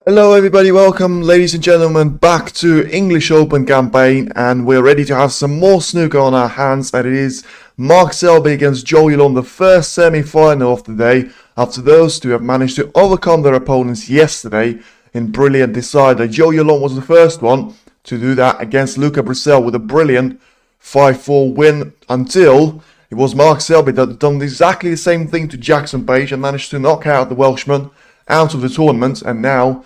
Hello everybody, welcome ladies and gentlemen back to English Open campaign, and we're ready to have some more snooker on our hands, and it is Mark Selby against Zhou Yuelong, the first semi-final of the day, after those two have managed to overcome their opponents yesterday in brilliant decider. Zhou Yuelong was the first one to do that against Luca Brazil with a brilliant 5-4 win, until it was Mark Selby that had done exactly the same thing to Jackson Page and managed to knock out the Welshman out of the tournament. And now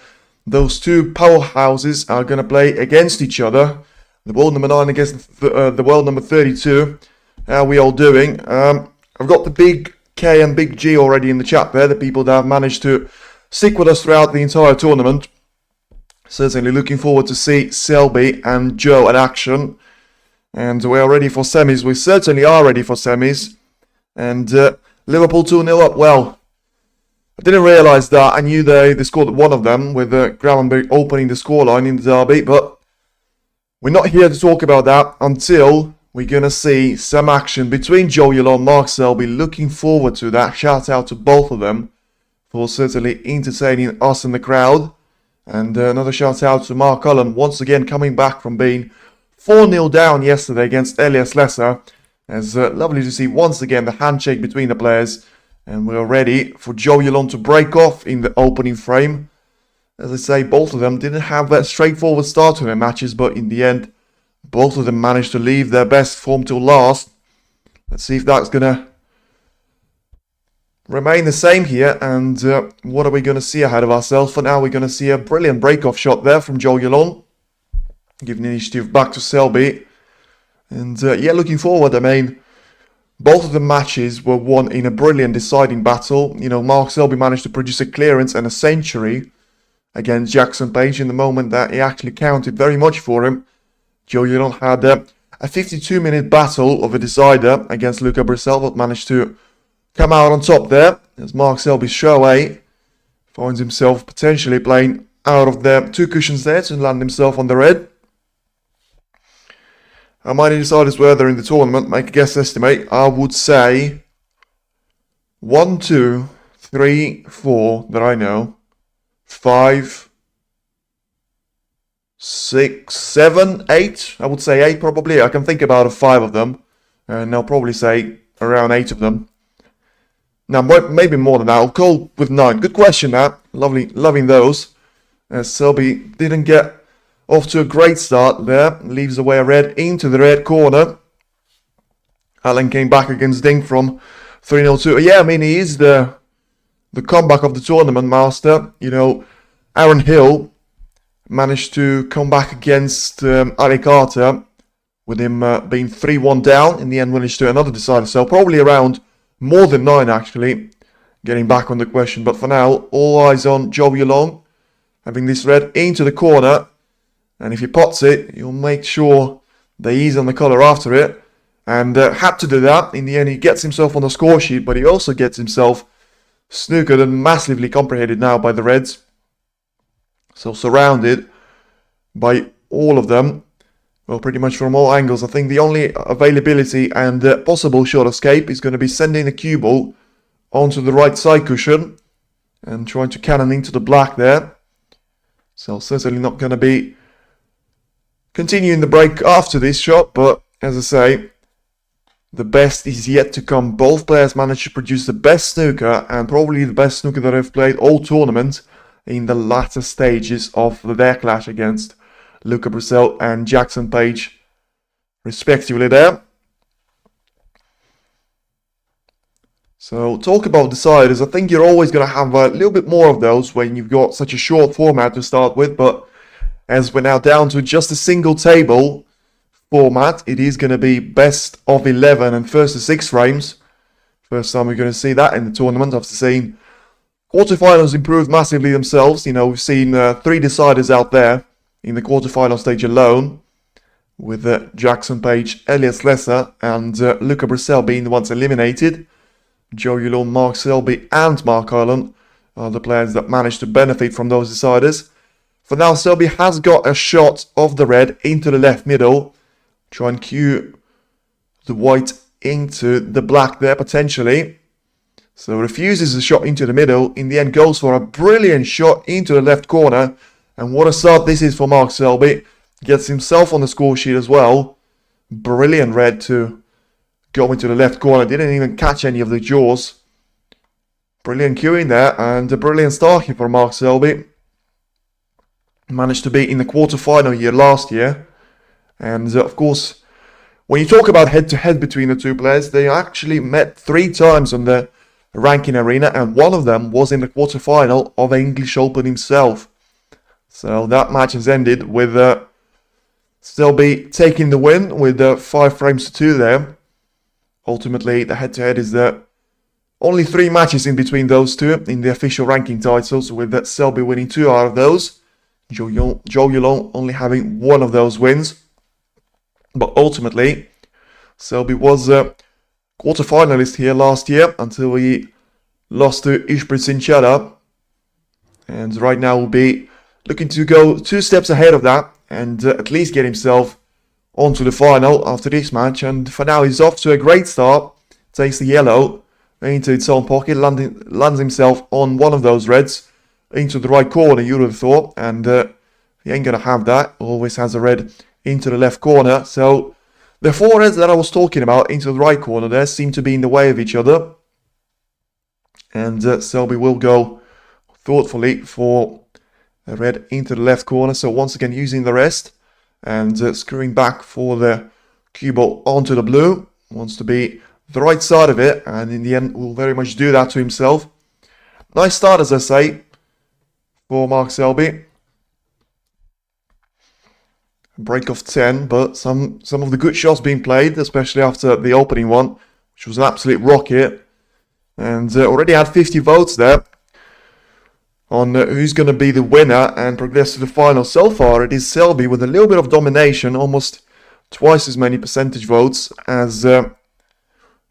those two powerhouses are going to play against each other. The world number 9 against the world number 32. How are we all doing? I've got the big K and big G already in the chat there, the people that have managed to stick with us throughout the entire tournament. Certainly looking forward to see Selby and Zhou in action. And we are ready for semis. We certainly are ready for semis. And Liverpool 2-0 up. Well, I didn't realise that. I knew they scored one of them with Gravenberg opening the scoreline in the derby, but we're not here to talk about that until we're going to see some action between Zhou Yuelong and Mark Selby. Looking forward to that. Shout out to both of them for certainly entertaining us in the crowd. And another shout out to Mark Cullen, once again coming back from being 4-0 down yesterday against Elias Lesser. It's lovely to see once again the handshake between the players. And we're ready for Zhou Yuelong to break off in the opening frame. As I say, both of them didn't have that straightforward start to their matches, but in the end, both of them managed to leave their best form till last. Let's see if that's going to remain the same here. And what are we going to see ahead of ourselves? For now, we're going to see a brilliant break-off shot there from Zhou Yuelong, giving the initiative back to Selby. And yeah, looking forward. I mean, both of the matches were won in a brilliant deciding battle. You know, Mark Selby managed to produce a clearance and a century against Jackson Page in the moment that he actually counted very much for him. Zhou Yuelong had a 52-minute battle of a decider against Luca Brazil, but managed to come out on top there, as Mark Selby's show finds himself potentially playing out of the two cushions there to land himself on the red. How many deciders were there in the tournament? Make a guess estimate. I would say 1, 2, 3, 4 that I know. 5, 6, 7, 8. I would say 8 probably. I can think about 5 of them. And I'll probably say around 8 of them. Now, maybe more than that. I'll call with 9. Good question, that. Loving those. Selby didn't get off to a great start there. Leaves away a red into the red corner. Allen came back against Ding from 3-0 Yeah, I mean, he is the comeback of the tournament master. You know, Aaron Hill managed to come back against Ali Carter with him being 3-1 down. In the end, managed to another decider. So probably around more than 9 actually. Getting back on the question. But for now, all eyes on Zhou Yuelong. Having this red into the corner. And if he pots it, you'll make sure that he's on the colour after it. And had to do that. In the end, he gets himself on the score sheet, but he also gets himself snookered and massively comprehended now by the Reds. So surrounded by all of them. Well, pretty much from all angles. I think the only availability and possible short escape is going to be sending the cue ball onto the right side cushion. And trying to cannon into the black there. So certainly not going to be continuing the break after this shot, but as I say, the best is yet to come. Both players managed to produce the best snooker, and probably the best snooker that have played all tournament in the latter stages of their clash against Luca Brazil and Jackson Page, respectively there. So, talk about deciders. I think you're always going to have a little bit more of those when you've got such a short format to start with, but as we're now down to just a single table format, it is going to be best of 11 and first to 6 frames. First time we're going to see that in the tournament after seeing quarterfinals improve massively themselves. You know, we've seen 3 deciders out there in the quarterfinal stage alone, with Jackson Page, Elias Lesser, and Luca Brazil being the ones eliminated. Zhou Yuelong, Mark Selby, and Mark Ireland are the players that managed to benefit from those deciders. For now, Selby has got a shot of the red into the left middle. Try and cue the white into the black there, potentially. So refuses the shot into the middle. In the end goes for a brilliant shot into the left corner. And what a start this is for Mark Selby. Gets himself on the score sheet as well. Brilliant red to go into the left corner. Didn't even catch any of the jaws. Brilliant queuing there. And a brilliant start here for Mark Selby. Managed to be in the quarterfinal here last year. And of course, when you talk about head-to-head between the two players, they actually met 3 times on the ranking arena, and one of them was in the quarterfinal of the English Open himself. So that match has ended with Selby taking the win with 5 frames to 2 there. Ultimately, the head-to-head is only 3 matches in between those two in the official ranking titles, with Selby winning 2 out of those. Zhou Yuelong only having 1 of those wins. But ultimately, Selby was quarter-finalist here last year until he lost to Ishbrit. And right now will be looking to go 2 steps ahead of that and at least get himself onto the final after this match. And for now, he's off to a great start. Takes the yellow into its own pocket, lands himself on one of those reds into the right corner, you would have thought. And he ain't going to have that. Always has a red into the left corner. So the 4 reds that I was talking about into the right corner there seem to be in the way of each other. And Selby will go thoughtfully for a red into the left corner. So once again using the rest and screwing back for the cue ball onto the blue. Wants to be the right side of it, and in the end will very much do that to himself. Nice start, as I say, for Mark Selby. Break of 10, but some of the good shots being played, especially after the opening one, which was an absolute rocket. And already had 50 votes there on who's going to be the winner and progress to the final. So far, it is Selby with a little bit of domination, almost twice as many percentage votes as Zhou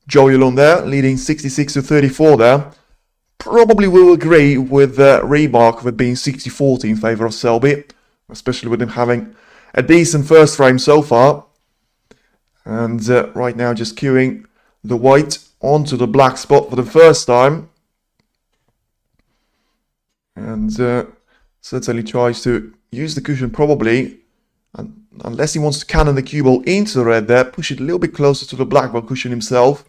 Yuelong there, leading 66 to 34 there. Probably will agree with Remark of it being 60-40 in favour of Selby, especially with him having a decent first frame so far. And right now just queuing the white onto the black spot for the first time. And certainly tries to use the cushion probably, unless he wants to cannon the cue ball into the red there, push it a little bit closer to the black ball cushion himself,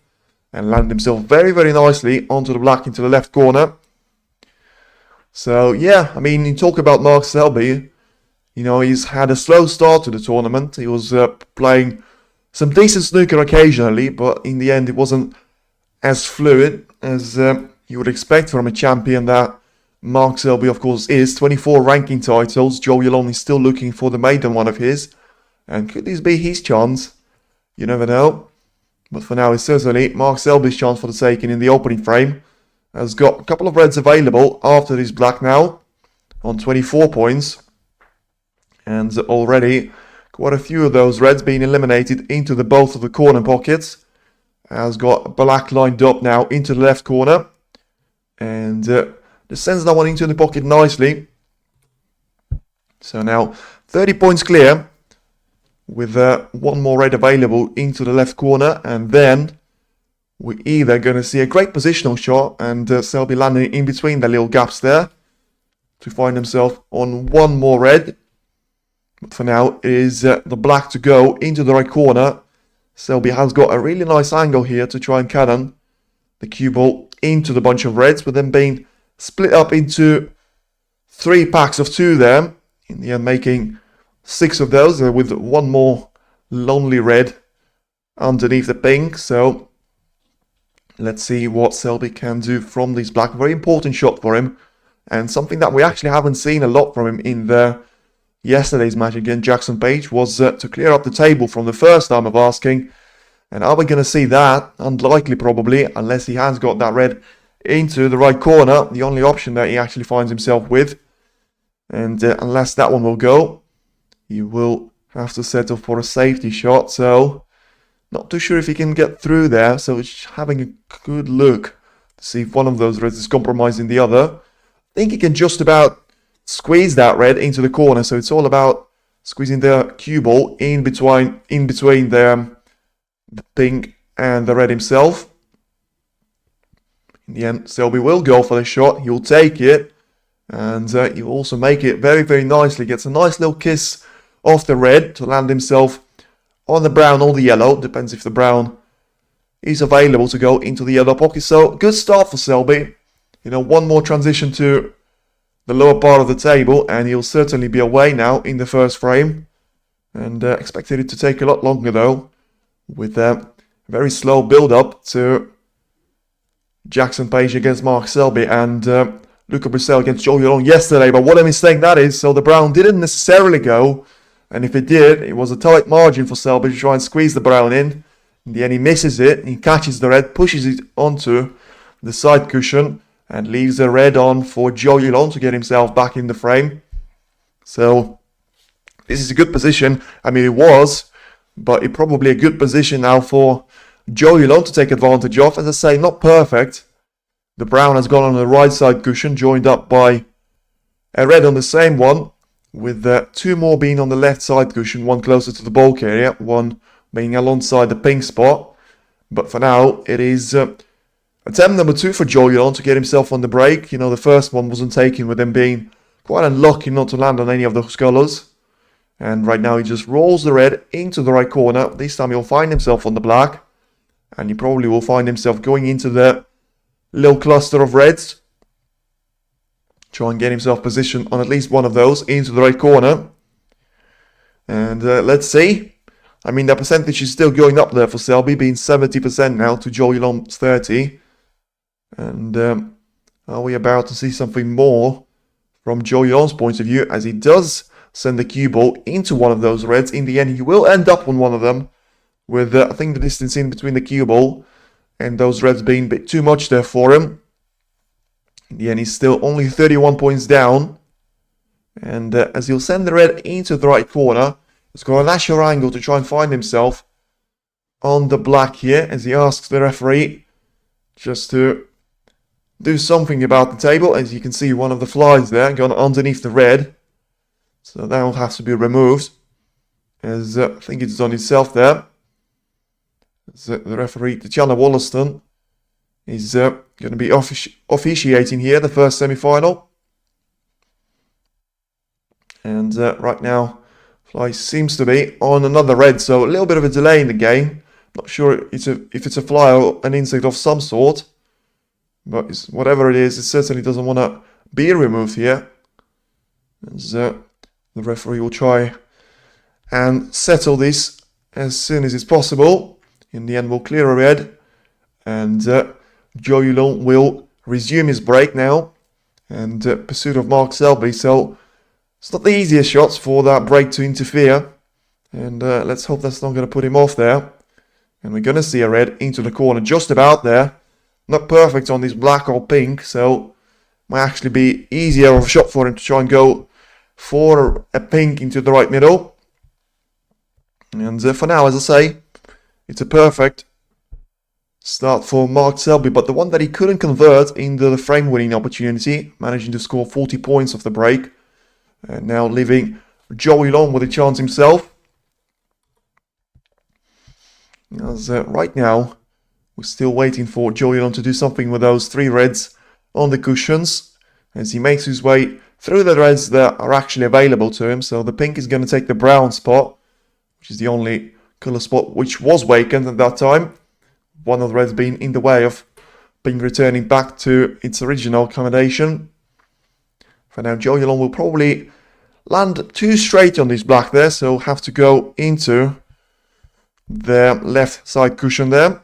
and land himself very, very nicely onto the black into the left corner. So yeah, I mean, you talk about Mark Selby, you know, he's had a slow start to the tournament. He was playing some decent snooker occasionally, but in the end it wasn't as fluid as you would expect from a champion that Mark Selby, of course, is. 24 ranking titles. Zhou Yuelong is still looking for the maiden one of his. And could this be his chance? You never know. But for now, it's certainly Mark Selby's chance for the taking in the opening frame. Has got a couple of reds available after this black now on 24 points. And already quite a few of those reds being eliminated into the both of the corner pockets. Has got black lined up now into the left corner. And just sends that one into the pocket nicely. So now 30 points clear with one more red available into the left corner. And then we're either going to see a great positional shot and Selby landing in between the little gaps there to find himself on one more red. But for now it is the black to go into the right corner. Selby has got a really nice angle here to try and cannon the cue ball into the bunch of reds, with them being split up into 3 packs of 2 there. In the end, making 6 of those with one more lonely red underneath the pink. So let's see what Selby can do from this black. Very important shot for him, and something that we actually haven't seen a lot from him in yesterday's match against Jackson Page was to clear up the table from the first time of asking. And are we going to see that? Unlikely probably, unless he has got that red into the right corner, the only option that he actually finds himself with. And unless that one will go, he will have to settle for a safety shot. So not too sure if he can get through there. So it's having a good look to see if one of those reds is compromising the other. I think he can just about squeeze that red into the corner. So it's all about squeezing the cue ball in between the pink and the red himself. In the end, Selby will go for the shot. He'll take it. And he'll also make it very, very nicely. Gets a nice little kiss off the red to land himself on the brown or the yellow. Depends if the brown is available to go into the yellow pocket. So, good start for Selby. You know, one more transition to the lower part of the table. And he'll certainly be away now in the first frame. And expected it to take a lot longer though. With a very slow build-up to Jackson Page against Mark Selby. And Luca Brissell against Zhou Yuelong yesterday, but what a mistake that is. So the brown didn't necessarily go, and if it did, it was a tight margin for Selby to try and squeeze the brown in. In the end, he misses it, he catches the red, pushes it onto the side cushion, and leaves the red on for Zhou Yuelong to get himself back in the frame. So this is a good position. I mean, it was, but it's probably a good position now for Zhou Yuelong to take advantage of. As I say, not perfect. The brown has gone on the right side cushion, joined up by a red on the same one, with two more being on the left side cushion, one closer to the bulk area, one being alongside the pink spot. But for now, it is attempt number 2 for Zhou Yuelong to get himself on the break. You know, the first one wasn't taken with him being quite unlucky not to land on any of those colours. And right now he just rolls the red into the right corner. This time he'll find himself on the black. And he probably will find himself going into the little cluster of reds. Try and get himself positioned on at least one of those into the right corner. And let's see. I mean, the percentage is still going up there for Selby, being 70% now to Zhou Yuelong's 30%. And are we about to see something more from Zhou Yuelong's point of view, as he does send the cue ball into one of those reds? In the end, he will end up on one of them, with I think the distance in between the cue ball and those reds being a bit too much there for him. In the end, he's still only 31 points down. And as he'll send the red into the right corner, he's got a natural angle to try and find himself on the black here, as he asks the referee just to do something about the table. As you can see, one of the flies there gone underneath the red. So that will have to be removed, as I think it's done itself there. The referee, Tatiana Wollaston, is going to be officiating here, the first semi-final. And right now, fly seems to be on another red, so a little bit of a delay in the game. Not sure if it's a fly or an insect of some sort. But whatever it is, it certainly doesn't want to be removed here. As the referee will try and settle this as soon as it's possible. In the end, we'll clear a red, and Zhou Yuelong will resume his break now, and pursuit of Mark Selby. So it's not the easiest shots for that break to interfere, and let's hope that's not going to put him off there. And we're going to see a red into the corner, just about there. Not perfect on this black or pink, so might actually be easier of a shot for him to try and go for a pink into the right middle. And for now, as I say, it's a perfect start for Mark Selby, but the one that he couldn't convert into the frame-winning opportunity, managing to score 40 points off the break, and now leaving Zhou Yuelong with a chance himself. As right now, we're still waiting for Zhou Yuelong to do something with those 3 reds on the cushions, as he makes his way through the reds that are actually available to him. So the pink is going to take the brown spot, which is the only colour spot which was vacant at that time. One of the reds being in the way of pink returning back to its original accommodation. For now, Zhou Yuelong will probably land too straight on this black there, so have to go into the left side cushion there.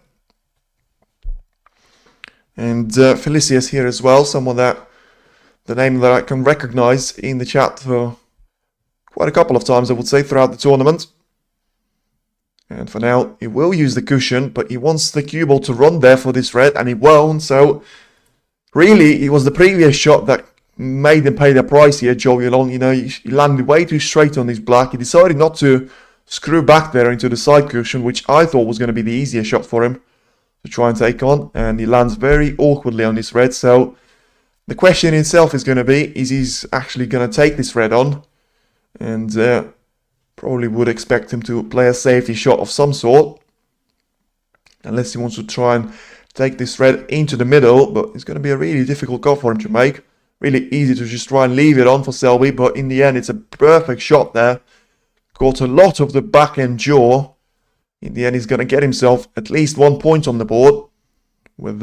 And Felicia's here as well, someone that the name that I can recognise in the chat for quite a couple of times, I would say, throughout the tournament. And for now, he will use the cushion, but he wants the cue ball to run there for this red, and he won't. So, really, it was the previous shot that made him pay the price here, Zhou Yuelong. You know, he landed way too straight on this black. He decided not to screw back there into the side cushion, which I thought was going to be the easier shot for him to try and take on. And he lands very awkwardly on this red. So, the question itself is going to be, is he actually going to take this red on? And probably would expect him to play a safety shot of some sort, unless he wants to try and take this red into the middle, but it's going to be a really difficult goal for him to make. Really easy to just try and leave it on for Selby, but in the end it's a perfect shot there. Got a lot of the back end jaw. In the end he's going to get himself at least 1 point on the board. With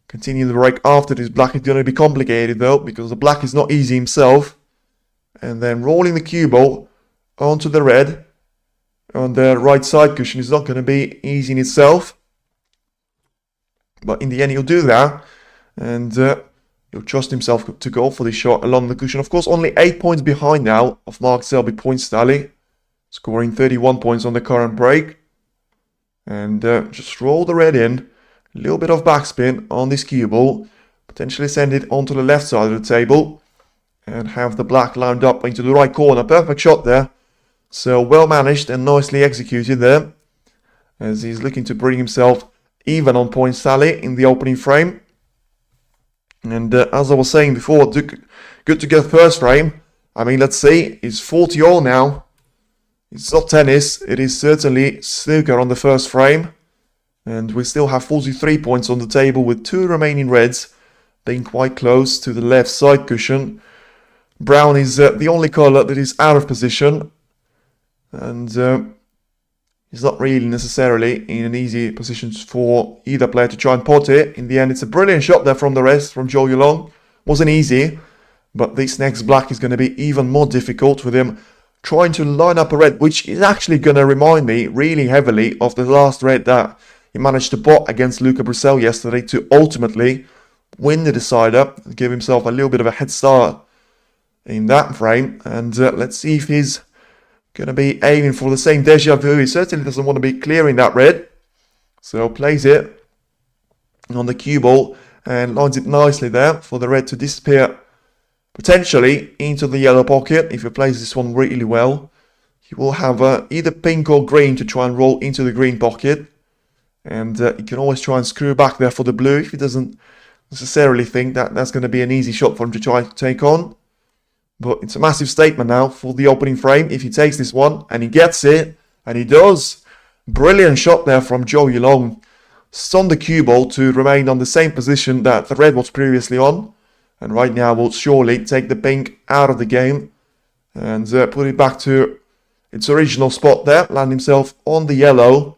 continuing the break after this black is going to be complicated though, because the black is not easy himself. And then rolling the cue ball onto the red on the right side cushion is not going to be easy in itself. But in the end he'll do that, and he'll trust himself to go for this shot along the cushion. Of course, only 8 points behind now of Mark Selby points tally, scoring 31 points on the current break. And just roll the red in, a little bit of backspin on this cue ball, potentially send it onto the left side of the table, and have the black lined up into the right corner. Perfect shot there. So well managed and nicely executed there, as he's looking to bring himself even on points tally in the opening frame. And as I was saying before, good to get first frame. I mean, let's see, it's 40 all now. It's not tennis, it is certainly snooker on the first frame. And we still have 43 points on the table with 2 remaining reds, being quite close to the left side cushion. Brown is the only colour that is out of position. And he's not really necessarily in an easy position for either player to try and pot it. In the end, it's a brilliant shot there from the rest, from Zhou Yuelong. Wasn't easy, but this next black is going to be even more difficult, with him trying to line up a red, which is actually going to remind me really heavily of the last red that he managed to pot against Luca Brissell yesterday to ultimately win the decider, give himself a little bit of a head start in that frame. And let's see if he's going to be aiming for the same deja vu. He certainly doesn't want to be clearing that red. So plays it on the cue ball and lines it nicely there for the red to disappear potentially into the yellow pocket. If he plays this one really well, he will have either pink or green to try and roll into the green pocket. And he can always try and screw back there for the blue if he doesn't necessarily think that that's going to be an easy shot for him to try to take on. But it's a massive statement now for the opening frame if he takes this one, and he gets it, and he does. Brilliant shot there from Zhou Yuelong. Stunned the cue ball to remain on the same position that the red was previously on. And right now will surely take the pink out of the game and put it back to its original spot there. Land himself on the yellow.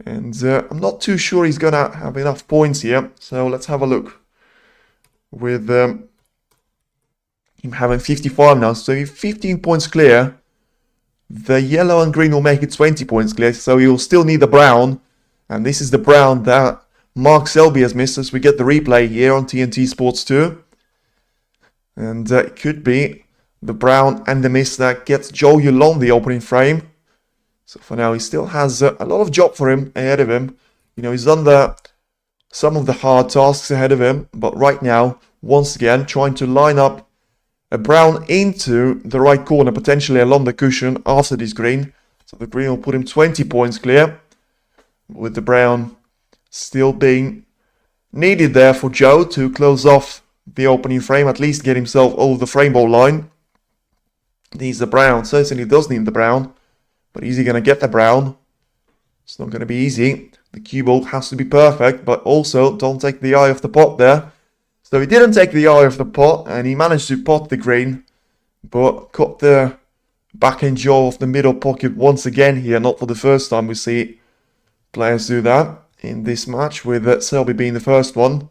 And I'm not too sure he's going to have enough points here. So let's have a look. With him having 55 now, so 15 points clear. The yellow and green will make it 20 points clear, so he will still need the brown. And this is the brown that Mark Selby has missed, as we get the replay here on TNT Sports 2. And it could be the brown and the miss that gets Zhou Yuelong the opening frame. So for now, he still has a lot of job for him ahead of him. You know, he's done some of the hard tasks ahead of him, but right now, once again, trying to line up a brown into the right corner, potentially along the cushion after this green. So the green will put him 20 points clear, with the brown still being needed there for Zhou to close off the opening frame, at least get himself over the frame ball line. Needs the brown, certainly does need the brown, but is he going to get the brown? It's not going to be easy. The cue ball has to be perfect, but also don't take the eye off the pot there. So he didn't take the eye off the pot, and he managed to pot the green, but cut the back-end jaw of the middle pocket once again here. Not for the first time we see players do that in this match, with Selby being the first one.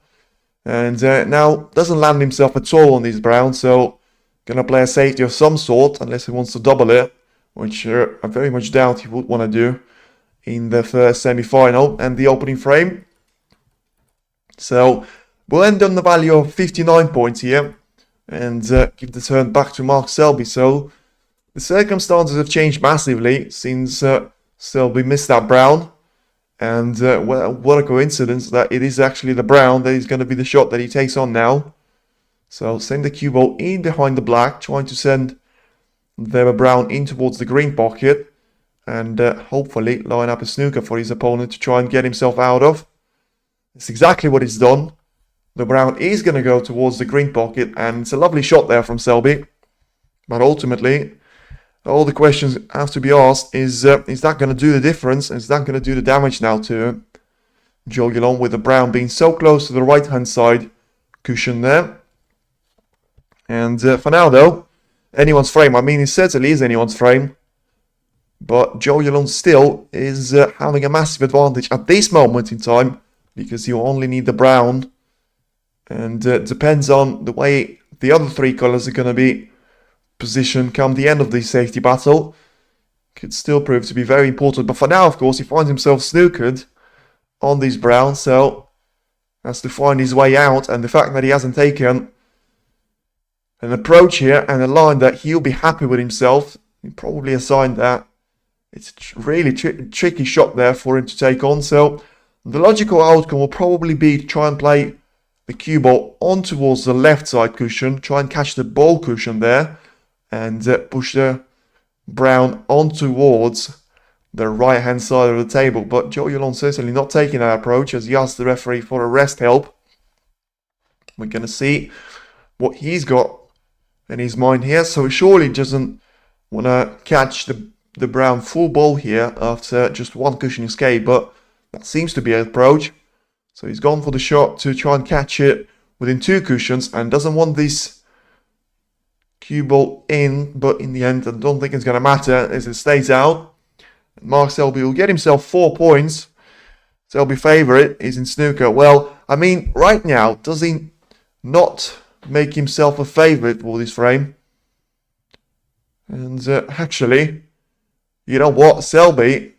And now doesn't land himself at all on this brown, so going to play a safety of some sort, unless he wants to double it, which I very much doubt he would want to do in the first semi-final and the opening frame. So we'll end on the value of 59 points here and give the turn back to Mark Selby. So the circumstances have changed massively since Selby missed that brown. And well, what a coincidence that it is actually the brown that is going to be the shot that he takes on now. So send the cue ball in behind the black, trying to send the brown in towards the green pocket. And hopefully line up a snooker for his opponent to try and get himself out of. That's exactly what he's done. The brown is going to go towards the green pocket, and it's a lovely shot there from Selby. But ultimately, all the questions have to be asked, is that going to do the difference? Is that going to do the damage now to him? Zhou Yuelong with the brown being so close to the right hand side cushion there. And for now though, anyone's frame. I mean, it certainly is anyone's frame. But Zhou Yuelong still is having a massive advantage at this moment in time, because you only need the brown. And it depends on the way the other three colours are going to be positioned come the end of the safety battle. Could still prove to be very important. But for now, of course, he finds himself snookered on these browns, so has to find his way out. And the fact that he hasn't taken an approach here and a line that he'll be happy with himself, he probably assigned that. It's a really tricky shot there for him to take on. So the logical outcome will probably be to try and play the cue ball on towards the left side cushion, try and catch the ball cushion there, and push the brown on towards the right hand side of the table. But Zhou Yuelong certainly not taking that approach, as he asked the referee for a rest help. We're going to see what he's got in his mind here. So he surely doesn't want to catch the brown full ball here after just one cushion escape, but that seems to be an approach. So he's gone for the shot to try and catch it within two cushions and doesn't want this cue ball in, but in the end I don't think it's going to matter as it stays out. Mark Selby will get himself 4 points. Selby favourite is in snooker. Well, I mean, right now, does he not make himself a favourite for this frame? And actually, you know what, Selby,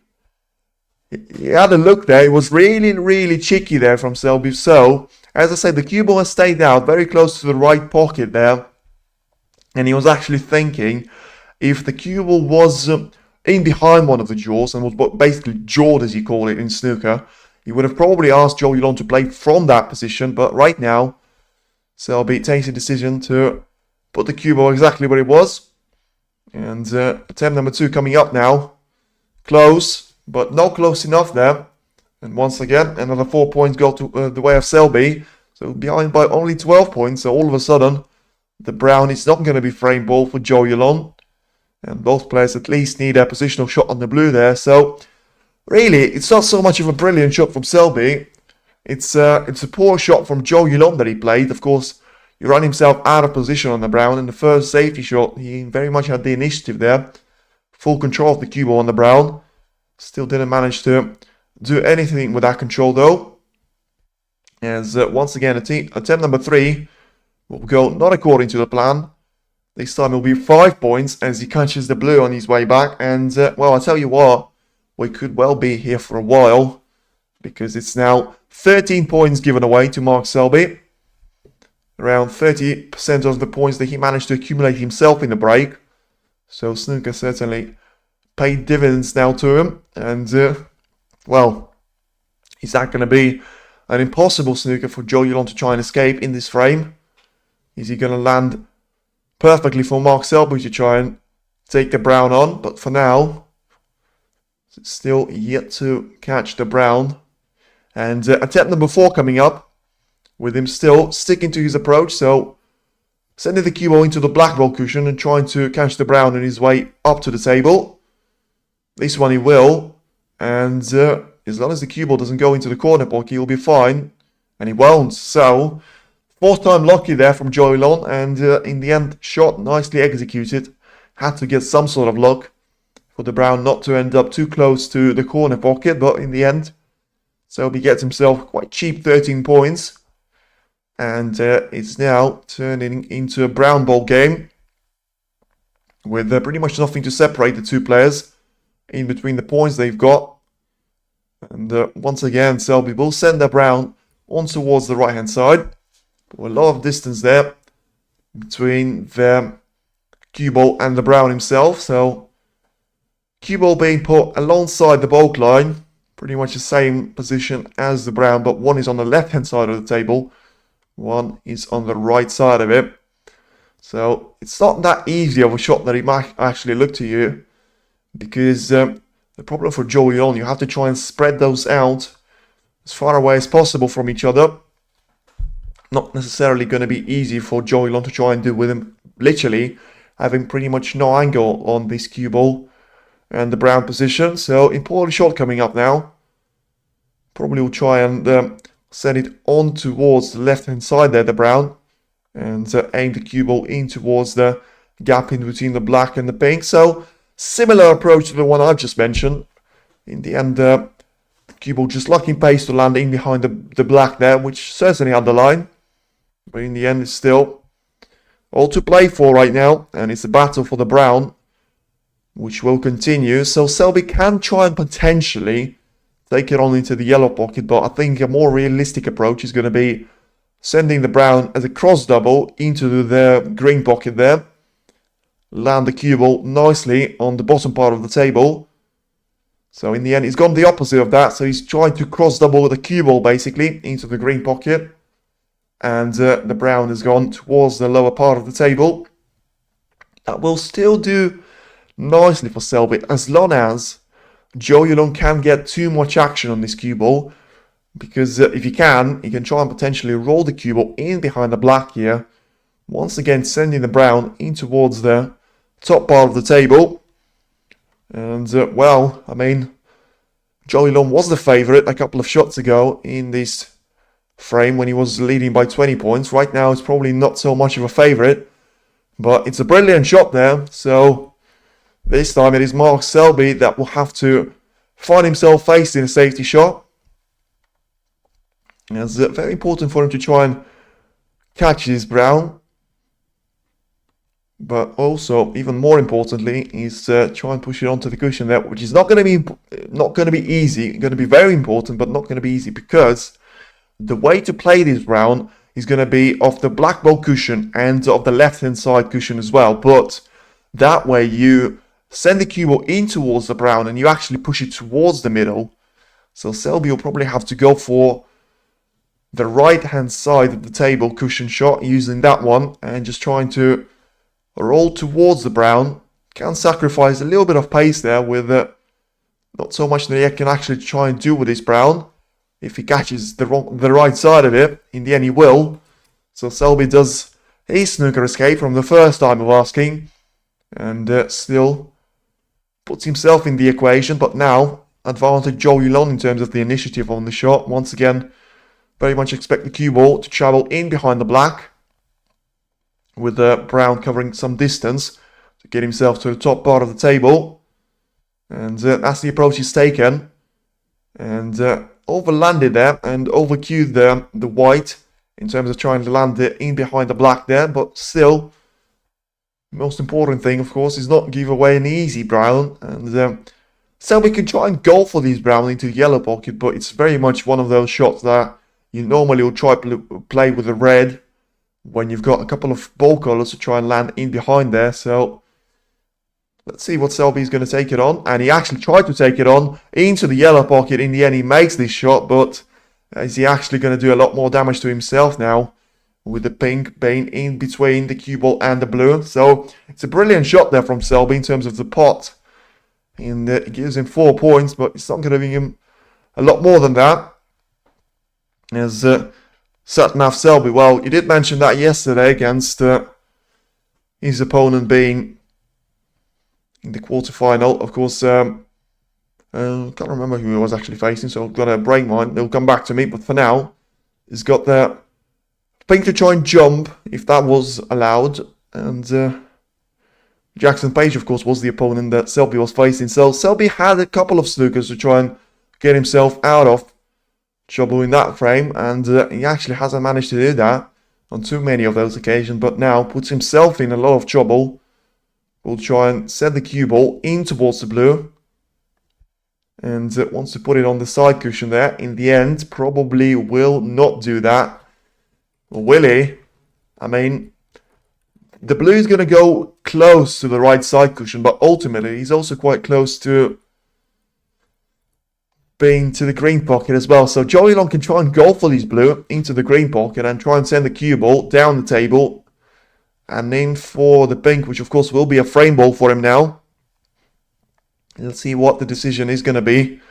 he had a look there. It was really cheeky there from Selby. So, as I said, the cue ball has stayed out very close to the right pocket there. And he was actually thinking, if the cue ball was in behind one of the jaws, and was basically jawed as you call it in snooker, he would have probably asked Zhou Yuelong to play from that position. But right now, Selby takes a decision to put the cue ball exactly where it was. And attempt number 2 coming up now. Close, but not close enough there. And once again, another 4 points go to the way of Selby. So behind by only 12 points. So all of a sudden, the brown is not going to be frame ball for Zhou Yuelong. And both players at least need a positional shot on the blue there. So really, it's not so much of a brilliant shot from Selby. It's a poor shot from Zhou Yuelong that he played. Of course, he ran himself out of position on the brown. In the first safety shot, he very much had the initiative there. Full control of the cue ball on the brown. Still didn't manage to do anything with that control though. As once again, attempt number 3 will go not according to the plan. This time it will be 5 points as he catches the blue on his way back. And well, I'll tell you what, we could well be here for a while, because it's now 13 points given away to Mark Selby. Around 30% of the points that he managed to accumulate himself in the break. So snooker certainly paid dividends now to him. And well, is that going to be an impossible snooker for Zhou Yuelong to try and escape in this frame? Is he going to land perfectly for Mark Selby to try and take the brown on? But for now, it's still yet to catch the brown. And attempt number 4 coming up, with him still sticking to his approach. So sending the cue ball into the black ball cushion and trying to catch the brown on his way up to the table. This one he will. And as long as the cue ball doesn't go into the corner pocket, he'll be fine. And he won't. So 4th time lucky there from Zhou Yuelong, and in the end, shot nicely executed. Had to get some sort of luck for the brown not to end up too close to the corner pocket, but in the end, Selby gets himself quite cheap 13 points. And it's now turning into a brown ball game, with pretty much nothing to separate the two players in between the points they've got. And once again, Selby will send the brown on towards the right hand side. A lot of distance there between the cue ball and the brown himself. So cue ball being put alongside the baulk line, pretty much the same position as the brown, but one is on the left hand side of the table, one is on the right side of it. So it's not that easy of a shot that it might actually look to you, because the problem for Zhou Yuelong, you have to try and spread those out as far away as possible from each other. Not necessarily going to be easy for Zhou Yuelong to try and do with him literally having pretty much no angle on this cue ball and the brown position. So important shot coming up now. Probably will try and send it on towards the left-hand side there, the brown. And aim the cue ball in towards the gap in between the black and the pink. So, similar approach to the one I've just mentioned. In the end, the cue ball just lacking pace to land in behind the black there, which certainly had the line. But in the end, it's still all to play for right now. And it's a battle for the brown, which will continue. So, Selby can try and potentially take it on into the yellow pocket. But I think a more realistic approach is going to be sending the brown as a cross double into the green pocket there. Land the cue ball nicely on the bottom part of the table. So in the end, he's gone the opposite of that. So he's trying to cross double with the cue ball basically into the green pocket. And the brown has gone towards the lower part of the table. That will still do nicely for Selby as long as Zhou Yuelong can get too much action on this cue ball. Because if he can try and potentially roll the cue ball in behind the black here. Once again, sending the brown in towards the top part of the table. And, well, I mean, Zhou Yuelong was the favourite a couple of shots ago in this frame when he was leading by 20 points. Right now, it's probably not so much of a favourite. But it's a brilliant shot there. So, this time it is Mark Selby that will have to find himself facing a safety shot. It's very important for him to try and catch this brown. But also, even more importantly, is try and push it onto the cushion there, which is not going to be easy. Going to be very important, but not going to be easy because the way to play this round is going to be off the black ball cushion and of the left-hand side cushion as well. But that way, you send the cue ball in towards the brown and you actually push it towards the middle. So Selby will probably have to go for the right-hand side of the table cushion shot using that one and just trying to roll towards the brown. Can sacrifice a little bit of pace there with not so much that he can actually try and do with this brown. If he catches the right side of it, in the end he will. So Selby does his snooker escape from the first time of asking and still puts himself in the equation. But now, advantage Zhou Yuelong in terms of the initiative on the shot. Once again, very much expect the cue ball to travel in behind the black, with the brown covering some distance to get himself to the top part of the table. And that's the approach he's taken. And overlanded there and overcued the white in terms of trying to land it in behind the black there. But still, the most important thing, of course, is not give away an easy brown. And Selby can try and go for these brown into the yellow pocket, but it's very much one of those shots that you normally will try to play with the red when you've got a couple of ball colours to try and land in behind there. So let's see what Selby is going to take it on. And he actually tried to take it on into the yellow pocket. In the end, he makes this shot, but is he actually going to do a lot more damage to himself now with the pink being in between the cue ball and the blue? So it's a brilliant shot there from Selby in terms of the pot. And it gives him 4 points, but it's not going to give him a lot more than that. As Satnav Selby, well, you did mention that yesterday against his opponent being in the quarterfinal. Of course, can't remember who he was actually facing, so I've got a brain mine. It'll come back to me, but for now, he's got the pink to try and jump, if that was allowed. And Jackson Page, of course, was the opponent that Selby was facing. So Selby had a couple of snookers to try and get himself out of trouble in that frame, and he actually hasn't managed to do that on too many of those occasions, but now puts himself in a lot of trouble. Will try and send the cue ball in towards the blue, and wants to put it on the side cushion there. In the end, probably will not do that. Will he? I mean, the blue is going to go close to the right side cushion, but ultimately he's also quite close to being to the green pocket as well. So Zhou Yuelong can try and go for these blue into the green pocket and try and send the cue ball down the table and in for the pink, which of course will be a frame ball for him now. Let's see what the decision is going to be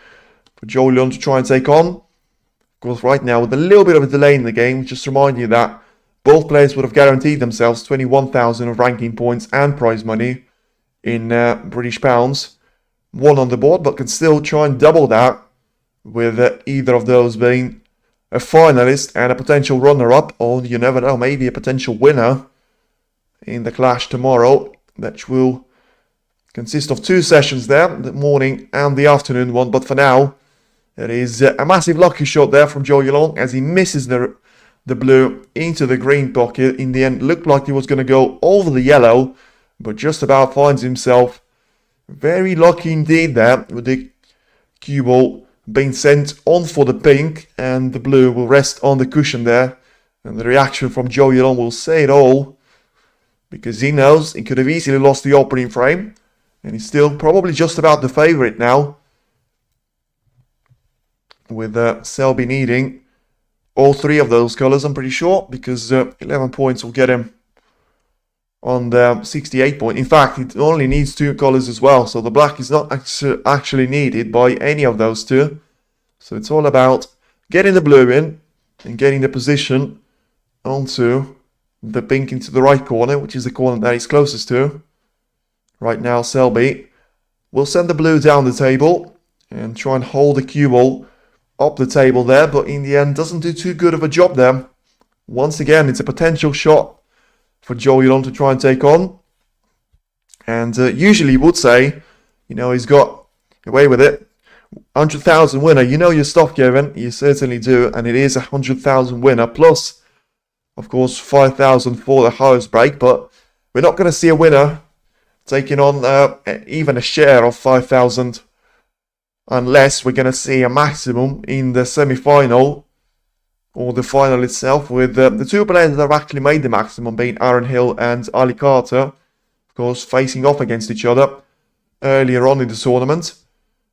for Zhou Yuelong to try and take on. Of course, right now with a little bit of a delay in the game, just remind you that both players would have guaranteed themselves 21,000 of ranking points and prize money in British pounds. One on the board, but can still try and double that with either of those being a finalist and a potential runner-up, or you never know, maybe a potential winner in the clash tomorrow, that will consist of 2 sessions there, the morning and the afternoon one. But for now, it is a massive lucky shot there from Zhou Yuelong as he misses the blue into the green pocket. In the end, looked like he was going to go over the yellow, but just about finds himself very lucky indeed there, with the cue ball being sent on for the pink, and the blue will rest on the cushion there. And the reaction from Zhou Yuelong will say it all, because he knows he could have easily lost the opening frame, and he's still probably just about the favourite now, with Selby needing all 3 of those colours, I'm pretty sure, because 11 points will get him on the 68 point. In fact, it only needs 2 colours as well, so the black is not actually needed by any of those 2. So it's all about getting the blue in and getting the position onto the pink into the right corner, which is the corner that he's closest to. Right now, Selby will send the blue down the table and try and hold the cue ball up the table there, but in the end doesn't do too good of a job there. Once again, it's a potential shot for Zhou Yuelong to try and take on, and usually you would say, you know, he's got away with it. 100,000 winner, you know your stuff, Kevin. You certainly do, and it is 100,000 winner plus, of course, 5,000 for the highest break. But we're not going to see a winner taking on even a share of 5,000 unless we're going to see a maximum in the semi-final or the final itself, with the 2 players that have actually made the maximum being Aaron Hill and Ali Carter, of course, facing off against each other earlier on in the tournament.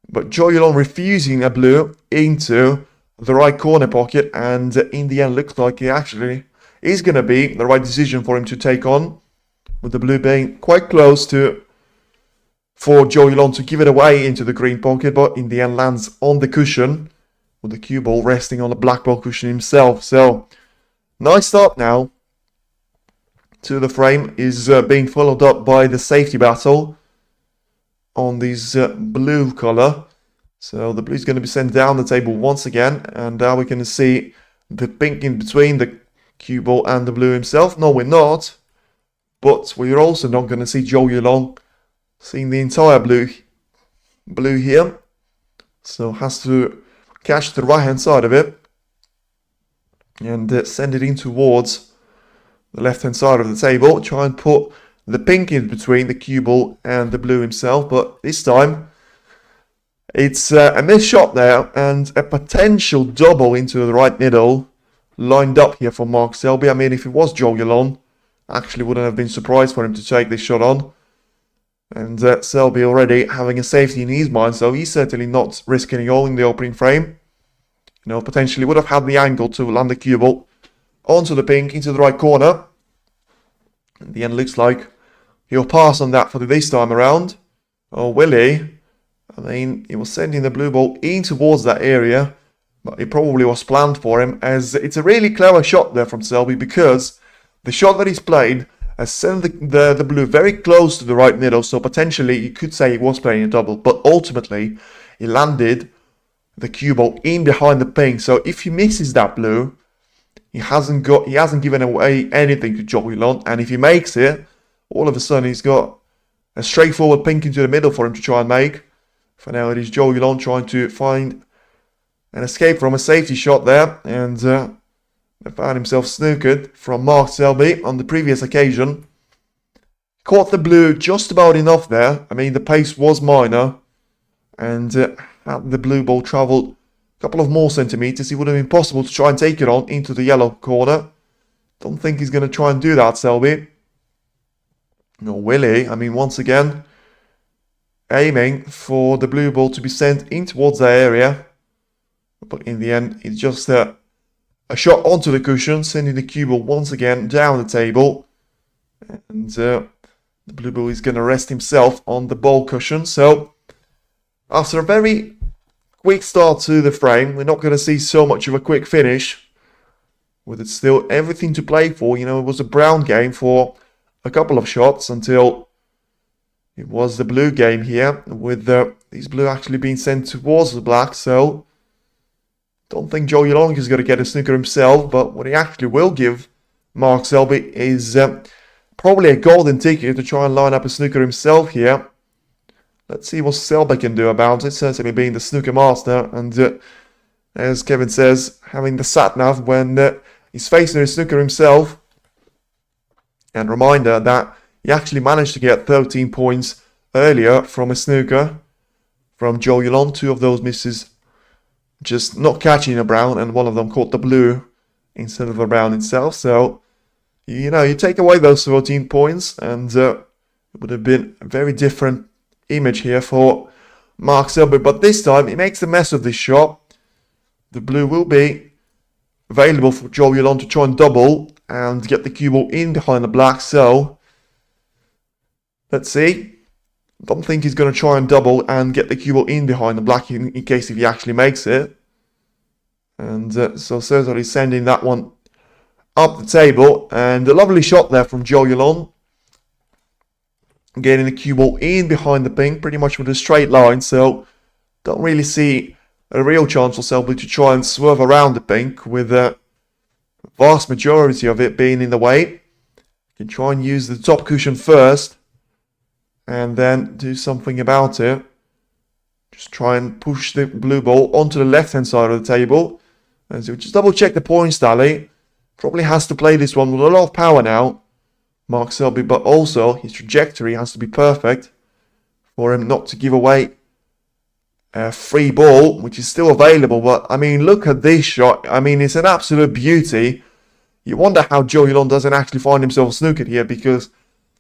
But Zhou Yuelong refusing a blue into the right corner pocket, and in the end looks like it actually is going to be the right decision for him to take on, with the blue being quite close to for Zhou Yuelong to give it away into the green pocket, but in the end lands on the cushion, with the cue ball resting on the black ball cushion himself. So nice start now to the frame, is being followed up by the safety battle on this blue colour. So the blue is going to be sent down the table once again, and now we're going to see the pink in between the cue ball and the blue himself. No, we're not, but we're also not going to see Zhou Yuelong seeing the entire blue here, so has to catch the right hand side of it and send it in towards the left hand side of the table. Try and put the pink in between the cue ball and the blue himself, but this time it's a missed shot there, and a potential double into the right middle lined up here for Mark Selby. I mean, if it was Zhou Yuelong, actually wouldn't have been surprised for him to take this shot on. And Selby already having a safety in his mind, so he's certainly not risking it all in the opening frame. You know, potentially would have had the angle to land the cue ball onto the pink into the right corner. In the end, looks like he'll pass on that for this time around. Oh, will he? I mean, he was sending the blue ball in towards that area, but it probably was planned for him, as it's a really clever shot there from Selby, because the shot that he's played has sent the blue very close to the right middle, so potentially you could say he was playing a double, but ultimately he landed the cue ball in behind the pink. So if he misses that blue, he hasn't given away anything to Zhou Yuelong, and if he makes it, all of a sudden he's got a straightforward pink into the middle for him to try and make. For now, it is Zhou Yuelong trying to find an escape from a safety shot there, and found himself snookered from Mark Selby on the previous occasion. Caught the blue just about enough there. I mean, the pace was minor, and had the blue ball travelled a couple of more centimetres, it would have been possible to try and take it on into the yellow corner. Don't think he's going to try and do that, Selby. Nor will he. I mean, once again, aiming for the blue ball to be sent in towards that area. But in the end, it's just a shot onto the cushion, sending the cue ball once again down the table. And the blue ball is going to rest himself on the ball cushion. So, after a very quick start to the frame, we're not going to see so much of a quick finish. With it still everything to play for. You know, it was a brown game for a couple of shots until it was the blue game here, with these blue actually being sent towards the black. So, Don't think Zhou Yuelong is going to get a snooker himself, but what he actually will give Mark Selby is probably a golden ticket to try and line up a snooker himself here. Let's see what Selby can do about it, certainly being the snooker master, and as Kevin says, having the sat-nav when he's facing a snooker himself. And reminder that he actually managed to get 13 points earlier from a snooker from Zhou Yuelong. 2 of those misses just not catching a brown, and 1 of them caught the blue instead of the brown itself. So, you know, you take away those 13 points and it would have been a very different image here for Mark Selby. But this time, he makes a mess of this shot. The blue will be available for Zhou Yuelong to try and double and get the cue ball in behind the black. So, let's see. Don't think he's going to try and double and get the cue ball in behind the black in case if he actually makes it. And so certainly sending that one up the table. And a lovely shot there from Zhou Yuelong. Getting the cue ball in behind the pink pretty much with a straight line. So don't really see a real chance for Selby to try and swerve around the pink with the vast majority of it being in the way. You can try and use the top cushion first and then do something about it. Just try and push the blue ball onto the left-hand side of the table. And so just double-check the points tally. Probably has to play this one with a lot of power now, Mark Selby, but also his trajectory has to be perfect for him not to give away a free ball, which is still available. But, I mean, look at this shot. I mean, it's an absolute beauty. You wonder how Zhou Yuelong doesn't actually find himself snookered here, because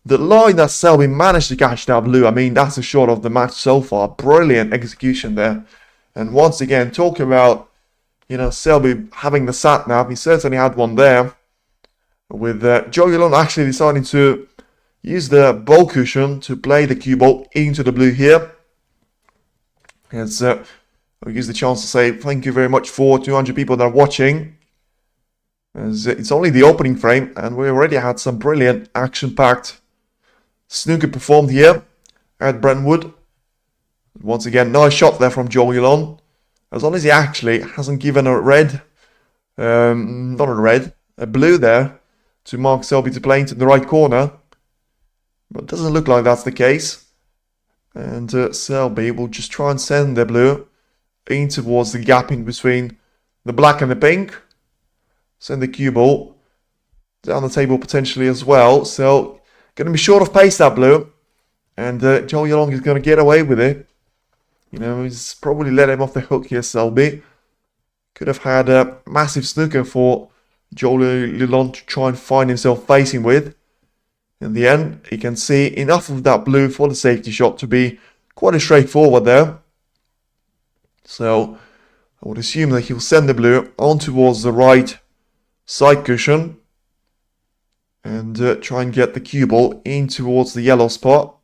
the line that Selby managed to catch that blue, I mean, that's the shot of the match so far. Brilliant execution there. And once again, talking about, you know, Selby having the sat-nav, he certainly had one there. With Zhou Yuelong actually deciding to use the ball cushion to play the cue ball into the blue here. As I'll use the chance to say thank you very much for 200 people that are watching. As it's only the opening frame and we already had some brilliant action-packed snooker performed here at Brentwood. Once again, nice shot there from Zhou Yuelong. As long as he actually hasn't given a red, not a red, a blue there to Mark Selby to play into the right corner. But it doesn't look like that's the case. And Selby will just try and send the blue in towards the gap in between the black and the pink. Send the cue ball down the table potentially as well. So, going to be short of pace that blue. And Zhou Yuelong is going to get away with it. You know, he's probably let him off the hook here, Selby. Could have had a massive snooker for Zhou Yuelong to try and find himself facing with. In the end, he can see enough of that blue for the safety shot to be quite straightforward there. So, I would assume that he'll send the blue on towards the right side cushion. And try and get the cue ball in towards the yellow spot.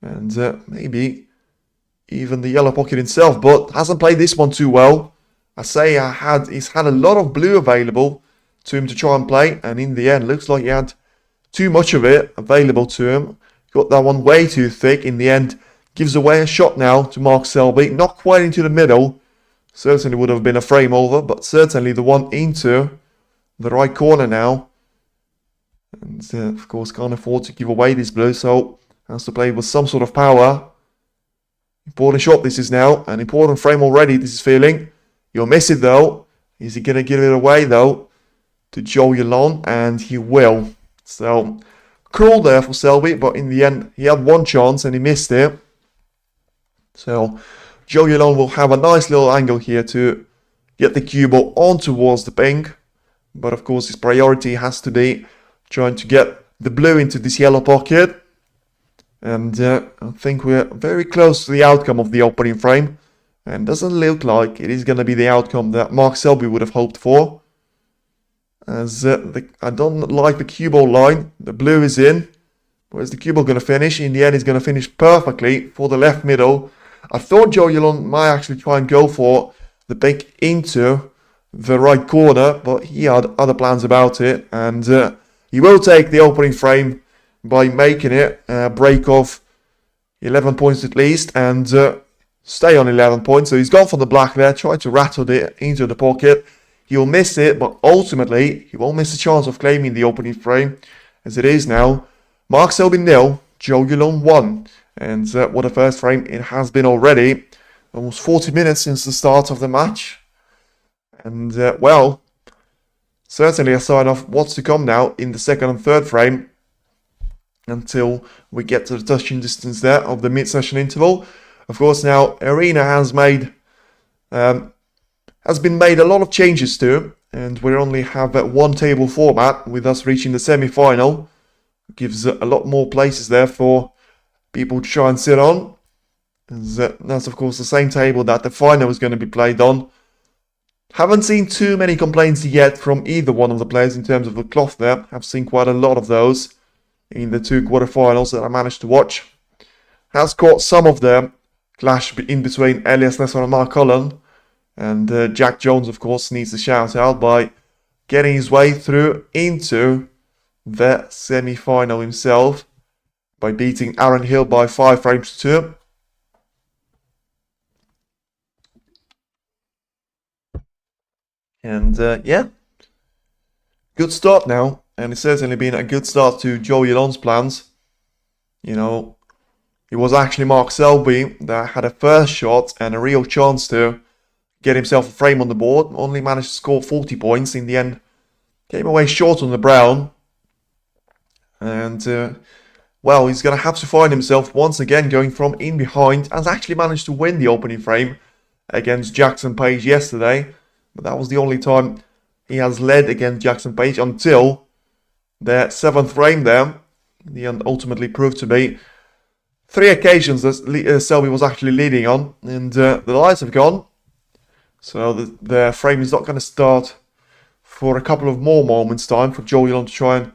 And maybe even the yellow pocket itself, but hasn't played this one too well. I say he's had a lot of blue available to him to try and play, and in the end, looks like he had too much of it available to him. Got that one way too thick. In the end, gives away a shot now to Mark Selby. Not quite into the middle. Certainly would have been a frame over, but certainly the one into the right corner now. And of course, can't afford to give away this blue, so has to play with some sort of power. Important shot this is now. An important frame already, this is feeling. You'll miss it though. Is he going to give it away though to Zhou Yuelong? And he will. So, cruel there for Selby, but in the end, he had one chance and he missed it. So, Zhou Yuelong will have a nice little angle here to get the cue ball on towards the pink. But of course, his priority has to be trying to get the blue into this yellow pocket. And I think we're very close to the outcome of the opening frame. And doesn't look like it is going to be the outcome that Mark Selby would have hoped for. As I don't like the cue ball line. The blue is in. Where's the cue ball going to finish? In the end, it's going to finish perfectly for the left middle. I thought Zhou Yuelong might actually try and go for the pink into the right corner. But he had other plans about it. And he will take the opening frame by making it a break of 11 points at least. And stay on 11 points. So he's gone for the black there, tried to rattle it into the pocket. He'll miss it, but ultimately, he won't miss a chance of claiming the opening frame. As it is now, Mark Selby 0, Zhou Yuelong 1. And what a first frame it has been already. Almost 40 minutes since the start of the match. And, well, certainly a sign of what's to come now in the second and third frame. Until we get to the touching distance there of the mid-session interval. Of course, now Arena has been made a lot of changes to, and we only have one table format with us reaching the semi-final. Gives a lot more places there for people to try and sit on. That's of course the same table that the final is going to be played on. Haven't seen too many complaints yet from either one of the players in terms of the cloth there. I've seen quite a lot of those in the two quarterfinals that I managed to watch. Has caught some of the clash in between Elias Nesson and Mark Cullen. And Jack Jones, of course, needs a shout out by getting his way through into the semi-final himself by beating Aaron Hill by 5 frames to 2. And yeah, good start now. And it's certainly been a good start to Zhou Yulong's plans. You know, it was actually Mark Selby that had a first shot and a real chance to get himself a frame on the board. Only managed to score 40 points. In the end, came away short on the brown. And, well, he's going to have to find himself once again going from in behind. Has actually managed to win the opening frame against Jackson Page yesterday. But that was the only time he has led against Jackson Page until the 7th frame there. The end ultimately proved to be 3 occasions that Selby was actually leading on. And the lights have gone. So the frame is not going to start for a couple of more moments time for Zhou Yuelong to try and,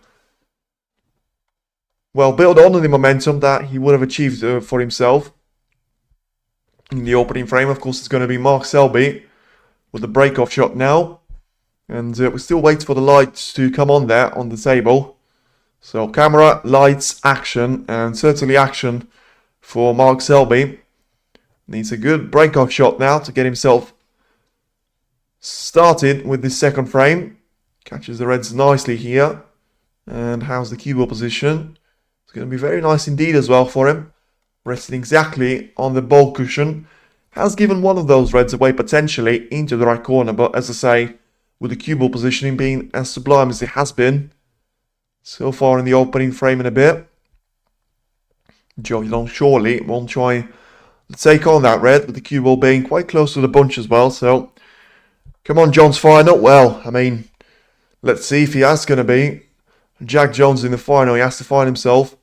well, build on the momentum that he would have achieved for himself in the opening frame. Of course, it's going to be Mark Selby with the break-off shot now. And we still wait for the lights to come on there on the table. So camera, lights, action, and certainly action for Mark Selby. Needs a good break-off shot now to get himself started with this second frame. Catches the reds nicely here. And how's the cue ball position? It's going to be very nice indeed as well for him. Resting exactly on the ball cushion. Has given one of those reds away potentially into the right corner, but as I say, with the cue ball positioning being as sublime as it has been so far in the opening frame in a bit, Zhou Yuelong surely won't try to take on that red, with the cue ball being quite close to the bunch as well. So, come on, John's final. Well, I mean, let's see if he is going to be Jack Jones in the final. He has to find himself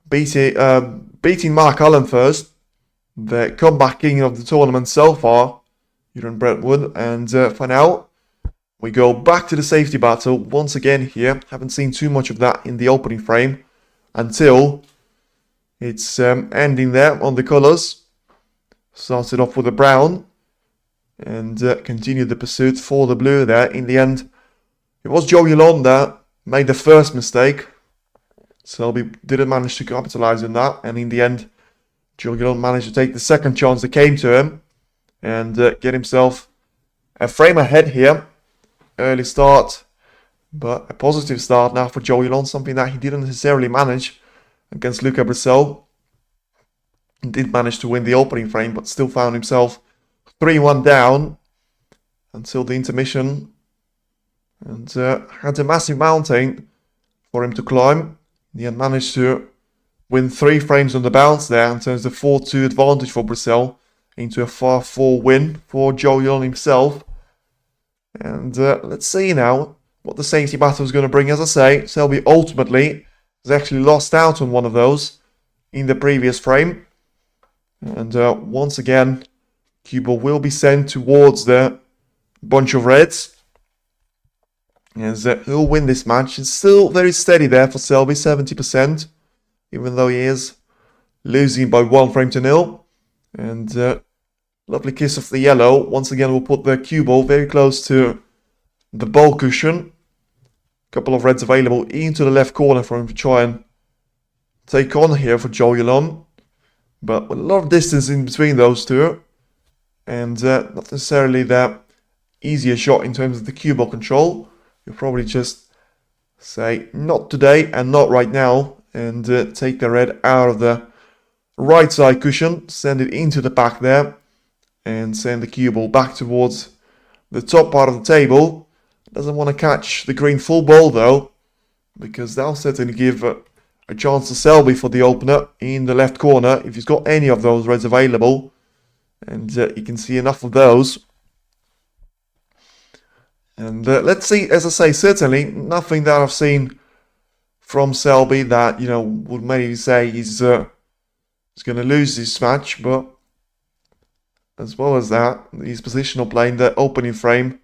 beating Mark Allen first, the comeback king of the tournament so far, Euron Brentwood. And for now, we go back to the safety battle once again here. Haven't seen too much of that in the opening frame until it's ending there on the colours. Started off with a brown and continued the pursuit for the blue there. In the end, it was Zhou Yuelong that made the first mistake. Selby didn't manage to capitalise on that, and in the end, Zhou Yuelong managed to take the second chance that came to him and get himself a frame ahead here. Early start, but a positive start now for Zhou Yuelong, something that he didn't necessarily manage against Luca Brissell. He did manage to win the opening frame, but still found himself 3-1 down until the intermission, and had a massive mountain for him to climb. He had managed to win 3 frames on the bounce there and turns the 4-2 advantage for Brissell into a 5-4 win for Zhou Yuelong himself. And let's see now what the safety battle is going to bring. As I say, Selby ultimately has actually lost out on one of those in the previous frame. And once again, cue ball will be sent towards the bunch of reds. As he'll win this match. It's still very steady there for Selby, 70%. Even though he is losing by 1 frame to 0. And lovely kiss of the yellow. Once again, we'll put the cue ball very close to the ball cushion. A couple of reds available into the left corner for him to try and take on here for Zhou Yuelong. but with a lot of distance in between those two, and not necessarily that easier shot in terms of the cue ball control. You'll probably just say not today and not right now, and take the red out of the right side cushion, send it into the back there, and send the cue ball back towards the top part of the table. Doesn't want to catch the green full ball though, because that'll certainly give a chance to Selby for the opener in the left corner if he's got any of those reds available, and you can see enough of those. And let's see, as I say, certainly nothing that I've seen from Selby that, you know, would maybe say he's going to lose this match, but as well as that, his positional play in the opening frame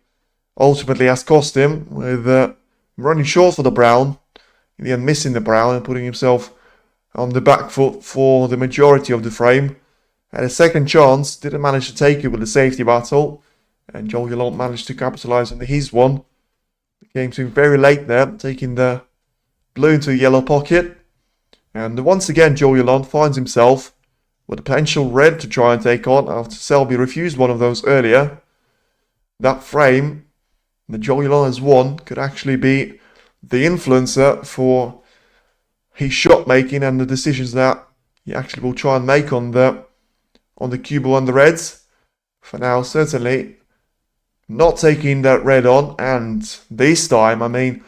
ultimately has cost him, with running short for the brown, in the end missing the brown and putting himself on the back foot for the majority of the frame. Had a second chance, didn't manage to take it with the safety battle, and Zhou Yuelong managed to capitalise on his one. It came to him very late there, taking the blue into the yellow pocket. And once again, Zhou Yuelong finds himself with a potential red to try and take on after Selby refused one of those earlier. That frame that Zhou Yuelong has won could actually be the influencer for his shot making and the decisions that he actually will try and make on the cue ball and the reds. For now, certainly not taking that red on, and this time, I mean,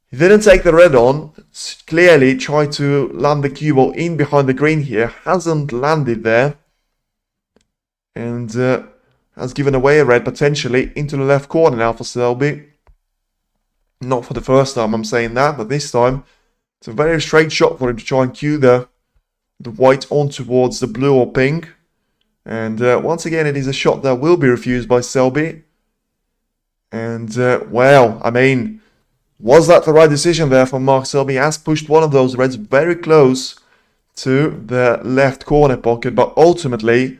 he didn't take the red on, clearly tried to land the cue ball in behind the green here, hasn't landed there, and has given away a red potentially into the left corner now for Selby. Not for the first time I'm saying that, but this time it's a very straight shot for him to try and cue the white on towards the blue or pink. And once again, it is a shot that will be refused by Selby. And, well, I mean, was that the right decision there from Mark Selby? He has pushed one of those reds very close to the left corner pocket, but ultimately,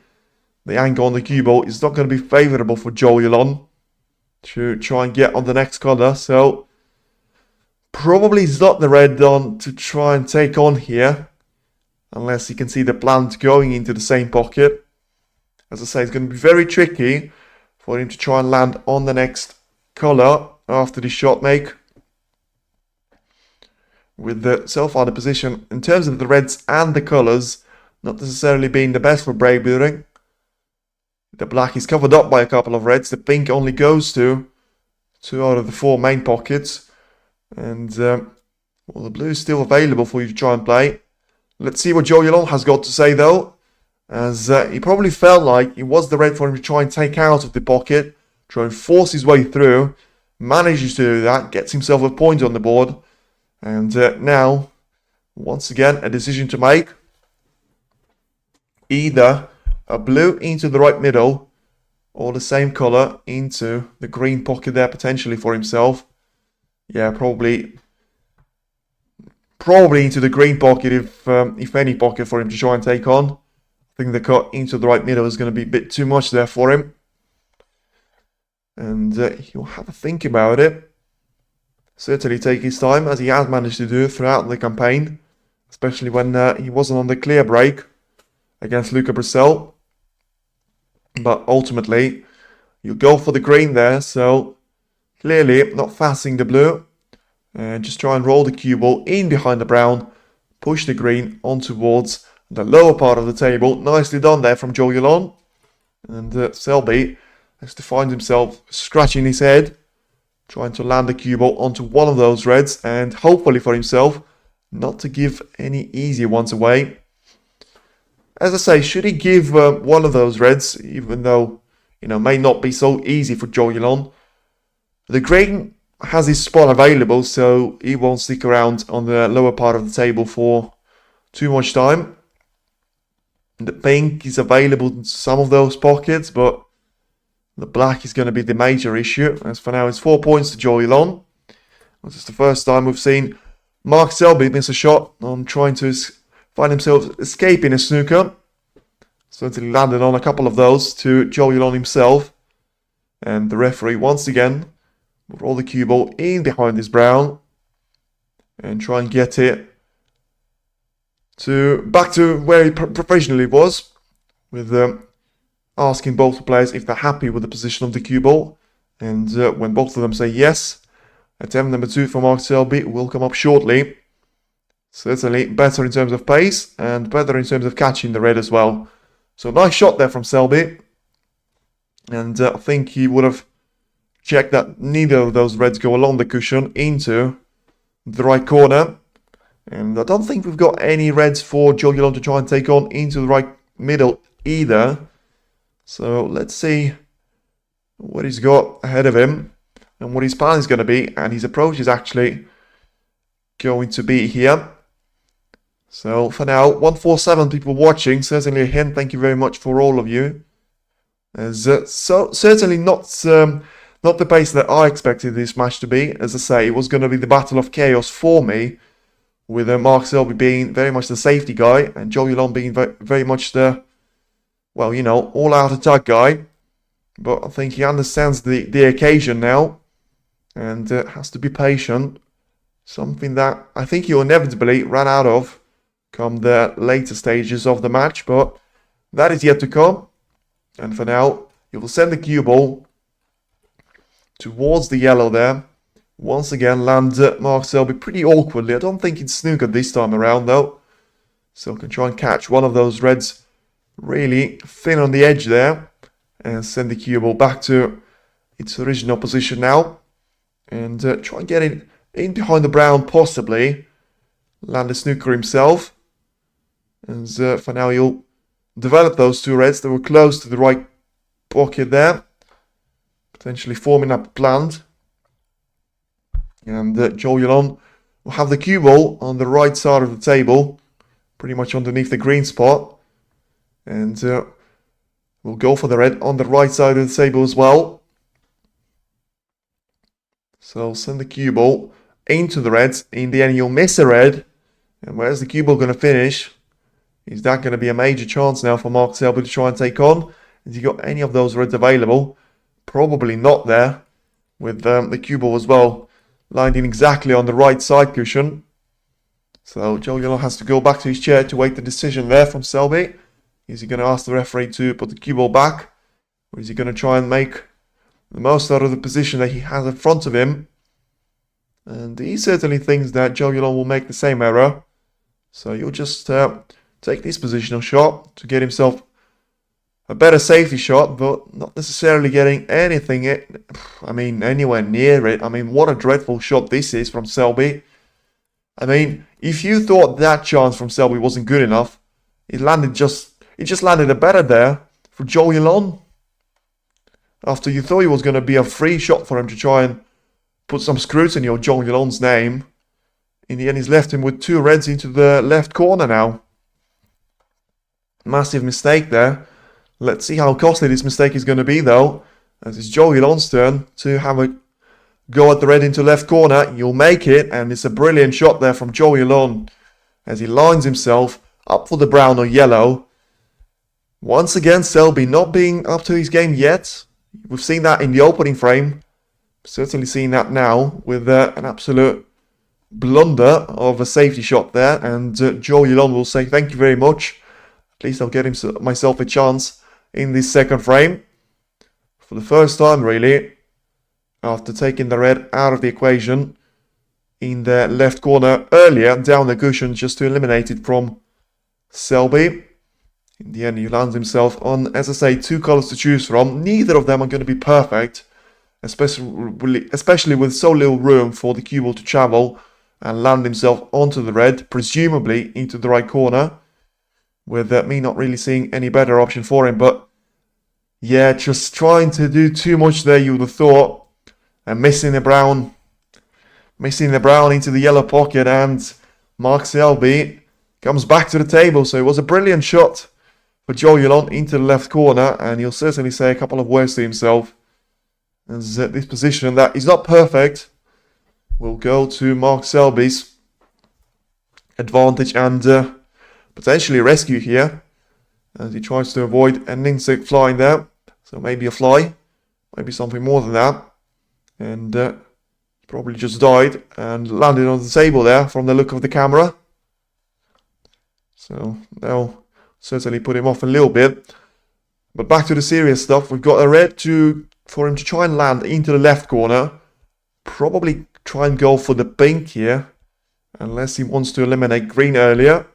the angle on the cue ball is not going to be favourable for Zhou Yuelong to try and get on the next colour. So, probably he's not the red on to try and take on here, unless he can see the plant going into the same pocket. As I say, it's going to be very tricky for him to try and land on the next colour after the shot make. With the so far the position in terms of the reds and the colours not necessarily being the best for break building. The black is covered up by a couple of reds. The pink only goes to 2 out of the 4 main pockets. And well, the blue is still available for you to try and play. Let's see what Zhou Yuelong has got to say though, as he probably felt like it was the red for him to try and take out of the pocket, try and force his way through, manages to do that, gets himself a point on the board, and now, once again, a decision to make. Either a blue into the right middle, or the same colour into the green pocket there potentially for himself. Yeah, probably into the green pocket if any pocket for him to try and take on. I think the cut into the right middle is going to be a bit too much there for him. And he'll have a think about it. Certainly take his time, as he has managed to do throughout the campaign. Especially when he wasn't on the clear break against Luca Brissell. But ultimately, you'll go for the green there. So, clearly not fastening the blue. And just try and roll the cue ball in behind the brown. Push the green on towards the lower part of the table. Nicely done there from Zhou Yuelong. And Selby has to find himself scratching his head, trying to land the cue ball onto one of those reds, and hopefully for himself not to give any easy ones away. As I say, should he give one of those reds, even though, you know, may not be so easy for Zhou Yuelong, the green has his spot available, so he won't stick around on the lower part of the table for too much time. The pink is available in some of those pockets, but the black is going to be the major issue. As for now, it's 4 points to Zhou Yuelong. This is the first time we've seen Mark Selby miss a shot on trying to find himself escaping a snooker. Certainly landed on a couple of those to Zhou Yuelong himself. And the referee once again will roll the cue ball in behind his brown and try and get it back to where he professionally was, with asking both the players if they're happy with the position of the cue ball. And when both of them say yes, attempt number 2 for Mark Selby will come up shortly. Certainly better in terms of pace and better in terms of catching the red as well. So nice shot there from Selby. And I think he would have checked that neither of those reds go along the cushion into the right corner. And I don't think we've got any reds for Zhou Yuelong to try and take on into the right middle either. So let's see what he's got ahead of him and what his plan is going to be. And his approach is actually going to be here. So for now, 147 people watching. Certainly a hint. Thank you very much for all of you. As so certainly not the pace that I expected this match to be. As I say, it was going to be the battle of chaos for me, with Mark Selby being very much the safety guy and Zhou Yuelong being very much the, well, you know, all-out attack guy. But I think he understands the occasion now and has to be patient. Something that I think he'll inevitably run out of come the later stages of the match, but that is yet to come. And for now, he will send the cue ball towards the yellow there. Once again, land Mark Selby pretty awkwardly. I don't think it's snooker this time around though. So can try and catch one of those reds really thin on the edge there. And send the cue ball back to its original position now. And try and get it in behind the brown possibly. Land the snooker himself. And for now he'll develop those 2 reds that were close to the right pocket there. Potentially forming up a plant. And Zhou Yuelong will have the cue ball on the right side of the table. Pretty much underneath the green spot. And we'll go for the red on the right side of the table as well. So send the cue ball into the reds. In the end you'll miss a red. And where's the cue ball going to finish? Is that going to be a major chance now for Mark Selby to try and take on? Has he got any of those reds available? Probably not there. With the cue ball as well landing exactly on the right side cushion. So Zhou Yuelong has to go back to his chair to wait the decision there from Selby. Is he going to ask the referee to put the cue ball back? Or is he going to try and make the most out of the position that he has in front of him? And he certainly thinks that Zhou Yuelong will make the same error. So he'll just take this positional shot to get himself a better safety shot, but not necessarily getting anything, anywhere near it. I mean, what a dreadful shot this is from Selby. I mean, if you thought that chance from Selby wasn't good enough, it just landed a better there for Zhou Yuelong. After you thought it was going to be a free shot for him to try and put some scrutiny on Zhou Yuelong's name, in the end he's left him with 2 reds into the left corner now. Massive mistake there. Let's see how costly this mistake is going to be though, as it's Zhou Yuelong's turn to have a go at the red into left corner. You'll make it, and it's a brilliant shot there from Zhou Yuelong as he lines himself up for the brown or yellow. Once again, Selby not being up to his game yet. We've seen that in the opening frame. Certainly seen that now with an absolute blunder of a safety shot there. And Zhou Yuelong will say thank you very much. At least I'll get myself a chance in this second frame. For the first time really, after taking the red out of the equation in the left corner earlier, down the cushion just to eliminate it from Selby. In the end, he lands himself on, as I say, 2 colors to choose from. Neither of them are going to be perfect, especially with so little room for the cue ball to travel and land himself onto the red, presumably into the right corner, with me not really seeing any better option for him. But yeah, just trying to do too much there, you would have thought, and missing the brown into the yellow pocket, and Mark Selby comes back to the table. So it was a brilliant shot for Zhou Yuelong into the left corner, and he'll certainly say a couple of words to himself. As this position that is not perfect will go to Mark Selby's advantage and potentially rescue here, as he tries to avoid an insect flying there. So maybe a fly, maybe something more than that. And probably just died and landed on the table there from the look of the camera. So that'll certainly put him off a little bit. But back to the serious stuff. We've got a red for him to try and land into the left corner. Probably try and go for the pink here, unless he wants to eliminate green earlier.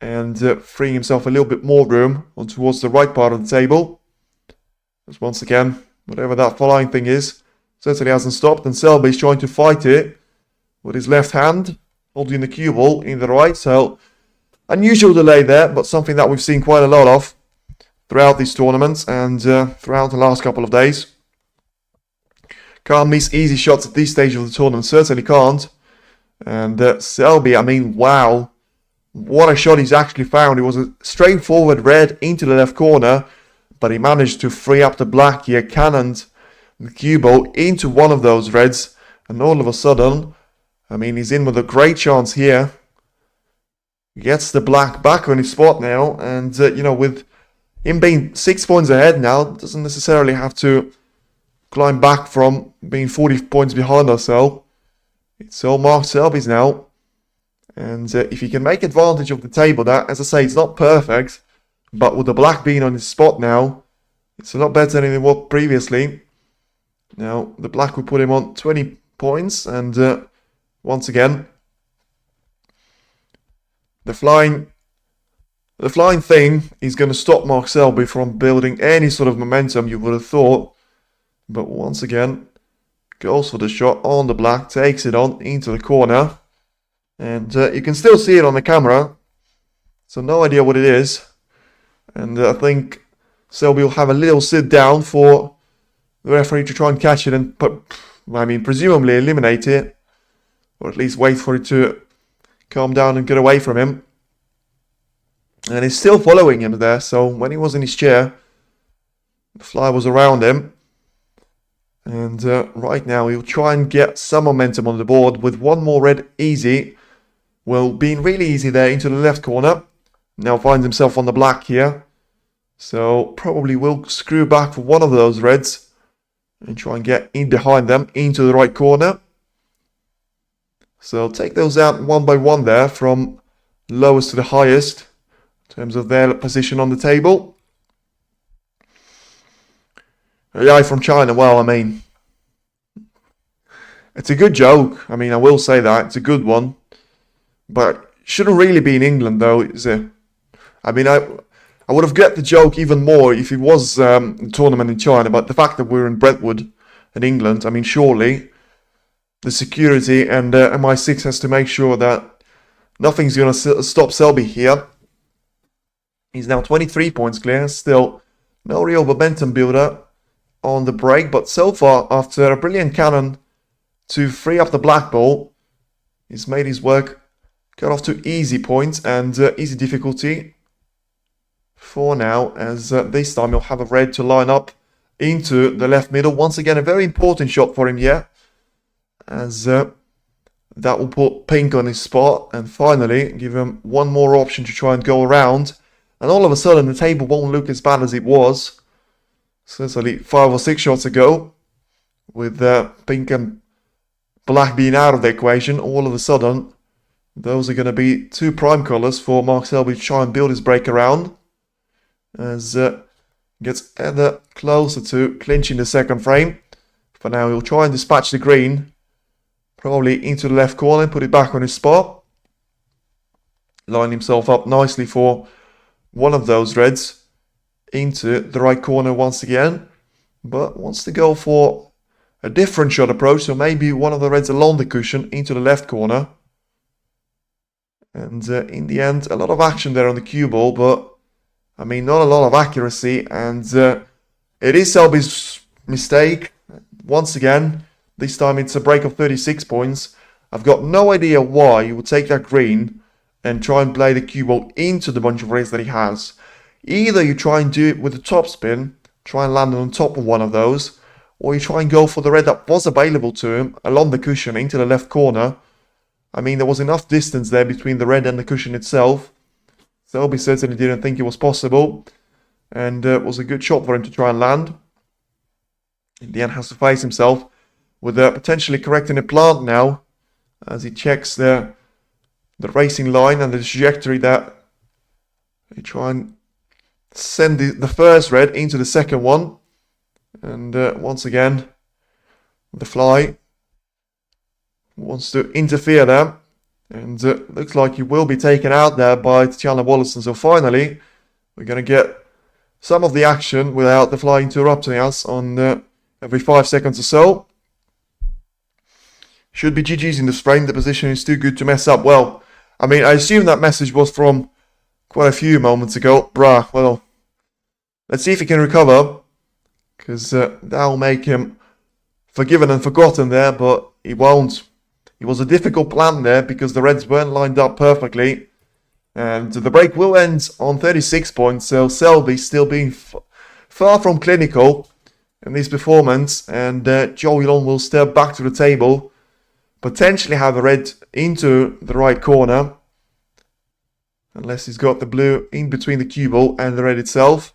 And freeing himself a little bit more room on towards the right part of the table. Because once again, whatever that flying thing is, certainly hasn't stopped. And Selby's trying to fight it with his left hand, holding the cue ball in the right. So, unusual delay there, but something that we've seen quite a lot of throughout these tournaments and throughout the last couple of days. Can't miss easy shots at this stage of the tournament, certainly can't. And Selby, I mean, wow. What a shot he's actually found. It was a straightforward red into the left corner, but he managed to free up the black here, cannoned the cue ball into one of those reds, and all of a sudden, I mean, he's in with a great chance here. Gets the black back on his spot now, and, you know, with him being 6 points ahead now, doesn't necessarily have to climb back from being 40 points behind or so. It's all Mark Selby's now. And if he can make advantage of the table, that, as I say, it's not perfect, but with the black being on his spot now, it's a lot better than it was previously. Now, the black will put him on 20 points, and once again, the flying thing is going to stop Mark Selby from building any sort of momentum, you would have thought. But once again, goes for the shot on the black, takes it on into the corner. And you can still see it on the camera, so no idea what it is. And I think Selby will have a little sit down for the referee to try and catch it and, presumably eliminate it. Or at least wait for it to calm down and get away from him. And he's still following him there, so when he was in his chair, the fly was around him. And right now he'll try and get some momentum on the board with one more red easy. Well, being really easy there into the left corner. Now finds himself on the black here. So probably will screw back for one of those reds. And try and get in behind them into the right corner. So take those out one by one there from lowest to the highest. In terms of their position on the table. AI from China, well, I mean, it's a good joke. I mean, I will say that. It's a good one. But shouldn't really be in England, though, is it? I mean, I would have got the joke even more if it was a tournament in China. But the fact that we're in Brentwood in England, I mean, surely the security and MI6 has to make sure that nothing's going to stop Selby here. He's now 23 points clear. Still no real momentum builder on the break. But so far, after a brilliant cannon to free up the black ball, he's made his work cut off to easy points and easy difficulty for now, as this time he'll have a red to line up into the left middle. Once again, a very important shot for him here, as that will put pink on his spot and finally give him one more option to try and go around. And all of a sudden, the table won't look as bad as it was. Certainly 5 or 6 shots ago, with pink and black being out of the equation. All of a sudden, those are going to be 2 prime colours for Mark Selby to try and build his break around. As gets ever closer to clinching the second frame. For now, he'll try and dispatch the green. Probably into the left corner, put it back on his spot. Line himself up nicely for one of those reds into the right corner once again. But wants to go for a different shot approach. So maybe one of the reds along the cushion into the left corner. And in the end, a lot of action there on the cue ball, but I mean, not a lot of accuracy. And it is Selby's mistake. Once again, this time it's a break of 36 points. I've got no idea why you would take that green and try and play the cue ball into the bunch of reds that he has. Either you try and do it with the top spin, try and land on top of one of those, or you try and go for the red that was available to him along the cushion into the left corner. I mean, there was enough distance there between the red and the cushion itself. Selby certainly didn't think it was possible. And it was a good shot for him to try and land. In the end, has to face himself with potentially correcting a plant now. As he checks the the racing line and the trajectory that they try and send the first red into the second one. And once again, the fly wants to interfere there. And looks like he will be taken out there by Tiana Wallace. So finally, we're going to get some of the action without the fly interrupting us on every 5 seconds or so. Should be GG's in this frame. The position is too good to mess up. Well, I mean, I assume that message was from quite a few moments ago. Bruh, well, let's see if he can recover. Because that'll make him forgiven and forgotten there, but he won't. It was a difficult plan there because the reds weren't lined up perfectly. And the break will end on 36 points, so Selby still being far from clinical in this performance. And Zhou Yuelong will step back to the table, potentially have a red into the right corner. Unless he's got the blue in between the cue ball and the red itself.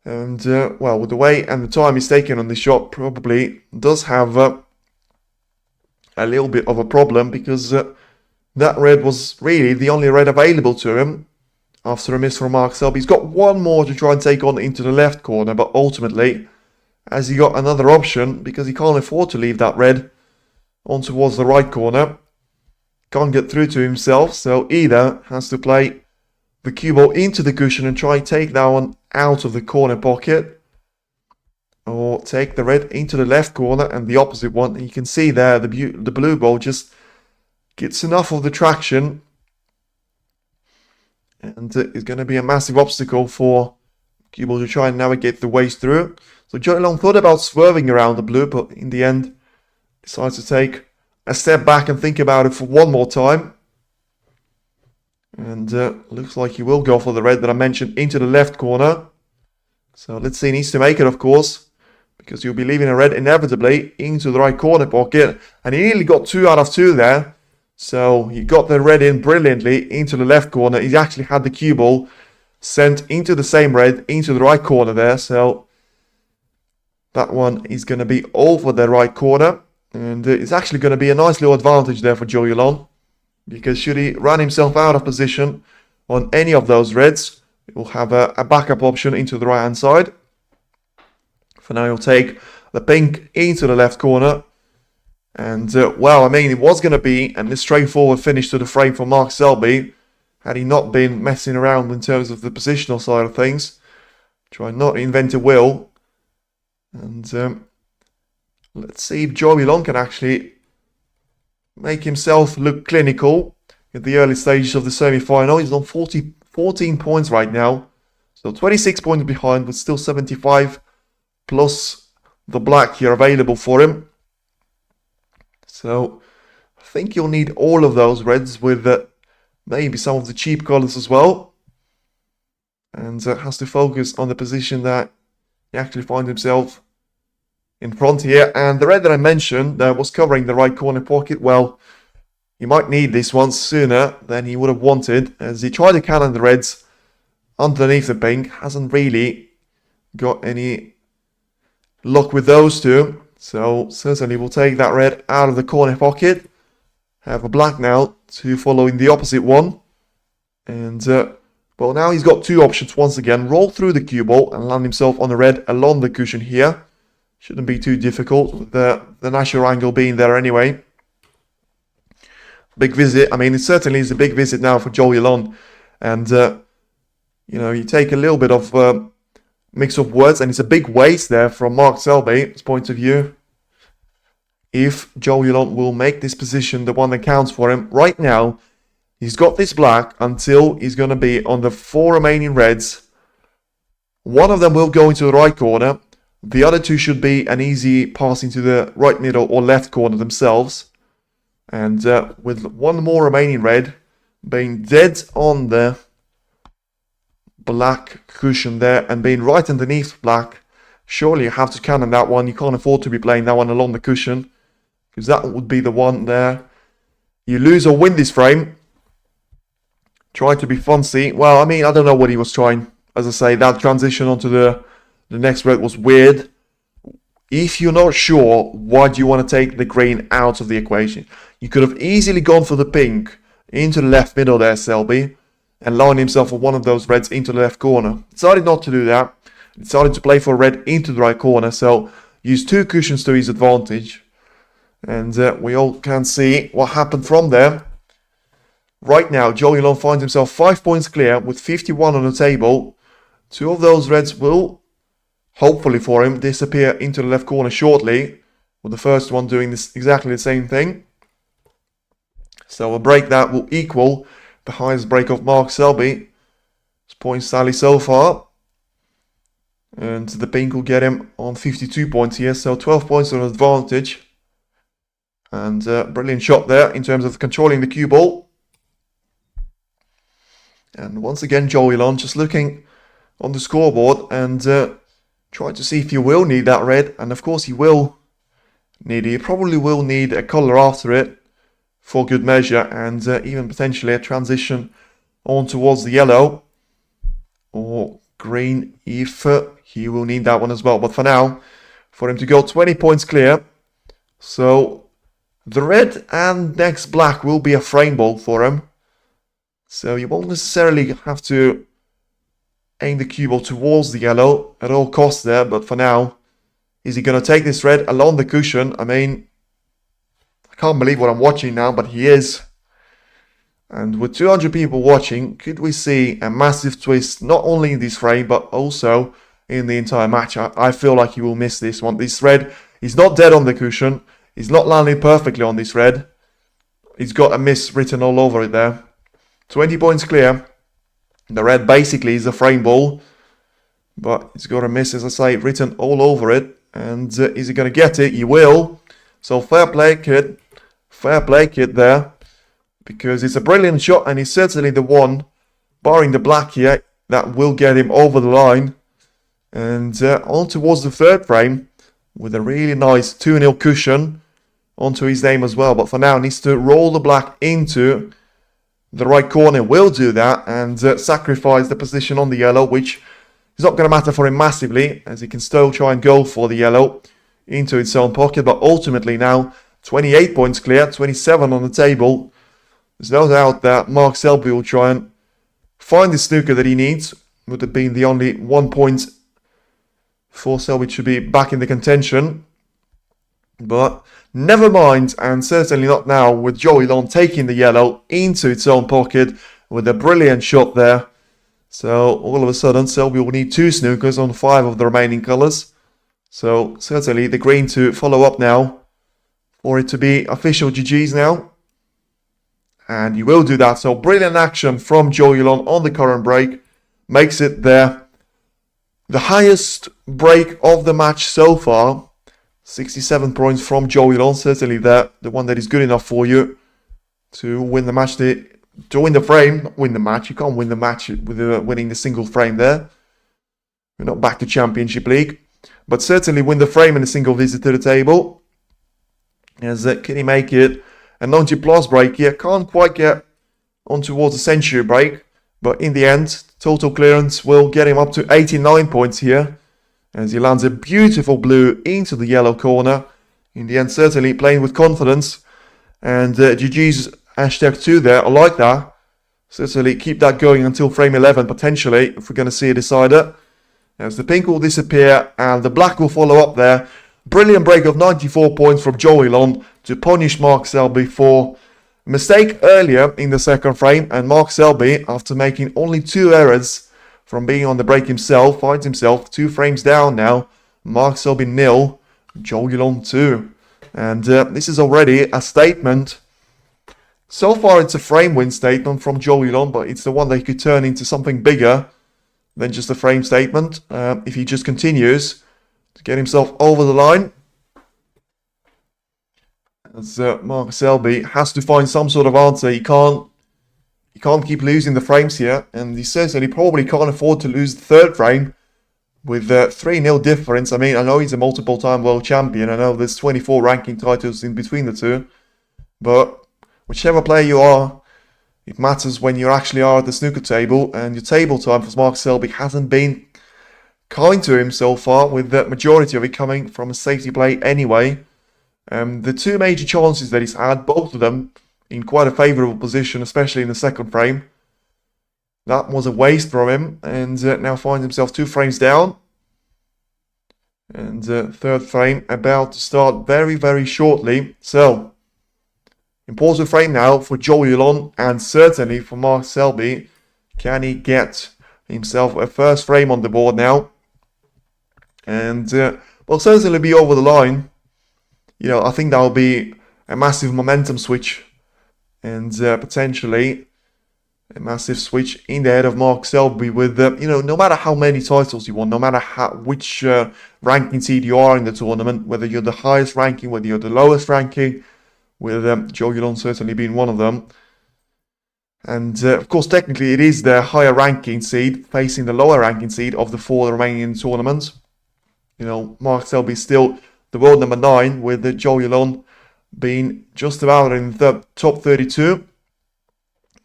And, well, with the way and the time he's taken on this shot, probably does have a little bit of a problem, because that red was really the only red available to him after a miss from Mark Selby. He's got one more to try and take on into the left corner, but ultimately, as he got another option, because he can't afford to leave that red on towards the right corner, can't get through to himself, so either has to play the cue ball into the cushion and try and take that one out of the corner pocket, or take the red into the left corner and the opposite one. You can see there the blue ball just gets enough of the traction, and it's going to be a massive obstacle for cue ball to try and navigate the ways through. So Yuelong thought about swerving around the blue, but in the end decides to take a step back and think about it for one more time. And looks like he will go for the red that I mentioned into the left corner. So let's see, he needs to make it, of course, because he'll be leaving a red inevitably into the right corner pocket. And he nearly got 2 out of 2 there. So he got the red in brilliantly into the left corner. He actually had the cue ball sent into the same red into the right corner there. So that one is going to be over the right corner. And it's actually going to be a nice little advantage there for Zhou Yuelong. Because should he run himself out of position on any of those reds, he will have a backup option into the right hand side. For now, he'll take the pink into the left corner. And, well, I mean, it was going to be a straightforward finish to the frame for Mark Selby, had he not been messing around in terms of the positional side of things. Try not to invent a wheel. And let's see if Zhou Yuelong can actually make himself look clinical at the early stages of the semi-final. He's on 14 points right now. So 26 points behind, but still 75 plus the black here available for him. So I think you'll need all of those reds with maybe some of the cheap colors as well. And has to focus on the position that he actually finds himself in front here. And the red that I mentioned was covering the right corner pocket. Well, he might need this one sooner than he would have wanted, as he tried to cannon the reds underneath the pink. Hasn't really got any luck with those two. So certainly we'll take that red out of the corner pocket. Have a black now to follow in the opposite one. And well, now he's got 2 options once again. Roll through the cue ball and land himself on the red along the cushion here. Shouldn't be too difficult with the natural angle being there anyway. Big visit. I mean, it certainly is a big visit now for Zhou Yuelong. And, you know, you take a little bit of mix of words, and it's a big waste there from Mark Selby's point of view. If Zhou Yuelong will make this position the one that counts for him. Right now, he's got this black until he's going to be on the 4 remaining reds. One of them will go into the right corner. The other 2 should be an easy pass into the right middle or left corner themselves. And with 1 more remaining red, being dead on the black cushion there and being right underneath black, surely you have to cannon that one. You can't afford to be playing that one along the cushion, because that would be the one there. You lose or win this frame. Try to be fancy. Well, I mean, I don't know what he was trying. As I say, that transition onto the next red was weird. if you're not sure why do you want to take the green out of the equation. You could have easily gone for the pink into the left middle there, Selby, and lined himself for one of those reds into the left corner. Decided not to do that. Decided to play for red into the right corner, so used 2 cushions to his advantage. And we all can see what happened from there. Right now, Yuelong finds himself 5 points clear with 51 on the table. 2 of those reds will, hopefully for him, disappear into the left corner shortly, with the first one doing this exactly the same thing. So a break that will equal the highest break of Mark Selby. His points tally so far. And the pink will get him on 52 points here, so 12 points on advantage. And brilliant shot there in terms of controlling the cue ball. And once again, Yuelong just looking on the scoreboard and trying to see if he will need that red. And of course he will need it. He probably will need a colour after it for good measure. And even potentially a transition on towards the yellow. Or green if he will need that one as well. But for now, for him to go 20 points clear. So the red and next black will be a frame ball for him. So you won't necessarily have to aim the cue ball towards the yellow at all costs there. But for now, is he going to take this red along the cushion? I mean, I can't believe what I'm watching now, but he is. And with 200 people watching, could we see a massive twist, not only in this frame, but also in the entire match? I feel like he will miss this one. This red is not dead on the cushion. He's not landing perfectly on this red. He's got a miss written all over it there. 20 points clear. The red basically is a frame ball. But he's got a miss, as I say, written all over it. And is he going to get it? He will. So fair play, kid. Fair play, kid there. Because it's a brilliant shot and he's certainly the one, barring the black here, that will get him over the line. And on towards the third frame with a really nice 2-0 cushion onto his name as well. But for now, needs to roll the black into the right corner. Will do that and sacrifice the position on the yellow, which is not going to matter for him massively, as he can still try and go for the yellow into its own pocket. But ultimately now, 28 points clear, 27 on the table. There's no doubt that Mark Selby will try and find the snooker that he needs. Would have been the only 1 point for Selby to be back in the contention. But never mind, and certainly not now, with Yuelong taking the yellow into its own pocket with a brilliant shot there. So all of a sudden, Selby will need 2 snookers on 5 of the remaining colours. So certainly the green to follow up now for it to be official GG's now. And you will do that. So brilliant action from Yuelong on the current break. Makes it the highest break of the match so far. 67 points from Yuelong. Certainly the one that is good enough for you to win the match. To win the frame, not win the match. You can't win the match with winning the single frame there. We're not back to Championship League. But certainly win the frame in a single visit to the table. As can he make it a 90 plus break here? Can't quite get on towards a century break. But in the end, total clearance will get him up to 89 points here. As he lands a beautiful blue into the yellow corner. In the end, certainly playing with confidence. And GG's #2 there. I like that. Certainly keep that going until frame 11 potentially, if we're going to see a decider. As the pink will disappear and the black will follow up there. Brilliant break of 94 points from Yuelong to punish Mark Selby for a mistake earlier in the second frame. And Mark Selby, after making only 2 errors from being on the break himself, finds himself 2 frames down now. Mark Selby 0, Yuelong 2. And this is already a statement. So far it's a frame win statement from Yuelong, but it's the one that he could turn into something bigger than just a frame statement if he just continues to get himself over the line. As Mark Selby has to find some sort of answer. He can't keep losing the frames here, and he certainly probably can't afford to lose the third frame with 3-0 difference. I mean, I know he's a multiple-time world champion. I know there's 24 ranking titles in between the two, but whichever player you are, it matters when you actually are at the snooker table, and your table time for Mark Selby hasn't been kind to him so far, with the majority of it coming from a safety play anyway. The two major chances that he's had, both of them in quite a favourable position, especially in the second frame. That was a waste from him, and now finds himself 2 frames down. And third frame about to start very, very shortly. So, important frame now for Zhou Yuelong, and certainly for Mark Selby. Can he get himself a first frame on the board now? And will certainly be over the line. You know, I think that will be a massive momentum switch, and potentially a massive switch in the head of Mark Selby with, you know, no matter how many titles you want, no matter which ranking seed you are in the tournament, whether you're the highest ranking, whether you're the lowest ranking, with Zhou Yuelong certainly being one of them. And of course, technically, it is the higher ranking seed facing the lower ranking seed of the 4 remaining in the tournament. You know, Mark Selby still the world number 9, with Zhou Yuelong being just about in the top 32.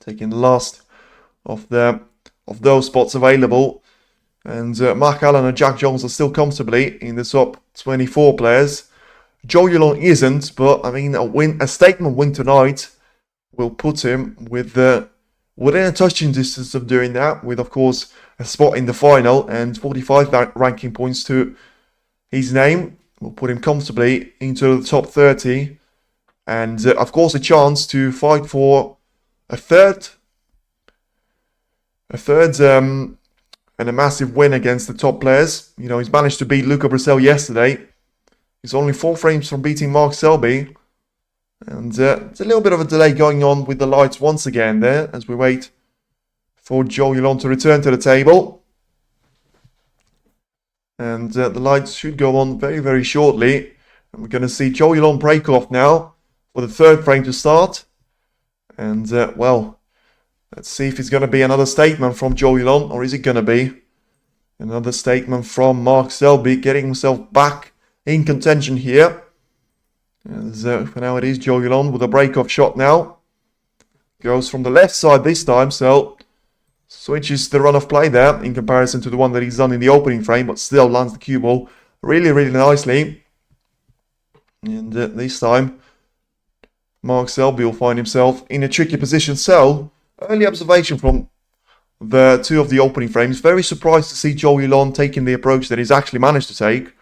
Taking the last of those spots available, and Mark Allen and Jack Jones are still comfortably in the top 24 players. Zhou Yuelong isn't, but I mean a statement win tonight will put him within a touching distance of doing that, with of course a spot in the final and 45 ranking points to his name. Will put him comfortably into the top 30, and of course a chance to fight for a third and a massive win against the top players. You know, he's managed to beat Luca Brissell yesterday. He's only 4 frames from beating Mark Selby. And it's a little bit of a delay going on with the lights once again there, as we wait for Zhou Yuelong to return to the table. And the lights should go on very, very shortly. And we're going to see Zhou Yuelong break off now for the third frame to start. And, well, let's see if it's going to be another statement from Zhou Yuelong, or is it going to be another statement from Mark Selby, getting himself back in contention here. As for now, it is Zhou Yuelong with a break-off shot now. Goes from the left side this time, so switches the run of play there in comparison to the one that he's done in the opening frame, but still lands the cue ball really, really nicely. And this time, Mark Selby will find himself in a tricky position. So, early observation from the 2 of the opening frames. Very surprised to see Zhou Yuelong taking the approach that he's actually managed to take.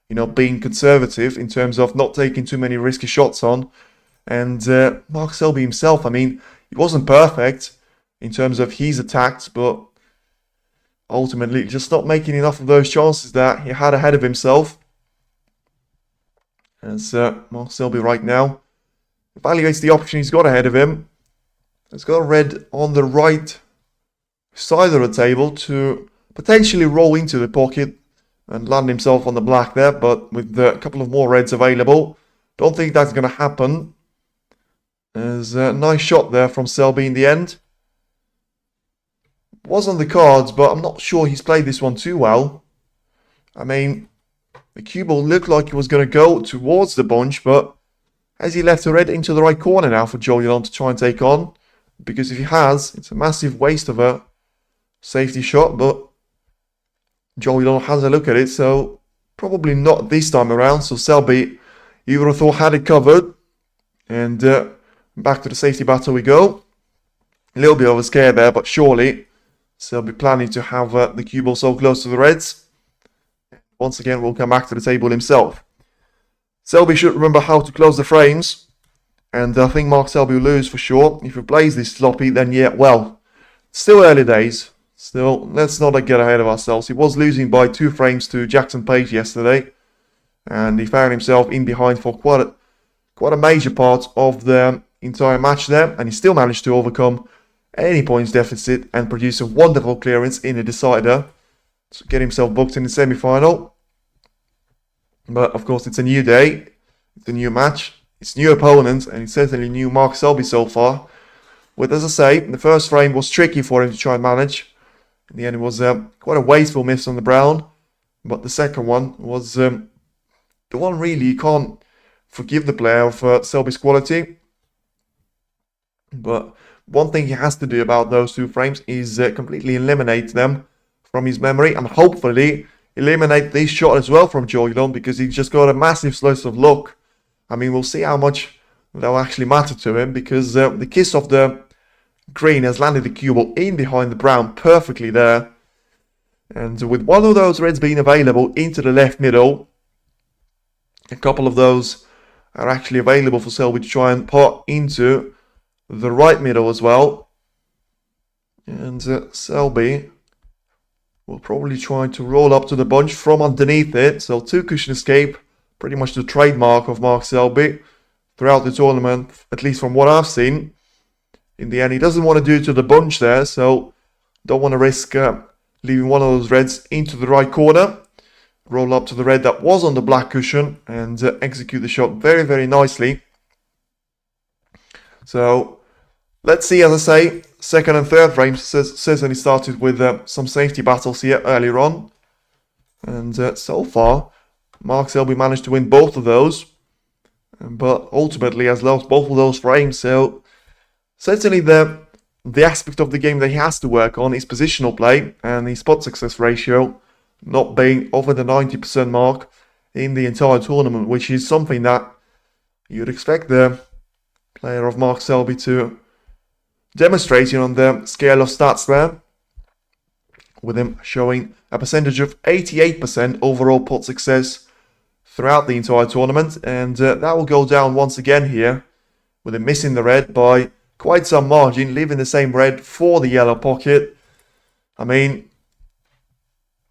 You know, being conservative in terms of not taking too many risky shots on. And Mark Selby himself, I mean, he wasn't perfect in terms of his attacks, but ultimately just not making enough of those chances that he had ahead of himself. As Mark Selby right now evaluates the option he's got ahead of him. He's got a red on the right side of the table to potentially roll into the pocket and land himself on the black there, but with a couple of more reds available, don't think that's going to happen. There's a nice shot there from Selby in the end. Was on the cards, but I'm not sure he's played this one too well. I mean, the cue ball looked like it was going to go towards the bunch, but has he left a red into the right corner now for Zhou Yuelong to try and take on? Because if he has, it's a massive waste of a safety shot, but Zhou Yuelong has a look at it, so probably not this time around. So Selby, you would have thought, had it covered. And back to the safety battle we go. A little bit of a scare there, but surely Selby planning to have the cue ball so close to the reds. Once again, we'll come back to the table himself. Selby should remember how to close the frames. And I think Mark Selby will lose for sure. If he plays this sloppy, then yeah, well, still early days. Still, let's not get ahead of ourselves. He was losing by 2 frames to Jackson Page yesterday. And he found himself in behind for quite a major part of the entire match there. And he still managed to overcome any points deficit and produce a wonderful clearance in a decider to get himself booked in the semi-final. But of course, it's a new day. It's a new match. It's new opponents. And it's certainly new Mark Selby so far. With, as I say, the first frame was tricky for him to try and manage. In the end, it was quite a wasteful miss on the brown. But the second one was the one really you can't forgive the player of Selby's quality. But one thing he has to do about those 2 frames is completely eliminate them from his memory. And hopefully, eliminate this shot as well from Yuelong, because he's just got a massive slice of luck. I mean, we'll see how much that will actually matter to him, because the kiss of the green has landed the cue ball in behind the brown perfectly there. And with one of those reds being available into the left middle, a couple of those are actually available for Selby to try and pot into the right middle as well. And Selby will probably try to roll up to the bunch from underneath it. So 2 cushion escape, pretty much the trademark of Mark Selby throughout the tournament, at least from what I've seen. In the end, he doesn't want to do it to the bunch there, so don't want to risk leaving one of those reds into the right corner. Roll up to the red that was on the black cushion and execute the shot very, very nicely. So let's see, as I say, second and third frames certainly started with some safety battles here earlier on. And so far, Mark Selby managed to win both of those, but ultimately has lost both of those frames. So certainly the aspect of the game that he has to work on is positional play and the spot success ratio not being over the 90% mark in the entire tournament, which is something that you'd expect the player of Mark Selby to demonstrate on the scale of stats there, with him showing a percentage of 88% overall pot success throughout the entire tournament. And that will go down once again here, with him missing the red by quite some margin, leaving the same red for the yellow pocket. I mean,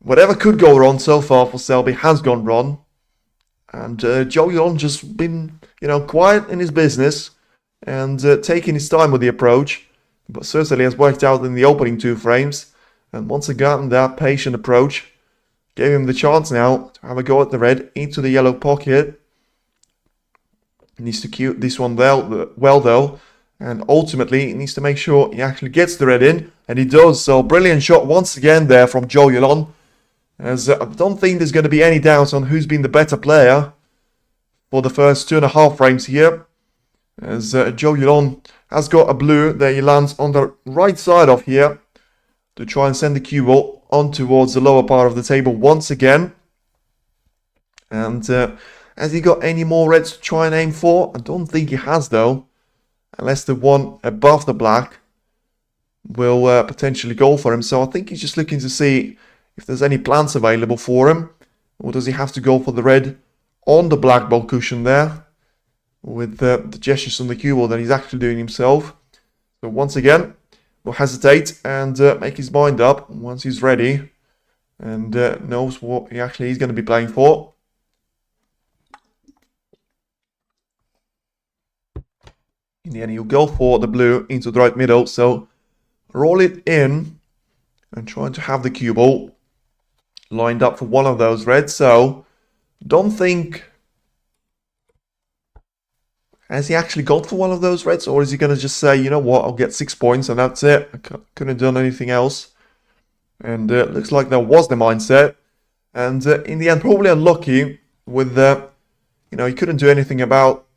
whatever could go wrong so far for Selby has gone wrong. And Yuelong just been, quiet in his business and taking his time with the approach. But certainly has worked out in the opening 2 frames. And once again, that patient approach gave him the chance now to have a go at the red into the yellow pocket. He needs to cue this one well though. And ultimately, he needs to make sure he actually gets the red in. And he does. So brilliant shot once again there from Yuelong. As I don't think there's going to be any doubt on who's been the better player for the first 2.5 frames here. As Yuelong has got a blue that he lands on the right side of here to try and send the cue ball on towards the lower part of the table once again. And has he got any more reds to try and aim for? I don't think he has though, unless the one above the black will potentially go for him. So I think he's just looking to see if there's any plants available for him, or does he have to go for the red on the black ball cushion there with the gestures on the cue ball that he's actually doing himself. So once again, will hesitate and make his mind up once he's ready and knows what he actually is going to be playing for. In the end, he'll go for the blue into the right middle. So roll it in and trying to have the cue ball lined up for one of those reds. So don't think, has he actually gone for one of those reds, or is he going to just say, you know what, I'll get 6 points and that's it, I couldn't have done anything else? And looks like that was the mindset. And in the end, probably unlucky with he couldn't do anything about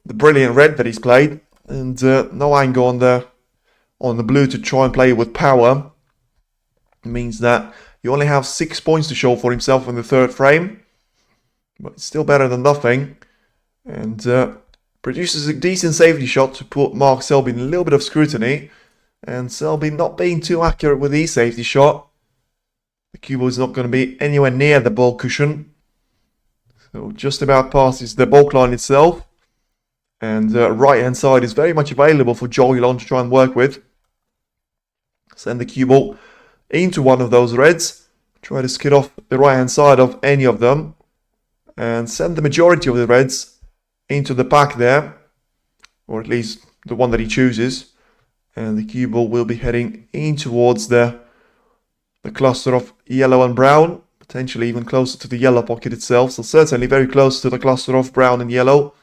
the brilliant red that he's played, and no angle on the blue to try and play with power. It means that you only have 6 points to show for himself in the third frame, but it's still better than nothing. And produces a decent safety shot to put Mark Selby in a little bit of scrutiny. And Selby not being too accurate with his safety shot. The cue ball is not going to be anywhere near the ball cushion, so just about passes the baulk line itself. And right hand side is very much available for Yuelong to try and work with. Send the cue ball into one of those reds. Try to skid off the right hand side of any of them. And send the majority of the reds into the pack there. Or at least the one that he chooses. And the cue ball will be heading in towards the cluster of yellow and brown. Potentially even closer to the yellow pocket itself. So certainly very close to the cluster of brown and yellow.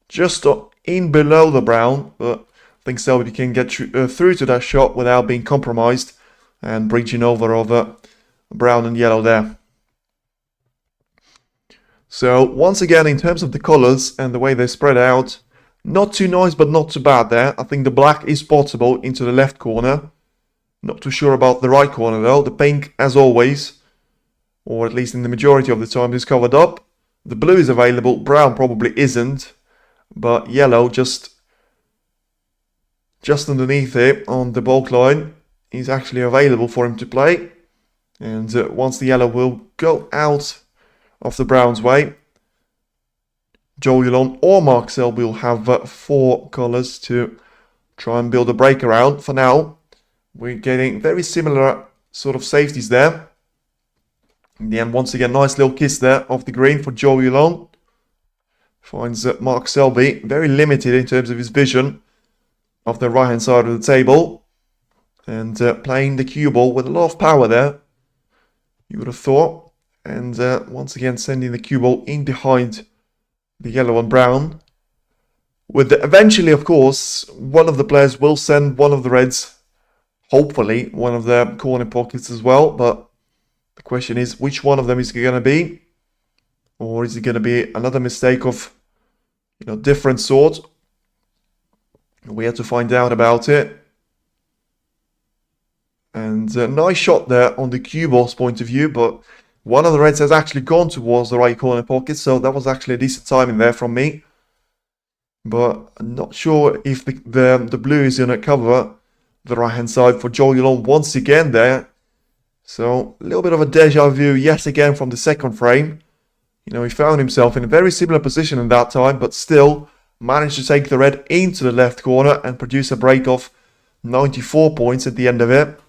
Just in below the brown, but I think Selby can get through to that shot without being compromised and breaching over brown and yellow there. So once again, in terms of the colours and the way they spread out, not too nice but not too bad there. I think the black is spottable into the left corner. Not too sure about the right corner though. The pink, as always, or at least in the majority of the time is covered up. The blue is available, brown probably isn't, but yellow just underneath it on the bulk line is actually available for him to play. And once the yellow will go out of the brown's way, Zhou Yuelong or Mark Selby will have 4 colours to try and build a break around. For now, we're getting very similar sort of safeties there. In the end, once again, nice little kiss there off the green for Zhou Yuelong. Finds Mark Selby very limited in terms of his vision of the right hand side of the table. And playing the cue ball with a lot of power there, you would have thought. And once again, sending the cue ball in behind the yellow and brown. With eventually, of course, one of the players will send one of the reds, hopefully, one of their corner pockets as well. But the question is, which one of them is it going to be? Or is it going to be another mistake of, different sort? We have to find out about it. And a nice shot there on the cue ball's point of view, but one of the reds has actually gone towards the right corner pocket, so that was actually a decent timing there from me. But I'm not sure if the blue is going to cover the right hand side for Zhou Yuelong once again there. So a little bit of a deja vu yet again from the second frame. He found himself in a very similar position in that time, but still managed to take the red into the left corner and produce a break of 94 points at the end of it.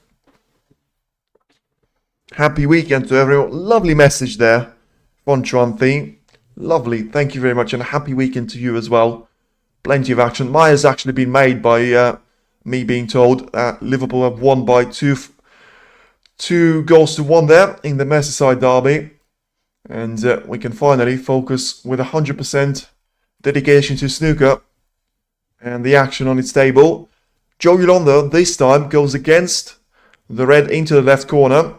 Happy weekend to everyone. Lovely message there from Chuan. Lovely. Thank you very much, and a happy weekend to you as well. Plenty of action. Mine has actually been made by me being told that Liverpool have won by 2-1 there in the Merseyside derby. And we can finally focus with 100% dedication to snooker and the action on its table. Zhou Yuelong, though, this time goes against the red into the left corner.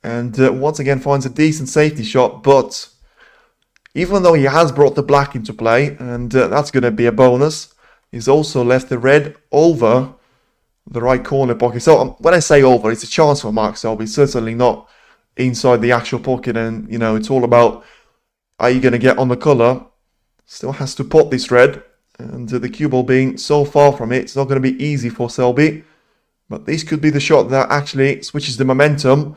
And once again finds a decent safety shot, but even though he has brought the black into play, and that's going to be a bonus, he's also left the red over the right corner pocket. So when I say over, it's a chance for Mark Selby, certainly not inside the actual pocket. And, it's all about, are you going to get on the colour? Still has to pot this red, and the cue ball being so far from it, it's not going to be easy for Selby. But this could be the shot that actually switches the momentum.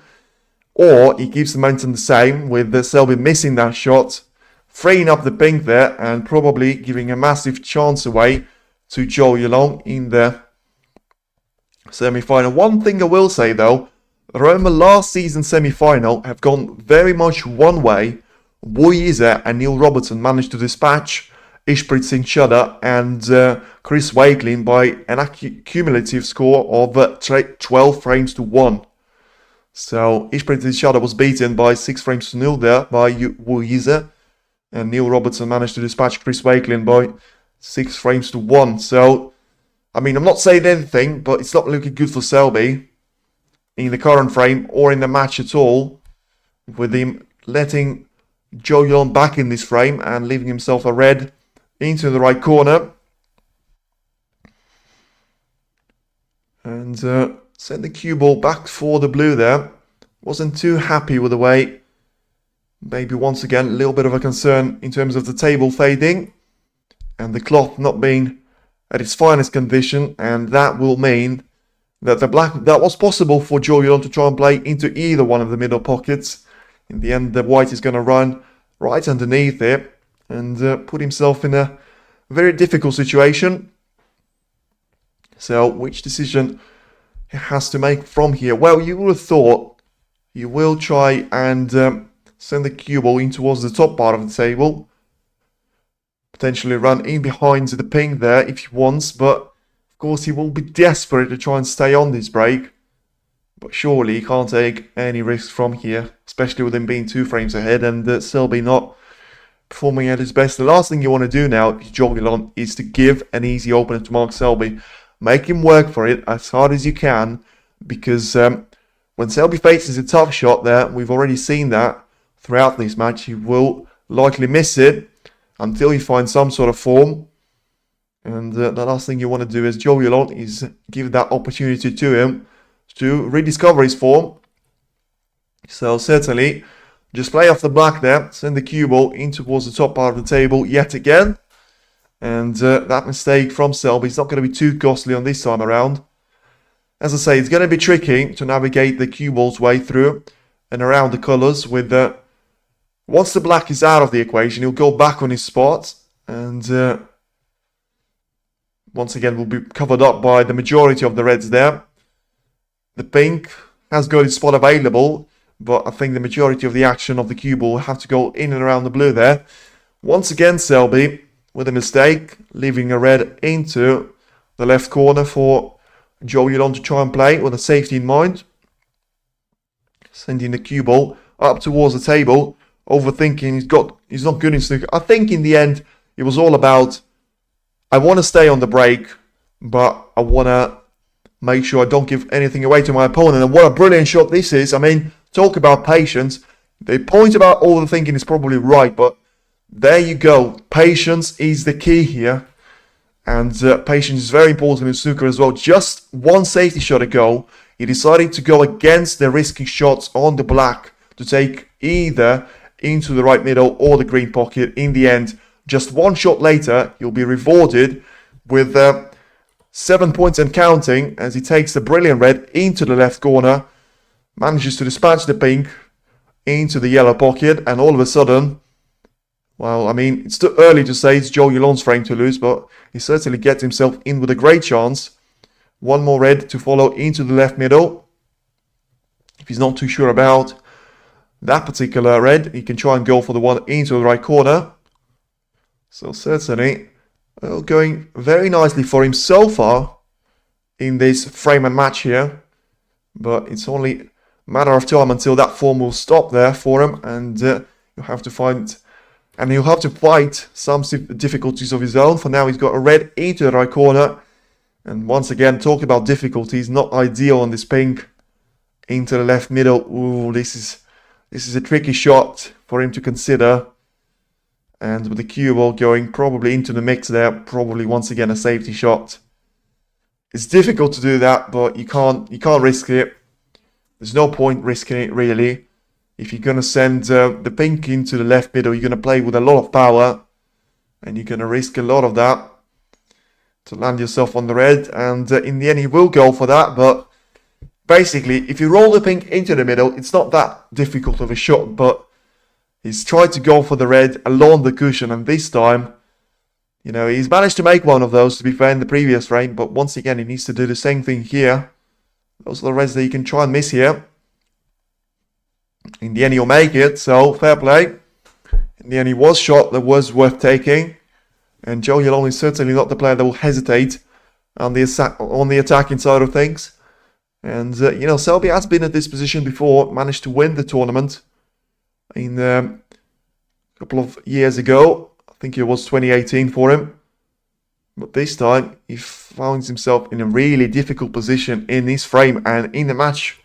Or he keeps the momentum the same, with Selby missing that shot, freeing up the pink there, and probably giving a massive chance away to Zhou Yuelong in the semi-final. One thing I will say though, remember last season's semi-final have gone very much one way. Wu Yize and Neil Robertson managed to dispatch Ishpreet Singh Chadha and Chris Wakelin by an cumulative score of 12 frames to 1. So Ishpreet Singh Chadha was beaten by 6 frames to 0 there by Wu Yize, and Neil Robertson managed to dispatch Chris Wakelin by 6 frames to 1. So, I'm not saying anything, but it's not looking good for Selby in the current frame or in the match at all, with him letting Zhou Yuelong back in this frame and leaving himself a red into the right corner. And sent the cue ball back for the blue there. Wasn't too happy with the way. Maybe once again a little bit of a concern in terms of the table fading and the cloth not being at its finest condition, and that will mean that that was possible for Zhou Yuelong to try and play into either one of the middle pockets. In the end, the white is going to run right underneath it and put himself in a very difficult situation. So, which decision he has to make from here? Well, you would have thought you will try and send the cue ball in towards the top part of the table. Potentially run in behind the pink there if he wants, but of course he will be desperate to try and stay on this break. But surely he can't take any risks from here, especially with him being 2 frames ahead and Selby not performing at his best. The last thing you want to do now, if you're Zhou Yuelong, is to give an easy opener to Mark Selby. Make him work for it as hard as you can, because when Selby faces a tough shot there, we've already seen that throughout this match, he will likely miss it until he finds some sort of form. And the last thing you want to do as Zhou Yuelong is give that opportunity to him to rediscover his form. So certainly Just play off the black there, send the cue ball in towards the top part of the table yet again. And that mistake from Selby is not going to be too costly on this time around. As I say, it's going to be tricky to navigate the cue ball's way through and around the colours with once the black is out of the equation, he'll go back on his spot and once again will be covered up by the majority of the reds there. The pink has got his spot available, but I think the majority of the action of the cue ball will have to go in and around the blue there. Once again, Selby with a mistake, leaving a red into the left corner for Zhou Yuelong to try and play with a safety in mind. Sending the cue ball up towards the table, overthinking. He's not good in snooker. I think in the end, it was all about, I want to stay on the break, but I want to make sure I don't give anything away to my opponent. And what a brilliant shot this is. I mean, talk about patience. The point about overthinking is probably right, but there you go. Patience is the key here. And patience is very important in snooker as well. Just one safety shot ago, he decided to go against the risky shots on the black to take either into the right middle or the green pocket. In the end, just one shot later, you'll be rewarded with 7 points and counting as he takes the brilliant red into the left corner, manages to dispatch the pink into the yellow pocket, and all of a sudden, well, I mean, it's too early to say it's Zhou Yuelong's frame to lose, but he certainly gets himself in with a great chance. One more red to follow into the left middle. If he's not too sure about that particular red, he can try and go for the one into the right corner. So certainly, well, going very nicely for him so far in this frame and match here. But it's only a matter of time until that form will stop there for him, and you'll have to find... And he'll have to fight some difficulties of his own. For now, he's got a red into the right corner. And once again, talk about difficulties. Not ideal on this pink. Into the left middle. Ooh, this is a tricky shot for him to consider. And with the cue ball going probably into the mix there. Probably once again a safety shot. It's difficult to do that, but you can't risk it. There's no point risking it, really. If you're going to send the pink into the left middle, you're going to play with a lot of power. And you're going to risk a lot of that to land yourself on the red. And in the end, he will go for that. But basically, if you roll the pink into the middle, it's not that difficult of a shot. But he's tried to go for the red along the cushion. And this time, you know, he's managed to make one of those, to be fair, in the previous frame. But once again, he needs to do the same thing here. Those are the reds that you can try and miss here. In the end, he'll make it, so fair play. In the end, he was shot that was worth taking. And Zhou Yuelong is certainly not the player that will hesitate on the attacking side of things. And, you know, Selby has been at this position before, managed to win the tournament in a couple of years ago. I think it was 2018 for him. But this time, he finds himself in a really difficult position in this frame and in the match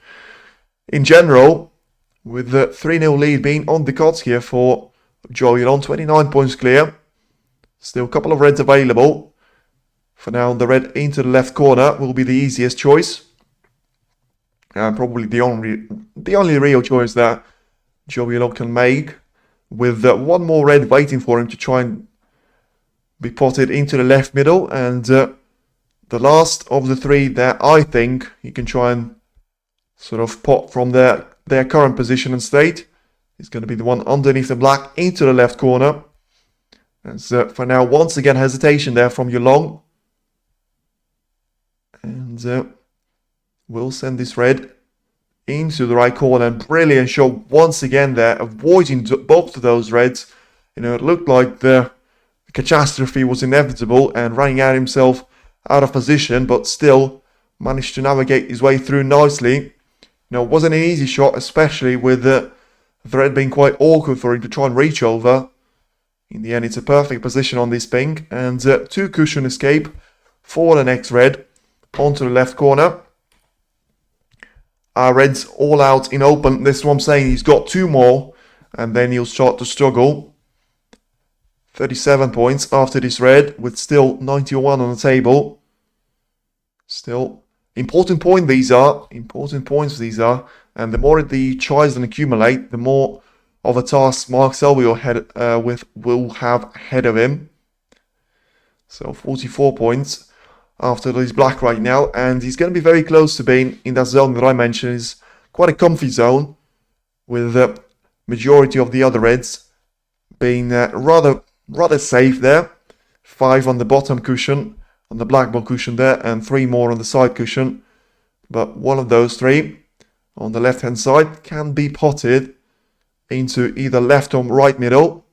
in general. With the 3-0 lead being on the cards here for Zhou Yuelong, 29 points clear. Still a couple of reds available. For now, the red into the left corner will be the easiest choice. And probably the only real choice that Zhou Yuelong can make. With one more red waiting for him to try and be potted into the left middle. And the last of the three that I think he can try and sort of pot from their current position and state is going to be the one underneath the black into the left corner. And so for now, once again, hesitation there from Yuelong. And we'll send this red into the right corner. And brilliant shot once again there, avoiding both of those reds. You know, it looked like the catastrophe was inevitable and running out himself out of position, but still managed to navigate his way through nicely. You know, it wasn't an easy shot, especially with the red being quite awkward for him to try and reach over. In the end, it's a perfect position on this pink. And 2 cushion escape for the next red onto the left corner. Our red's all out in open. This is what I'm saying. He's got 2 more. And then he'll start to struggle. 37 points after this red, with still 91 on the table. Still... important points these are, and the more he tries and accumulate, the more of a task Mark Selby will have ahead of him. So 44 points after these black right now, and he's going to be very close to being in that zone that I mentioned. Is quite a comfy zone, with the majority of the other reds being rather safe there. 5 on the bottom cushion, on the black ball cushion there, and 3 more on the side cushion. But one of those 3 on the left hand side can be potted into either left or right middle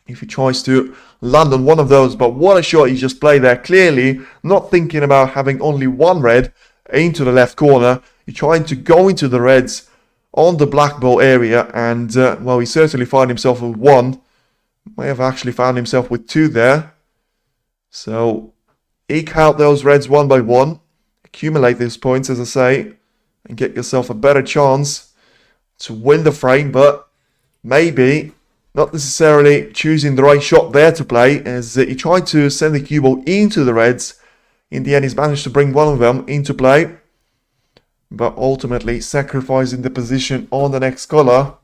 if he tries to land on one of those. But what a shot he just played there. Clearly not thinking about having only one red into the left corner. He's trying to go into the reds on the black ball area, and well, he certainly found himself with 1. May have actually found himself with 2 there. So eke out those reds one by one, accumulate these points, as I say, and get yourself a better chance to win the frame. But maybe not necessarily choosing the right shot there to play, as he tried to send the cue ball into the reds. In the end, he's managed to bring one of them into play, but ultimately sacrificing the position on the next colour.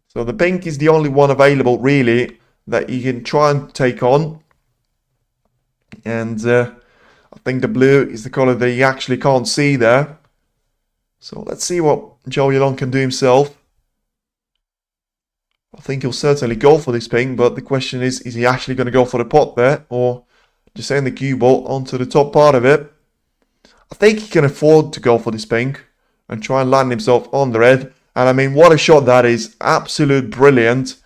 So the pink is the only one available really that he can try and take on, and I think the blue is the colour that he actually can't see there. So let's see what Zhou Yuelong can do himself. I think he'll certainly go for this pink, but the question is he actually going to go for the pot there, or just send the cue ball onto the top part of it? I think he can afford to go for this pink and try and land himself on the red. And I mean, what a shot that is. Absolute brilliant.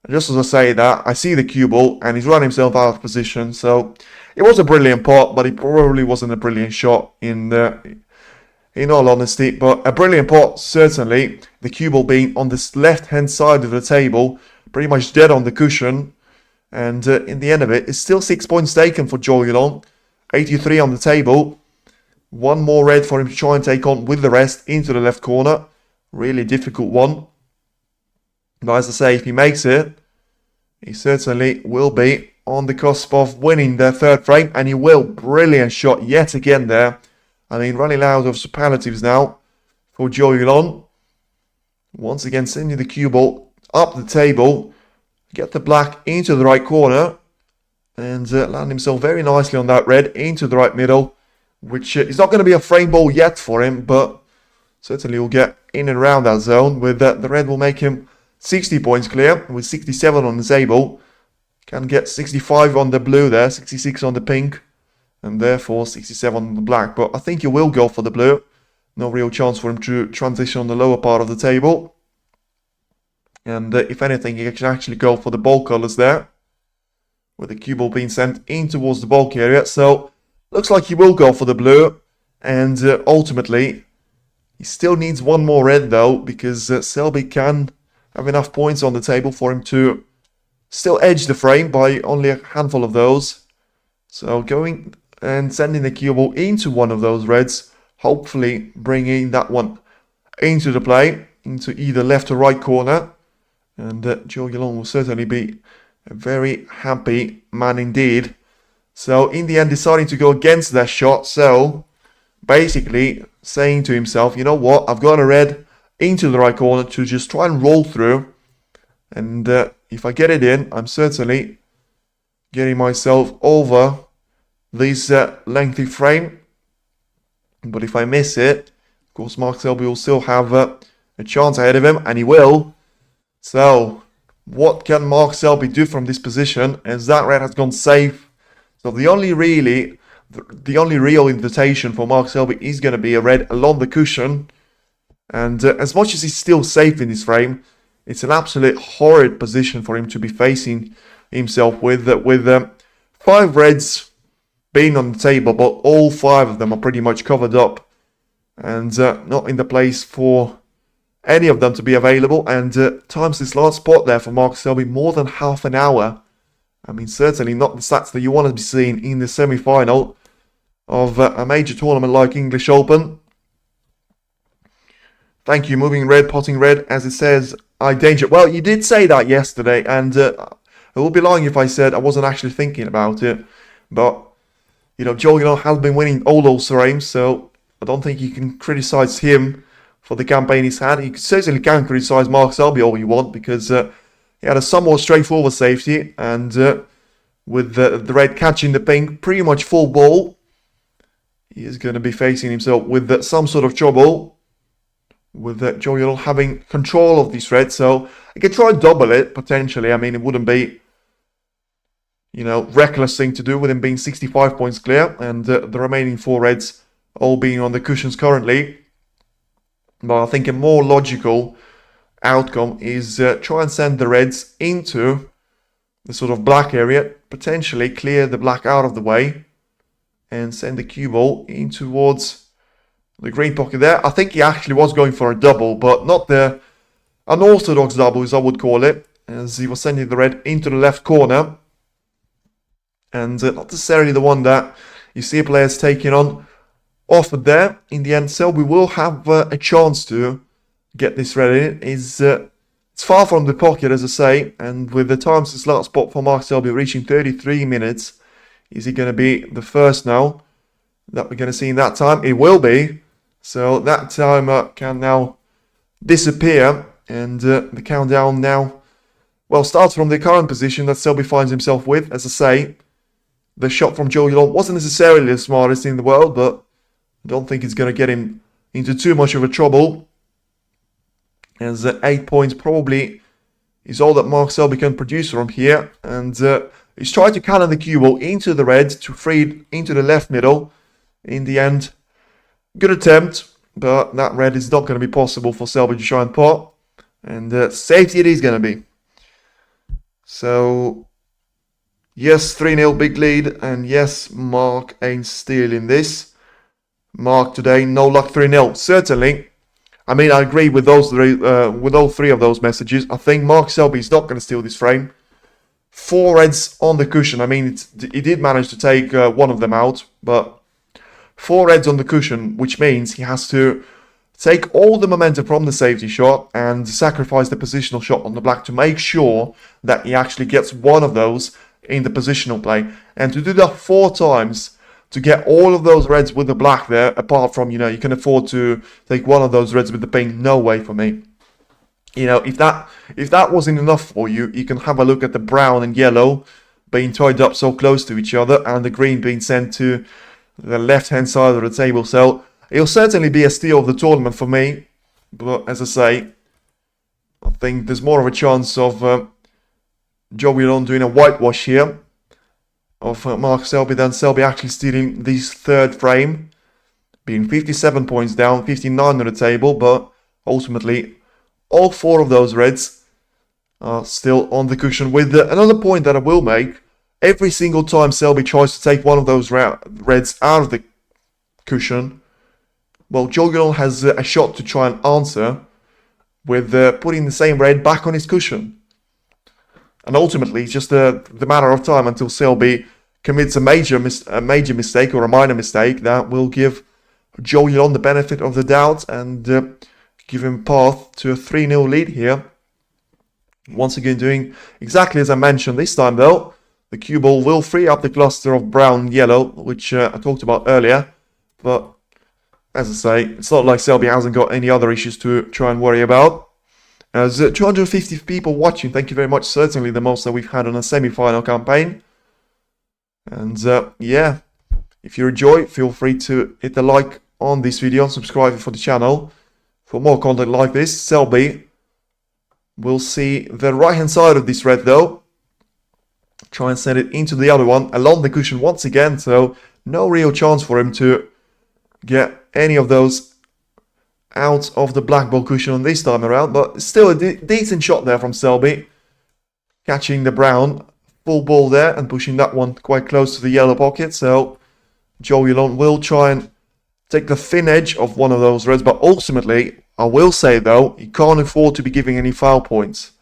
And just as I say that, I see the cue ball and he's run himself out of position. So it was a brilliant pot, but it probably wasn't a brilliant shot in all honesty. But a brilliant pot, certainly. The cue ball being on this left-hand side of the table, pretty much dead on the cushion. And in the end of it, it's still 6 points taken for Zhou Yuelong. 83 on the table. 1 more red for him to try and take on with the rest into the left corner. Really difficult one. But as I say, if he makes it, he certainly will be on the cusp of winning their third frame. And he will. Brilliant shot yet again there. I mean, running out of superlatives now for Zhou Yuelong. Once again, sending the cue ball up the table. Get the black into the right corner. And land himself very nicely on that red into the right middle. Which is not going to be a frame ball yet for him, but certainly will get in and around that zone. With the red will make him 60 points clear, with 67 on the table. Can get 65 on the blue there, 66 on the pink, and therefore 67 on the black. But I think he will go for the blue. No real chance for him to transition on the lower part of the table. And if anything, he can actually go for the bulk colours there, with the cue ball being sent in towards the bulk area. So looks like he will go for the blue, and ultimately he still needs 1 more red though, because Selby can have enough points on the table for him to still edge the frame by only a handful of those. So going and sending the cue ball into one of those reds, hopefully bringing that one into the play, into either left or right corner. And Zhou Yuelong will certainly be a very happy man indeed. So in the end, deciding to go against that shot. So basically saying to himself, you know what, I've got a red into the right corner to just try and roll through. And if I get it in, I'm certainly getting myself over this lengthy frame. But if I miss it, of course, Mark Selby will still have a chance ahead of him, and he will. So what can Mark Selby do from this position, as that red has gone safe? So the only real invitation for Mark Selby is going to be a red along the cushion. And as much as he's still safe in this frame, it's an absolute horrid position for him to be facing himself with 5 reds being on the table, but all 5 of them are pretty much covered up and not in the place for any of them to be available. And times this last spot there for Mark Selby, more than half an hour. I mean, certainly not the stats that you want to be seeing in the semi-final of a major tournament like English Open. Thank you, moving red, potting red, as it says, I danger. Well, you did say that yesterday, and I would be lying if I said I wasn't actually thinking about it. But, you know, Zhou Yuelong has been winning all those frames, so I don't think you can criticize him for the campaign he's had. You certainly can criticise Mark Selby all you want, because he had a somewhat straightforward safety, and with the red catching the pink pretty much full ball, he is going to be facing himself with some sort of trouble, with Zhou Yuelong having control of this red. So he could try and double it, potentially. I mean, it wouldn't be, you know, reckless thing to do with him being 65 points clear, and the remaining 4 reds all being on the cushions currently. But I think a more logical outcome is try and send the reds into the sort of black area, potentially clear the black out of the way, and send the cue ball in towards the green pocket there. I think he actually was going for a double, but not the unorthodox double, as I would call it, as he was sending the red into the left corner, and not necessarily the one that you see players taking on offered there. In the end, Selby will have a chance to get this red in. It's far from the pocket, as I say, and with the time since last spot for Mark Selby reaching 33 minutes, is he going to be the first now that we're going to see in that time? It will be. So that timer can now disappear, and the countdown now, well, starts from the current position that Selby finds himself with. As I say, the shot from Zhou Yuelong wasn't necessarily the smartest in the world, but I don't think it's going to get him into too much of a trouble, as 8 points probably is all that Mark Selby can produce from here. And he's tried to cannon the cue ball into the red to free it into the left middle. In the end, good attempt, but that red is not going to be possible for Selby to try and pot. And safety it is going to be. So, yes, 3-0 big lead, and yes, Mark ain't stealing this. Mark today, no luck 3-0. Certainly, I mean, I agree with those three, with all 3 of those messages. I think Mark Selby is not going to steal this frame. 4 reds on the cushion. I mean, he did manage to take one of them out, but 4 reds on the cushion, which means he has to take all the momentum from the safety shot and sacrifice the positional shot on the black to make sure that he actually gets one of those in the positional play. And to do that 4 times, to get all of those reds with the black there, apart from, you know, you can afford to take one of those reds with the pink, no way for me. You know, if that wasn't enough for you, you can have a look at the brown and yellow being tied up so close to each other, and the green being sent to the left-hand side of the table. So it'll certainly be a steal of the tournament for me. But as I say, I think there's more of a chance of Zhou Yuelong doing a whitewash here of Mark Selby than Selby actually stealing this 3rd frame, being 57 points down, 59 on the table. But ultimately, all 4 of those reds are still on the cushion. With another point that I will make, every single time Selby tries to take one of those reds out of the cushion, well, Zhou Yuelong has a shot to try and answer with putting the same red back on his cushion. And ultimately, it's just the matter of time until Selby commits a major mistake or a minor mistake that will give Zhou Yuelong the benefit of the doubt and give him path to a 3-0 lead here. Once again, doing exactly as I mentioned. This time, though, the cue ball will free up the cluster of brown and yellow, which I talked about earlier. But as I say, it's not like Selby hasn't got any other issues to try and worry about. As 250 people watching, thank you very much. Certainly the most that we've had on a semi-final campaign. And yeah, if you enjoy, feel free to hit the like on this video and subscribe for the channel for more content like this. Selby will see the right hand side of this red though. Try and send it into the other one along the cushion once again. So no real chance for him to get any of those out of the black ball cushion on this time around, but still a decent shot there from Selby, catching the brown full ball there and pushing that one quite close to the yellow pocket. So Zhou Yuelong will try and take the thin edge of one of those reds, but ultimately I will say though, he can't afford to be giving any foul points.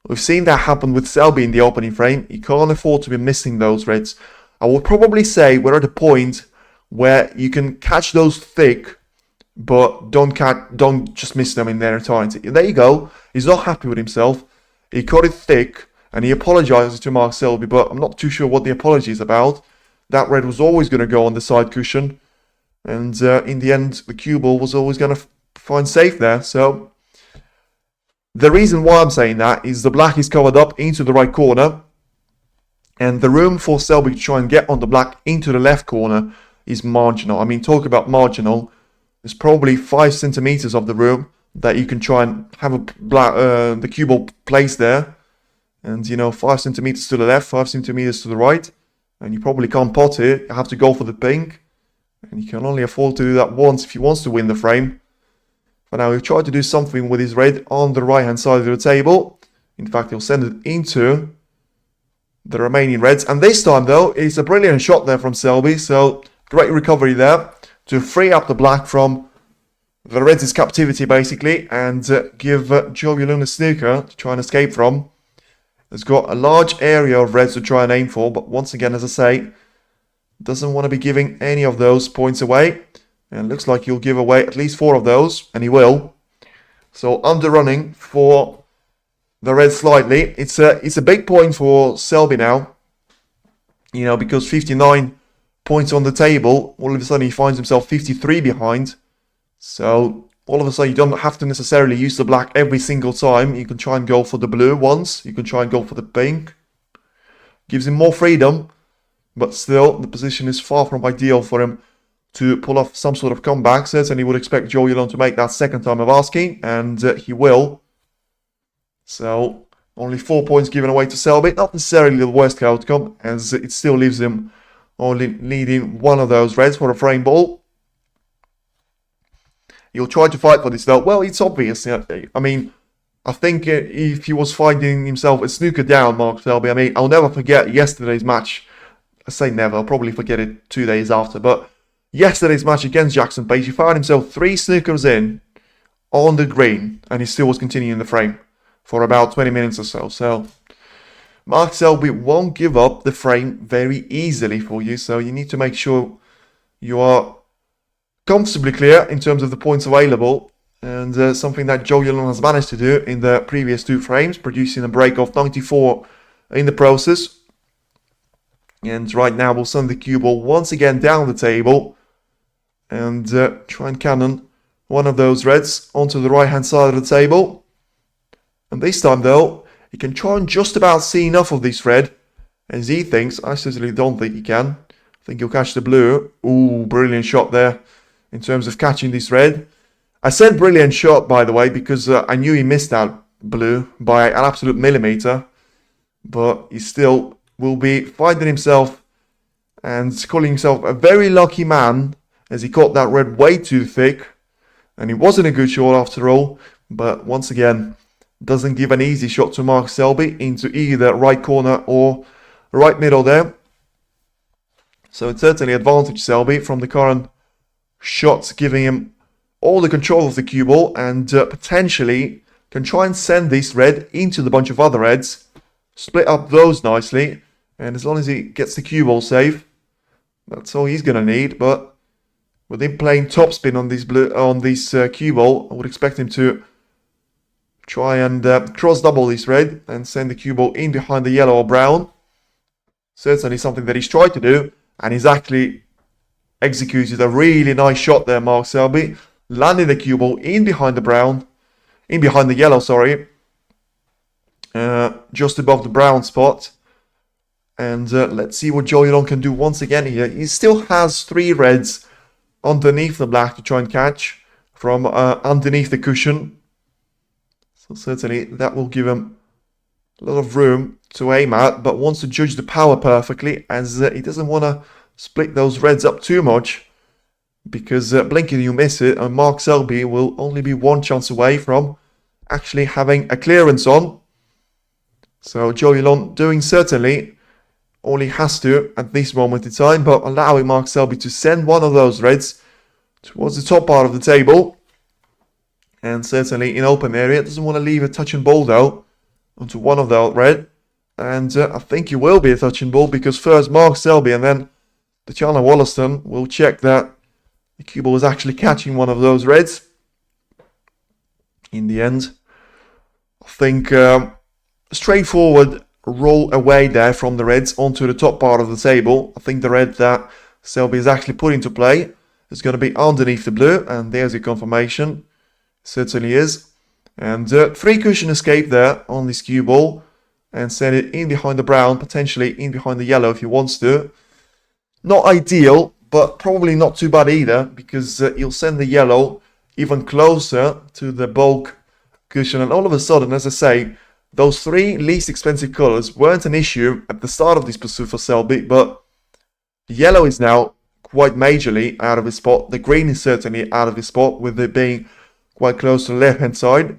We've seen that happen with Selby in the opening frame. He can't afford to be missing those reds. I would probably say we're at a point where you can catch those thick, but don't just miss them in their entirety. There you go. He's not happy with himself. He caught it thick, and he apologizes to Mark Selby, but I'm not too sure what the apology is about. That red was always going to go on the side cushion, and in the end, the cue ball was always going to find safe there. So the reason why I'm saying that is the black is covered up into the right corner, and the room for Selby to try and get on the black into the left corner is marginal. I mean, talk about marginal. There's probably 5 centimeters of the room that you can try and have the cue ball placed there. And, you know, 5 centimeters to the left, 5 centimeters to the right. And you probably can't pot it. You have to go for the pink. And you can only afford to do that once if he wants to win the frame. For now, he'll try to do something with his red on the right-hand side of the table. In fact, he'll send it into the remaining reds. And this time, though, it's a brilliant shot there from Selby. So, great recovery there to free up the black from the reds' captivity, basically. And give Zhou Yuelong a snooker to try and escape from. He's got a large area of reds to try and aim for. But once again, as I say, doesn't want to be giving any of those points away. And looks like he'll give away at least 4 of those. And he will. So underrunning for the red slightly. It's a big point for Selby now. You know, because 59 points on the table. All of a sudden he finds himself 53 behind. So all of a sudden you don't have to necessarily use the black every single time. You can try and go for the blue once. You can try and go for the pink. Gives him more freedom. But still, the position is far from ideal for him to pull off some sort of comeback. Certainly would expect Zhou Yuelong to make that second time of asking, and he will. So, only 4 points given away to Selby. Not necessarily the worst outcome, as it still leaves him only needing 1 of those reds for a frame ball. He'll try to fight for this though. Well, it's obvious. I mean, I think if he was finding himself a snooker down, Mark Selby, I mean, I'll never forget yesterday's match. I say never, I'll probably forget it 2 days after, but yesterday's match against Jackson Page, he found himself 3 snookers in on the green, and he still was continuing the frame for about 20 minutes or so. So, Mark Selby won't give up the frame very easily for you, so you need to make sure you are comfortably clear in terms of the points available, and something that Zhou Yuelong has managed to do in the previous 2 frames, producing a break of 94 in the process. And right now we'll send the cue ball once again down the table and try and cannon 1 of those reds onto the right hand side of the table. And this time though, he can try and just about see enough of this red as he thinks. I certainly don't think he can. I think he'll catch the blue. Ooh, brilliant shot there in terms of catching this red. I said brilliant shot, by the way, because I knew he missed that blue by an absolute millimeter. But he still will be finding himself and calling himself a very lucky man as he caught that red way too thick. And it wasn't a good shot after all. But once again, doesn't give an easy shot to Mark Selby into either right corner or right middle there. So it's certainly advantage Selby from the current shots, giving him all the control of the cue ball and potentially can try and send this red into the bunch of other reds. Split up those nicely. And as long as he gets the cue ball safe, that's all he's going to need. But with him playing topspin on this cue ball, I would expect him to try and cross double this red and send the cue ball in behind the yellow or brown. Certainly something that he's tried to do, and he's actually executed a really nice shot there, Mark Selby, landing the cue ball in behind the yellow, sorry, just above the brown spot. And let's see what Zhou Yuelong can do once again here. He still has 3 reds underneath the black to try and catch from underneath the cushion. So certainly that will give him a lot of room to aim at, but wants to judge the power perfectly, as he doesn't want to split those reds up too much, because blink and you miss it, and Mark Selby will only be 1 chance away from actually having a clearance on. So Zhou Yuelong doing certainly all he has to at this moment in time, but allowing Mark Selby to send 1 of those reds towards the top part of the table. And certainly in open area, doesn't want to leave a touch and ball though onto 1 of the red. And I think it will be a touch and ball, because first Mark Selby and then Tatiana Wollaston will check that the cue ball is actually catching 1 of those reds. In the end, I think straightforward roll away there from the reds onto the top part of the table. I think the red that Selby is actually put into play is going to be underneath the blue, and there's your confirmation. Certainly is. And 3 cushion escape there on this cue ball. And send it in behind the brown, potentially in behind the yellow if he wants to. Not ideal, but probably not too bad either, because he'll send the yellow even closer to the bulk cushion. And all of a sudden, as I say, those 3 least expensive colours weren't an issue at the start of this pursuit for Selby, but yellow is now quite majorly out of his spot. The green is certainly out of his spot, with it being quite close to the left-hand side.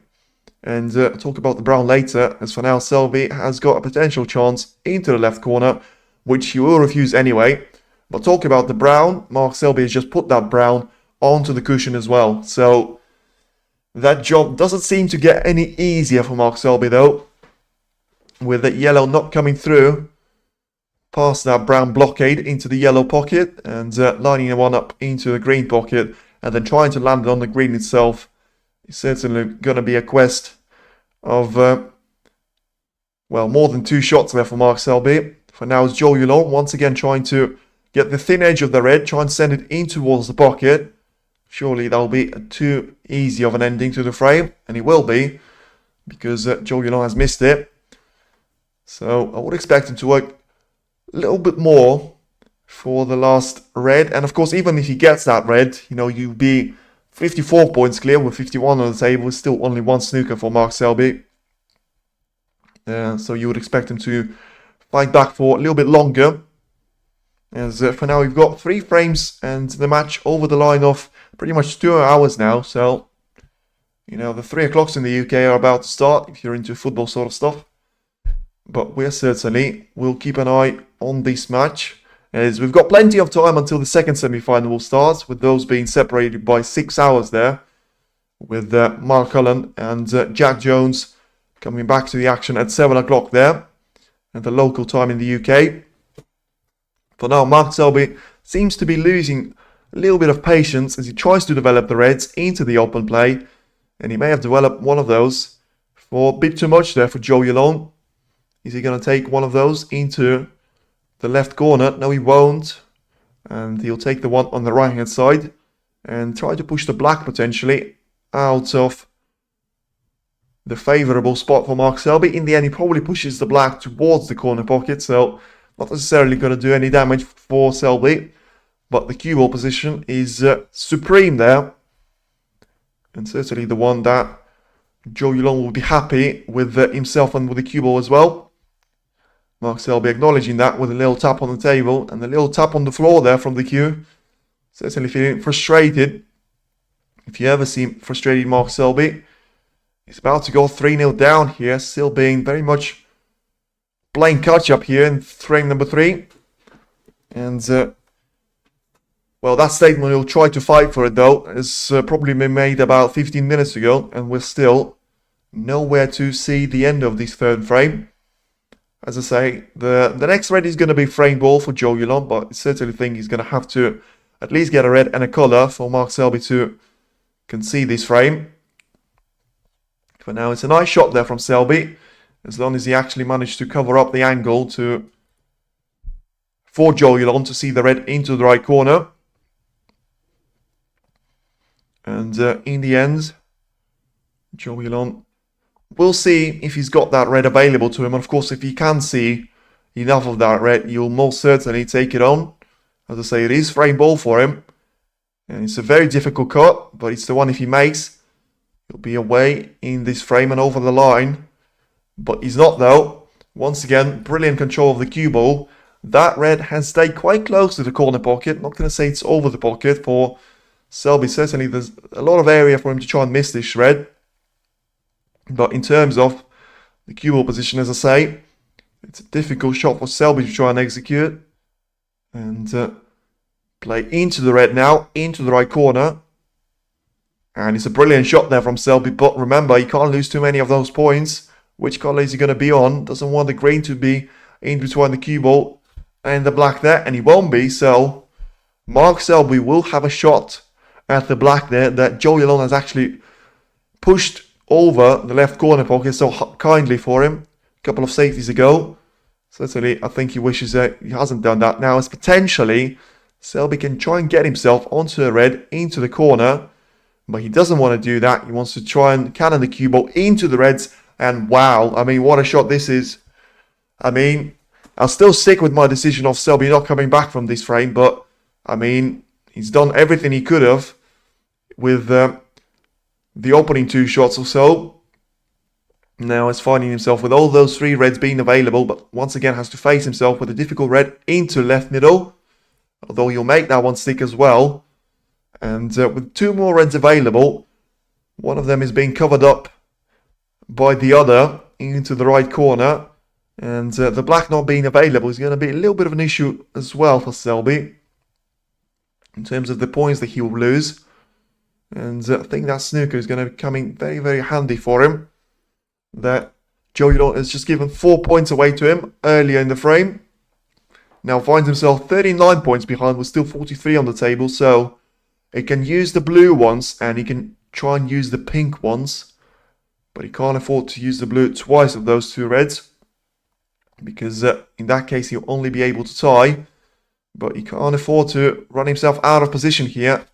And I'll talk about the brown later, as for now Selby has got a potential chance into the left corner, which he will refuse anyway. But talk about the brown, Mark Selby has just put that brown onto the cushion as well. So that job doesn't seem to get any easier for Mark Selby though, with the yellow not coming through past that brown blockade into the yellow pocket, and lining the one up into the green pocket, and then trying to land it on the green itself. It's certainly going to be a quest of, well, more than 2 shots there for Mark Selby. For now, it's Zhou Yuelong once again trying to get the thin edge of the red, try and send it in towards the pocket. Surely that'll be too easy of an ending to the frame, and it will be, because Zhou Yuelong has missed it. So I would expect him to work a little bit more for the last red. And of course, even if he gets that red, you know, you'll be 54 points clear with 51 on the table. Still only 1 snooker for Mark Selby. So you would expect him to fight back for a little bit longer. As for now, we've got 3 frames and the match over the line of pretty much 2 hours now. So, you know, the 3 o'clocks in the UK are about to start if you're into football sort of stuff. But we'll keep an eye on this match, as we've got plenty of time until the second semi-final will start, with those being separated by 6 hours there, with Mark Cullen and Jack Jones coming back to the action at 7 o'clock there, at the local time in the UK. For now, Mark Selby seems to be losing a little bit of patience as he tries to develop the reds into the open play, and he may have developed one of those for a bit too much there for Zhou Yuelong. Is he going to take one of those into the left corner? No, he won't. And he'll take the one on the right-hand side and try to push the black potentially out of the favourable spot for Mark Selby. In the end, he probably pushes the black towards the corner pocket, so not necessarily going to do any damage for Selby. But the cue ball position is supreme there. And certainly the one that Zhou Yuelong will be happy with himself and with the cue ball as well. Mark Selby acknowledging that with a little tap on the table and a little tap on the floor there from the cue. Certainly feeling frustrated. If you ever see frustrated Mark Selby, he's about to go 3-0 down here, still being very much playing catch-up here in frame number 3. And, well, that statement, he'll try to fight for it though, has probably been made about 15 minutes ago, and we're still nowhere to see the end of this third frame. As I say, the next red is going to be frame ball for Zhou Yuelong, but I certainly think he's going to have to at least get a red and a colour for Mark Selby to concede this frame. For now, it's a nice shot there from Selby, as long as he actually managed to cover up the angle for Zhou Yuelong to see the red into the right corner. And in the end, Zhou Yuelong, we'll see if he's got that red available to him. And of course, if he can see enough of that red, you'll most certainly take it on. As I say, it is frame ball for him. And it's a very difficult cut, but it's the one if he makes, he'll be away in this frame and over the line. But he's not though. Once again, brilliant control of the cue ball. That red has stayed quite close to the corner pocket. Not going to say it's over the pocket for Selby. Certainly there's a lot of area for him to try and miss this red. But in terms of the cue ball position, as I say, it's a difficult shot for Selby to try and execute. And play into the red now, into the right corner. And it's a brilliant shot there from Selby. But remember, you can't lose too many of those points. Which colour is he going to be on? Doesn't want the green to be in between the cue ball and the black there. And he won't be. So Mark Selby will have a shot at the black there that Zhou Yuelong has actually pushed over the left corner pocket so kindly for him a couple of safeties ago. Certainly, I think he wishes that he hasn't done that now, as potentially Selby can try and get himself onto the red into the corner. But he doesn't want to do that. He wants to try and cannon the cue ball into the reds. And wow, I mean, what a shot this is. I mean, I'll still stick with my decision of Selby not coming back from this frame. But, I mean, he's done everything he could have with the opening 2 shots or so. Now he's finding himself with all those 3 reds being available. But once again has to face himself with a difficult red into left middle. Although he'll make that one stick as well. And with 2 more reds available, one of them is being covered up by the other into the right corner. And the black not being available is going to be a little bit of an issue as well for Selby, in terms of the points that he will lose. And I think that snooker is going to be coming very, very handy for him. That Zhou Yuelong has just given 4 points away to him earlier in the frame. Now finds himself 39 points behind with still 43 on the table. So he can use the blue ones and he can try and use the pink ones. But he can't afford to use the blue twice of those 2 reds. Because in that case he'll only be able to tie. But he can't afford to run himself out of position here.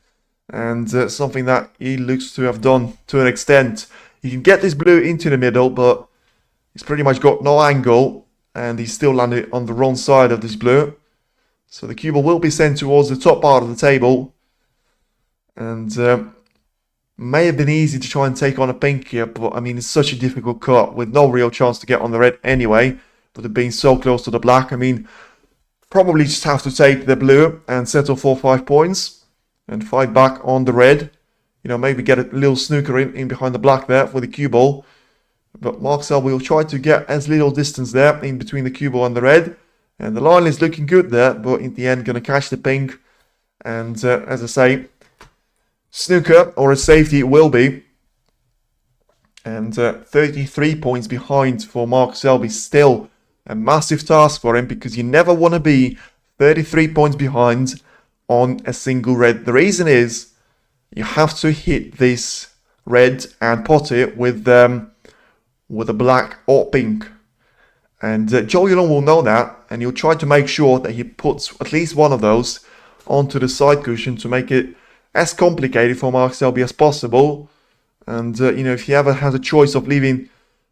And something that he looks to have done to an extent. He can get this blue into the middle, but he's pretty much got no angle. And he's still landed on the wrong side of this blue. So the cue ball will be sent towards the top part of the table. And may have been easy to try and take on a pink here, but I mean, it's such a difficult cut with no real chance to get on the red anyway. But it being so close to the black, I mean, probably just have to take the blue and settle for 5 points and fight back on the red. You know, maybe get a little snooker in behind the black there for the cue ball. But Mark Selby will try to get as little distance there in between the cue ball and the red. And the line is looking good there, but in the end, going to catch the pink. And as I say, snooker or a safety it will be. And 33 points behind for Mark Selby. Still a massive task for him, because you never want to be 33 points behind on a single red. The reason is you have to hit this red and pot it with a black or pink. And Zhou Yuelong will know that, and he'll try to make sure that he puts at least one of those onto the side cushion to make it as complicated for Mark Selby as possible. And you know, if he ever has a choice of leaving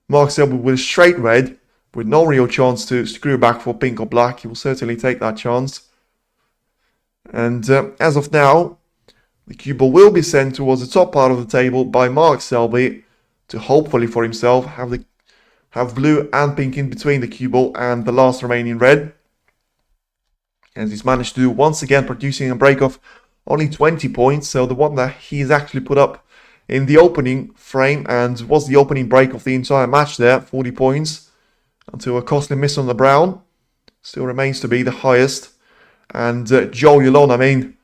Mark Selby with a straight red with no real chance to screw back for pink or black, he will certainly take that chance. And as of now, the cue ball will be sent towards the top part of the table by Mark Selby to hopefully for himself have blue and pink in between the cue ball and the last remaining red. As he's managed to do once again, producing a break of only 20 points. So the one that he's actually put up in the opening frame and was the opening break of the entire match there, 40 points. Until a costly miss on the brown. Still remains to be the highest. And Zhou Yuelong, I mean,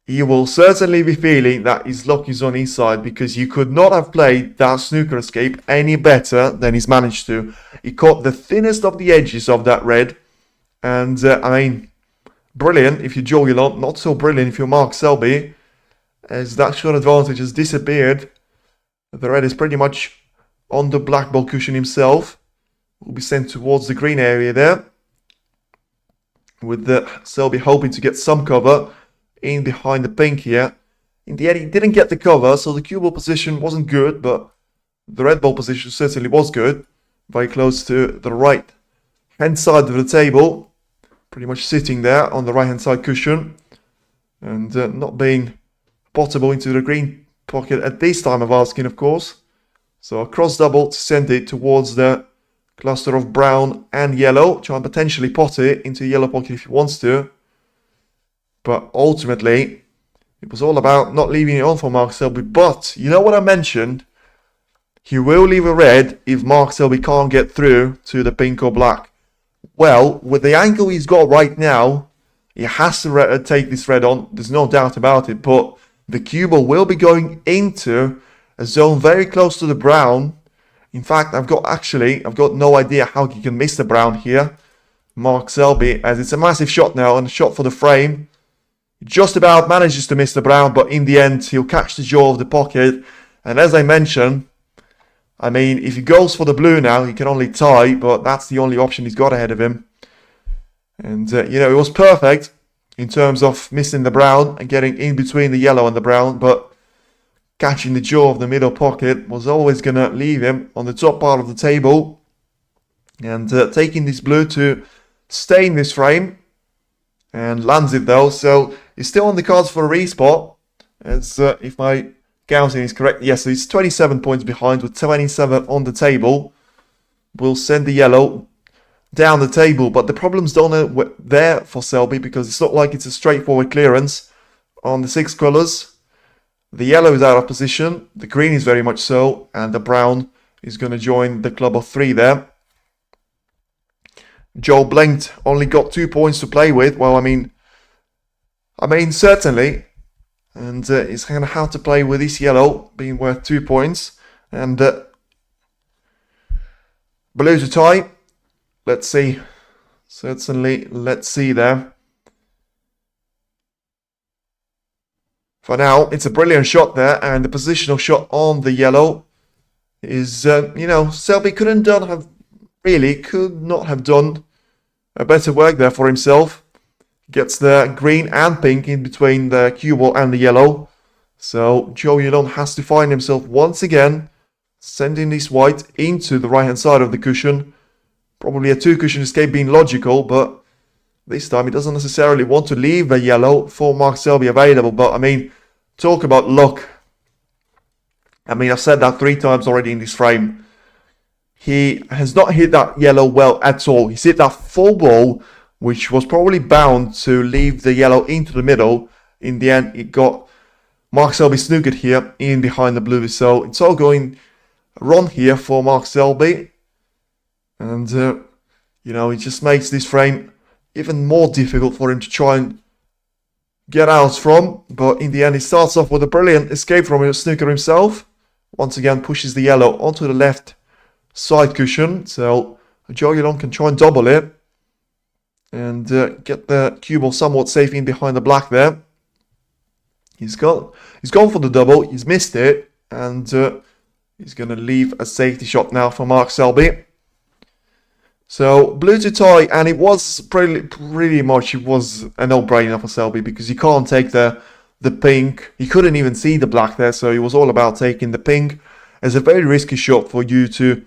he will certainly be feeling that his luck is on his side, because you could not have played that snooker escape any better than he's managed to. He caught the thinnest of the edges of that red. And, I mean, brilliant if you're Zhou Yuelong, not so brilliant if you're Mark Selby, as that shot advantage has disappeared. The red is pretty much on the black ball cushion himself. Will be sent towards the green area there, with the Selby hoping to get some cover in behind the pink here. In the end, he didn't get the cover, so the cue ball position wasn't good, but the red ball position certainly was good. Very close to the right hand side of the table, pretty much sitting there on the right hand side cushion, and not being potable into the green pocket at this time of asking, of course. So a cross double to send it towards the cluster of brown and yellow. Try and potentially pot it into the yellow pocket if he wants to. But ultimately, it was all about not leaving it on for Mark Selby. But, you know what I mentioned? He will leave a red if Mark Selby can't get through to the pink or black. Well, with the angle he's got right now, he has to take this red on. There's no doubt about it. But the cue ball will be going into a zone very close to the brown. In fact, I've got no idea how he can miss the brown here, Mark Selby, as it's a massive shot now and a shot for the frame. He just about manages to miss the brown, but in the end, he'll catch the jaw of the pocket. And as I mentioned, I mean, if he goes for the blue now, he can only tie, but that's the only option he's got ahead of him. And, you know, it was perfect in terms of missing the brown and getting in between the yellow and the brown, but catching the jaw of the middle pocket was always going to leave him on the top part of the table. And taking this blue to stay in this frame. And lands it though, so he's still on the cards for a respot. As if my counting is correct, yes, he's 27 points behind with 27 on the table. We'll send the yellow down the table, but the problem's not there for Selby because it's not like it's a straightforward clearance on the 6 colours. The yellow is out of position, the green is very much so, and the brown is going to join the club of 3 there. Zhou blinked, only got 2 points to play with. Well, I mean certainly, and he's going to have to play with this yellow being worth 2 points, and blue to tie. Let's see. Certainly, let's see there. For now, it's a brilliant shot there, and the positional shot on the yellow is, Selby could not have done a better work there for himself. Gets the green and pink in between the cue ball and the yellow. So Zhou Yuelong has to find himself once again, sending this white into the right-hand side of the cushion. Probably a 2-cushion escape being logical, but this time he doesn't necessarily want to leave the yellow for Mark Selby available. But I mean, talk about luck. I mean, I've said that 3 times already in this frame. He has not hit that yellow well at all. He's hit that full ball, which was probably bound to leave the yellow into the middle. In the end, it got Mark Selby snookered here in behind the blue. So it's all going wrong here for Mark Selby. And, it just makes this frame even more difficult for him to try and get out from. But in the end, he starts off with a brilliant escape from a snooker himself. Once again, pushes the yellow onto the left side cushion. So Zhou Yuelong can try and double it. And get the cue ball somewhat safe in behind the black there. He's gone for the double. He's missed it. And he's going to leave a safety shot now for Mark Selby. So blue to tie, and it was pretty much a no-brainer for Selby because you can't take the pink. He couldn't even see the black there, so it was all about taking the pink. It's a very risky shot for you to,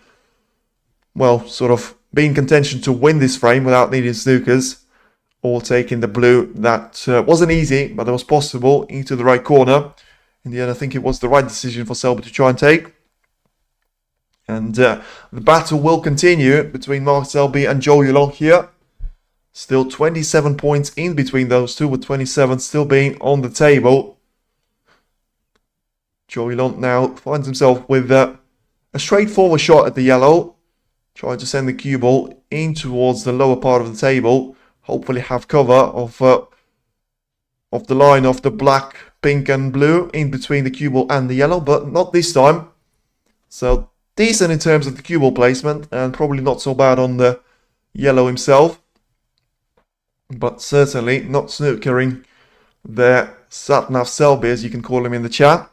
well, sort of be in contention to win this frame without needing snookers, or taking the blue. That wasn't easy, but it was possible into the right corner. In the end, I think it was the right decision for Selby to try and take. And the battle will continue between Mark Selby and Zhou Yuelong here. Still 27 points in between those two, with 27 still being on the table. Zhou Yuelong now finds himself with a straightforward shot at the yellow. Trying to send the cue ball in towards the lower part of the table. Hopefully have cover of the line of the black, pink and blue in between the cue ball and the yellow, but not this time. So decent in terms of the cue ball placement, and probably not so bad on the yellow himself. But certainly not snookering the Satnav Selby, as you can call him in the chat.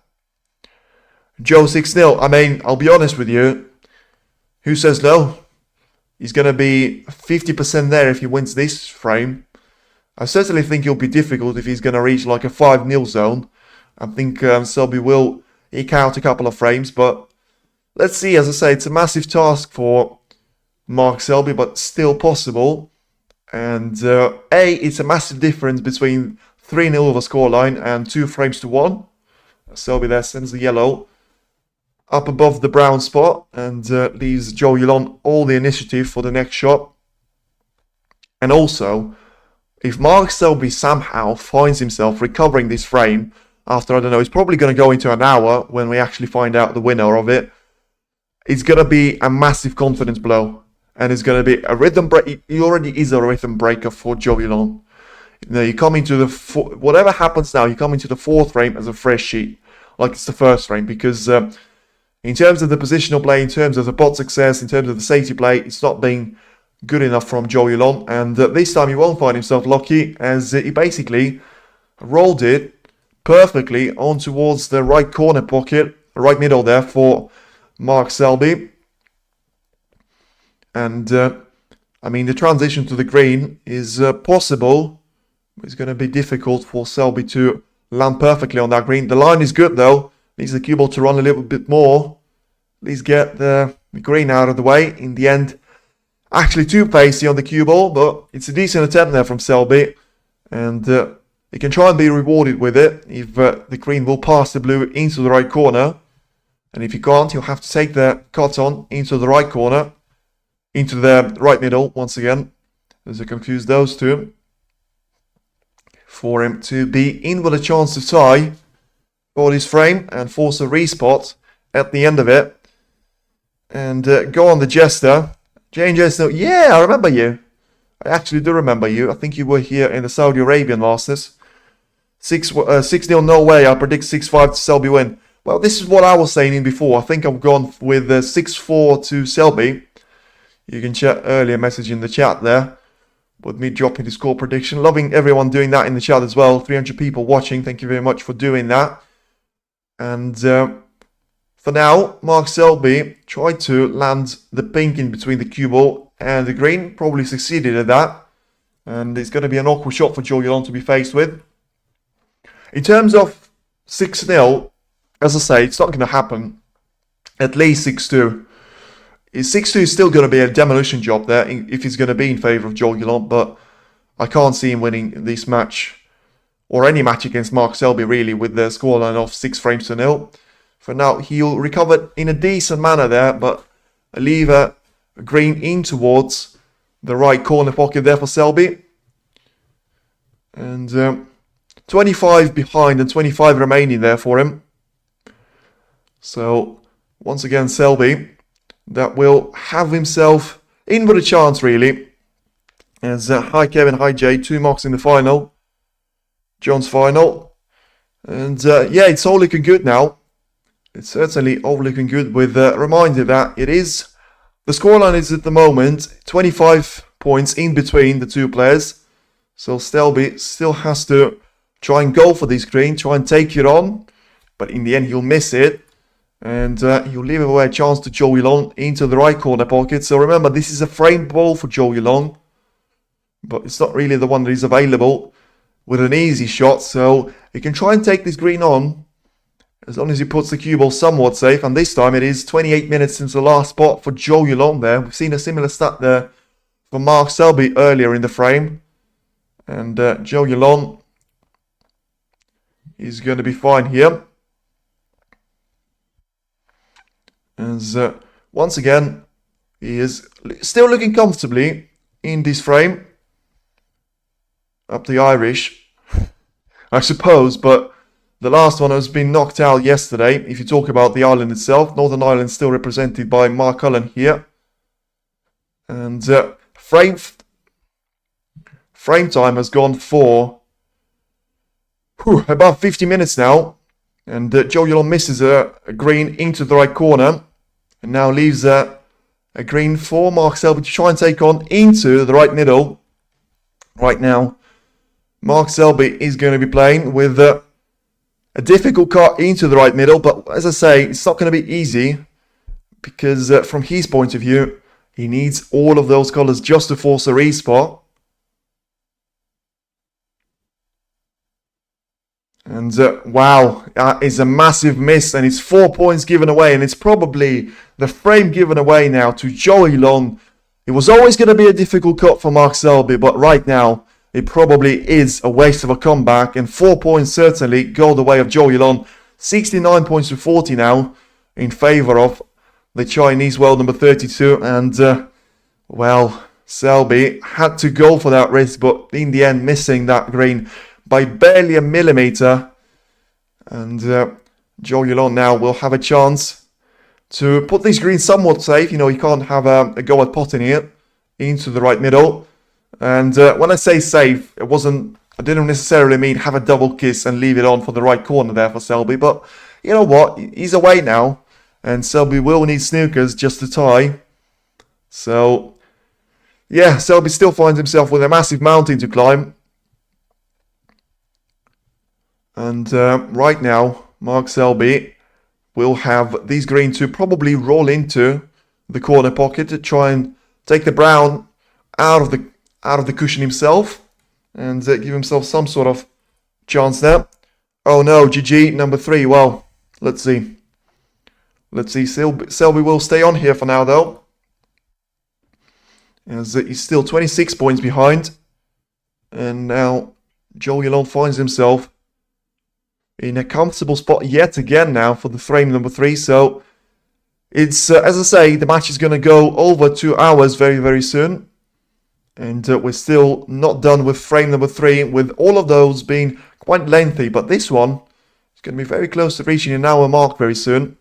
Zhou 6-0. I mean, I'll be honest with you. Who says no? He's going to be 50% there if he wins this frame. I certainly think it'll be difficult if he's going to reach like a 5-0 zone. I think Selby will eke out a couple of frames, but let's see. As I say, it's a massive task for Mark Selby, but still possible. And it's a massive difference between 3-0 over scoreline and 2 frames to 1. Selby there sends the yellow up above the brown spot and leaves Zhou Yuelong all the initiative for the next shot. And also, if Mark Selby somehow finds himself recovering this frame after, I don't know, it's probably going to go into an hour when we actually find out the winner of it, it's going to be a massive confidence blow. And it's going to be a rhythm break. He already is a rhythm breaker for Zhou Yuelong. You come into the whatever happens now, you come into the 4th frame as a fresh sheet, like it's the 1st frame, because in terms of the positional play, in terms of the pot success, in terms of the safety play, it's not being good enough from Zhou Yuelong. And this time he won't find himself lucky, as he basically rolled it perfectly on towards the right corner pocket, right middle there for Mark Selby. And I mean, the transition to the green is possible. It's going to be difficult for Selby to land perfectly on that green. The line is good though. Needs the cue ball to run a little bit more. At least get the green out of the way. In the end, actually too pacey on the cue ball, but it's a decent attempt there from Selby. And he can try and be rewarded with it if the green will pass the blue into the right corner. And if he can't, he'll have to take the cut on into the right corner. Into the right middle once again. As I confuse those two. For him to be in with a chance to tie for his frame and force a respot at the end of it. And go on the Jester. Jane Jester, yeah, I remember you. I actually do remember you. I think you were here in the Saudi Arabian Masters. 6-0 no way. I predict 6-5 to Selby win. Well, this is what I was saying before. I think I've gone with 6-4 to Selby. You can check earlier message in the chat there. With me dropping the score prediction. Loving everyone doing that in the chat as well. 300 people watching. Thank you very much for doing that. And for now, Mark Selby tried to land the pink in between the cue ball and the green. Probably succeeded at that. And it's going to be an awkward shot for Zhou Yuelong to be faced with. In terms of 6-0, as I say, it's not going to happen. At least 6-2. 6-2 is still going to be a demolition job there if he's going to be in favour of Zhou Yuelong, but I can't see him winning this match or any match against Mark Selby really with the scoreline of 6-0. For now, he'll recover in a decent manner there, but leave a green in towards the right corner pocket there for Selby. And 25 behind and 25 remaining there for him. So, once again, Selby that will have himself in with a chance, really. As hi Kevin, hi Jay, 2 marks in the final. John's final. And yeah, it's all looking good now. It's certainly all looking good with a reminder that it is, the scoreline is at the moment 25 points in between the two players. So Selby still has to try and go for this green, try and take it on. But in the end, he'll miss it. And he'll leave away a chance to Zhou Yuelong into the right corner pocket. So remember, this is a framed ball for Zhou Yuelong. But it's not really the one that is available with an easy shot. So he can try and take this green on as long as he puts the cue ball somewhat safe. And this time it is 28 minutes since the last spot for Zhou Yuelong there. We've seen a similar stat there for Mark Selby earlier in the frame. And Zhou Yuelong is going to be fine here. As once again, he is still looking comfortably in this frame. Up the Irish, I suppose, but the last one has been knocked out yesterday. If you talk about the island itself, Northern Ireland still represented by Mark Cullen here. And frame time has gone for about 50 minutes now. And Zhou Yuelong misses a green into the right corner. And now leaves a green for Mark Selby to try and take on into the right middle. Right now, Mark Selby is going to be playing with a difficult cut into the right middle. But as I say, it's not going to be easy. Because from his point of view, he needs all of those colours just to force a respot. And wow, it's a massive miss, and it's 4 points given away, and it's probably the frame given away now to Zhou Yuelong. It was always going to be a difficult cut for Mark Selby, but right now it probably is a waste of a comeback, and 4 points certainly go the way of Zhou Yuelong. 69 points to 40 now in favour of the Chinese world number 32, and well, Selby had to go for that risk, but in the end missing that green by barely a millimetre. And Zhou Yuelong now will have a chance to put this green somewhat safe. You know, he can't have a go at potting it into the right middle. And when I say safe, I didn't necessarily mean have a double kiss and leave it on for the right corner there for Selby. But you know what? He's away now. And Selby will need snookers just to tie. So, yeah, Selby still finds himself with a massive mountain to climb. And right now, Mark Selby will have these green to probably roll into the corner pocket to try and take the brown out of the cushion himself and give himself some sort of chance there. Oh no, GG number 3. Well, Let's see. Let's see. Selby will stay on here for now, though. As he's still 26 points behind. And now Zhou Yuelong finds himself in a comfortable spot yet again now for the frame number 3. So it's, as I say, the match is going to go over 2 hours very, very soon. And we're still not done with frame number 3, with all of those being quite lengthy. But this one is going to be very close to reaching an hour mark very soon.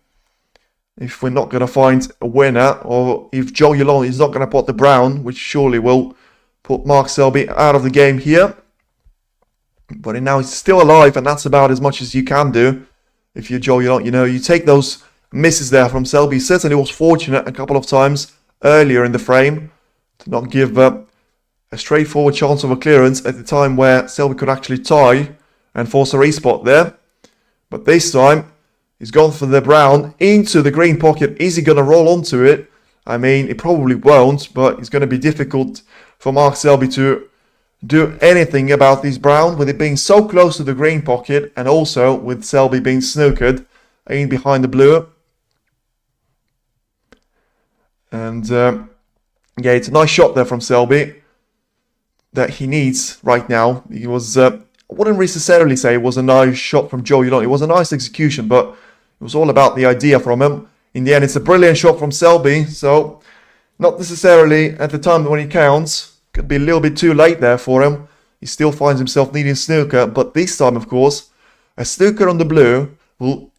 If we're not going to find a winner, or if Zhou Yuelong is not going to pot the brown, which surely will put Mark Selby out of the game here. But now he's still alive, and that's about as much as you can do. If you're Zhou Yuelong, you know, you take those misses there from Selby. He certainly was fortunate a couple of times earlier in the frame to not give a straightforward chance of a clearance at the time where Selby could actually tie and force a respot there. But this time, he's gone for the brown into the green pocket. Is he going to roll onto it? I mean, it probably won't, but it's going to be difficult for Mark Selby to do anything about this brown, with it being so close to the green pocket, and also with Selby being snookered in behind the blue. And yeah, it's a nice shot there from Selby that he needs right now. He was, I wouldn't necessarily say it was a nice shot from Zhou Yuelong. It was a nice execution, but it was all about the idea from him. In the end, it's a brilliant shot from Selby, so not necessarily at the time when he counts. Could be a little bit too late there for him. He still finds himself needing snooker, but this time, of course, a snooker on the blue will,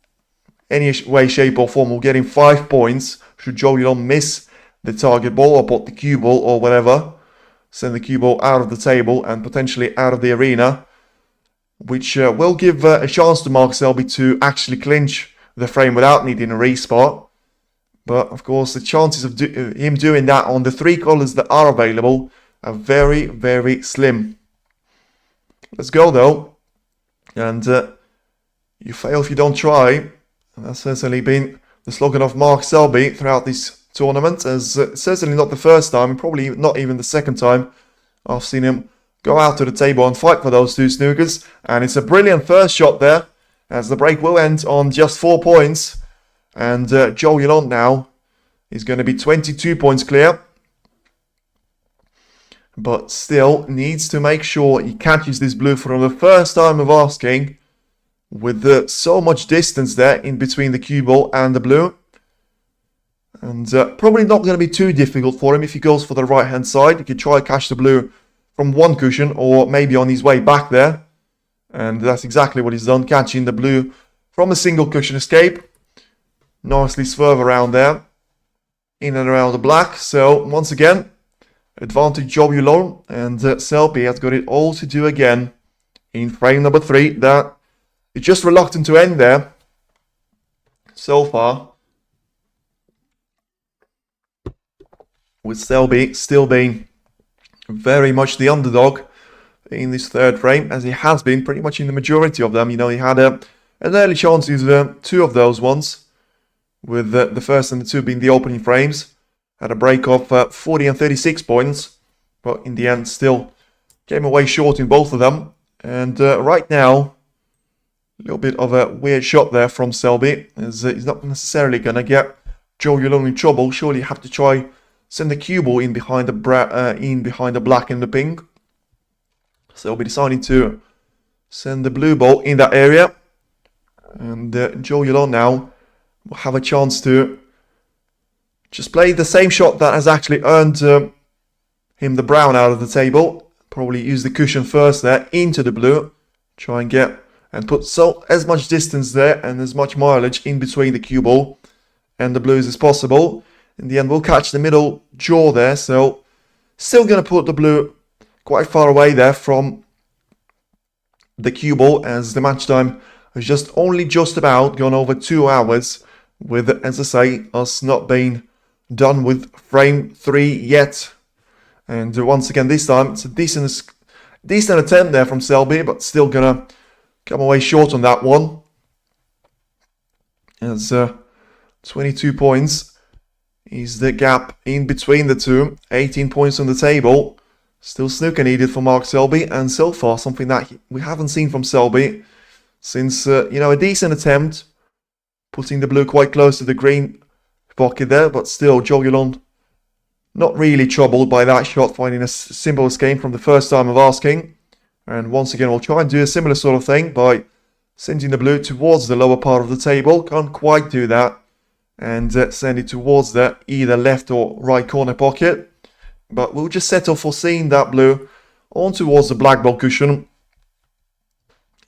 any way, shape or form, will get him 5 points should Zhou Yuelong miss the target ball or pot the cue ball or whatever. Send the cue ball out of the table and potentially out of the arena, which will give a chance to Mark Selby to actually clinch the frame without needing a respot. But of course, the chances of him doing that on the 3 colors that are available are very, very slim. Let's go though. And you fail if you don't try. And that's certainly been the slogan of Mark Selby throughout this tournament. As certainly not the first time, and probably not even the second time I've seen him go out to the table and fight for those 2 snookers. And it's a brilliant first shot there, as the break will end on just 4 points. And Zhou Yuelong now is going to be 22 points clear. But still needs to make sure he catches this blue for the first time of asking, with so much distance there in between the cue ball and the blue. And probably not going to be too difficult for him if he goes for the right hand side. He could try to catch the blue from one cushion, or maybe on his way back there. And that's exactly what he's done, catching the blue from a single cushion escape. Nicely swerve around there, in and around the black. So once again, advantage Zhou Yuelong, and Selby has got it all to do again in frame number 3. That is just reluctant to end there so far, with Selby still being very much the underdog in this 3rd frame, as he has been pretty much in the majority of them. You know, he had an early chance with 2 of those ones, with the first and the 2 being the opening frames. Had a break of 40 and 36 points, but in the end still came away short in both of them. And right now, a little bit of a weird shot there from Selby, as he's not necessarily going to get Zhou Yuelong in trouble. Surely have to try send the cue ball in behind the black and the pink. Selby deciding to send the blue ball in that area, and Zhou Yuelong now will have a chance to just play the same shot that has actually earned him the brown out of the table. Probably use the cushion first there into the blue. Try and get and put as much distance there and as much mileage in between the cue ball and the blues as possible. In the end, we'll catch the middle jaw there. So still going to put the blue quite far away there from the cue ball, as the match time has just about gone over 2 hours, with, as I say, us not being done with frame 3 yet. And once again, this time it's a decent attempt there from Selby, but still gonna come away short on that one, as 22 points is the gap in between the 2. 18 points on the table. Still snooker needed for Mark Selby, and so far something that we haven't seen from Selby since, you know, a decent attempt putting the blue quite close to the green pocket there, but still Zhou Yuelong not really troubled by that shot, finding a simple escape from the first time of asking. And once again, we'll try and do a similar sort of thing by sending the blue towards the lower part of the table. Can't quite do that. And send it towards the either left or right corner pocket. But we'll just settle for seeing that blue on towards the black ball cushion.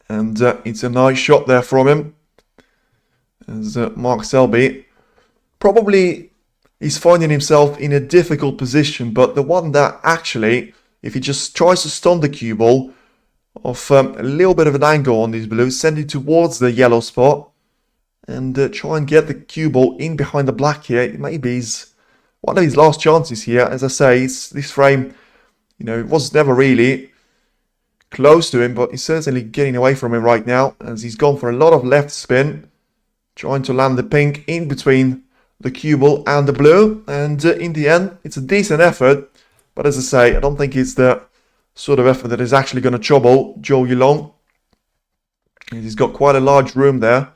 And it's a nice shot there from him. As Mark Selby probably is finding himself in a difficult position, but the one that actually, if he just tries to stun the cue ball off a little bit of an angle on these blues, send it towards the yellow spot, and try and get the cue ball in behind the black here. It maybe is one of his last chances here. As I say, this frame, you know, it was never really close to him, but he's certainly getting away from him right now, as he's gone for a lot of left spin, trying to land the pink in between the cue ball and the blue. And in the end, it's a decent effort, but as I say, I don't think it's the sort of effort that is actually going to trouble Zhou Yuelong. He's got quite a large room there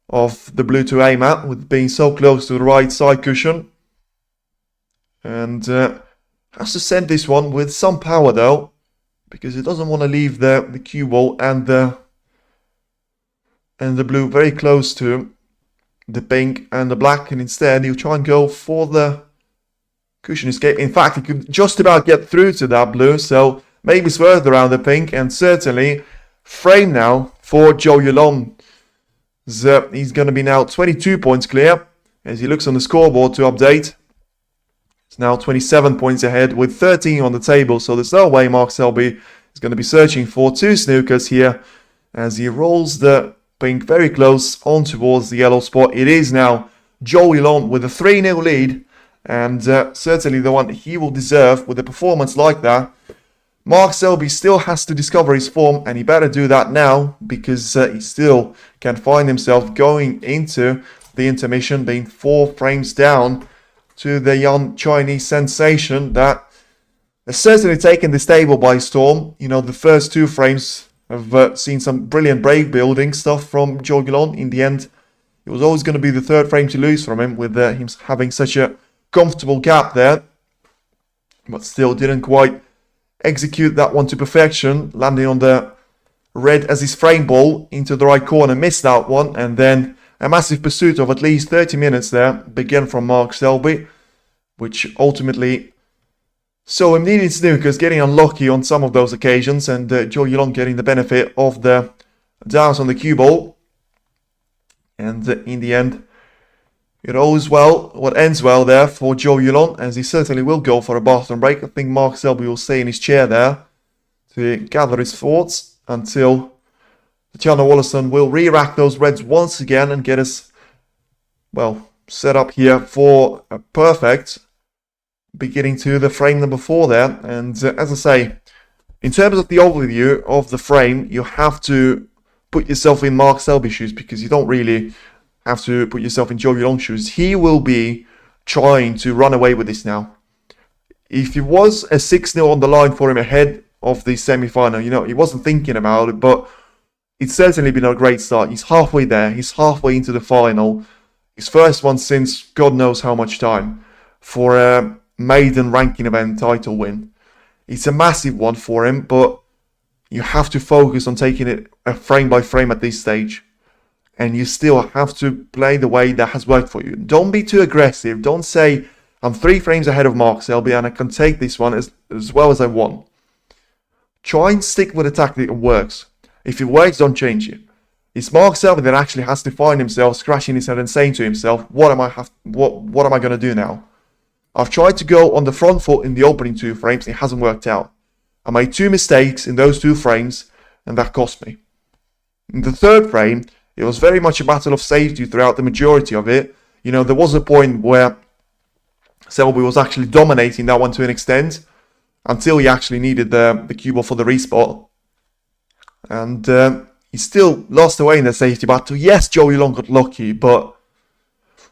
of the blue to aim at, with being so close to the right side cushion. And has to send this one with some power though, because it doesn't want to leave the cue ball and the blue very close to the pink and the black, and instead he'll try and go for the cushion escape. In fact, he could just about get through to that blue, so maybe it's further around the pink, and certainly frame now for Zhou Yuelong. He's going to be now 22 points clear as he looks on the scoreboard to update. It's now 27 points ahead with 13 on the table, so there's no way Mark Selby is going to be searching for two snookers here as he rolls the pink very close on towards the yellow spot. It is now Zhou Yuelong with a 3-0 lead, and certainly the one he will deserve with a performance like that. Mark Selby still has to discover his form, and he better do that now, because he still can find himself going into the intermission being 4 frames down to the young Chinese sensation that has certainly taken this table by storm. You know, the first 2 frames have seen some brilliant break building stuff from Zhou Yuelong. In the end, it was always going to be the 3rd frame to lose from him, with him having such a comfortable gap there, but still didn't quite execute that one to perfection, landing on the red as his frame ball into the right corner, missed that one, and then a massive pursuit of at least 30 minutes there began from Mark Selby, which ultimately saw him needing snookers, getting unlucky on some of those occasions, and Zhou Yuelong getting the benefit of the downs on the cue ball. And in the end, it always well what ends well there for Zhou Yuelong, as he certainly will go for a bathroom break. I think Mark Selby will stay in his chair there to gather his thoughts until Tatiana Wollaston will re-rack those reds once again and get us, well, set up here for a perfect beginning to the frame number 4 there. And as I say, in terms of the overview of the frame, you have to put yourself in Mark Selby's shoes, because you don't really have to put yourself in Zhou Yuelong's shoes. He will be trying to run away with this now. If it was a 6-0 on the line for him ahead of the semi-final, you know, he wasn't thinking about it, but it's certainly been a great start. He's halfway there. He's halfway into the final. His first one since God knows how much time for a maiden ranking event title win. It's a massive one for him, but you have to focus on taking it frame by frame at this stage. And you still have to play the way that has worked for you. Don't be too aggressive. Don't say, I'm 3 frames ahead of Mark Selby and I can take this one as well as I want. Try and stick with a tactic that works. If it works, don't change it. It's Mark Selby that actually has to find himself scratching his head and saying to himself, what am I going to do now? I've tried to go on the front foot in the opening 2 frames. It hasn't worked out. I made 2 mistakes in those 2 frames, and that cost me. In the 3rd frame, it was very much a battle of safety throughout the majority of it. You know, there was a point where Selby was actually dominating that one to an extent, until he actually needed the cue ball for the respot. And he still lost away in the safety battle. Yes, Zhou Yuelong got lucky, but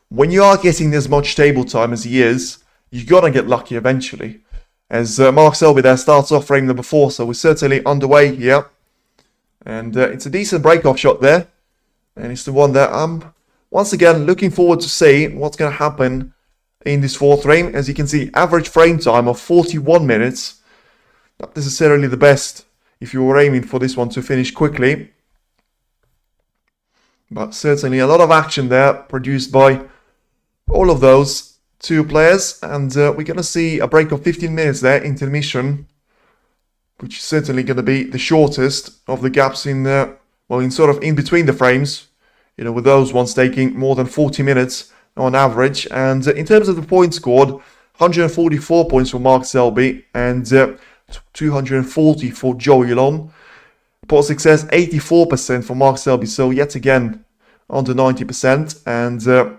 when you are getting as much table time as he is, you got to get lucky eventually. As Mark Selby there starts off frame number 4, so we're certainly underway here. And it's a decent break-off shot there. And it's the one that I'm once again, looking forward to see what's going to happen in this fourth frame. As you can see, average frame time of 41 minutes. Not necessarily the best if you were aiming for this one to finish quickly. But certainly a lot of action there produced by all of those two players. And we're going to see a break of 15 minutes there, intermission, which is certainly going to be the shortest of the gaps in well, in sort of in between the frames, you know, with those ones taking more than 40 minutes on average. And in terms of the points scored, 144 points for Mark Selby and 240 for Zhou Yuelong. Pot success 84% for Mark Selby, so yet again under 90%, and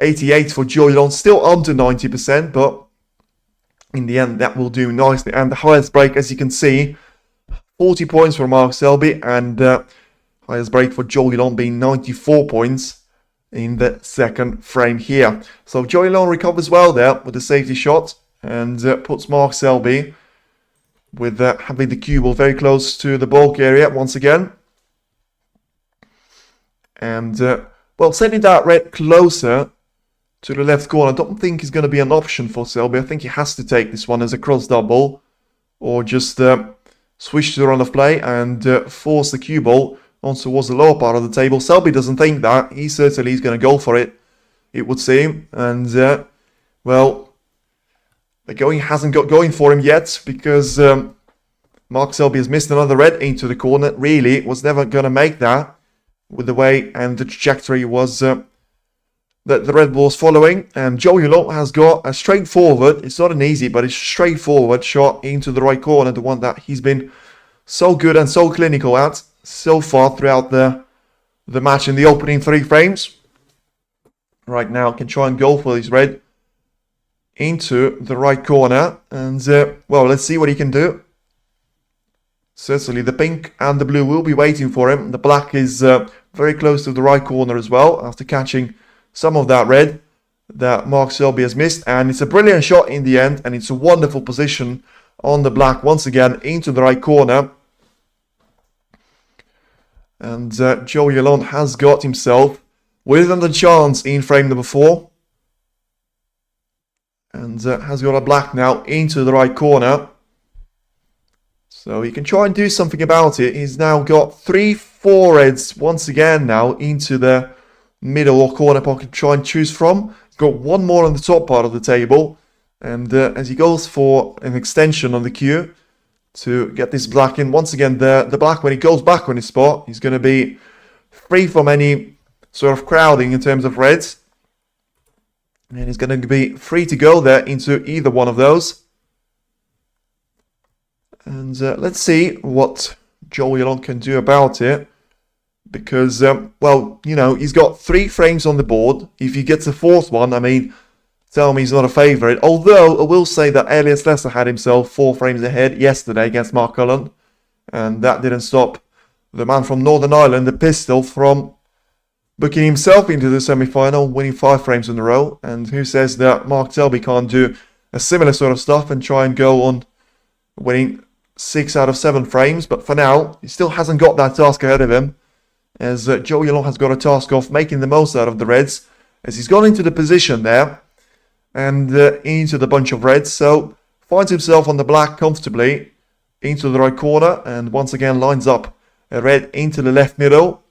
88 for Zhou Yuelong, still under 90%, but in the end that will do nicely. And the highest break, as you can see, 40 points for Mark Selby, and highest break for Zhou Yuelong being 94 points in the second frame here. So Zhou Yuelong recovers well there with the safety shot, and puts Mark Selby with having the cue ball very close to the bulk area once again. And, well, sending that red closer to the left corner, I don't think is going to be an option for Selby. I think he has to take this one as a cross double, or just switch to the run of play and force the cue ball on towards the lower part of the table. Selby doesn't think that. He certainly is going to go for it, it would seem. And, well, the going hasn't got going for him yet, because Mark Selby has missed another red into the corner. Really was never going to make that with the way and the trajectory was that the red ball was following. And Zhou Yuelong has got a straightforward, it's not an easy, but it's straightforward shot into the right corner, the one that he's been so good and so clinical at so far throughout the match in the opening 3 frames. Right now can try and go for this red into the right corner, and well, let's see what he can do. Certainly the pink and the blue will be waiting for him. The black is very close to the right corner as well, after catching some of that red that Mark Selby has missed. And it's a brilliant shot in the end, and it's a wonderful position on the black once again into the right corner. And Zhou Yuelong has got himself with another chance in frame number 4. And has got a black now into the right corner. So he can try and do something about it. He's now got 3-4 reds once again now into the middle or corner pocket to try and choose from. He's got one more on the top part of the table. And as he goes for an extension on the cue to get this black in, once again the black, when he goes back on his spot, he's going to be free from any sort of crowding in terms of reds. And he's going to be free to go there into either one of those. And let's see what Zhou Yuelong can do about it. Because, well, you know, he's got 3 frames on the board. If he gets a 4th one, I mean, tell me he's not a favourite. Although, I will say that Elias Lesser had himself 4 frames ahead yesterday against Mark Cullen. And that didn't stop the man from Northern Ireland, the pistol, from booking himself into the semi-final, winning 5 frames in a row. And who says that Mark Selby can't do a similar sort of stuff and try and go on winning 6 out of 7 frames? But for now, he still hasn't got that task ahead of him, as Zhou Yuelong has got a task of making the most out of the reds, as he's gone into the position there and into the bunch of reds. So finds himself on the black comfortably into the right corner, and once again lines up a red into the left middle.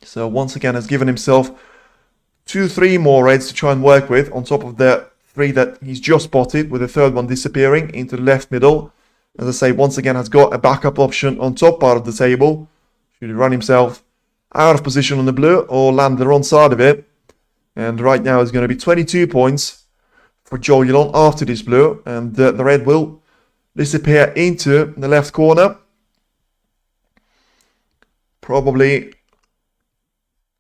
So once again has given himself 2-3 more reds to try and work with, on top of the 3 that he's just spotted, with the 3rd one disappearing into the left middle. As I say, once again has got a backup option on top part of the table. Should he run himself out of position on the blue or land the wrong side of it. And right now it's going to be 22 points for Zhou Yuelong after this blue. And the red will disappear into the left corner. Probably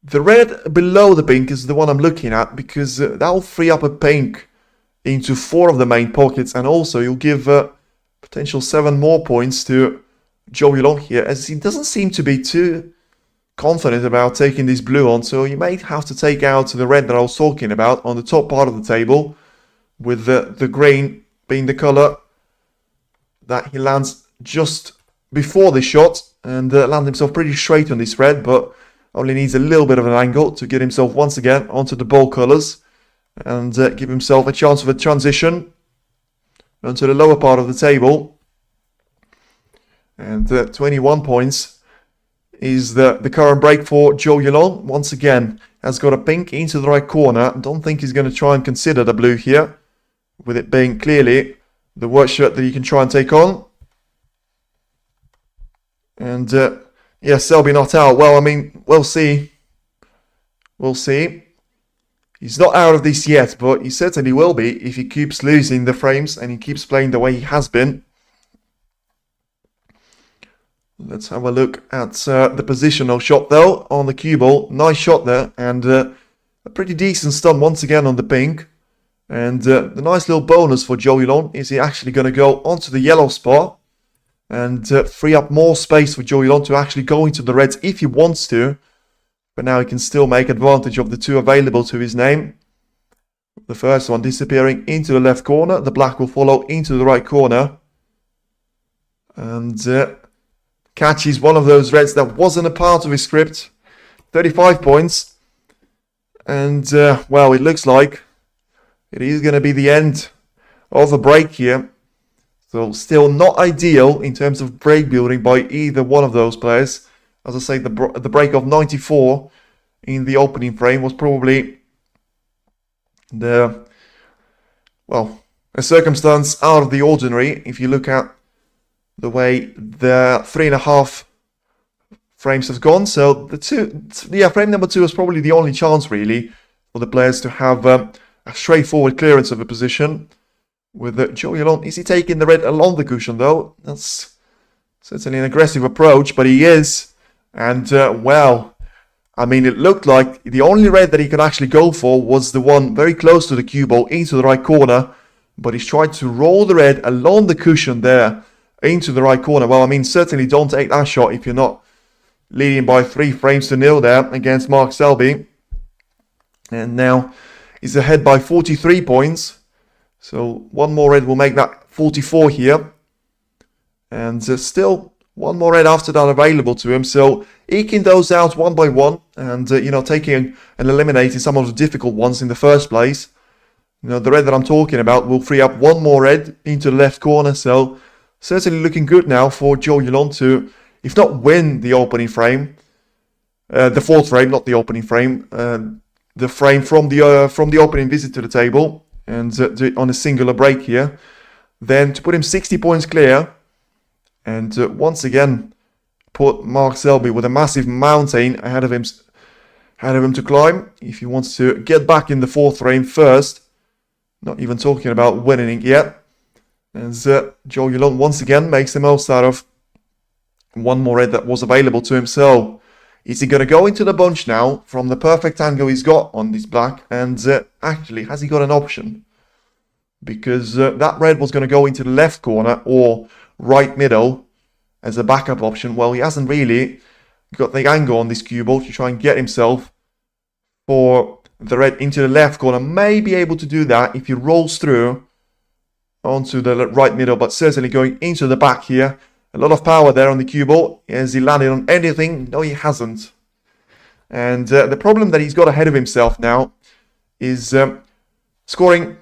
the red below the pink is the one I'm looking at, because that will free up a pink into 4 of the main pockets, and also you'll give potential 7 more points to Zhou Yuelong here, as he doesn't seem to be too confident about taking this blue on. So you may have to take out the red that I was talking about on the top part of the table, with the green being the color that he lands just before the shot, and land himself pretty straight on this red. But Only needs a little bit of an angle to get himself once again onto the ball colours and give himself a chance of a transition onto the lower part of the table. And 21 points is the current break for Zhou Yuelong. Once again, has got a pink into the right corner. Don't think he's going to try and consider the blue here, with it being clearly the white shirt that he can try and take on. And yeah, Selby not out. Well, I mean, we'll see. We'll see. He's not out of this yet, but he certainly will be if he keeps losing the frames and he keeps playing the way he has been. Let's have a look at the positional shot, though, on the cue ball. Nice shot there, and a pretty decent stun once again on the pink. And the nice little bonus for Zhou Yuelong is he actually going to go onto the yellow spot and free up more space for Zhou Yuelong to actually go into the reds if he wants to. But now he can still make advantage of the two available to his name. The first one disappearing into the left corner. The black will follow into the right corner. And catches one of those reds that wasn't a part of his script. 35 points. And, well, it looks like it is going to be the end of the break here. So still not ideal in terms of break building by either one of those players. As I say, the break of 94 in the opening frame was probably a circumstance out of the ordinary. If you look at the way the 3.5 frames have gone. So frame number 2 was probably the only chance really for the players to have a straightforward clearance of a position. With Zhou Yuelong, is he taking the red along the cushion though? That's certainly an aggressive approach, but he is. And well, I mean, it looked like the only red that he could actually go for was the one very close to the cue ball into the right corner. But he's tried to roll the red along the cushion there into the right corner. Well, I mean, certainly don't take that shot if you're not leading by 3 frames to 0 there against Mark Selby. And now he's ahead by 43 points. So one more red will make that 44 here. And still one more red after that available to him. So eking those out one by one and, you know, taking and eliminating some of the difficult ones in the first place. You know, the red that I'm talking about will free up one more red into the left corner. So certainly looking good now for Zhou Yuelong to, if not win the opening frame, the fourth frame, not the opening frame, the frame from the opening visit to the table. And do it on a singular break here. Then to put him 60 points clear. And once again, put Mark Selby with a massive mountain ahead of him to climb. If he wants to get back in the fourth frame first. Not even talking about winning it yet. As Zhou Yuelong once again makes the most out of one more red that was available to him. So is he going to go into the bunch now from the perfect angle he's got on this black? And actually, has he got an option? Because that red was going to go into the left corner or right middle as a backup option. Well, he hasn't really got the angle on this cue ball to try and get himself for the red into the left corner. May be able to do that if he rolls through onto the right middle, but certainly going into the back here. A lot of power there on the cue ball. Has he landed on anything? No, he hasn't. And the problem that he's got ahead of himself now is scoring.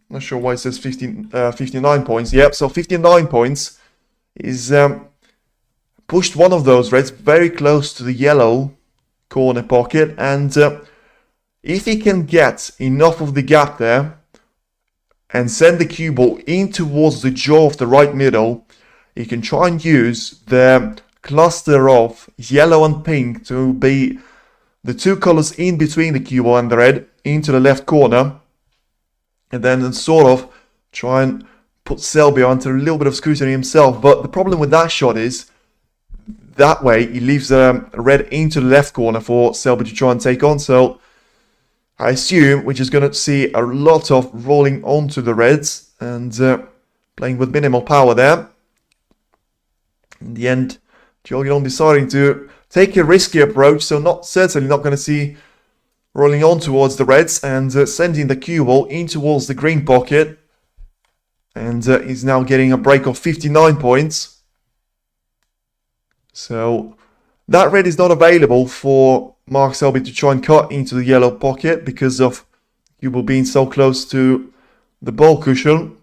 Not sure why it says 59 points. Yep, so 59 points is pushed one of those reds very close to the yellow corner pocket. And if he can get enough of the gap there and send the cue ball in towards the jaw of the right middle, he can try and use the cluster of yellow and pink to be the two colors in between the cue ball and the red into the left corner. And then sort of try and put Selby under a little bit of scrutiny himself. But the problem with that shot is that way he leaves red into the left corner for Selby to try and take on. So I assume we're just going to see a lot of rolling onto the reds and playing with minimal power there. In the end, Zhou Yuelong deciding to take a risky approach, so certainly not going to see rolling on towards the reds and sending the cue ball in towards the green pocket. And he's now getting a break of 59 points. So That red is not available for Mark Selby to try and cut into the yellow pocket because of Yuelong being so close to the ball cushion.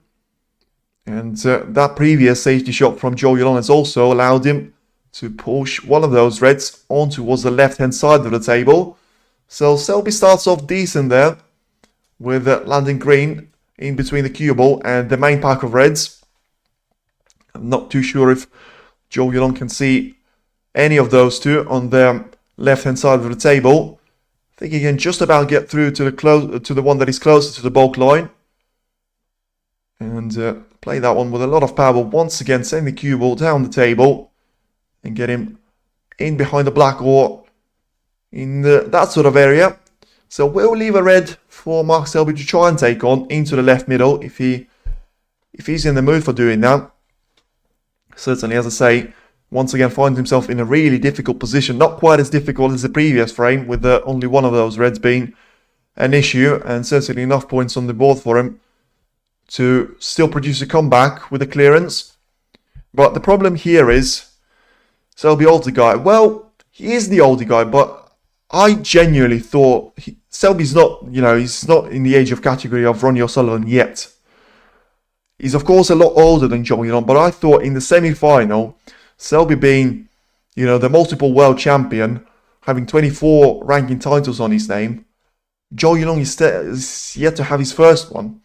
And that previous safety shot from Zhou has also allowed him to push one of those reds on towards the left-hand side of the table. So Selby starts off decent there with landing green in between the cue ball and the main pack of reds. I'm not too sure if Yuelong can see any of those two on the left-hand side of the table. I think he can just about get through to the one that is closer to the bulk line. And play that one with a lot of power. Once again, send the cue ball down the table and get him in behind the black or in that sort of area. So we'll leave a red for Mark Selby to try and take on into the left middle if he's in the mood for doing that. Certainly, as I say, once again finds himself in a really difficult position. Not quite as difficult as the previous frame, with only one of those reds being an issue, and certainly enough points on the board for him to still produce a comeback with a clearance. But the problem here is Selby older guy. Well, he is the older guy, but I genuinely thought Selby's not, he's not in the age of category of Ronnie O'Sullivan yet. He's of course a lot older than Yuelong, but I thought in the semi-final, Selby being, the multiple world champion, having 24 ranking titles on his name, Yuelong is yet to have his first one.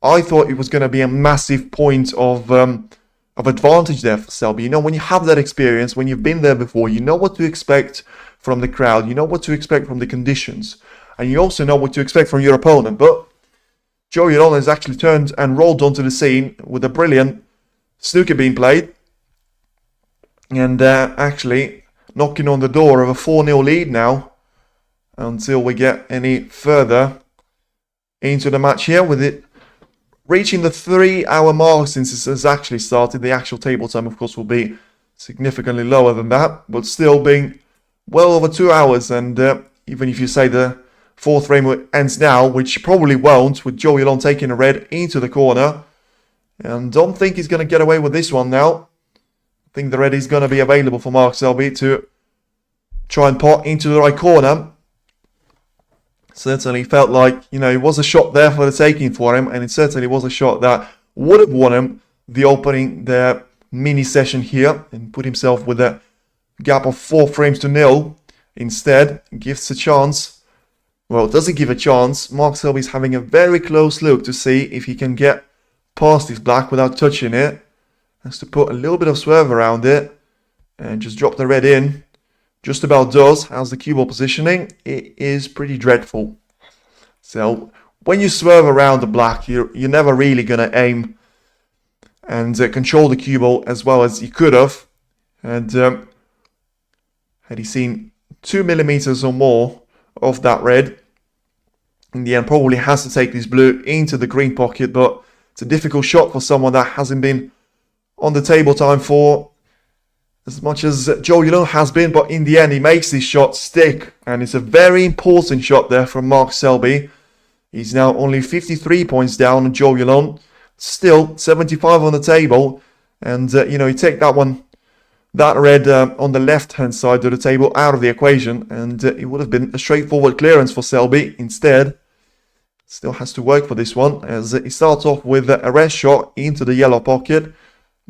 I thought it was going to be a massive point of advantage there for Selby. When you have that experience, when you've been there before, you know what to expect from the crowd, you know what to expect from the conditions, and you also know what to expect from your opponent. But Yuelong has actually turned and rolled onto the scene with a brilliant snooker being played, and actually knocking on the door of a 4-0 lead now until we get any further into the match here, with it reaching the 3-hour mark since it has actually started. The actual table time, of course, will be significantly lower than that, but still being well over 2 hours. And even if you say the fourth frame ends now, which probably won't, with Yuelong taking a red into the corner, and don't think he's going to get away with this one now. I think the red is going to be available for Mark Selby to try and pot into the right corner. Certainly felt like, it was a shot there for the taking for him, and it certainly was a shot that would have won him the opening, the mini session here, and put himself with a gap of 4 frames to nil. Instead, gives a chance. Well, doesn't give a chance. Mark Selby's having a very close look to see if he can get past his black without touching it. Has to put a little bit of swerve around it and just drop the red in. Just about does. How's the cue ball positioning? It is pretty dreadful. So when you swerve around the black, you're never really going to aim and control the cue ball as well as you could have. And had he seen 2 millimeters or more of that red, in the end probably has to take this blue into the green pocket. But it's a difficult shot for someone that hasn't been on the table time for as much as Yuelong has been, but in the end he makes this shot stick, and it's a very important shot there from Mark Selby. He's now only 53 points down on Yuelong, still 75 on the table, and you take that red on the left hand side of the table out of the equation, and it would have been a straightforward clearance for Selby. Instead, still has to work for this one, as he starts off with a red shot into the yellow pocket.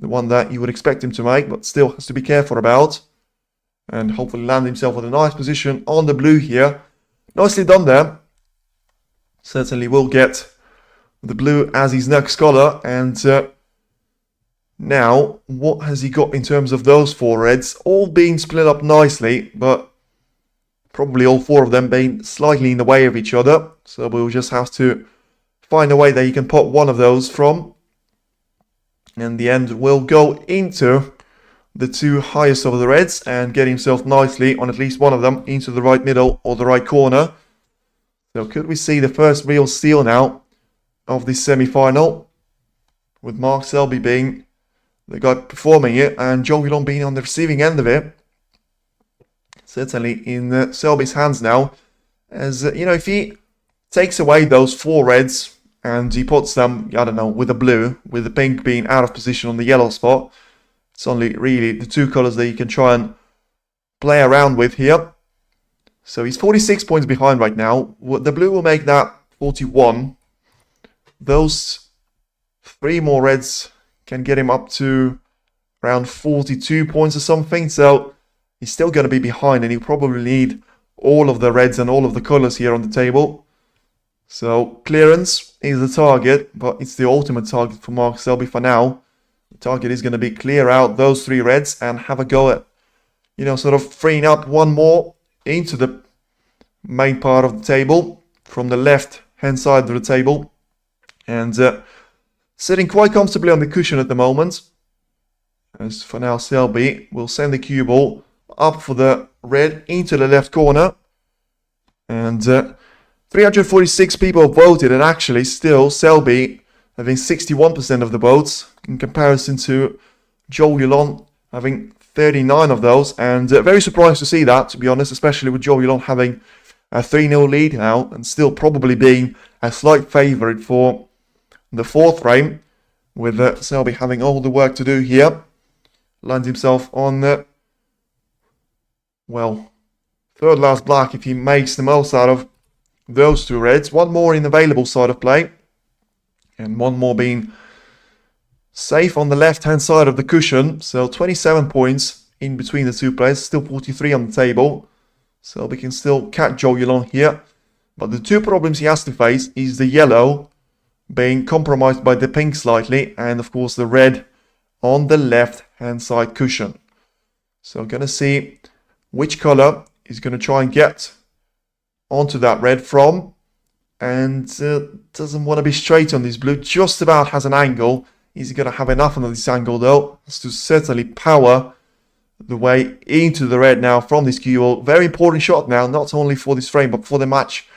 The one that you would expect him to make, but still has to be careful about. And hopefully land himself with a nice position on the blue here. Nicely done there. Certainly will get the blue as his next color. And now, what has he got in terms of those 4 reds? All being split up nicely, but probably all 4 of them being slightly in the way of each other. So we'll just have to find a way that he can put one of those from. And the end will go into the 2 highest of the reds and get himself nicely on at least one of them into the right middle or the right corner. So could we see the first real steal now of this semi-final, with Mark Selby being the guy performing it and Yuelong being on the receiving end of it. Certainly in Selby's hands now, as if he takes away those 4 reds and he puts them, I don't know, with a blue, with the pink being out of position on the yellow spot. It's only really the 2 colours that you can try and play around with here. So he's 46 points behind right now. The blue will make that 41. Those 3 more reds can get him up to around 42 points or something. So he's still going to be behind, and he'll probably need all of the reds and all of the colors here on the table. So clearance is the target, but it's the ultimate target for Mark Selby for now. The target is going to be clear out those 3 reds and have a go at, you know, sort of freeing up one more into the main part of the table from the left hand side of the table, and sitting quite comfortably on the cushion at the moment. As for now, Selby will send the cue ball up for the red into the left corner, and 346 people voted, and actually still Selby having 61% of the votes in comparison to Zhou Yuelong having 39 of those, and very surprised to see that, to be honest, especially with Zhou Yuelong having a 3-0 lead now and still probably being a slight favourite for the 4th frame, with Selby having all the work to do here. Lands himself on the, well, 3rd last black if he makes the most out of those 2 reds. 1 more in available side of play, and 1 more being safe on the left hand side of the cushion. So 27 points in between the 2 players, still 43 on the table. So we can still catch Zhou Yuelong here, but the 2 problems he has to face is the yellow being compromised by the pink slightly, and of course the red on the left hand side cushion. So gonna see which color he's gonna try and get onto that red from, and doesn't want to be straight on this blue, just about has an angle. Is he gonna have enough on this angle though? Has to certainly power the way into the red now from this cue ball. Very important shot now, not only for this frame but for the match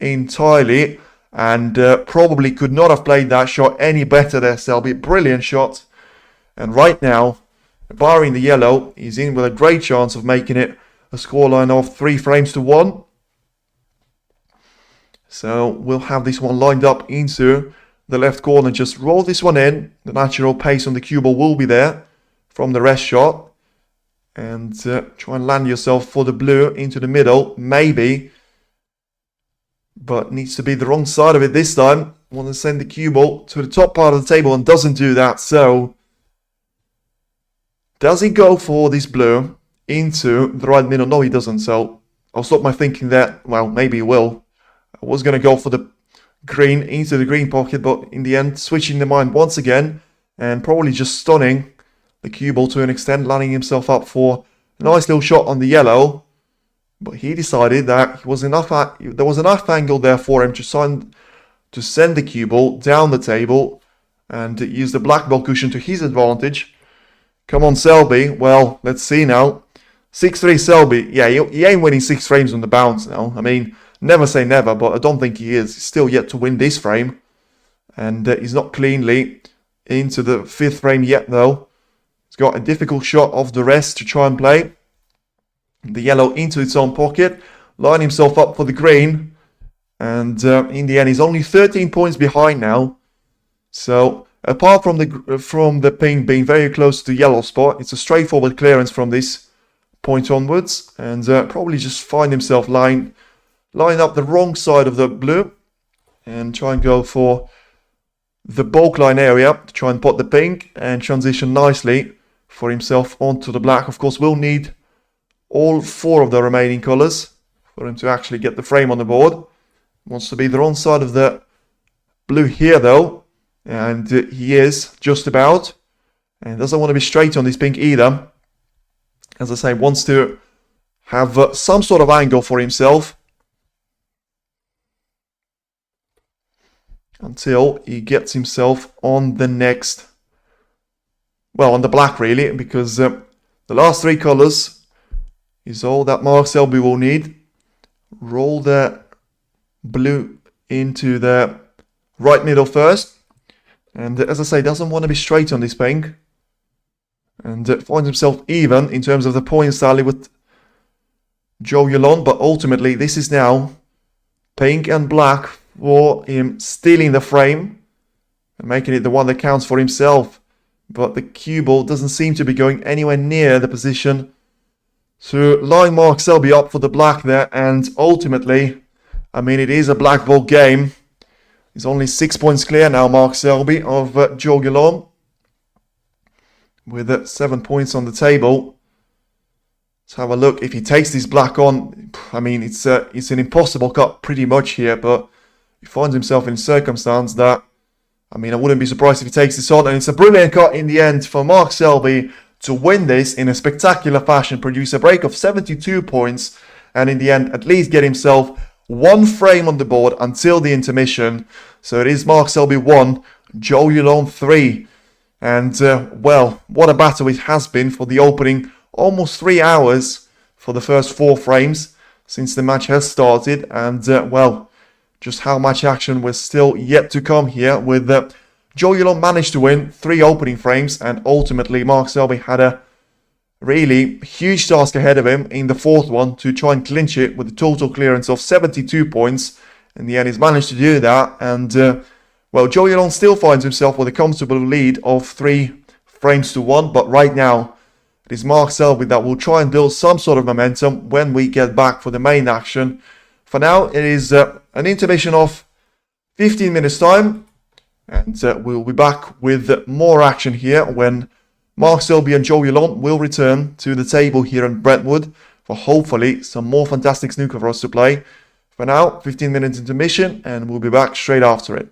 entirely, and probably could not have played that shot any better there, Selby. Brilliant shot, and right now, barring the yellow, he's in with a great chance of making it a scoreline of 3 frames to 1. So we'll have this one lined up into the left corner. Just roll this one in. The natural pace on the cue ball will be there from the rest shot. And try and land yourself for the blue into the middle, maybe. But needs to be the wrong side of it this time. Want to send the cue ball to the top part of the table and doesn't do that. So does he go for this blue into the right middle? No, he doesn't. So I'll stop my thinking there. Well, maybe he will. I was going to go for the green into the green pocket, but in the end, switching the mind once again and probably just stunning the cue ball to an extent, lining himself up for a nice little shot on the yellow. But he decided that there was enough angle there for him to send the cue ball down the table and use the black ball cushion to his advantage. Come on, Selby. Well, let's see now. 6-3 Selby. Yeah, he ain't winning 6 frames on the bounce now. I mean, never say never, but I don't think he is. He's still yet to win this frame. And he's not cleanly into the 5th frame yet, though. He's got a difficult shot of the rest to try and play. The yellow into its own pocket. Line himself up for the green. And in the end, he's only 13 points behind now. So, apart from the pink being very close to the yellow spot, it's a straightforward clearance from this point onwards. And probably just find himself line up the wrong side of the blue. And try and go for the bulk line area to try and pot the pink. And transition nicely for himself onto the black. Of course, we'll need all 4 of the remaining colours for him to actually get the frame on the board. Wants to be the wrong side of the blue here though, and he is just about, and doesn't want to be straight on this pink either. As I say, wants to have some sort of angle for himself until he gets himself on the next, well, on the black really, because the last 3 colours is all that Mark Selby will need. Roll the blue into the right middle first. And as I say, doesn't want to be straight on this pink. And finds himself even in terms of the points tally with Zhou Yuelong. But ultimately, this is now pink and black for him stealing the frame and making it the one that counts for himself. But the cue ball doesn't seem to be going anywhere near the position to line Mark Selby up for the black there, and ultimately, I mean, it is a black vault game. He's only 6 points clear now, Mark Selby, of Zhou Yuelong, with 7 points on the table. Let's have a look. If he takes this black on, I mean, it's an impossible cut pretty much here, but he finds himself in a circumstance that, I mean, I wouldn't be surprised if he takes this on, and it's a brilliant cut in the end for Mark Selby to win this in a spectacular fashion, produce a break of 72 points, and in the end, at least get himself 1 frame on the board until the intermission. So it is Mark Selby 1, Zhou Yuelong 3. And, well, what a battle it has been for the opening almost 3 hours for the first 4 frames since the match has started. And, well, just how much action was still yet to come here with Zhou Yuelong managed to win 3 opening frames, and ultimately Mark Selby had a really huge task ahead of him in the 4th one to try and clinch it with a total clearance of 72 points. In the end, he's managed to do that, and well, Zhou Yuelong still finds himself with a comfortable lead of 3 frames to 1, but right now it is Mark Selby that will try and build some sort of momentum when we get back for the main action. For now, it is an intermission of 15 minutes time, and we'll be back with more action here when Mark Selby and Zhou Yuelong will return to the table here in Brentwood for hopefully some more fantastic snooker for us to play. For now, 15 minutes intermission, and we'll be back straight after it.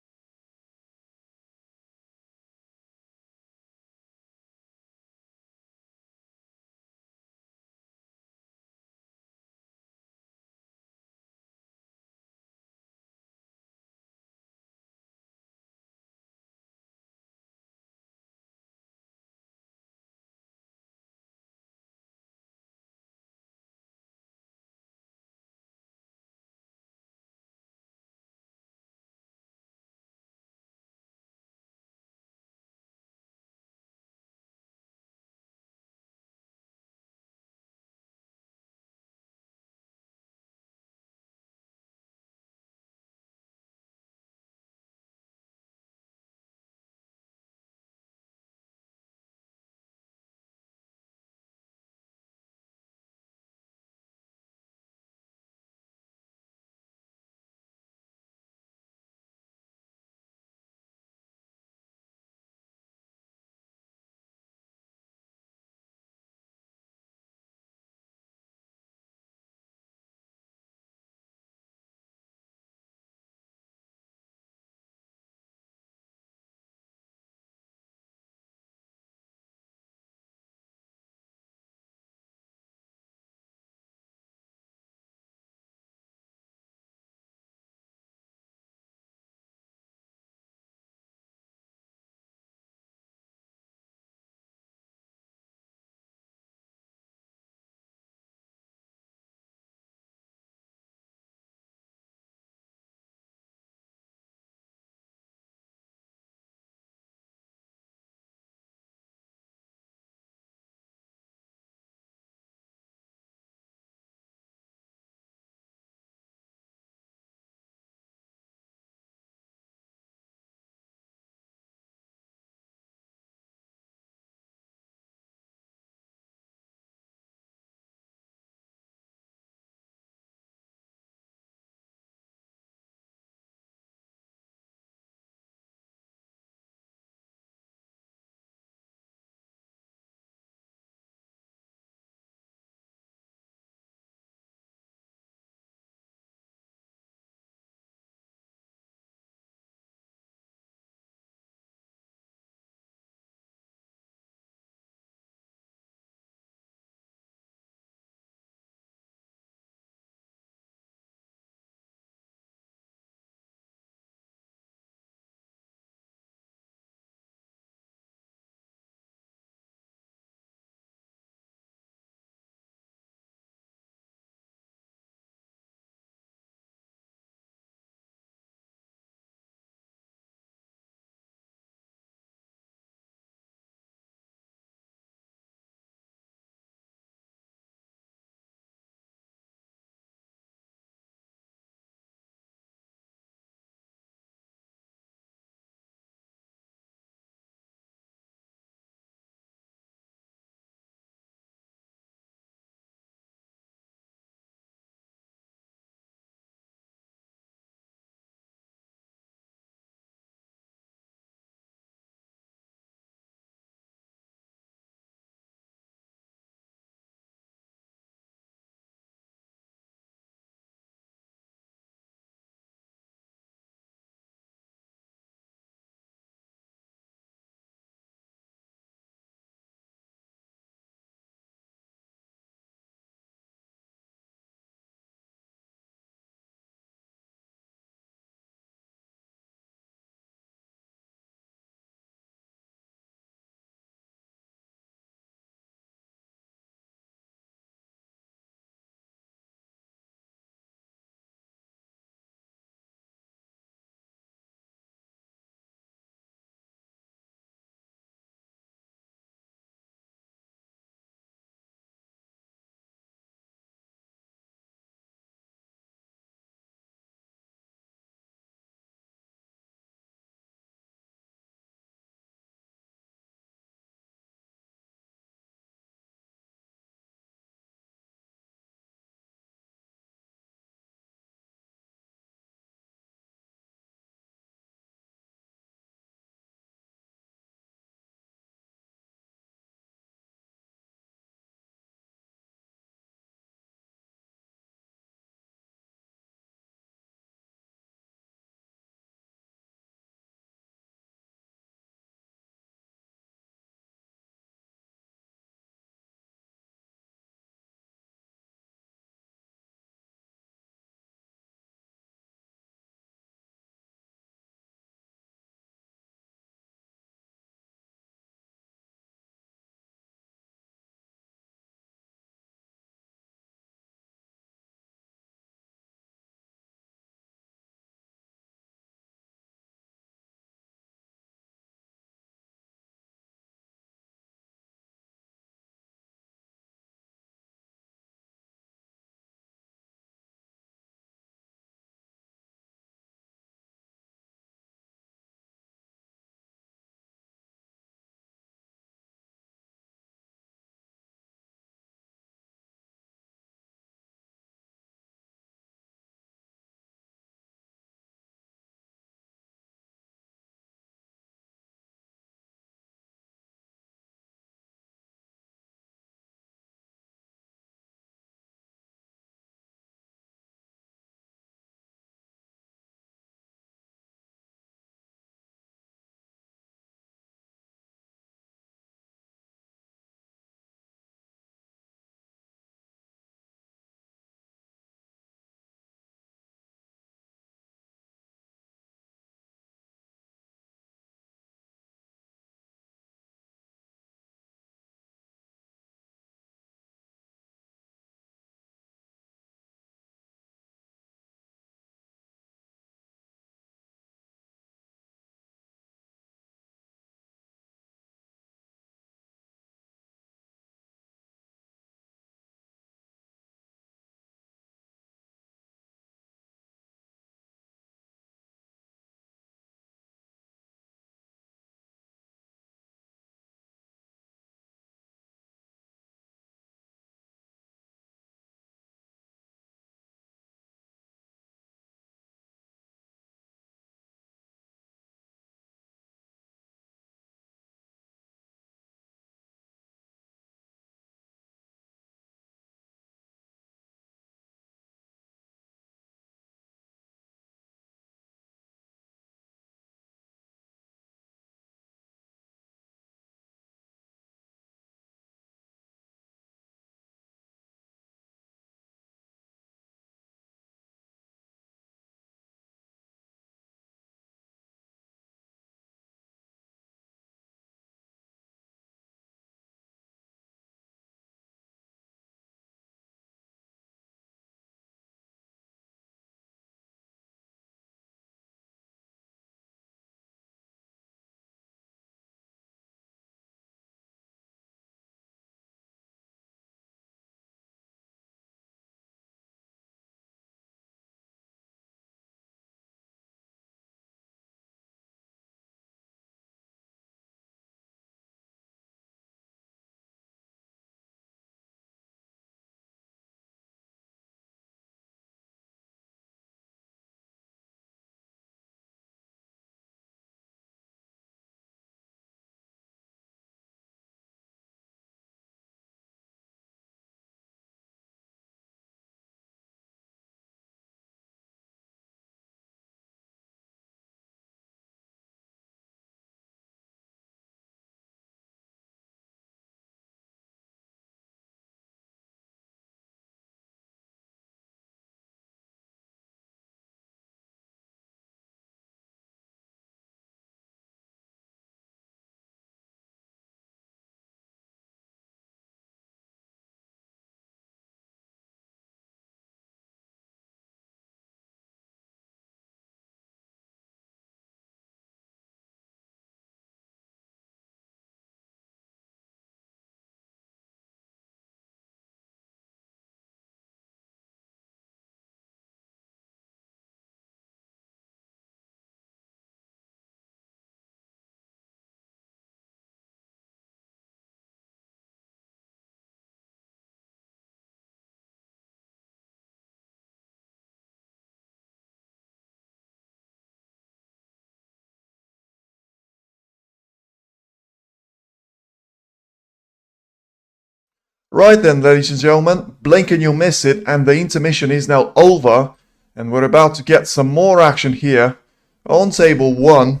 Right then, ladies and gentlemen, blink and you'll miss it, and the intermission is now over, and we're about to get some more action here on table 1,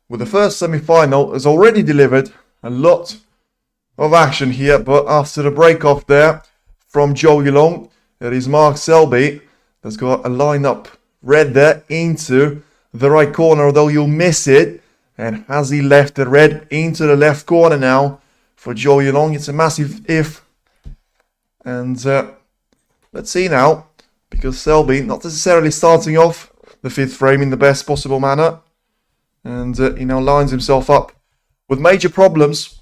with the first semi-final has already delivered a lot of action here, but after the break-off there from Zhou Yuelong, it is Mark Selby that's got a line-up red there into the right corner, although you'll miss it, and has he left the red into the left corner now for Zhou Yuelong? It's a massive if. And let's see now, because Selby not necessarily starting off the 5th frame in the best possible manner. And he now lines himself up with major problems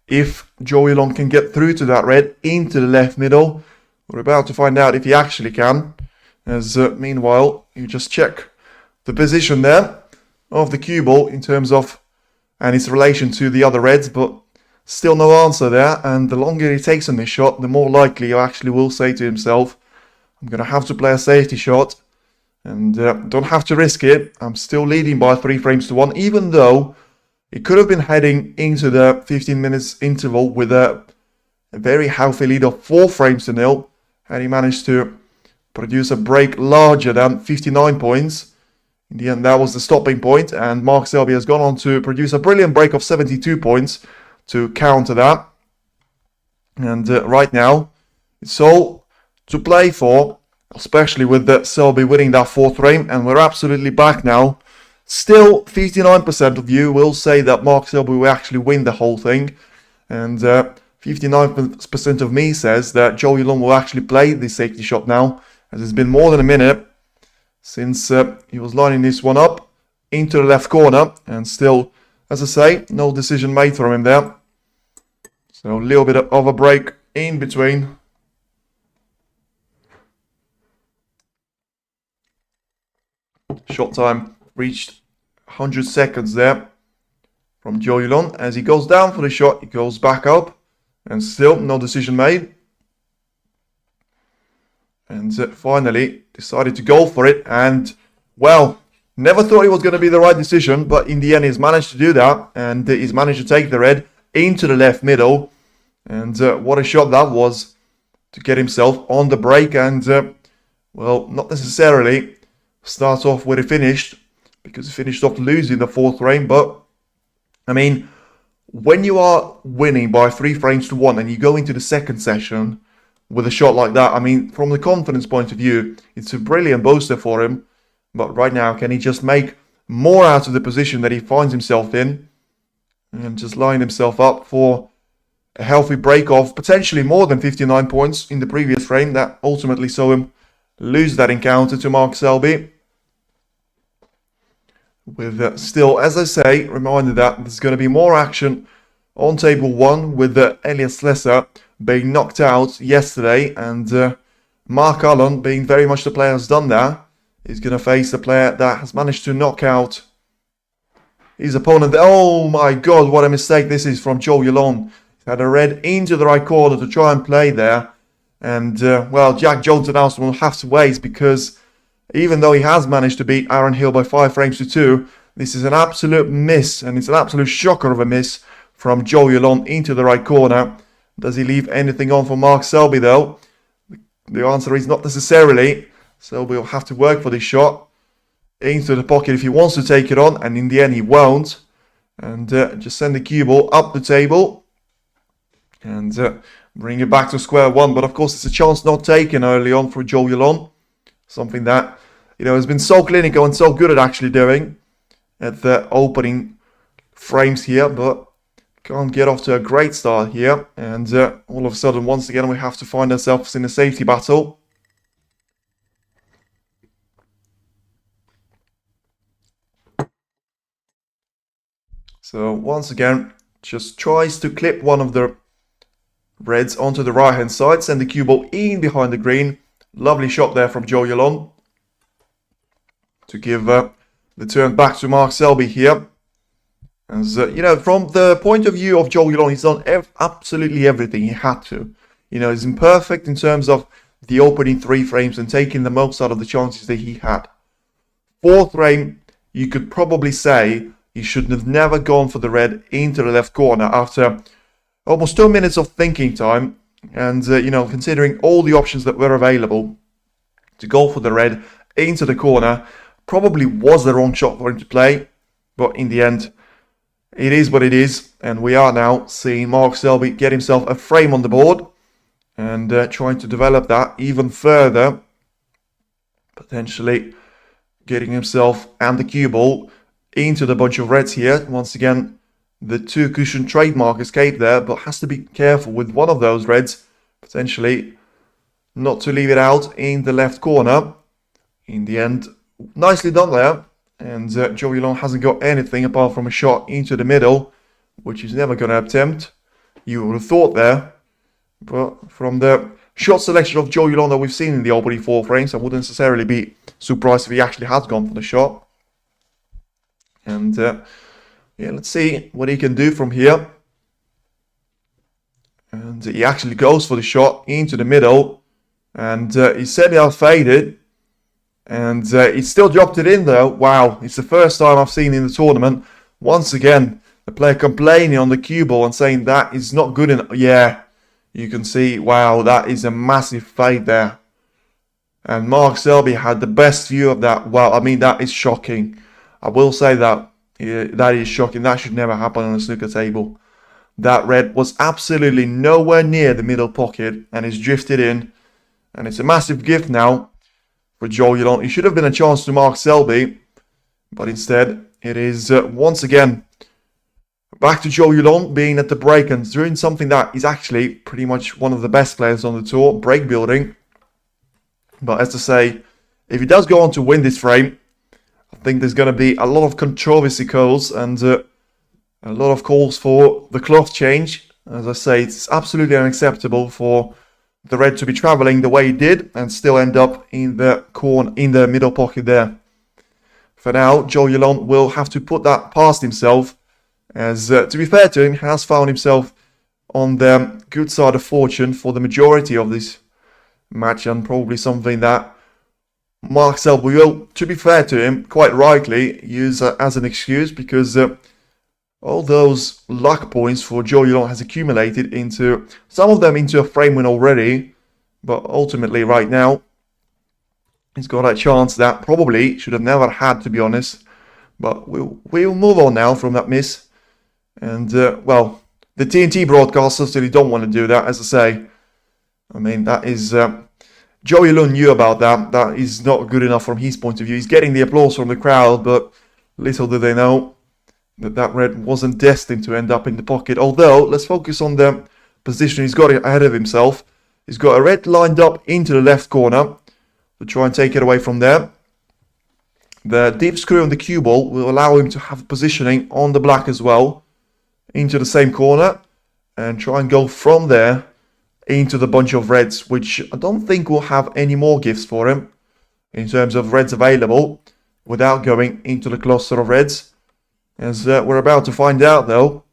if Zhou Yuelong can get through to that red into the left middle. We're about to find out if he actually can. As meanwhile, you just check the position there of the cue ball in terms of and its relation to the other reds, but still no answer there, and the longer he takes on this shot, the more likely he actually will say to himself, I'm going to have to play a safety shot, and don't have to risk it. I'm still leading by 3 frames to 1, even though it could have been heading into the 15 minutes interval with a very healthy lead of 4 frames to 0, and he managed to produce a break larger than 59 points. In the end, that was the stopping point, and Mark Selby has gone on to produce a brilliant break of 72 points, to counter that. And right now it's all to play for, especially with Selby winning that 4th frame, and we're absolutely back now. Still 59% of you will say that Mark Selby will actually win the whole thing, and 59% of me says that Zhou Yuelong will actually play the safety shot now, as it's been more than a minute since he was lining this one up into the left corner, and still, as I say, no decision made from him there. So a little bit of a break in between. Shot time reached 100 seconds there from Zhou Yuelong. As he goes down for the shot, he goes back up, and still no decision made. And finally decided to go for it, and well, never thought it was going to be the right decision, but in the end he's managed to do that, and he's managed to take the red into the left middle. And what a shot that was to get himself on the break, and well, not necessarily start off where he finished, because he finished off losing the 4th frame. But I mean, when you are winning by 3 frames to 1 and you go into the 2nd session with a shot like that, I mean, from the confidence point of view, it's a brilliant booster for him. But right now, can he just make more out of the position that he finds himself in, and just line himself up for a healthy break of potentially more than 59 points in the previous frame that ultimately saw him lose that encounter to Mark Selby. With still, as I say, reminded that there's going to be more action on table 1 with Elias Lesser being knocked out yesterday, and Mark Allen being very much the player who's done that. He's going to face the player that has managed to knock out his opponent. Oh my god, what a mistake this is from Zhou Yuelong. He had a red into the right corner to try and play there. And, well, Jack Jones announced will have to wait, because even though he has managed to beat Aaron Hill by 5 frames to 2, this is an absolute miss, and it's an absolute shocker of a miss from Zhou Yuelong into the right corner. Does he leave anything on for Mark Selby, though? The answer is not necessarily. Selby will have to work for this shot into the pocket if he wants to take it on, and in the end he won't. And just send the cue ball up the table and bring it back to square one. But of course, it's a chance not taken early on for Zhou Yuelong. Something that, you know, has been so clinical and so good at actually doing at the opening frames here, but can't get off to a great start here. And all of a sudden, once again, we have to find ourselves in a safety battle. So once again, just tries to clip one of the reds onto the right hand side, send the cue ball in behind the green. Lovely shot there from Zhou Yuelong to give the turn back to Mark Selby here. As you know, from the point of view of Zhou Yuelong, he's done absolutely everything he had to. You know, he's imperfect in terms of the opening 3 frames and taking the most out of the chances that he had. 4th frame, you could probably say he should have never gone for the red into the left corner after almost 2 minutes of thinking time. And, considering all the options that were available, to go for the red into the corner probably was the wrong shot for him to play. But in the end, it is what it is. And we are now seeing Mark Selby get himself a frame on the board. And trying to develop that even further. Potentially getting himself and the cue ball into the bunch of reds here. Once again, the 2 cushion trademark escape there, but has to be careful with one of those reds. Potentially not to leave it out in the left corner. In the end, nicely done there. And Zhou Yuelong hasn't got anything apart from a shot into the middle, which he's never going to attempt. You would have thought there. But from the shot selection of Zhou Yuelong that we've seen in the opening 4 frames, I wouldn't necessarily be surprised if he actually has gone for the shot. And let's see what he can do from here. And he actually goes for the shot into the middle. And he's certainly outfaded. And he still dropped it in though. Wow, it's the first time I've seen in the tournament. Once again, the player complaining on the cue ball and saying that is not good enough. Yeah, you can see, wow, that is a massive fade there. And Mark Selby had the best view of that. Wow, I mean, that is shocking. I will say that. Yeah, that is shocking. That should never happen on a snooker table. That red was absolutely nowhere near the middle pocket and is drifted in. And it's a massive gift now for Zhou Yuelong. It should have been a chance to Mark Selby. But instead, it is once again back to Zhou Yuelong being at the break and doing something that is actually pretty much one of the best players on the tour, break building. But as I say, if he does go on to win this frame, I think there's going to be a lot of controversy calls and a lot of calls for the cloth change. As I say, it's absolutely unacceptable for the red to be travelling the way he did and still end up in the corner, in the middle pocket there. For now, Zhou Yuelong will have to put that past himself, as to be fair to him, has found himself on the good side of fortune for the majority of this match, and probably something that Mark Selby will, to be fair to him, quite rightly use as an excuse, because all those luck points for Zhou Yuelong has accumulated into, some of them into a frame win already, but ultimately right now he's got a chance that probably should have never had, to be honest. But we'll move on now from that miss. And, well, the TNT broadcasters certainly don't want to do that, as I say. I mean, that is... Zhou Yuelong knew about that. That is not good enough from his point of view. He's getting the applause from the crowd, but little do they know that that red wasn't destined to end up in the pocket. Although, let's focus on the position he's got ahead of himself. He's got a red lined up into the left corner to try and take it away from there. The deep screw on the cue ball will allow him to have positioning on the black as well, into the same corner, and try and go from there into the bunch of reds, which I don't think will have any more gifts for him in terms of reds available without going into the cluster of reds. As we're about to find out though,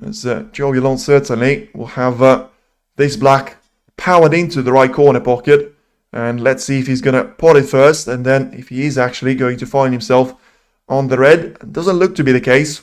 as Zhou Yuelong certainly will have this black powered into the right corner pocket. And let's see if he's going to pot it first, and then if he is actually going to find himself on the red. It doesn't look to be the case,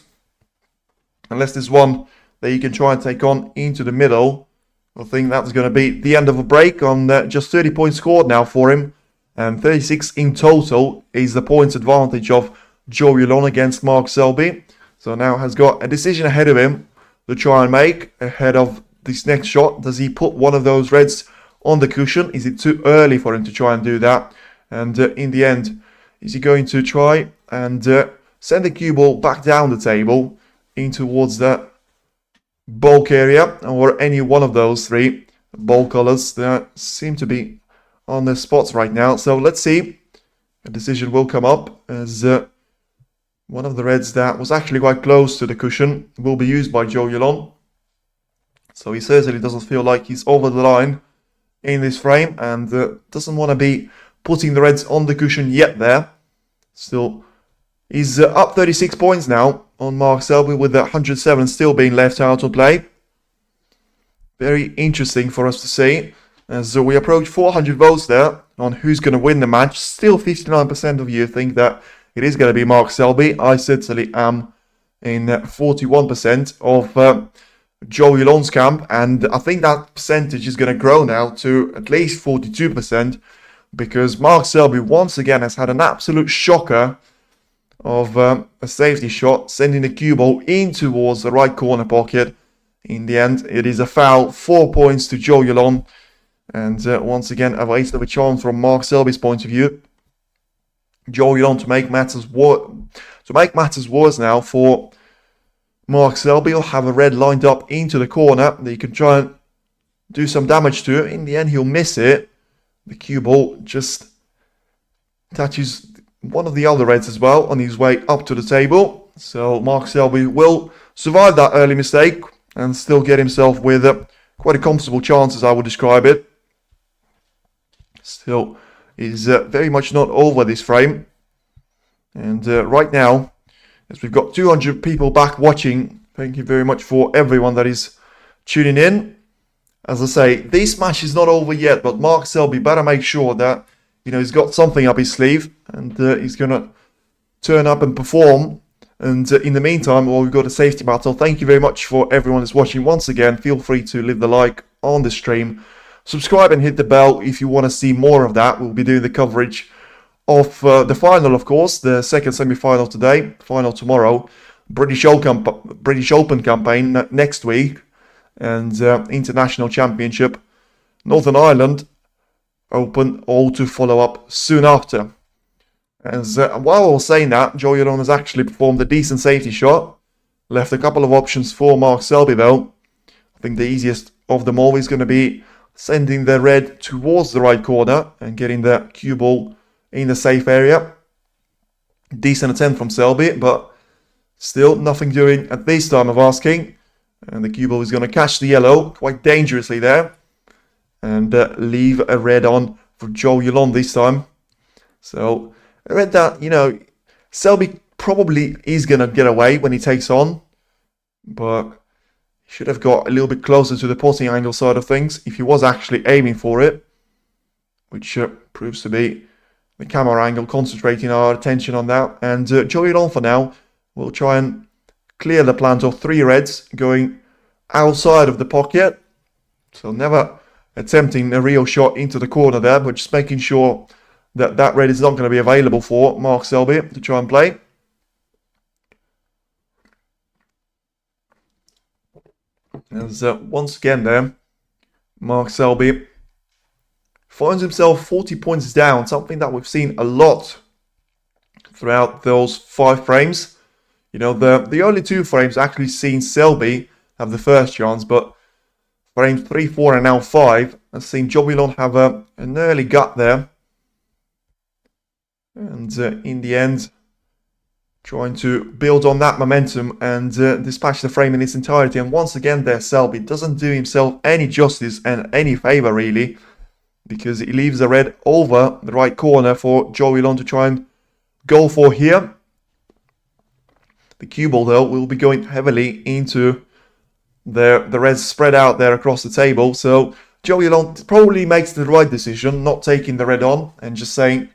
unless there's one that you can try and take on into the middle. I think that's going to be the end of a break on just 30 points scored now for him. And 36 in total is the points advantage of Zhou Yuelong against Mark Selby. So now has got a decision ahead of him to try and make ahead of this next shot. Does he put one of those reds on the cushion? Is it too early for him to try and do that? And in the end, is he going to try and send the cue ball back down the table in towards the bulk area, or any one of those three ball colors that seem to be on their spots right now? So let's see. A decision will come up, as one of the reds that was actually quite close to the cushion will be used by Zhou Yuelong. So he certainly doesn't feel like he's over the line in this frame, and doesn't want to be putting the reds on the cushion yet there. Still, he's up 36 points now on Mark Selby, with 107 still being left out on play. Very interesting for us to see, as we approach 400 votes there on who's going to win the match. Still 59% of you think that it is going to be Mark Selby. I certainly am in 41% of Zhou Yuelong's camp, and I think that percentage is going to grow now to at least 42%, because Mark Selby once again has had an absolute shocker of a safety shot, sending the cue ball in towards the right corner pocket. In the end, it is a foul, 4 points to Zhou Yuelong, and once again a waste of a chance from Mark Selby's point of view. Zhou Yuelong to make matters worse now for Mark Selby. He'll have a red lined up into the corner that he can try and do some damage to. In the end, he'll miss it. The cue ball just touches one of the other reds as well on his way up to the table. So Mark Selby will survive that early mistake and still get himself with quite a comfortable chance, as I would describe it. Still is very much not over this frame. And right now, as we've got 200 people back watching, thank you very much for everyone that is tuning in. As I say, this match is not over yet, but Mark Selby better make sure that, you know, he's got something up his sleeve, and he's going to turn up and perform. And in the meantime, well, we've got a safety battle. Thank you very much for everyone that's watching. Once again, feel free to leave the like on the stream. Subscribe and hit the bell if you want to see more of that. We'll be doing the coverage of the final, of course, the second semi-final today, final tomorrow, British Open campaign next week, and International Championship, Northern Ireland Open, all to follow up soon after. As while I was saying that, Zhou Yuelong has actually performed a decent safety shot, left a couple of options for Mark Selby though. I think the easiest of them all is going to be sending the red towards the right corner and getting the cue ball in the safe area. Decent attempt from Selby, but still nothing doing at this time of asking. And the cue ball is going to catch the yellow quite dangerously there, and leave a red on for Zhou Yuelong this time. So I read that, you know, Selby probably is going to get away when he takes on, but he should have got a little bit closer to the potting angle side of things if he was actually aiming for it, which proves to be the camera angle, concentrating our attention on that. And Zhou Yuelong for now will try and clear the plant of 3 reds going outside of the pocket. So never attempting a real shot into the corner there, but just making sure that that red is not going to be available for Mark Selby to try and play. As once again there, Mark Selby finds himself 40 points down, something that we've seen a lot throughout those 5 frames. You know, the only 2 frames actually seen Selby have the first chance, but frames 3, 4 and now 5 has seen Zhou Yuelong have an early gut there. And in the end, trying to build on that momentum and dispatch the frame in its entirety. And once again there, Selby doesn't do himself any justice and any favour really, because he leaves the red over the right corner for Zhou Yuelong to try and go for here. The cue ball though will be going heavily into the reds spread out there across the table. So Zhou Yuelong probably makes the right decision, not taking the red on and just saying,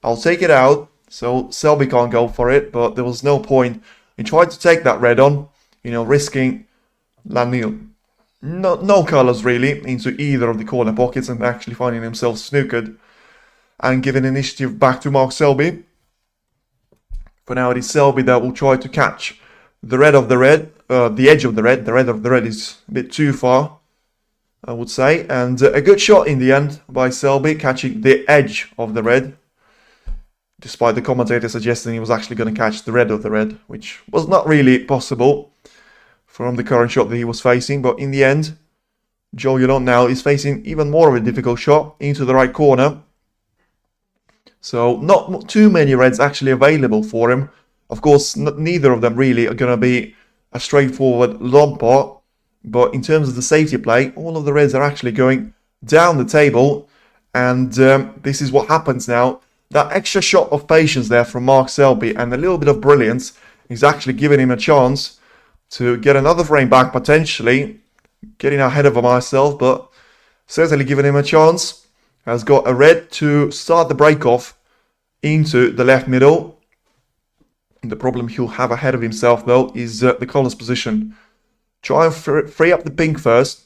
I'll take it out so Selby can't go for it. But there was no point in trying to take that red on, you know, risking landing no colours really into either of the corner pockets and actually finding himself snookered and giving initiative back to Mark Selby. For now it is Selby that will try to catch the red of the red, the edge of the red. The red of the red is a bit too far, I would say. And a good shot in the end by Selby, catching the edge of the red, despite the commentator suggesting he was actually going to catch the red of the red, which was not really possible from the current shot that he was facing. But in the end, Zhou Yuelong now is facing even more of a difficult shot into the right corner. So not too many reds actually available for him. Of course, neither of them really are going to be a straightforward long pot. But in terms of the safety play, all of the reds are actually going down the table. And this is what happens now. That extra shot of patience there from Mark Selby and a little bit of brilliance is actually giving him a chance to get another frame back, potentially. Getting ahead of myself, but certainly giving him a chance. Has got a red to start the break off into the left middle. The problem he'll have ahead of himself though is the colours position. Try and free up the pink first.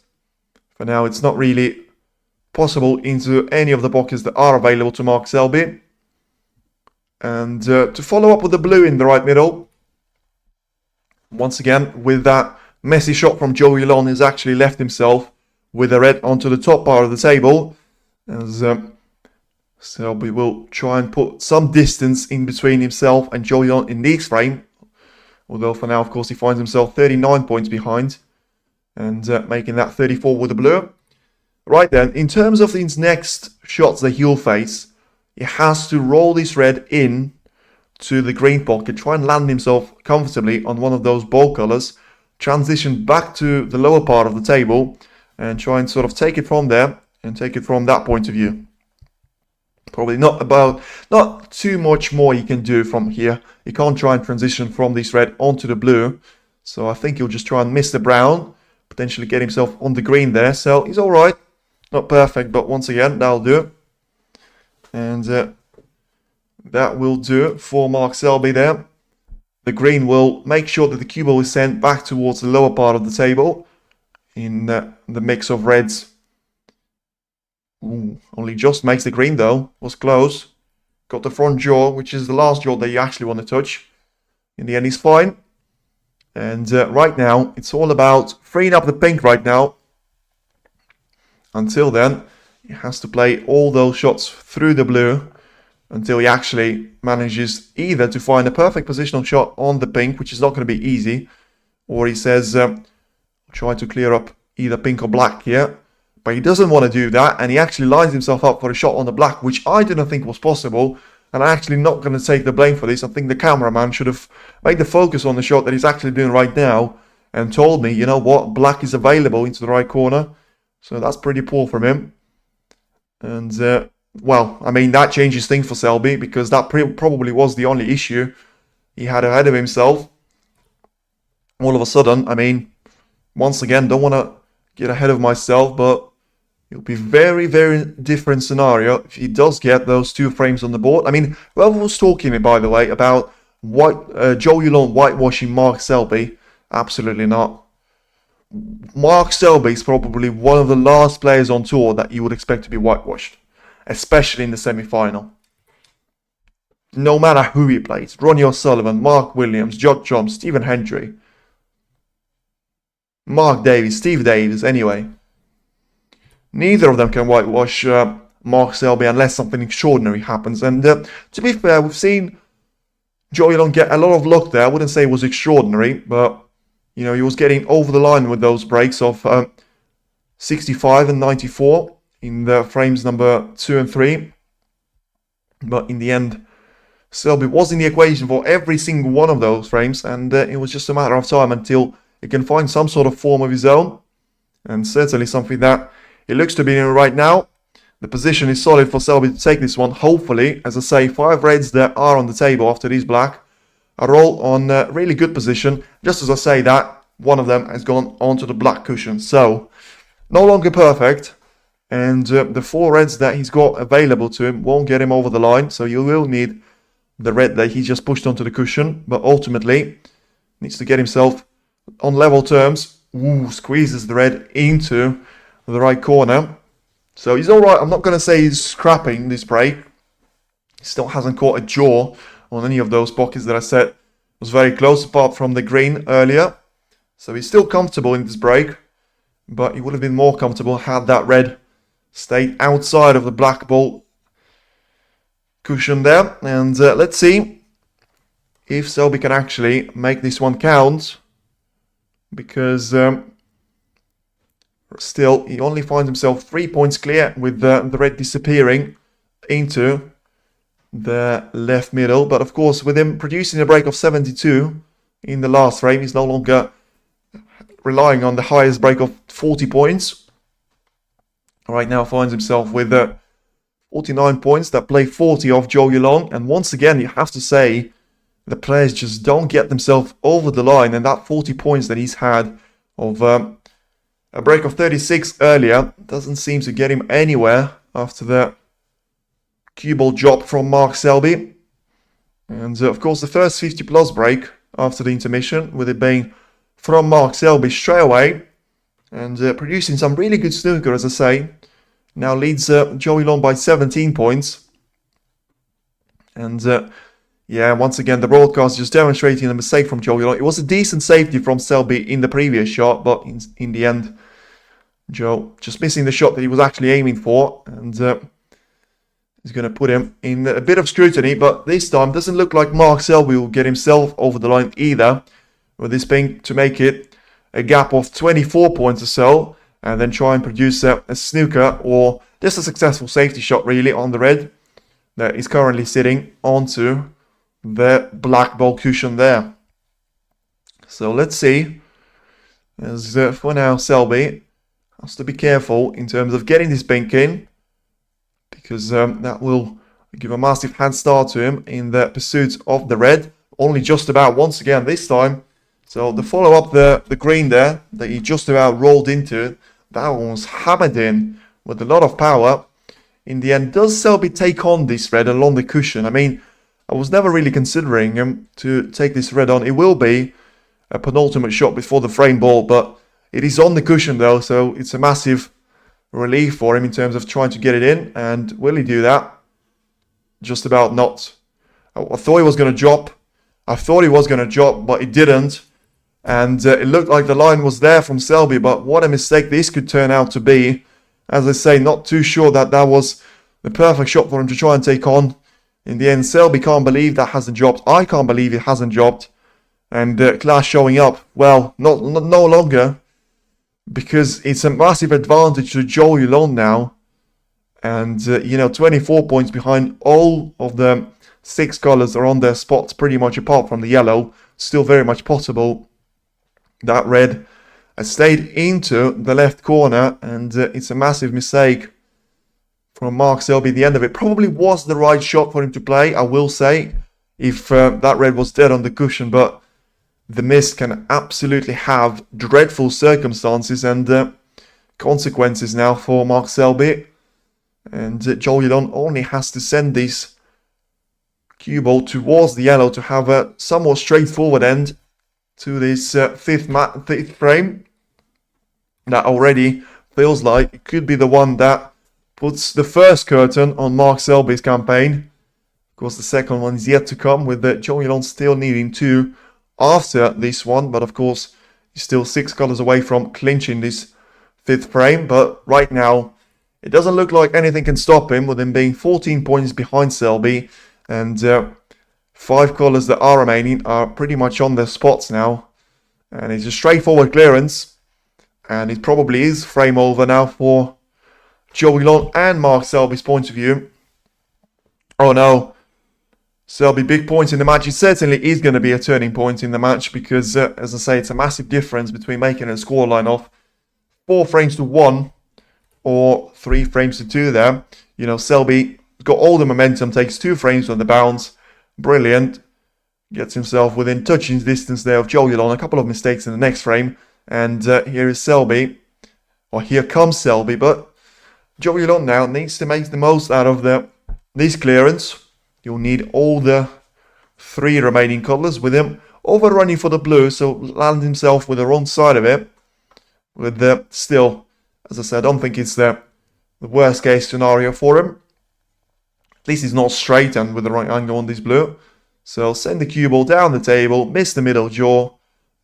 For now, it's not really possible into any of the pockets that are available to Mark Selby. And to follow up with the blue in the right middle. Once again, with that messy shot from Zhou Yuelong, he's actually left himself with the red onto the top part of the table. As Selby will try and put some distance in between himself and Zhou Yuelong in this frame. Although for now, of course, he finds himself 39 points behind. And making that 34 with the blue. Right then, in terms of these next shots that he'll face, he has to roll this red in to the green pocket, try and land himself comfortably on one of those ball colors, transition back to the lower part of the table, and try and sort of take it from there and take it from that point of view. Probably not too much more he can do from here. He can't try and transition from this red onto the blue, so I think he'll just try and miss the brown, potentially get himself on the green there. So he's all right, not perfect, but once again, that'll do. And that will do it for Mark Selby there. The green will make sure that the cue ball is sent back towards the lower part of the table in the mix of reds. Ooh, only just makes the green though. Was close. Got the front jaw, which is the last jaw that you actually want to touch. In the end, he's fine. And right now, it's all about freeing up the pink right now. Until then, he has to play all those shots through the blue until he actually manages either to find a perfect positional shot on the pink, which is not going to be easy, or he says, try to clear up either pink or black here. But he doesn't want to do that, and he actually lines himself up for a shot on the black, which I didn't think was possible. And I'm actually not going to take the blame for this. I think the cameraman should have made the focus on the shot that he's actually doing right now and told me, you know what, black is available into the right corner. So that's pretty poor from him. And, well, I mean, that changes things for Selby, because that probably was the only issue he had ahead of himself. All of a sudden, I mean, once again, don't want to get ahead of myself, but it'll be very, very different scenario if he does get those 2 frames on the board. I mean, whoever was talking, by the way, about Zhou Yuelong whitewashing Mark Selby, absolutely not. Mark Selby is probably one of the last players on tour that you would expect to be whitewashed, especially in the semi-final. No matter who he plays, Ronnie O'Sullivan, Mark Williams, Judd Trump, Stephen Hendry, Mark Davies, Steve Davis, anyway. Neither of them can whitewash Mark Selby unless something extraordinary happens. And to be fair, we've seen Zhou Yuelong get a lot of luck there. I wouldn't say it was extraordinary, but you know, he was getting over the line with those breaks of 65 and 94 in the frames number 2 and 3. But in the end, Selby was in the equation for every single one of those frames, and it was just a matter of time until he can find some sort of form of his own, and certainly something that he looks to be in right now. The position is solid for Selby to take this one. Hopefully, as I say, 5 reds that are on the table after these black are all on really good position. Just as I say that, one of them has gone onto the black cushion. So, no longer perfect. And the 4 reds that he's got available to him won't get him over the line. So you will need the red that he just pushed onto the cushion. But ultimately, needs to get himself on level terms. Ooh, squeezes the red into the right corner. So he's alright. I'm not going to say he's scrapping this break. He still hasn't caught a jaw on any of those pockets that I said was very close, apart from the green earlier. So he's still comfortable in this break, but he would have been more comfortable had that red stayed outside of the black ball cushion there. And let's see if Selby can actually make this one count, because still he only finds himself 3 points clear with the red disappearing into the left middle. But of course, with him producing a break of 72 in the last frame, he's no longer relying on the highest break of 40 points. Right now finds himself with 49 points that play 40 off Zhou Yuelong. And once again, you have to say the players just don't get themselves over the line. And that 40 points that he's had of a break of 36 earlier doesn't seem to get him anywhere after the cue ball drop from Mark Selby. And of course, the first 50 plus break after the intermission, with it being from Mark Selby straight away. And producing some really good snooker, as I say. Now leads Zhou Yuelong by 17 points. And yeah, once again, the broadcast just demonstrating a mistake from Zhou Yuelong. It was a decent safety from Selby in the previous shot, but in the end, Zhou just missing the shot that he was actually aiming for. And he's going to put him in a bit of scrutiny, but this time doesn't look like Mark Selby will get himself over the line either, with this being to make it a gap of 24 points or so, and then try and produce a snooker or just a successful safety shot really on the red that is currently sitting onto the black ball cushion there. So let's see. As for now, Selby has to be careful in terms of getting this pink in, because that will give a massive head start to him in the pursuit of the red. Only just about once again this time. So the follow up the green there that he just about rolled into, that one was hammered in with a lot of power. In the end, does Selby take on this red along the cushion? I mean, I was never really considering him to take this red on. It will be a penultimate shot before the frame ball, but it is on the cushion though, so it's a massive relief for him in terms of trying to get it in. And will he do that? Just about not. I thought he was going to drop. But it didn't. And it looked like the line was there from Selby, but what a mistake this could turn out to be. As I say, not too sure that that was the perfect shot for him to try and take on. In the end, Selby can't believe that hasn't dropped. I can't believe it hasn't dropped. And Clash showing up, well, no longer, because it's a massive advantage to Zhou Yuelong now. And, 24 points behind. All of the 6 colours are on their spots, pretty much apart from the yellow. Still very much possible. That red has stayed into the left corner, and it's a massive mistake from Mark Selby. The end of it probably was the right shot for him to play, I will say, if that red was dead on the cushion, but the miss can absolutely have dreadful circumstances and consequences now for Mark Selby. And Zhou Yuelong only has to send this cue ball towards the yellow to have a somewhat straightforward end to this fifth frame. That already feels like it could be the one that puts the first curtain on Mark Selby's campaign. Of course, the second one is yet to come, with Zhou Yuelong still needing 2 after this one. But of course, he's still 6 colours away from clinching this 5th frame. But right now, it doesn't look like anything can stop him, with him being 14 points behind Selby. And 5 colours that are remaining are pretty much on their spots now. And it's a straightforward clearance. And it probably is frame over now for Zhou Yuelong and Mark Selby's point of view. Oh no. Selby, big points in the match. It certainly is going to be a turning point in the match, because, as I say, it's a massive difference between making a scoreline of 4 frames to 1 or 3 frames to 2 there. Selby got all the momentum, takes 2 frames on the bounce. Brilliant. Gets himself within touching distance there of Zhou Yuelong. A couple of mistakes in the next frame. And here is Selby. Or here comes Selby. But Zhou Yuelong now needs to make the most out of this clearance. You'll need all the 3 remaining colours, with him overrunning for the blue. So land himself with the wrong side of it. With still, as I said, I don't think it's the worst case scenario for him. At least he's not straight and with the right angle on this blue. So send the cue ball down the table, miss the middle jaw,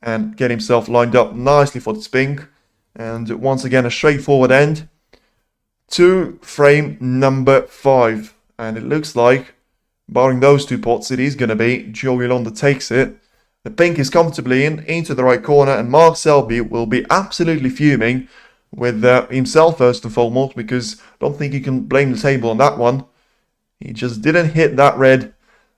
and get himself lined up nicely for the pink. And once again, a straightforward end to frame number 5. And it looks like, barring those 2 pots, it is going to be Zhou Yuelong that takes it. The pink is comfortably into the right corner, and Mark Selby will be absolutely fuming with himself first and foremost, because I don't think you can blame the table on that one. He just didn't hit that red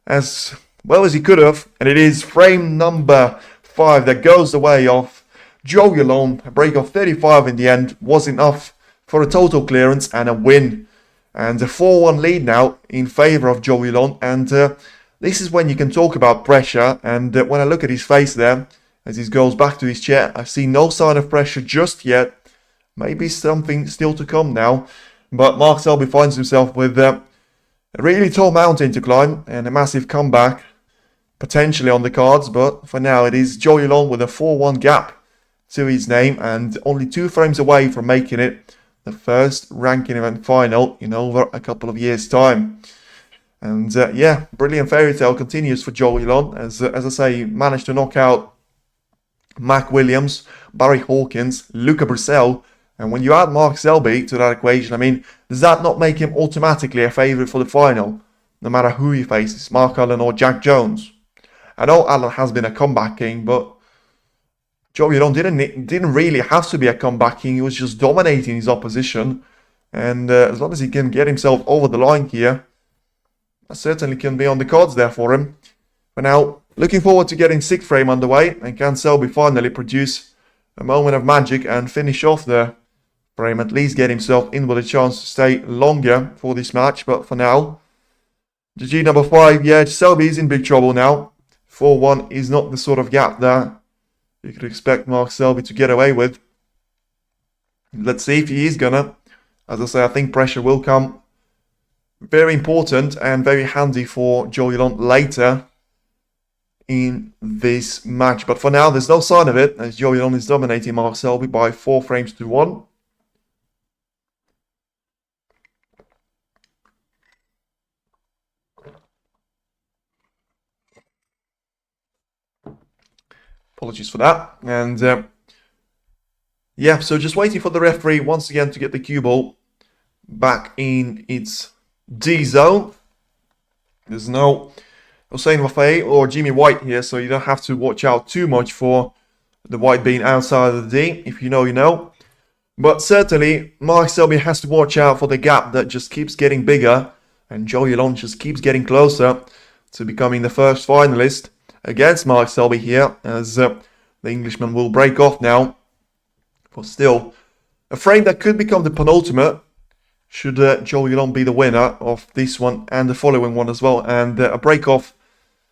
as well as he could have. And it is frame number 5 that goes the way of Zhou Yuelong. A break of 35 in the end was enough for a total clearance and a win. And a 4-1 lead now in favour of Zhou Yuelong. And this is when you can talk about pressure. And when I look at his face there, as he goes back to his chair, I see no sign of pressure just yet. Maybe something still to come now. But Mark Selby finds himself with a really tall mountain to climb and a massive comeback potentially on the cards, but for now it is Zhou Yuelong with a 4-1 gap to his name and only 2 frames away from making it the first ranking event final in over a couple of years' time. And yeah, brilliant fairy tale continues for Zhou Yuelong as I say, he managed to knock out Mac Williams, Barry Hawkins, Luca Brissell, and when you add Mark Selby to that equation, I mean, does that not make him automatically a favourite for the final, no matter who he faces, Mark Allen or Jack Jones? I know Allen has been a comeback king, but Zhou Yuelong didn't really have to be a comeback king. He was just dominating his opposition, and as long as he can get himself over the line here, that certainly can be on the cards there for him. For now, looking forward to getting 6th frame underway, and can Selby finally produce a moment of magic and finish off the frame, at least get himself in with a chance to stay longer for this match. But for now, GG number 5, yeah, Selby is in big trouble now. 4-1 is not the sort of gap that you could expect Mark Selby to get away with. Let's see if he is gonna. As I say, I think pressure will come. Very important and very handy for Zhou Yuelong later in this match. But for now, there's no sign of it, as Zhou Yuelong is dominating Mark Selby by 4 frames to 1. Apologies for that. And yeah, so just waiting for the referee once again to get the cue ball back in its D zone. There's no Hossein Wafay or Jimmy White here, so you don't have to watch out too much for the white being outside of the D. If you know, you know. But certainly, Mark Selby has to watch out for the gap that just keeps getting bigger, and Zhou Yuelong just keeps getting closer to becoming the first finalist against Mark Selby here, as the Englishman will break off now. But still, a frame that could become the penultimate should Zhou Yuelong be the winner of this one and the following one as well. And a break-off,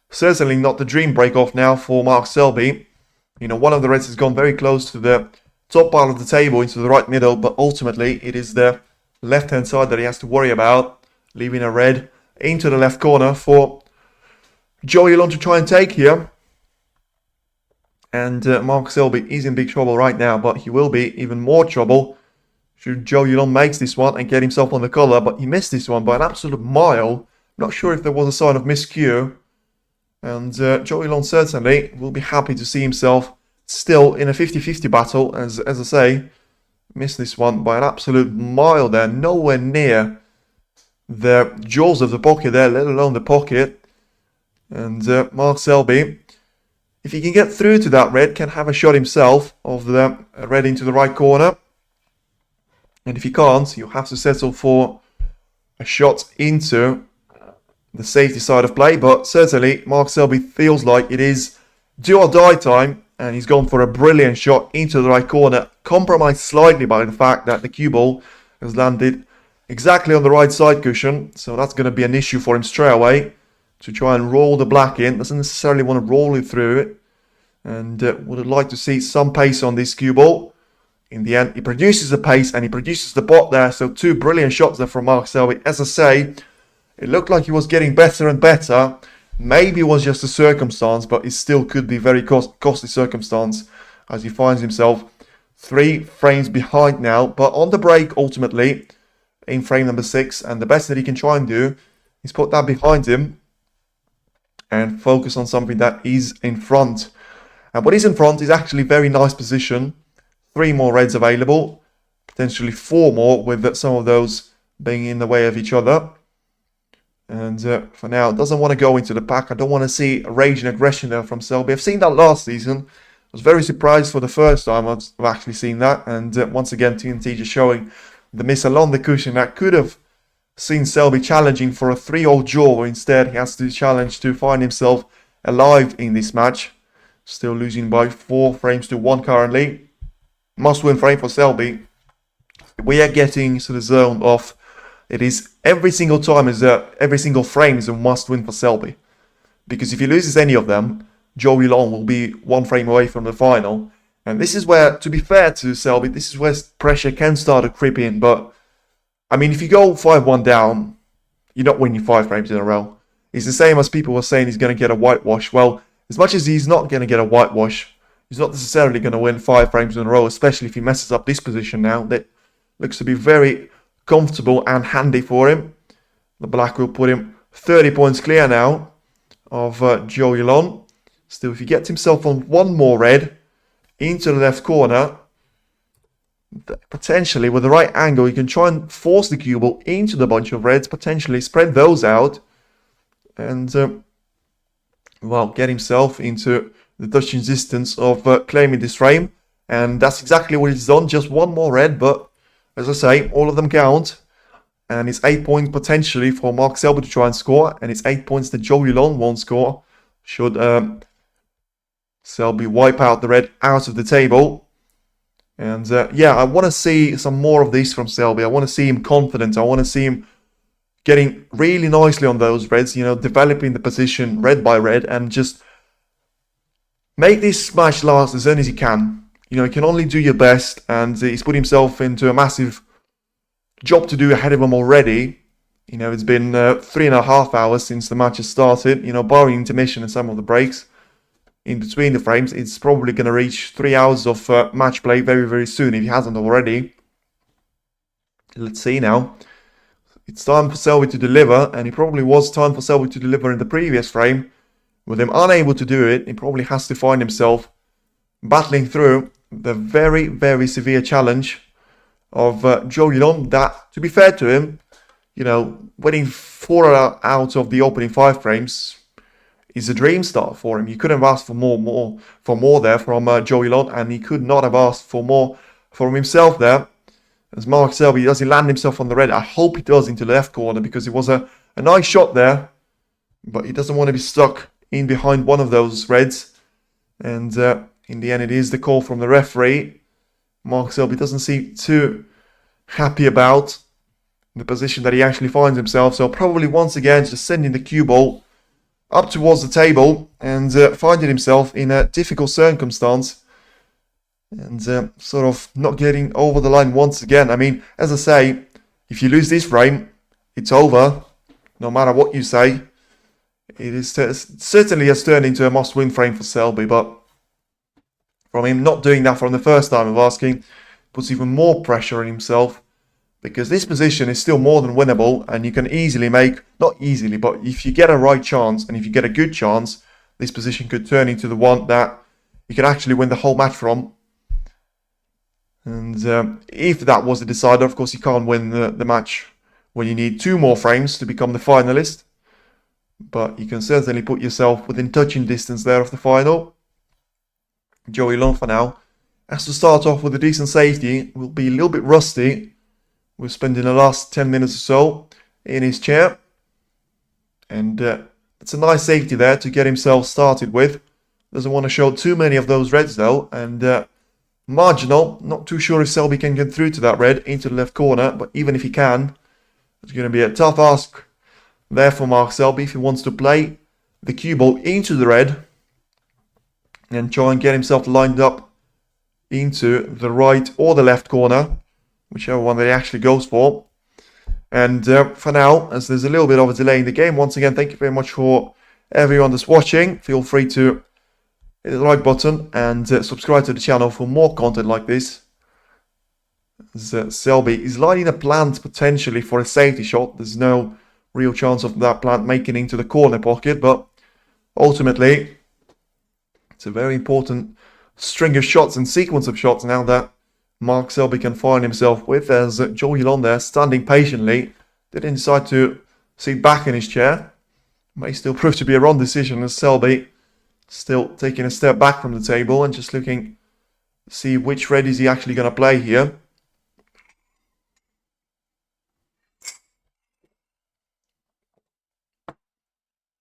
certainly not the dream break-off now for Mark Selby. You know, one of the reds has gone very close to the top part of the table into the right middle, but ultimately it is the left-hand side that he has to worry about, leaving a red into the left corner for Zhou Yuelong to try and take here. And Mark Selby is in big trouble right now, but he will be even more trouble should Zhou Yuelong makes this one and get himself on the colour. But he missed this one by an absolute mile. Not sure if there was a sign of miscue. And Zhou Yuelong certainly will be happy to see himself still in a 50-50 battle. As I say, missed this one by an absolute mile there. Nowhere near the jaws of the pocket there, let alone the pocket. And Mark Selby, if he can get through to that red, can have a shot himself of the red into the right corner. And if he can't, you'll have to settle for a shot into the safety side of play. But certainly, Mark Selby feels like it is do or die time. And he's gone for a brilliant shot into the right corner. Compromised slightly by the fact that the cue ball has landed exactly on the right side cushion. So that's going to be an issue for him straight away to try and roll the black in. Doesn't necessarily want to roll it through it. And would like to see some pace on this cue ball. In the end, he produces the pace and he produces the pot there. So 2 brilliant shots there from Mark Selby. As I say, it looked like he was getting better and better. Maybe it was just a circumstance, but it still could be very costly circumstance as he finds himself 3 frames behind now. But on the break, ultimately, in frame number 6. And the best that he can try and do is put that behind him and focus on something that is in front. And what is in front is actually very nice position. 3 more reds available, potentially 4 more, with some of those being in the way of each other. And for now, doesn't want to go into the pack. I don't want to see rage and aggression there from Selby. I've seen that last season. I was very surprised for the first time I've actually seen that. And once again, TNT just showing the miss along the cushion that could have seen Selby challenging for a 3-0 draw. Instead, he has to challenge to find himself alive in this match. Still losing by 4 frames to 1 currently. Must win frame for Selby. We are getting to the zone of it is every single time every single frame is a must win for Selby. Because if he loses any of them, Zhou Yuelong will be 1 frame away from the final. And this is where, to be fair to Selby, this is where pressure can start to creep in. But I mean, if you go 5-1 down, you're not winning 5 frames in a row. It's the same as people were saying he's going to get a whitewash. Well, as much as he's not going to get a whitewash, he's not necessarily going to win 5 frames in a row, especially if he messes up this position now. That looks to be very comfortable and handy for him. The black will put him 30 points clear now of Zhou Yuelong. Still, if he gets himself on one more red into the left corner, potentially with the right angle, he can try and force the cue ball into the bunch of reds, potentially spread those out, and well, get himself into the touching distance of claiming this frame. And that's exactly what he's done. Just one more red, but as I say, all of them count. And it's 8 points potentially for Mark Selby to try and score, and it's 8 points that Zhou Yuelong won't score should Selby wipe out the red out of the table. And yeah, I want to see some more of this from Selby. I want to see him confident. I want to see him getting really nicely on those reds, you know, developing the position red by red, and just make this match last as long as he can. You know, you can only do your best, and he's put himself into a massive job to do ahead of him already. You know, it's been 3.5 hours since the match has started, you know, barring intermission and some of the breaks in between the frames. It's probably going to reach 3 hours of match play very, very soon if he hasn't already. Let's see now. It's time for Selby to deliver, and it probably was time for Selby to deliver in the previous frame. With him unable to do it, he probably has to find himself battling through the very, very severe challenge of Zhou Yuelong. That, to be fair to him, you know, winning 4 out of the opening 5 frames is a dream start for him. You couldn't have asked for more there from Zhou Yuelong, and he could not have asked for more from himself there. As Mark Selby, does he land himself on the red? I hope he does into the left corner, because it was a nice shot there, but he doesn't want to be stuck in behind one of those reds. And in the end, it is the call from the referee. Mark Selby doesn't seem too happy about the position that he actually finds himself. So probably once again just sending the cue ball up towards the table, and finding himself in a difficult circumstance, and sort of not getting over the line once again. I mean, as I say, if you lose this frame, it's over. No matter what you say, it is certainly has turned into a must-win frame for Selby. But from him not doing that from the first time of asking, puts even more pressure on himself, because this position is still more than winnable, and you can easily make, not easily, but if you get a right chance, and if you get a good chance, this position could turn into the one that you can actually win the whole match from. And if that was the decider, of course you can't win the match when you need 2 more frames to become the finalist. But you can certainly put yourself within touching distance there of the final. Zhou Yuelong for now has to start off with a decent safety. Will be a little bit rusty. We're spending the last 10 minutes or so in his chair. And it's a nice safety there to get himself started with. Doesn't want to show too many of those reds though. And marginal. Not too sure if Selby can get through to that red into the left corner. But even if he can, it's going to be a tough ask there for Mark Selby if he wants to play the cue ball into the red and try and get himself lined up into the right or the left corner, whichever one that he actually goes for. And for now, as there's a little bit of a delay in the game, once again, thank you very much for everyone that's watching. Feel free to hit the like button and subscribe to the channel for more content like this. As Selby is lining a plant potentially for a safety shot. There's no real chance of that plant making into the corner pocket, but ultimately it's a very important string of shots and sequence of shots now that Mark Selby can find himself with, as Zhou Yuelong there standing patiently. Didn't decide to sit back in his chair. May still prove to be a wrong decision, as Selby still taking a step back from the table and just looking to see which red is he actually going to play here.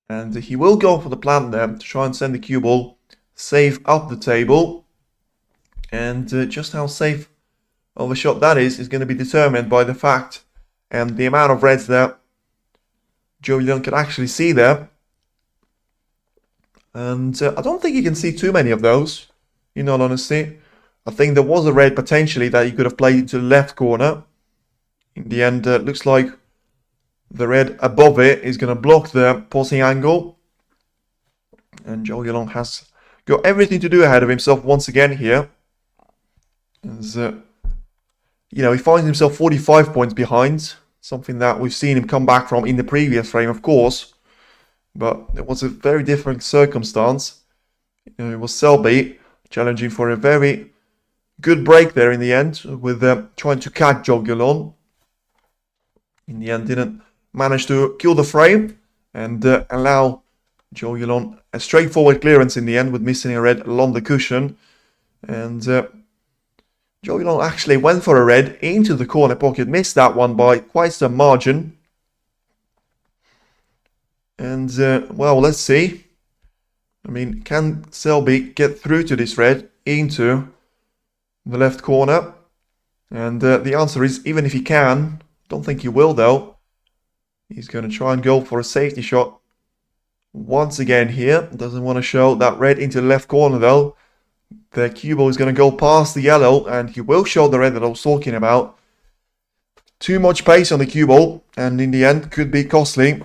And he will go for the plant there to try and send the cue ball safe up the table. And just how safe of a shot that is going to be determined by the fact and the amount of reds that Zhou Yuelong can actually see there. And I don't think you can see too many of those, in all honesty. I think there was a red potentially that he could have played to the left corner. In the end, looks like The red above it is going to block the posing angle. And Zhou Yuelong has got everything to do ahead of himself once again here. As, he finds himself 45 points behind. Something that we've seen him come back from in the previous frame, of course. But it was a very different circumstance. It was Selby challenging for a very good break there in the end, with trying to catch Zhou Yuelong. In the end, didn't manage to kill the frame and allow Zhou Yuelong a straightforward clearance in the end, with missing a red along the cushion. And Zhou Yuelong actually went for a red into the corner pocket, missed that one by quite some margin. And, well, let's see. I mean, can Selby get through to this red into the left corner? And the answer is, even if he can, don't think he will though. He's going to try and go for a safety shot once again here. Doesn't want to show that red into the left corner though. The cue ball is going to go past the yellow, and he will show the red that I was talking about. Too much pace on the cue ball, and in the end could be costly.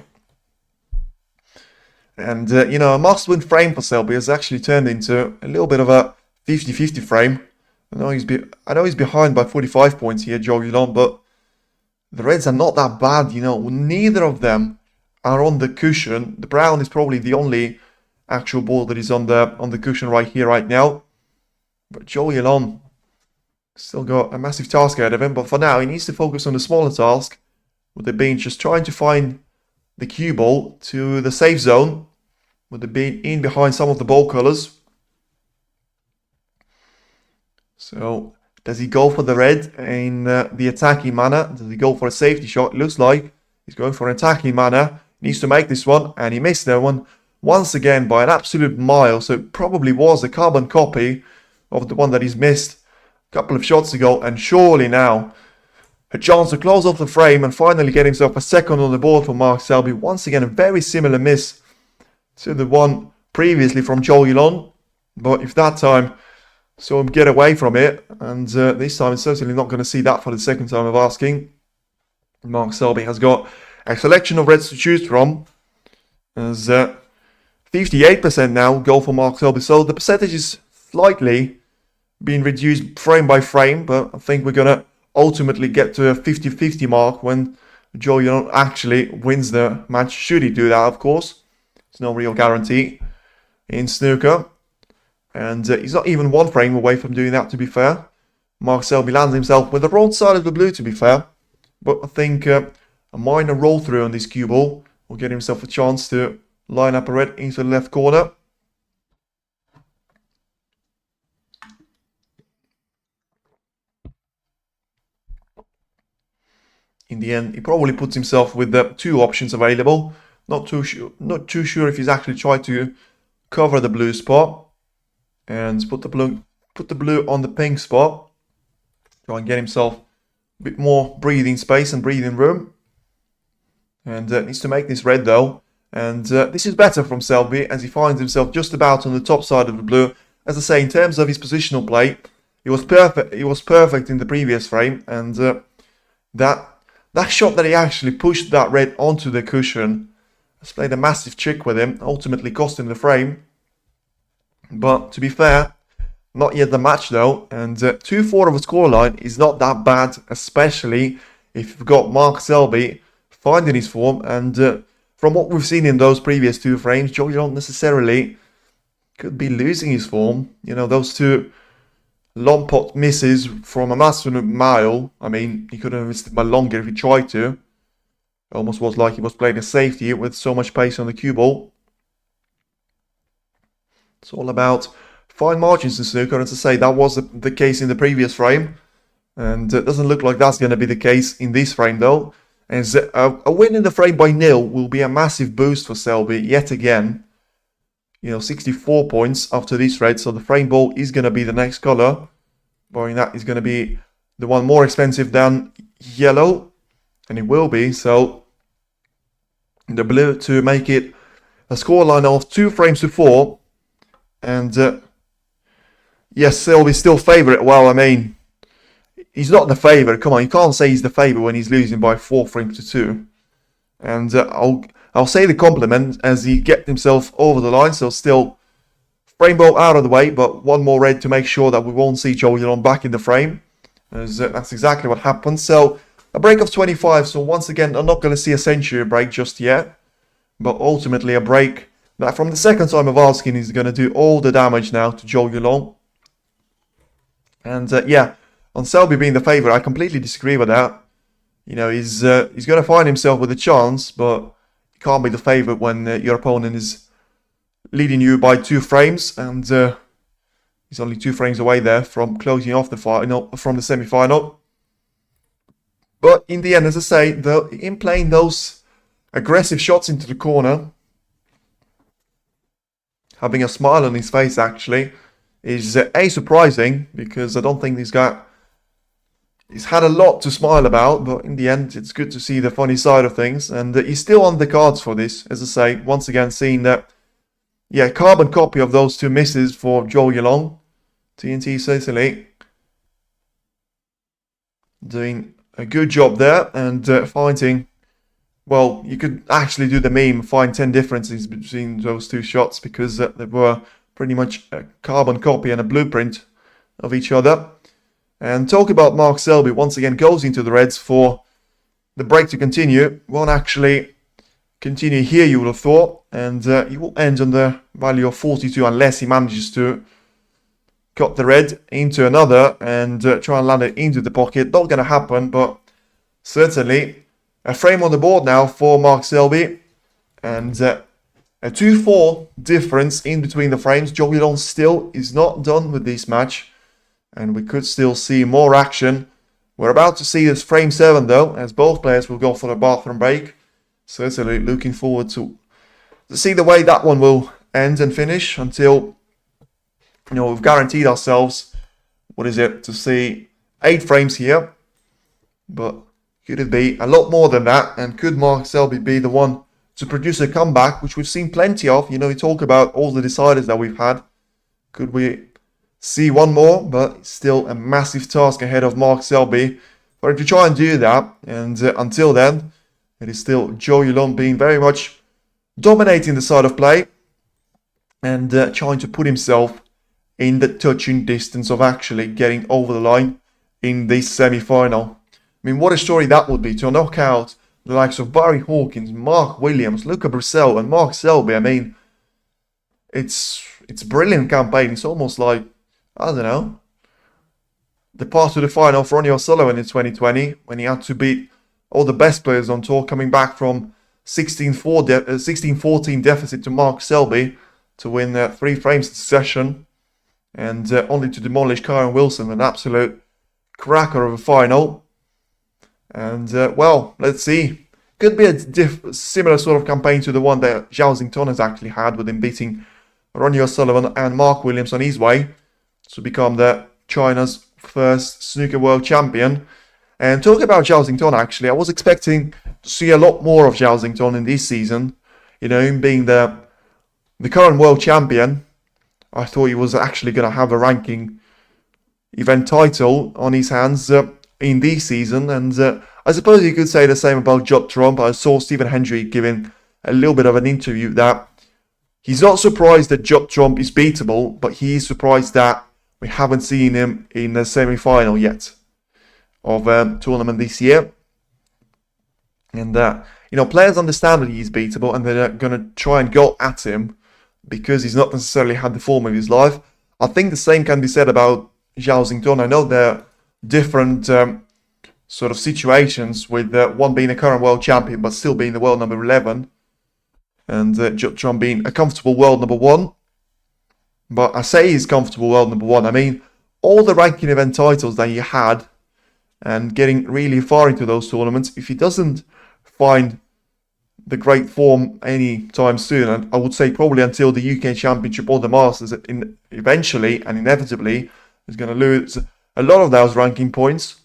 And, a must-win frame for Selby has actually turned into a little bit of a 50-50 frame. I know he's behind by 45 points here, Zhou Yuelong, but the reds are not that bad, Neither of them are on the cushion. The brown is probably the only actual ball that is on the cushion right here, right now. But Zhou Yuelong still got a massive task ahead of him. But for now, he needs to focus on the smaller task, with it being just trying to find the cue ball to the safe zone, with it being in behind some of the ball colors. So, does he go for the red in the attacking manner? Does he go for a safety shot? It looks like he's going for an attacking manner. He needs to make this one, and he missed that one once again by an absolute mile. So it probably was a carbon copy of the one that he's missed a couple of shots ago. And surely now a chance to close off the frame and finally get himself a second on the board for Mark Selby. Once again, a very similar miss to the one previously from Zhou Yuelong. But if that time saw him get away from it, and this time it's certainly not going to see that for the second time of asking. Mark Selby has got a selection of reds to choose from, as 58% now go for Mark Selby. So the percentage is slightly being reduced frame by frame, but I think we're going to ultimately get to a 50-50 mark when Zhou Yuelong actually wins the match. Should he do that, of course. It's no real guarantee in snooker. And he's not even one frame away from doing that, to be fair. Mark Selby lands himself with the wrong side of the blue, to be fair. But I think a minor roll through on this cue ball will get himself a chance to line up a red into the left corner. In the end, he probably puts himself with the two options available. Not too sure if he's actually tried to cover the blue spot and put the blue on the pink spot. Try and get himself a bit more breathing space and breathing room. And needs to make this red though. And this is better from Selby, as he finds himself just about on the top side of the blue. As I say, in terms of his positional play, he was perfect. He was perfect in the previous frame, and that shot that he actually pushed that red onto the cushion has played a massive trick with him, ultimately costing the frame. But to be fair, not yet the match though, and 2-4 of a scoreline is not that bad, especially if you've got Mark Selby finding his form. And from what we've seen in those previous two frames, Zhou Yuelong necessarily could be losing his form. Those two long pot misses from a massive mile. I mean, he could have missed it by longer if he tried to. It almost was like he was playing a safety with so much pace on the cue ball. It's all about fine margins in snooker. As I say, that was the case in the previous frame. And it doesn't look like that's going to be the case in this frame though. As a win in the frame by nil will be a massive boost for Selby yet again. 64 points after this red. So the frame ball is going to be the next color. Barring that is going to be the one more expensive than yellow. And it will be. So the blue to make it a scoreline of 2 frames to 4. And yes, Selby's still favourite. Well, I mean, he's not the favourite. Come on, you can't say he's the favourite when he's losing by 4 frames to 2. And I'll say the compliment as he get himself over the line. So still frame ball out of the way, but one more red to make sure that we won't see Zhou Yuelong back in the frame. As, that's exactly what happened. So a break of 25. So once again, I'm not going to see a century break just yet. But ultimately a break that from the second time of asking is going to do all the damage now to Zhou Yuelong. And yeah, on Selby being the favourite, I completely disagree with that. You know, he's going to find himself with a chance, but you can't be the favourite when your opponent is leading you by 2 frames, and he's only 2 frames away there from closing off the final, from the semi-final. But in the end, as I say, in playing those aggressive shots into the corner, having a smile on his face actually, is surprising, because I don't think he's had a lot to smile about, but in the end it's good to see the funny side of things, and he's still on the cards for this, as I say, once again seeing that, yeah, carbon copy of those 2 misses for Zhou Yuelong. TNT Sicily doing a good job there, and finding, well, you could actually do the meme, find 10 differences between those 2 shots, because they were pretty much a carbon copy and a blueprint of each other. And talk about Mark Selby, once again goes into the reds for the break to continue. Won't actually continue here, you would have thought, and he will end on the value of 42 unless he manages to cut the red into another and try and land it into the pocket. Not going to happen, but certainly a frame on the board now for Mark Selby, and a 2-4 difference in between the frames. Zhou Yuelong still is not done with this match, and we could still see more action. We're about to see this frame 7 though, as both players will go for a bathroom break. Certainly looking forward to see the way that one will end and finish, until, you know, we've guaranteed ourselves, what is it, to see 8 frames here. But could it be a lot more than that? And could Mark Selby be the one to produce a comeback, which we've seen plenty of? You know, we talk about all the deciders that we've had. Could we see one more? But it's still a massive task ahead of Mark Selby. But if you try and do that, and until then, it is still Zhou Yuelong being very much dominating the side of play, and trying to put himself in the touching distance of actually getting over the line in this semi-final. I mean, what a story that would be, to knock out the likes of Barry Hawkins, Mark Williams, Luca Brissell and Mark Selby. I mean, it's a brilliant campaign. It's almost like, I don't know, the path to the final for Ronnie O'Sullivan in 2020, when he had to beat all the best players on tour, coming back from 16-14 deficit to Mark Selby to win 3 frames in succession, and only to demolish Kyron Wilson, an absolute cracker of a final. And well, let's see. Could be a similar sort of campaign to the one that Zhao Xington has actually had, with him beating Ronnie O'Sullivan and Mark Williams on his way to become China's first snooker world champion. And talking about Zhao Xington, actually, I was expecting to see a lot more of Zhao Xington in this season. You know, him being the current world champion, I thought he was actually going to have a ranking event title on his hands in this season. And I suppose you could say the same about Judd Trump. I saw Stephen Hendry giving a little bit of an interview that he's not surprised that Judd Trump is beatable, but he is surprised that we haven't seen him in the semi-final yet of tournament this year. And you know, players understand that he's beatable, and they're going to try and go at him because he's not necessarily had the form of his life. I think the same can be said about Zhao Xington. I know they're different sort of situations, with one being a current world champion but still being the world number 11, and Judd Trump being a comfortable world number 1. But I say he's comfortable world number 1. I mean, all the ranking event titles that he had, and getting really far into those tournaments, if he doesn't find the great form anytime soon, and I would say probably until the UK Championship or the Masters, eventually and inevitably is going to lose a lot of those ranking points.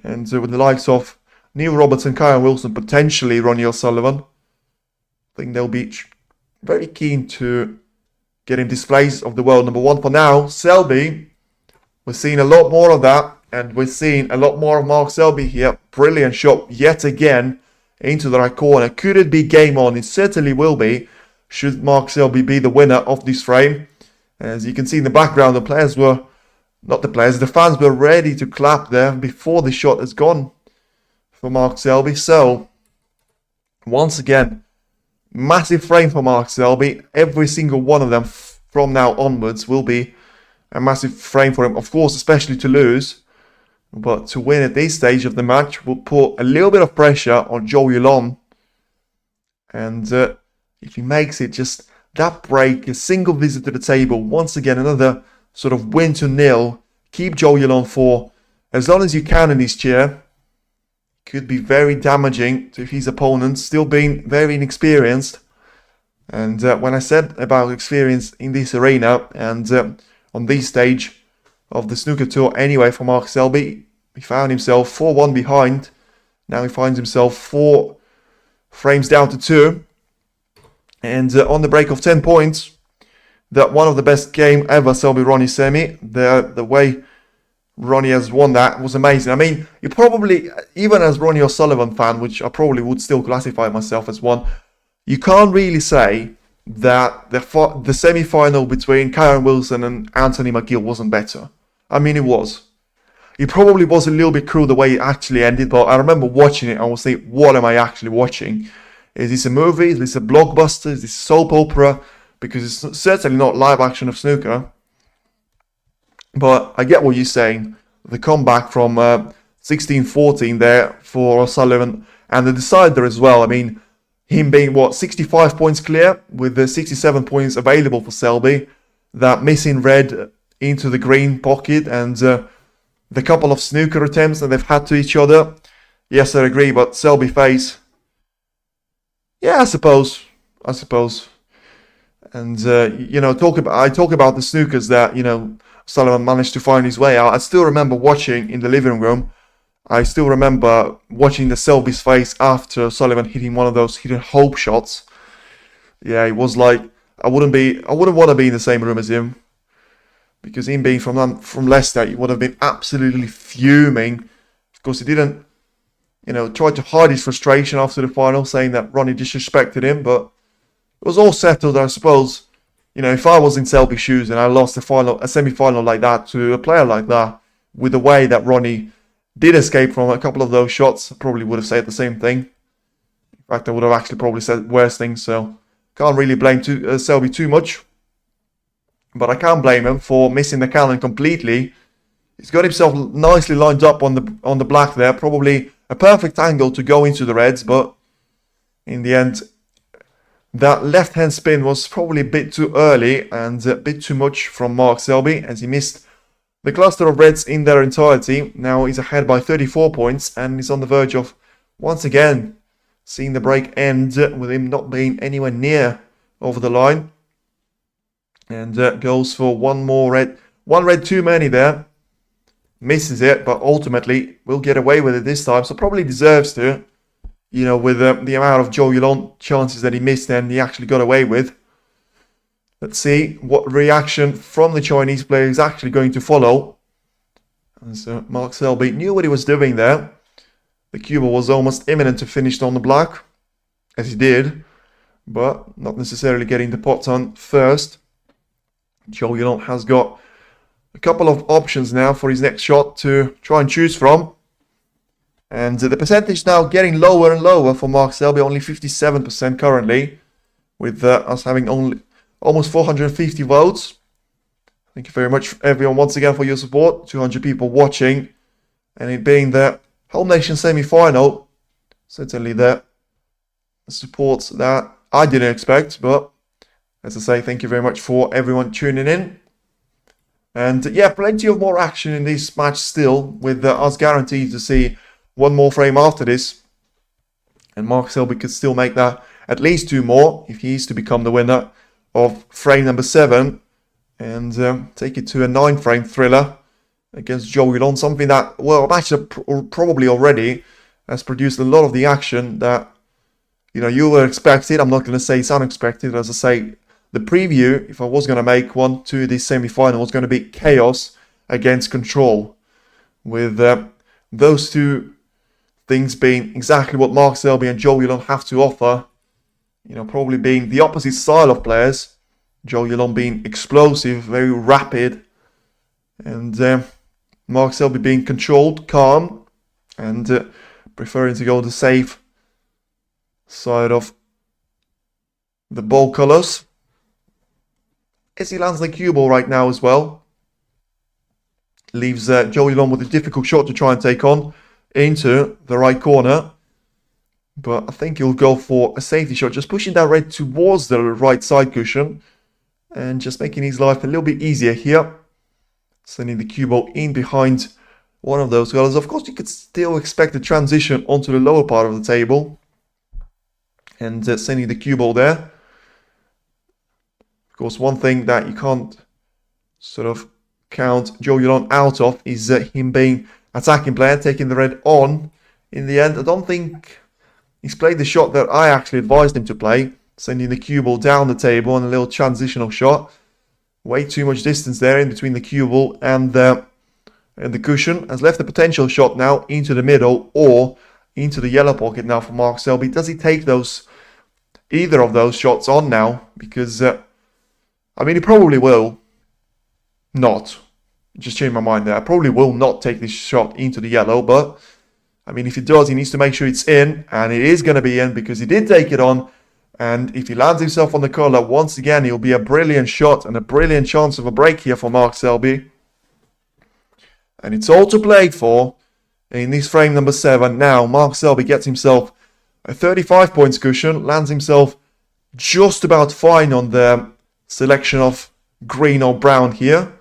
And with the likes of Neil Robertson, Kyron Wilson, potentially Ronnie O'Sullivan, I think they'll be very keen to get him displays of the world number 1. For now, Selby, we're seeing a lot more of that, and we're seeing a lot more of Mark Selby here. Brilliant shot yet again into the right corner. Could it be game on? It certainly will be, should Mark Selby be the winner of this frame. As you can see in the background, the fans were ready to clap there before the shot has gone for Mark Selby. So, once again, massive frame for Mark Selby. Every single one of them from now onwards will be a massive frame for him. Of course, especially to lose. But to win at this stage of the match will put a little bit of pressure on Zhou Yuelong. And if he makes it, just that break, a single visit to the table, once again, another sort of win to nil. Keep Zhou Yuelong for as long as you can in this chair. Could be very damaging to his opponent, still being very inexperienced. And when I said about experience in this arena and on this stage of the snooker tour anyway for Mark Selby, he found himself 4-1 behind. Now he finds himself 4 frames down to 2. And on the break of 10 points, that one of the best game ever, Selby-Ronnie semi. The way Ronnie has won that was amazing. I mean, you probably, even as Ronnie O'Sullivan fan, which I probably would still classify myself as one, you can't really say that the semi-final between Kyron Wilson and Anthony McGill wasn't better. I mean, it was. It probably was a little bit cruel the way it actually ended, but I remember watching it and I was thinking, what am I actually watching? Is this a movie? Is this a blockbuster? Is this a soap opera? Because it's certainly not live action of snooker. But I get what you're saying. The comeback from 16-14 there for O'Sullivan and the decider as well. I mean, him being, 65 points clear with the 67 points available for Selby. That missing red into the green pocket and the couple of snooker attempts that they've had to each other. Yes, I agree, but Selby face. Yeah, I suppose. And, I talk about the snookers that, Sullivan managed to find his way out. I still remember watching in the living room. I still remember watching the Selby's face after Sullivan hitting one of those hidden hope shots. Yeah, it was like, I wouldn't want to be in the same room as him. Because him being from Leicester, he would have been absolutely fuming. Of course, he didn't, try to hide his frustration after the final, saying that Ronnie disrespected him. But it was all settled, I suppose. If I was in Selby's shoes and I lost a semi-final like that to a player like that, with the way that Ronnie did escape from a couple of those shots, I probably would have said the same thing. In fact, I would have actually probably said worse things. So can't really blame Selby too much. But I can't blame him for missing the cannon completely. He's got himself nicely lined up on the black there. Probably a perfect angle to go into the reds. But in the end, that left-hand spin was probably a bit too early and a bit too much from Mark Selby as he missed the cluster of reds in their entirety. Now he's ahead by 34 points and he's on the verge of, once again, seeing the break end with him not being anywhere near over the line. And goes for one more red. One red too many there. Misses it, but ultimately will get away with it this time. So probably deserves to. With the amount of Zhou Yuelong chances that he missed and he actually got away with. Let's see what reaction from the Chinese player is actually going to follow. As Mark Selby knew what he was doing there. The Cuba was almost imminent to finish on the black, as he did, but not necessarily getting the pot on first. Zhou Yuelong has got a couple of options now for his next shot to try and choose from. And the percentage now getting lower and lower for Mark Selby, only 57% currently, with us having only almost 450 votes. Thank you very much, everyone, once again for your support. 200 people watching, and it being the Home Nation semi-final, certainly the support that I didn't expect. But as I say, thank you very much for everyone tuning in. And yeah, plenty of more action in this match still, with us guaranteed to see one more frame after this. And Mark Selby could still make that at least 2 more if he is to become the winner of frame number 7. And take it to a 9-frame thriller against Zhou Yuelong. Something that, well, a match that probably already has produced a lot of the action that, you were expected. I'm not going to say it's unexpected. As I say, the preview, if I was going to make one to this semi-final, was going to be chaos against control. With those two things being exactly what Mark Selby and Zhou Yuelong have to offer. You know, probably being the opposite style of players. Zhou Yuelong being explosive, very rapid. And Mark Selby being controlled, calm, and preferring to go the safe side of the ball colours. As he lands the cue ball right now as well. Leaves Zhou Yuelong with a difficult shot to try and take on into the right corner. But I think he'll go for a safety shot, just pushing that red towards the right side cushion and just making his life a little bit easier here. Sending the cue ball in behind one of those colours. Of course, you could still expect a transition onto the lower part of the table. And sending the cue ball there. Of course, one thing that you can't sort of count Zhou Yuelong out of is him being attacking player, taking the red on. In the end, I don't think he's played the shot that I actually advised him to play. Sending the cue ball down the table on a little transitional shot. Way too much distance there in between the cue ball and the cushion. Has left a potential shot now into the middle or into the yellow pocket now for Mark Selby. Does he take either of those shots on now? Because, I mean, he probably will not. Just changed my mind there. I probably will not take this shot into the yellow, but I mean, if he does, he needs to make sure it's in, and it is going to be in because he did take it on. And if he lands himself on the colour, once again, it'll be a brilliant shot and a brilliant chance of a break here for Mark Selby. And it's all to play for in this frame number 7. Now, Mark Selby gets himself a 35 points cushion, lands himself just about fine on the selection of green or brown here.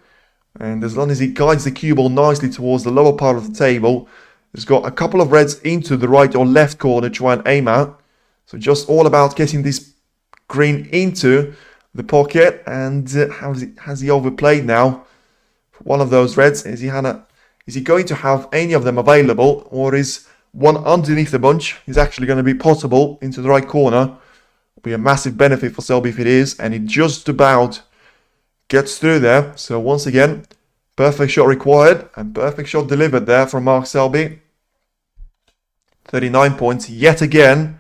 And as long as he guides the cue ball nicely towards the lower part of the table, he's got a couple of reds into the right or left corner to try and aim at. So just all about getting this green into the pocket. And has he overplayed now? One of those reds. Is he going to have any of them available? Or is one underneath the bunch is actually going to be possible into the right corner? Will be a massive benefit for Selby if it is. And it just about gets through there. So once again, perfect shot required and perfect shot delivered there from Mark Selby. 39 points yet again.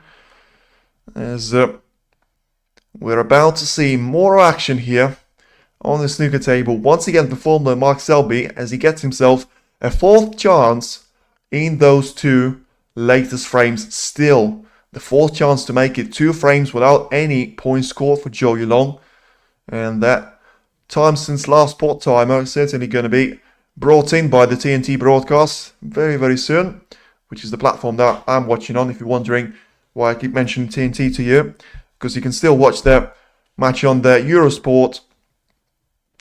As we're about to see more action here on the snooker table. Once again performed by Mark Selby as he gets himself a 4th chance in those 2 latest frames. Still, the 4th chance to make it 2 frames without any points scored for Zhou Yuelong. And that time since last pot timer is certainly going to be brought in by the TNT broadcast very, very soon, which is the platform that I'm watching on if you're wondering why I keep mentioning TNT to you, because you can still watch the match on the Eurosport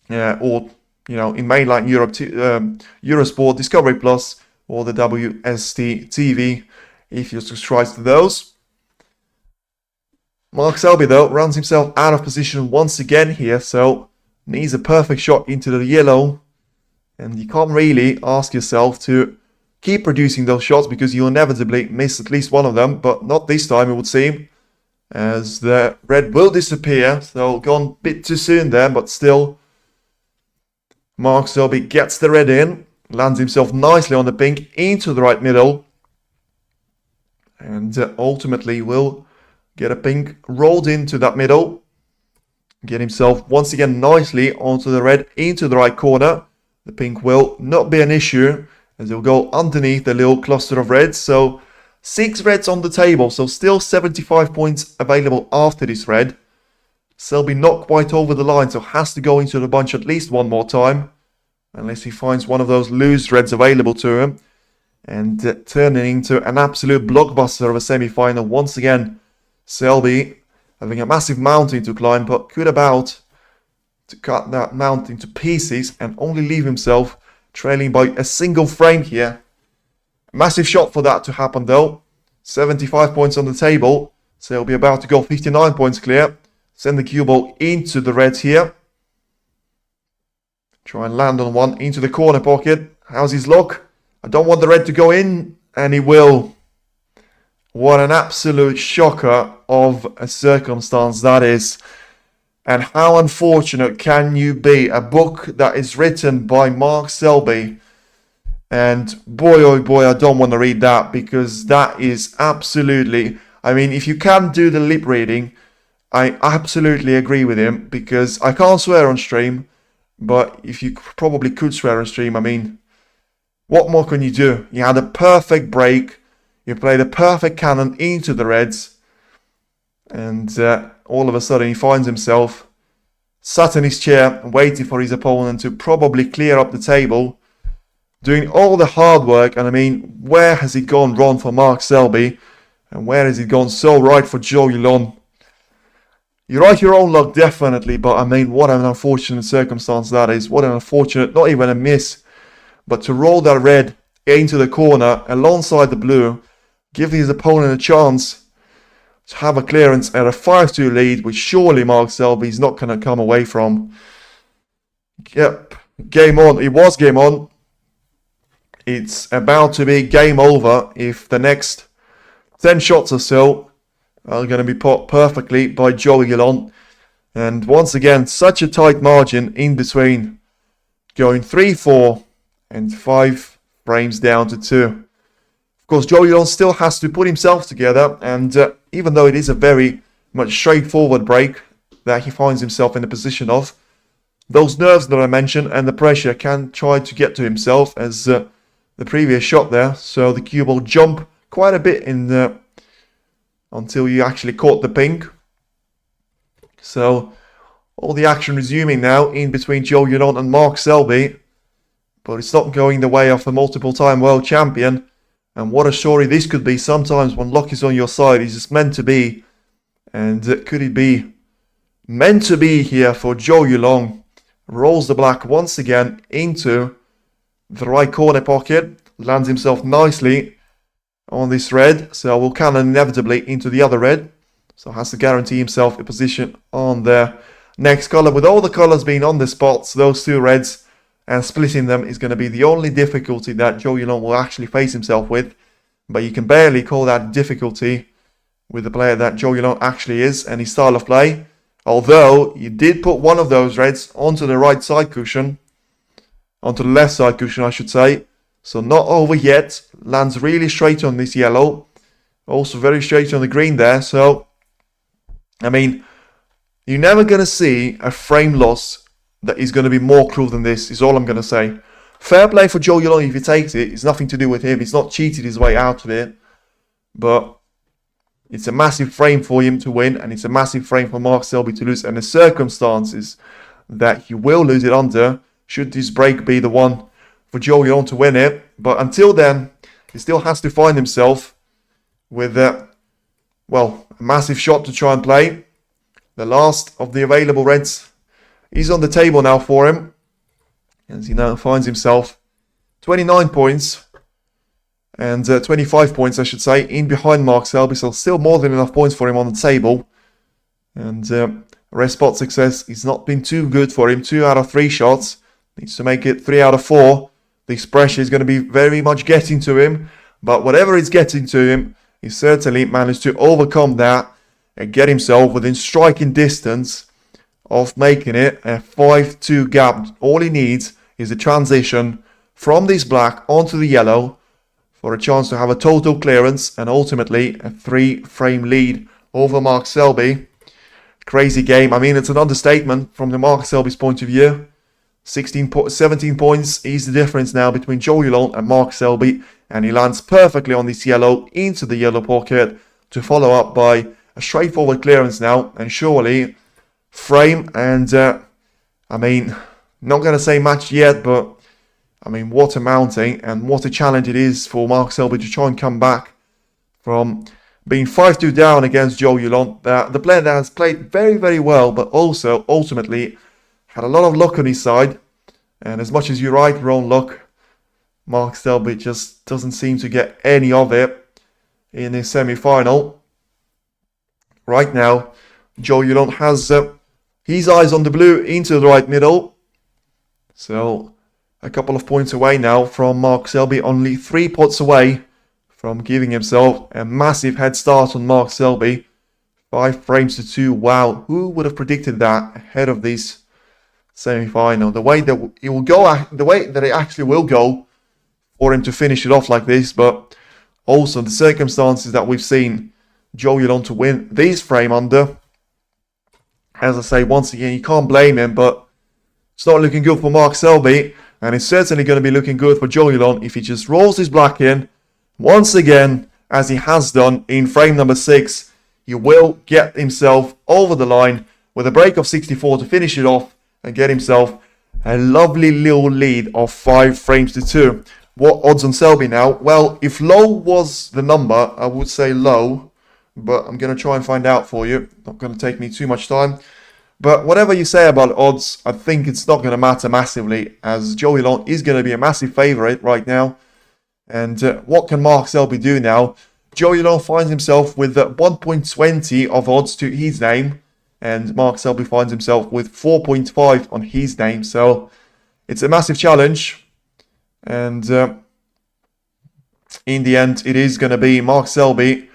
or, you know, in mainland Europe, Eurosport, Discovery Plus, or the WST TV if you subscribe to those. Mark Selby, though, runs himself out of position once again here, so needs a perfect shot into the yellow. And you can't really ask yourself to keep producing those shots because you'll inevitably miss at least one of them, but not this time it would seem, as the red will disappear. So gone a bit too soon there, but still Mark Selby gets the red in, lands himself nicely on the pink into the right middle, and ultimately will get a pink rolled into that middle, get himself once again nicely onto the red into the right corner. The pink will not be an issue as it will go underneath the little cluster of reds. So 6 reds on the table, so still 75 points available after this red. Selby not quite over the line, so has to go into the bunch at least one more time, unless he finds one of those loose reds available to him. And turning into an absolute blockbuster of a semi-final once again. Selby having a massive mountain to climb, but could about to cut that mountain to pieces and only leave himself trailing by a single frame here. Massive shot for that to happen though. 75 points on the table. So he'll be about to go 59 points clear. Send the cue ball into the reds here. Try and land on one into the corner pocket. How's his luck? I don't want the red to go in. And he will. What an absolute shocker of a circumstance that is. And how unfortunate can you be? A book that is written by Mark Selby And boy, oh boy, I don't want to read that, because that is absolutely... I mean, if you can do the lip reading, I absolutely agree with him, because I can't swear on stream, but if you probably could swear on stream, I mean, what more can you do? You had a perfect break, you played a perfect cannon into the reds, and all of a sudden he finds himself sat in his chair waiting for his opponent to probably clear up the table, doing all the hard work. And I mean, where has it gone wrong for Mark Selby? And where has it gone so right for Zhou Yuelong? You write your own luck, definitely, but I mean, what an unfortunate circumstance that is. What an unfortunate, not even a miss, but to roll that red into the corner alongside the blue, give his opponent a chance to have a clearance at a 5-2 lead, which surely Mark Selby is not going to come away from. Yep, game on. It was game on. It's about to be game over if the next 10 shots or so are going to be put perfectly by Zhou Yuelong. And once again, such a tight margin in between, going 3-4 and 5 frames down to 2. Of course, Zhou Yuelong still has to put himself together, and even though it is a very much straightforward break that he finds himself in the position of, those nerves that I mentioned and the pressure can try to get to himself, as the previous shot there. So the cue will jump quite a bit in until you actually caught the pink. So all the action resuming now in between Zhou Yuelong and Mark Selby, but it's not going the way of the multiple-time world champion. And what a story this could be. Sometimes when luck is on your side, it's just meant to be. And could it be meant to be here for Zhou Yuelong? Rolls the black once again into the right corner pocket, lands himself nicely on this red, so will cannon inevitably into the other red, so has to guarantee himself a position on the next color. With all the colors being on the spots, those two reds, and splitting them is going to be the only difficulty that Zhou Yuelong will actually face himself with. But you can barely call that difficulty with the player that Zhou Yuelong actually is and his style of play. Although you did put one of those reds onto the right side cushion, onto the left side cushion I should say, so not over yet. Lands really straight on this yellow, also very straight on the green there. So I mean, you're never going to see a frame loss that is going to be more cruel than this, is all I'm going to say. Fair play for Zhou Yuelong if he takes it. It's nothing to do with him. He's not cheated his way out of it. But it's a massive frame for him to win, and it's a massive frame for Mark Selby to lose. And the circumstances that he will lose it under, should this break be the one for Zhou Yuelong to win it. But until then, he still has to find himself with, well, a massive shot to try and play. The last of the available reds is on the table now for him, as he now finds himself 29 points and 25 points, I should say, in behind Mark Selby. So still more than enough points for him on the table. And rest spot success has not been too good for him. 2 out of 3 shots. Needs to make it 3 out of 4. This pressure is going to be very much getting to him. But whatever is getting to him, he certainly managed to overcome that and get himself within striking distance of making it a 5-2 gap. All he needs is a transition from this black onto the yellow for a chance to have a total clearance and ultimately a 3-frame lead over Mark Selby. Crazy game. I mean, it's an understatement from the Mark Selby's point of view. 17 points is the difference now between Zhou Yuelong and Mark Selby, and he lands perfectly on this yellow into the yellow pocket to follow up by a straightforward clearance now, and surely frame. And I mean, not going to say match yet, but I mean, what a mounting and what a challenge it is for Mark Selby to try and come back from being 5-2 down against Zhou Yuelong, the player that has played very, very well, but also ultimately had a lot of luck on his side. And as much as you write your own luck, Mark Selby just doesn't seem to get any of it in his semi-final. Right now, Zhou Yuelong has his eyes on the blue into the right middle. So a couple of points away now from Mark Selby, only 3 pots away from giving himself a massive head start on Mark Selby. 5 frames to 2. Wow, who would have predicted that ahead of this semi-final? The way that it will go, the way that it actually will go for him to finish it off like this, but also the circumstances that we've seen Zhou Yuelong to win this frame under. As I say, once again, you can't blame him, but it's not looking good for Mark Selby, and it's certainly going to be looking good for Zhou Yuelong if he just rolls his black in once again, as he has done in frame number 6. He will get himself over the line with a break of 64 to finish it off and get himself a lovely little lead of 5 frames to 2. What odds on Selby now? Well, if low was the number, I would say low, but I'm going to try and find out for you. Not going to take me too much time. But whatever you say about odds, I think it's not going to matter massively, as Zhou Yuelong is going to be a massive favourite right now. And what can Mark Selby do now? Zhou Yuelong finds himself with 1.20 of odds to his name, and Mark Selby finds himself with 4.5 on his name. So it's a massive challenge, and in the end, it is going to be Mark Selby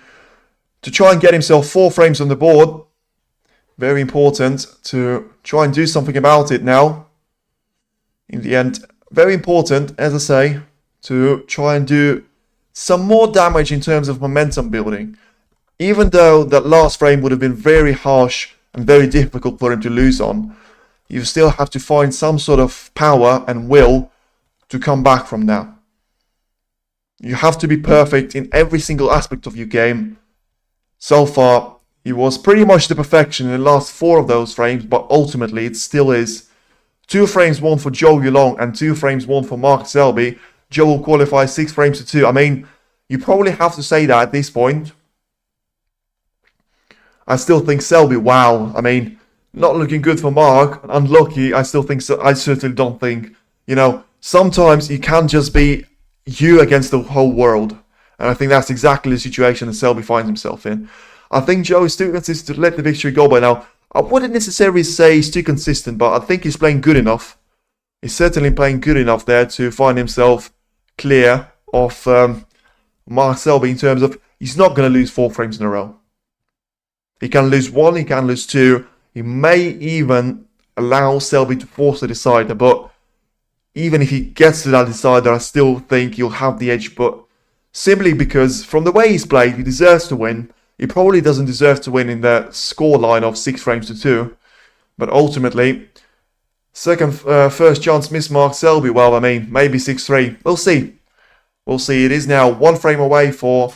to try and get himself 4 frames on the board. Very important to try and do something about it now. In the end, very important, as I say, to try and do some more damage in terms of momentum building. Even though that last frame would have been very harsh and very difficult for him to lose on, you still have to find some sort of power and will to come back from that. You have to be perfect in every single aspect of your game. So far, he was pretty much the perfection in the last 4 of those frames, but ultimately it still is 2 frames won for Zhou Yuelong and 2 frames won for Mark Selby. Zhou will qualify 6 frames to 2. I mean, you probably have to say that at this point. I still think Selby, wow. I mean, not looking good for Mark. Unlucky, I still think so. I certainly don't think, sometimes you can't just be you against the whole world. And I think that's exactly the situation that Selby finds himself in. I think Zhou is too consistent to let the victory go by now. I wouldn't necessarily say he's too consistent, but I think he's playing good enough. He's certainly playing good enough there to find himself clear of Mark Selby in terms of he's not going to lose 4 frames in a row. He can lose 1, he can lose 2. He may even allow Selby to force a decider, but even if he gets to that decider, I still think he'll have the edge. But simply because from the way he's played, he deserves to win. He probably doesn't deserve to win in the score line of 6 frames to 2. But ultimately, first chance miss Mark Selby. Well, I mean, maybe 6-3. We'll see. We'll see. It is now 1 frame away for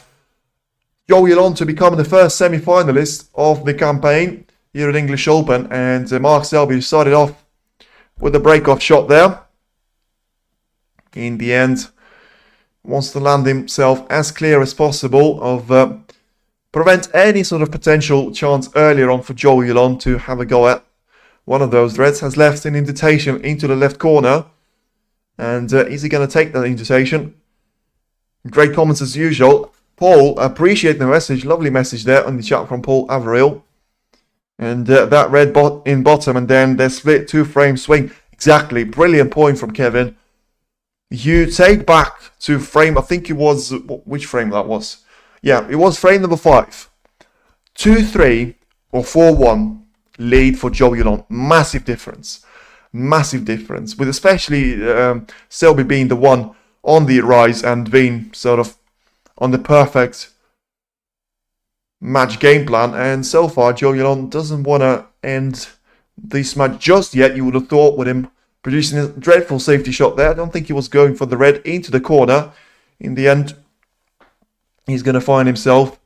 Zhou Yuelong to become the first semi-finalist of the campaign here at English Open. And Mark Selby started off with a break-off shot there. In the end, wants to land himself as clear as possible of prevent any sort of potential chance earlier on for Zhou Yuelong to have a go at one of those reds. Has left an invitation into the left corner, and is he going to take that invitation? Great comments as usual. Paul, appreciate the message. Lovely message there on the chat from Paul Averill. And that red in bottom, and then their split 2 frame swing. Exactly, brilliant point from Kevin. You take back to frame, I think it was, which frame that was? Yeah, it was frame number 5. 2-3 or 4-1 lead for Zhou Yuelong. Massive difference. Massive difference. With especially Selby being the one on the rise and being sort of on the perfect match game plan. And so far, Zhou Yuelong doesn't want to end this match just yet. You would have thought with him producing a dreadful safety shot there. I don't think he was going for the red into the corner. In the end, he's going to find himself,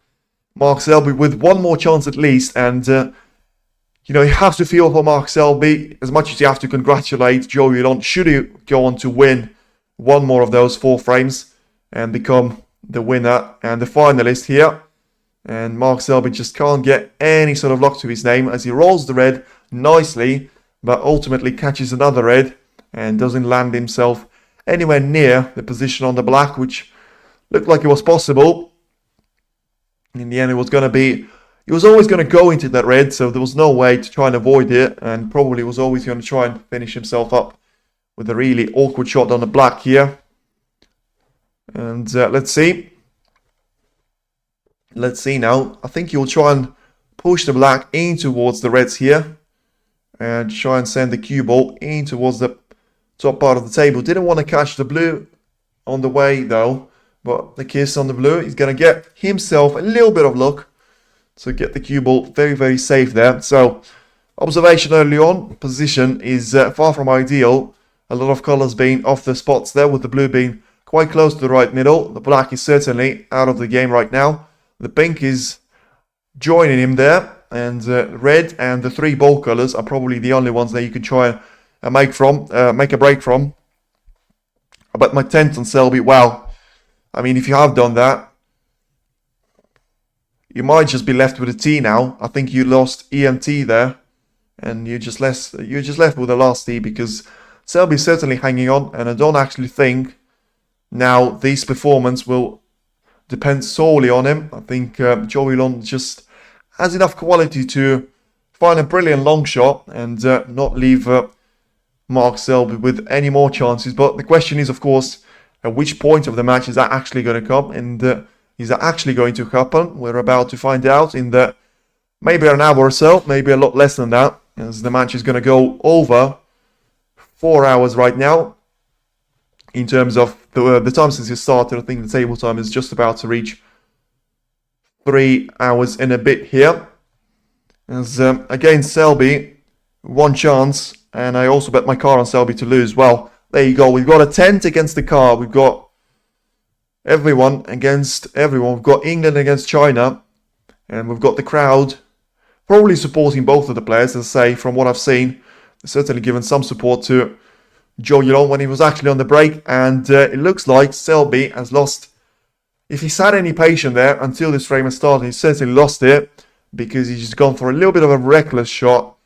Mark Selby, with 1 more chance at least. And, you have to feel for Mark Selby as much as you have to congratulate Zhou Yuelong. Should he go on to win 1 more of those 4 frames and become the winner and the finalist here. And Mark Selby just can't get any sort of luck to his name as he rolls the red nicely, but ultimately catches another red and doesn't land himself anywhere near the position on the black, which looked like it was possible. In the end, it was going to be, he was always going to go into that red, so there was no way to try and avoid it, and probably was always going to try and finish himself up with a really awkward shot on the black here. And let's see. Let's see now. I think he'll try and push the black in towards the reds here. And try and send the cue ball in towards the top part of the table. Didn't want to catch the blue on the way though. But the kiss on the blue, he's going to get himself a little bit of luck to get the cue ball very, very safe there. So, observation early on, position is far from ideal. A lot of colours being off the spots there, with the blue being quite close to the right middle. The black is certainly out of the game right now. The pink is joining him there, and red and the 3 ball colours are probably the only ones that you can try and make a break from. But my 10th on Selby, wow. I mean, if you have done that, you might just be left with a T now. I think you lost EMT there, and you're just left with the last T, because Selby's certainly hanging on, and I don't actually think now this performance will depend solely on him. I think Yuelong just has enough quality to find a brilliant long shot and not leave Mark Selby with any more chances. But the question is, of course, at which point of the match is that actually going to come, and is that actually going to happen? We're about to find out in maybe an hour or so, maybe a lot less than that, as the match is going to go over 4 hours right now. In terms of the time since it started, I think the table time is just about to reach 3 hours and a bit here. As again, Selby, 1 chance, and I also bet my car on Selby to lose. Well, there you go. We've got a tent against the car. We've got everyone against everyone. We've got England against China, and we've got the crowd probably supporting both of the players. As I say, from what I've seen, they've certainly given some support to Yuelong when he was actually on the break, and it looks like Selby has lost. If he's had any patience there until this frame has started, he's certainly lost it, because he's just gone for a little bit of a reckless shot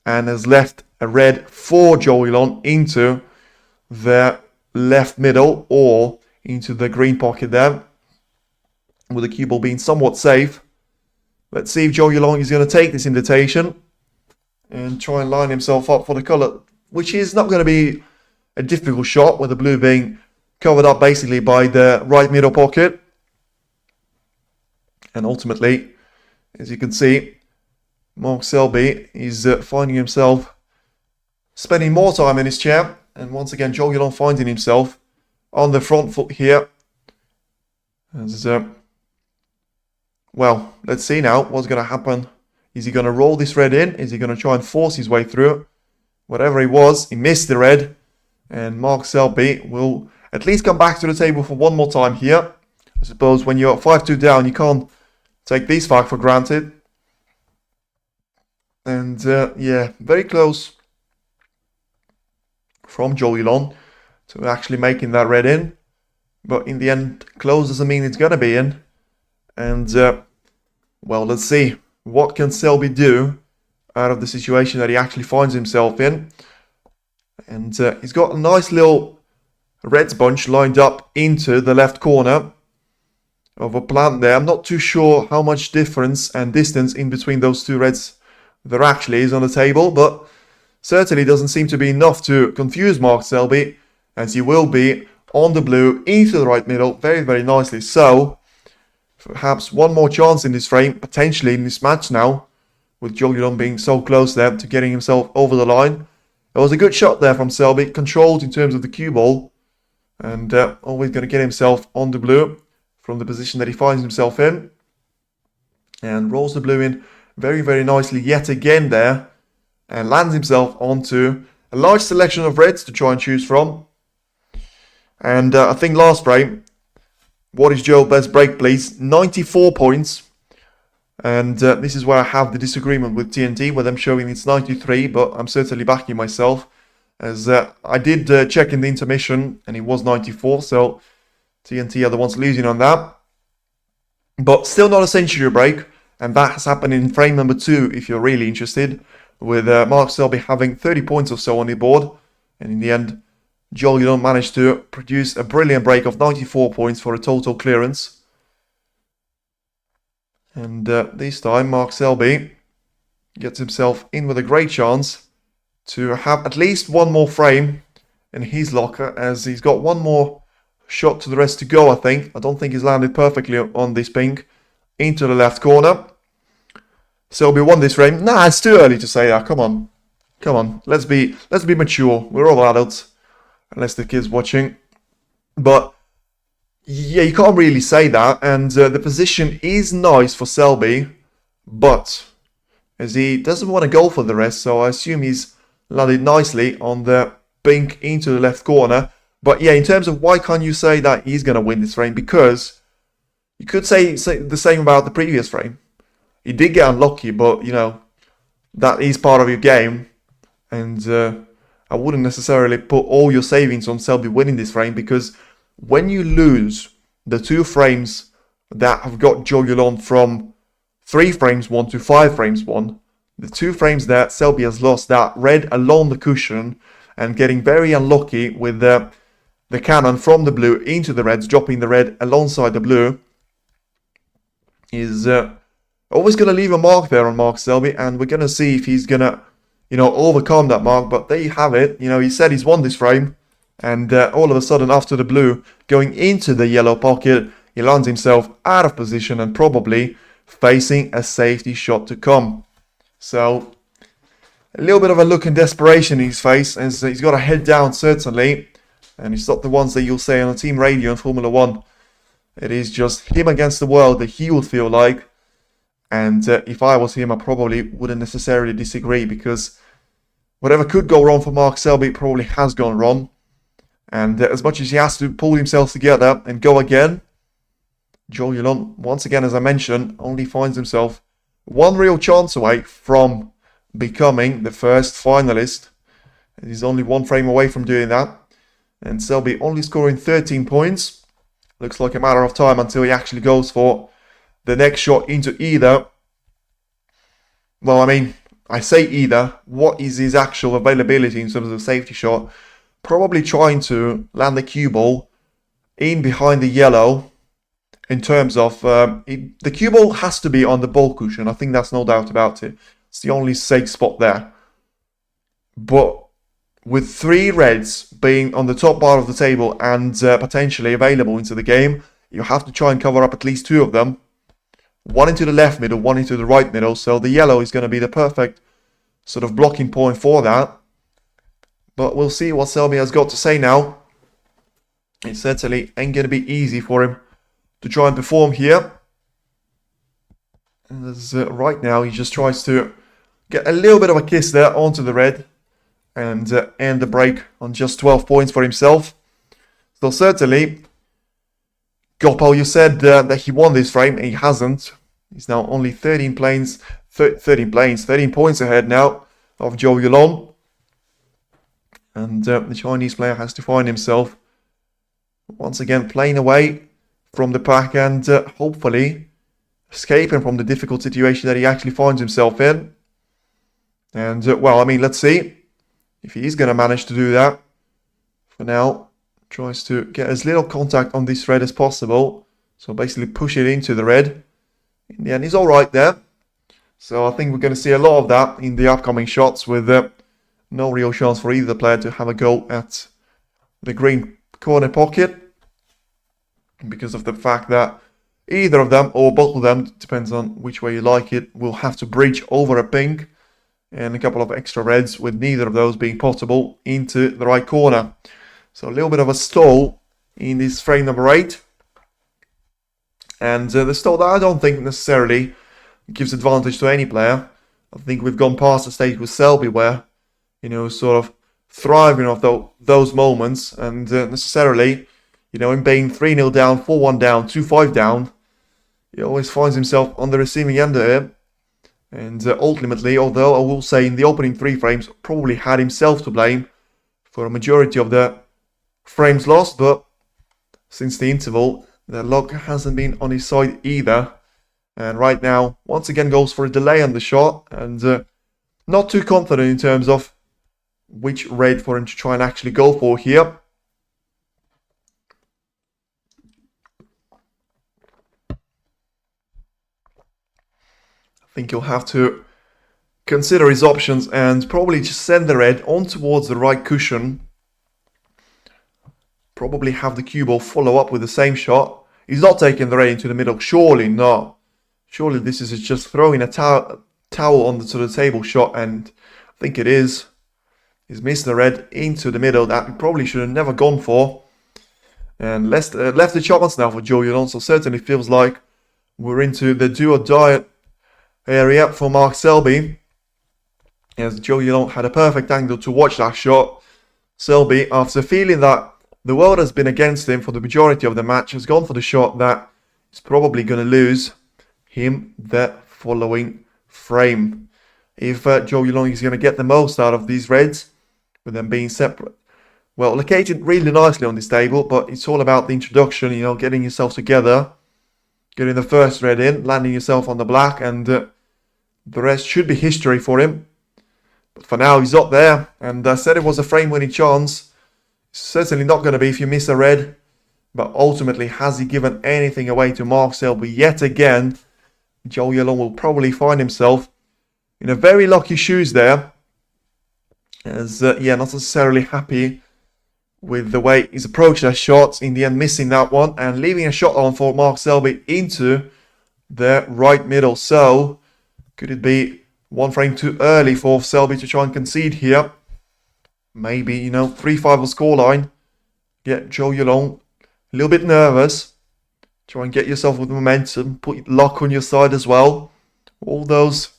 and has left a red for Yuelong into the left middle or into the green pocket there, with the cue ball being somewhat safe. Let's see if Yuelong is going to take this invitation and try and line himself up for the colour, which is not going to be a difficult shot, with the blue being covered up basically by the right middle pocket. And ultimately, as you can see, Mark Selby is finding himself spending more time in his chair, and once again Yuelong finding himself on the front foot here. As well, let's see now what's going to happen. Is he going to roll this red in? Is he going to try and force his way through? Whatever it was, he missed the red. And Mark Selby will at least come back to the table for one more time here. I suppose when you're 5-2 down, you can't take these facts for granted. And yeah, very close from Yuelong to actually making that red in. But in the end, close doesn't mean it's going to be in. And well, let's see. What can Selby do out of the situation that he actually finds himself in? And he's got a nice little reds bunch lined up into the left corner of a plant there. I'm not too sure how much difference and distance in between those 2 reds there actually is on the table, but certainly doesn't seem to be enough to confuse Mark Selby, as he will be on the blue into the right middle very, very nicely. So perhaps one more chance in this frame, potentially in this match now, with Yuelong being so close there to getting himself over the line. It was a good shot there from Selby, controlled in terms of the cue ball, and always going to get himself on the blue from the position that he finds himself in, and rolls the blue in very, very nicely yet again there, and lands himself onto a large selection of reds to try and choose from. And I think last frame, what is Joe's best break, please? 94 points. And this is where I have the disagreement with TNT, with them showing it's 93, but I'm certainly backing myself, as I did check in the intermission and it was 94, so TNT are the ones losing on that. But still not a century break, and that has happened in frame number 2 if you're really interested, with Mark Selby having 30 points or so on the board, and in the end Yuelong managed to produce a brilliant break of 94 points for a total clearance. And this time Mark Selby gets himself in with a great chance to have at least one more frame in his locker, as he's got one more shot to the rest to go, I think. I don't think he's landed perfectly on this pink into the left corner. Selby won this frame. Nah, it's too early to say that. Come on. Let's be mature. We're all adults, unless the kids watching. But Yeah, you can't really say that, and the position is nice for Selby, but as he doesn't want to go for the rest, so I assume he's landed nicely on the pink into the left corner. But yeah, in terms of why can't you say that he's going to win this frame, because you could say the same about the previous frame. He did get unlucky, but you know, that is part of your game, and I wouldn't necessarily put all your savings on Selby winning this frame, because when you lose the 2 frames that have got Zhou Yuelong from 3 frames 1 to 5 frames 1, the 2 frames that Selby has lost, that red along the cushion and getting very unlucky with the cannon from the blue into the reds, dropping the red alongside the blue, is always going to leave a mark there on Mark Selby, and we're going to see if he's going to, you know, overcome that mark. But there you have it. You know, he said he's won this frame, and all of a sudden, after the blue going into the yellow pocket, he lands himself out of position and probably facing a safety shot to come. So, a little bit of a look in desperation in his face, as he's got a head down certainly, and it's not the ones that you'll say on a team radio in Formula 1. It is just him against the world that he would feel like, and if I was him, I probably wouldn't necessarily disagree, because whatever could go wrong for Mark Selby probably has gone wrong. And as much as he has to pull himself together and go again, Zhou Yuelong, once again, as I mentioned, only finds himself one real chance away from becoming the first finalist. He's only 1 frame away from doing that. And Selby only scoring 13 points. Looks like a matter of time until he actually goes for the next shot into either. Well, I mean, I say either. What is his actual availability in terms of the safety shot? Probably trying to land the cue ball in behind the yellow. In terms of the cue ball has to be on the ball cushion. I think that's no doubt about it. It's the only safe spot there. But with 3 reds being on the top part of the table and potentially available into the game, you have to try and cover up at least 2 of them. 1 into the left middle, 1 into the right middle. So the yellow is going to be the perfect sort of blocking point for that. But we'll see what Selby has got to say now. It certainly ain't going to be easy for him to try and perform here. And as, right now, he just tries to get a little bit of a kiss there onto the red and end the break on just 12 points for himself. So certainly, Gopal, you said that he won this frame, and he hasn't. He's now only 13 points ahead now of Zhou Yuelong. And the Chinese player has to find himself once again playing away from the pack and hopefully escaping from the difficult situation that he actually finds himself in. And well, I mean, let's see if he is going to manage to do that. For now, tries to get as little contact on this red as possible. So basically push it into the red. In the end, he's all right there. So I think we're going to see a lot of that in the upcoming shots, with no real chance for either player to have a go at the green corner pocket, because of the fact that either of them, or both of them, depends on which way you like it, will have to bridge over a pink and a couple of extra reds, with neither of those being possible, into the right corner. So a little bit of a stall in this frame number 8. And the stall that I don't think necessarily gives advantage to any player. I think we've gone past the stage with Selby where, you know, sort of thriving off those moments, and necessarily, you know, him being 3-0 down, 4-1 down, 2-5 down, he always finds himself on the receiving end of it. And ultimately, although I will say in the opening 3 frames, probably had himself to blame for a majority of the frames lost, but since the interval, the luck hasn't been on his side either. And right now, once again, goes for a delay on the shot, and not too confident in terms of which red for him to try and actually go for here. I think he'll have to consider his options and probably just send the red on towards the right cushion. Probably have the cue ball follow up with the same shot. He's not taking the red into the middle, surely not. Surely this is just throwing a towel on the table shot, and I think it is. He's missed the red into the middle that he probably should have never gone for. And left the chance now for Zhou Yuelong, so certainly feels like we're into the do or die area for Mark Selby. As Zhou Yuelong had a perfect angle to watch that shot. Selby, after feeling that the world has been against him for the majority of the match, has gone for the shot that is probably going to lose him the following frame. If Zhou Yuelong is going to get the most out of these reds, with them being separate, well, located really nicely on this table, but it's all about the introduction, you know, getting yourself together, getting the first red in, landing yourself on the black, and the rest should be history for him. But for now, he's up there, and I said it was a frame-winning chance. It's certainly not going to be if you miss a red, but ultimately, has he given anything away to Mark Selby yet again? Zhou Yuelong will probably find himself in a very lucky shoes there, as, yeah, not necessarily happy with the way he's approached that shot, in the end missing that one and leaving a shot on for Mark Selby into the right middle. So could it be one frame too early for Selby to try and concede here? Maybe, you know, 3-5 on scoreline. Get Zhou Yuelong a little bit nervous. Try and get yourself with momentum, put luck on your side as well. All those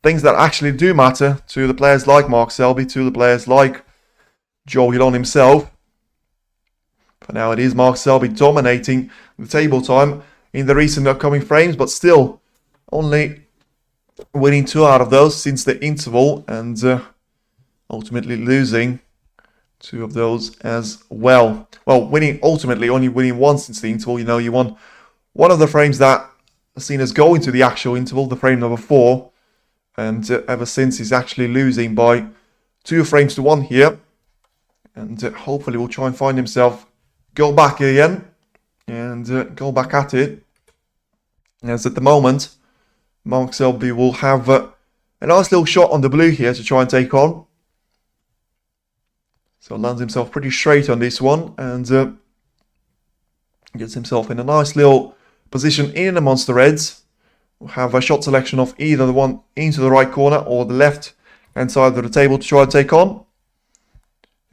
things that actually do matter to the players like Mark Selby, to the players like Zhou Yuelong himself. For now, it is Mark Selby dominating the table time in the recent upcoming frames, but still only winning 2 out of those since the interval, and ultimately losing 2 of those as well. Well, ultimately only winning 1 since the interval. You know, you won one of the frames that are seen as going to the actual interval, the frame number 4, and ever since he's actually losing by 2 frames to 1 here, and hopefully will try and find himself go back again and go back at it. As at the moment, Mark Selby will have a nice little shot on the blue here to try and take on. So lands himself pretty straight on this one and gets himself in a nice little position in amongst the reds. We'll have a shot selection of either the one into the right corner or the left hand side of the table to try and take on.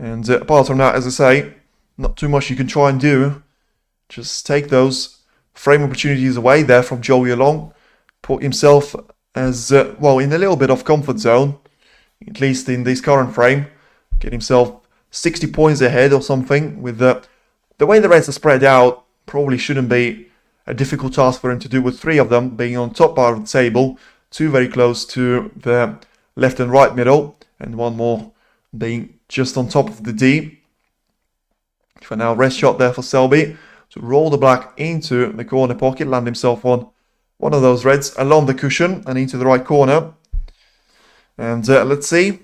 And apart from that, as I say, not too much you can try and do. Just take those frame opportunities away there from Zhou Yuelong. Put himself as, well, in a little bit of comfort zone, at least in this current frame. Get himself 60 points ahead or something. With the way the reds are spread out, probably shouldn't be a difficult task for him to do, with 3 of them being on top part of the table, 2 very close to the left and right middle, and 1 more being just on top of the D. For now, rest shot there for Selby to roll the black into the corner pocket, land himself on one of those reds along the cushion and into the right corner. And let's see,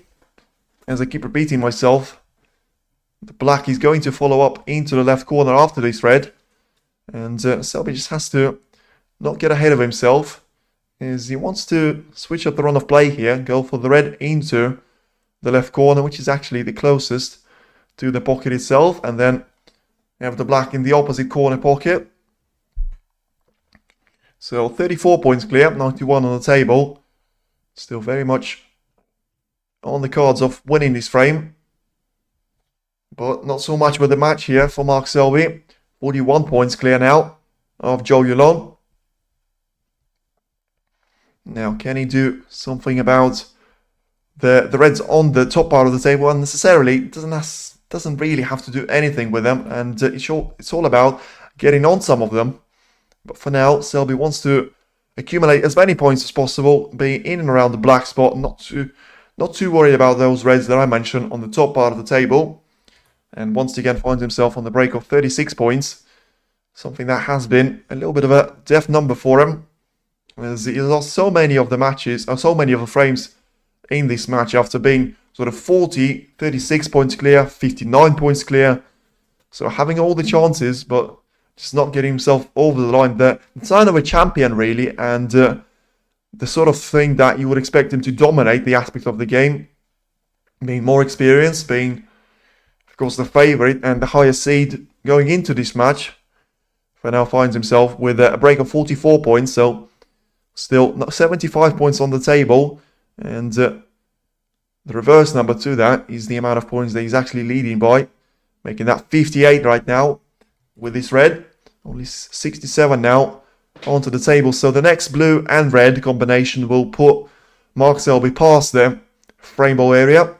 as I keep repeating myself, the black is going to follow up into the left corner after this red. And Selby just has to not get ahead of himself, as he wants to switch up the run of play here, go for the red into the left corner, which is actually the closest to the pocket itself, and then have the black in the opposite corner pocket. So 34 points clear, 91 on the table. Still very much on the cards of winning this frame, but not so much with the match here for Mark Selby. 41 points clear now of Zhou Yuelong. Now, can he do something about the reds on the top part of the table? Unnecessarily, doesn't really have to do anything with them, and it's all about getting on some of them. But for now, Selby wants to accumulate as many points as possible, be in and around the black spot, not too worried about those reds that I mentioned on the top part of the table. And once again finds himself on the break of 36 points, something that has been a little bit of a death number for him, as he lost so many of the matches, or so many of the frames in this match, after being sort of 40, 36 points clear, 59 points clear. So having all the chances, but just not getting himself over the line. The sign of a champion, really, and the sort of thing that you would expect him to dominate the aspect of the game, being more experienced, being, of course, the favourite and the highest seed going into this match. For now finds himself with a break of 44 points, so still 75 points on the table, and the reverse number to that is the amount of points that he's actually leading by, making that 58 right now. with this red. Only 67 now onto the table. So the next blue and red combination will put Mark Selby past the frame ball area.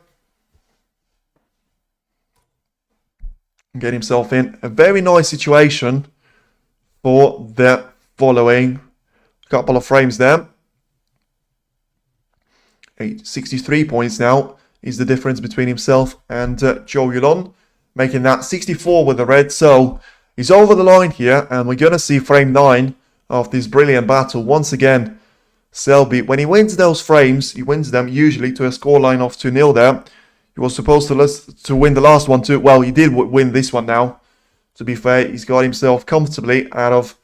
Get himself in a very nice situation for the following couple of frames there. 63 points now is the difference between himself and Zhou Yuelong, making that 64 with the red. So he's over the line here, and we're going to see frame 9 of this brilliant battle. Once again, Selby, when he wins those frames, he wins them usually to a scoreline of 2-0 there. He was supposed to win the last one too. Well, he did win this one now. To be fair, he's got himself comfortably out of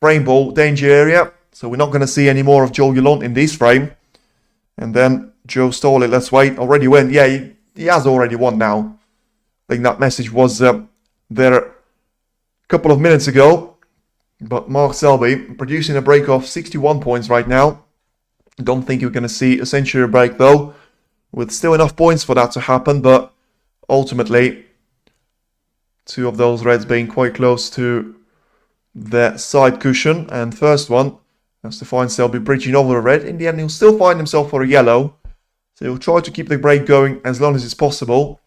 frame ball danger area. So we're not going to see any more of Zhou Yuelong in this frame. And then Zhou stole it. Let's wait. Already win. Yeah, he has already won now. I think that message was there a couple of minutes ago. But Mark Selby producing a break of 61 points right now. Don't think you're going to see a century break though, with still enough points for that to happen. But ultimately, two of those reds being quite close to the side cushion. And first one has to find Selby bridging over a red. In the end, he'll still find himself for a yellow. So he'll try to keep the break going as long as it's possible.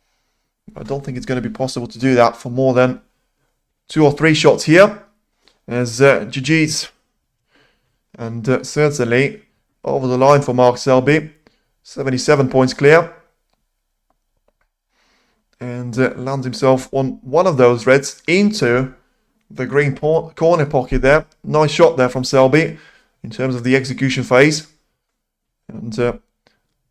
I don't think it's going to be possible to do that for more than 2 or 3 shots here. As GG's. And certainly over the line for Mark Selby. 77 points clear. And lands himself on one of those reds into the green corner pocket there. Nice shot there from Selby in terms of the execution phase. And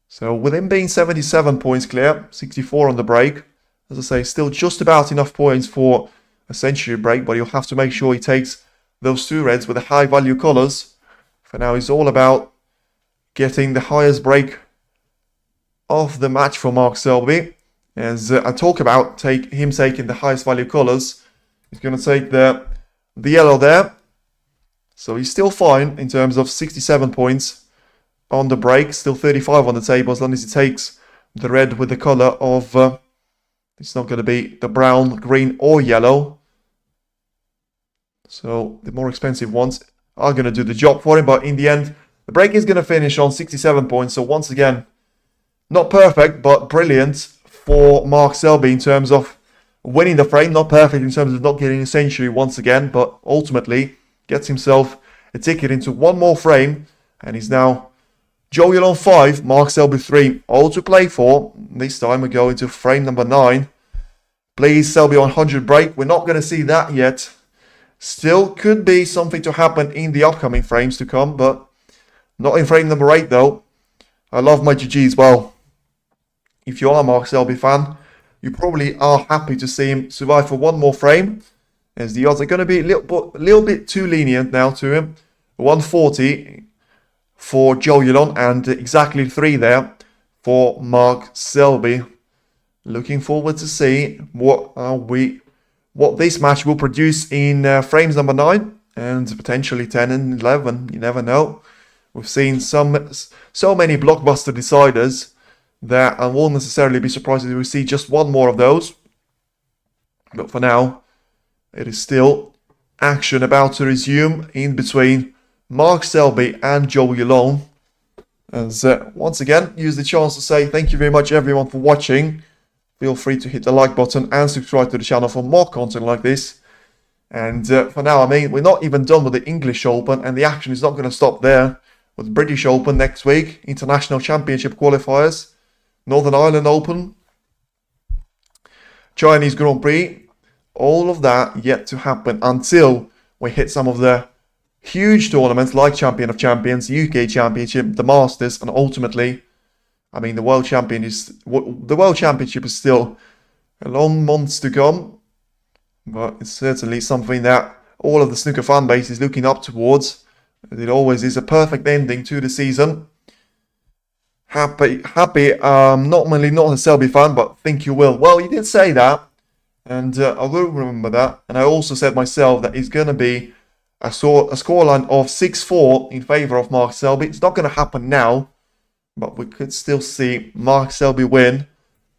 so with him being 77 points clear, 64 on the break, as I say, still just about enough points for a century break, but he'll have to make sure he takes those 2 reds with the high value colours. For now, it's all about getting the highest break of the match for Mark Selby. As I talk about him taking the highest value colours, he's going to take the yellow there. So he's still fine in terms of 67 points on the break. Still 35 on the table as long as he takes the red with the colour of... it's not going to be the brown, green or yellow. So the more expensive ones are going to do the job for him. But in the end, the break is going to finish on 67 points. So once again, not perfect, but brilliant for Mark Selby in terms of winning the frame. Not perfect in terms of not getting a century once again, but ultimately gets himself a ticket into one more frame. And he's now Zhou Yuelong 5, Mark Selby 3. All to play for. This time we go into frame number 9. Please, Selby on 100 break. We're not going to see that yet. Still could be something to happen in the upcoming frames to come, but not in frame number 8 though. I love my GG as well. If you are a Mark Selby fan, you probably are happy to see him survive for one more frame, as the odds are going to be a little bit too lenient now to him. 140 for Zhou Yuelong and exactly 3 there for Mark Selby. Looking forward to see what this match will produce in frames number 9 and potentially 10 and 11. You never know. We've seen so many blockbuster deciders that I won't necessarily be surprised if we see just one more of those. But for now, it is still action about to resume in between Mark Selby and Zhou Yuelong. As once again, use the chance to say thank you very much everyone for watching. Feel free to hit the like button and subscribe to the channel for more content like this. And for now, I mean, we're not even done with the English Open, and the action is not going to stop there. With British Open next week, International Championship qualifiers, Northern Ireland Open, Chinese Grand Prix, all of that yet to happen until we hit some of the huge tournaments like Champion of Champions, UK Championship, the Masters, and ultimately, I mean, the World Championship is still a long months to come, but it's certainly something that all of the snooker fan base is looking up towards. It always is a perfect ending to the season. Happy, not only not a Selby fan, but think you will. Well, you did say that, and I will remember that. And I also said myself that it's going to be a scoreline of 6-4 in favour of Mark Selby. It's not going to happen now, but we could still see Mark Selby win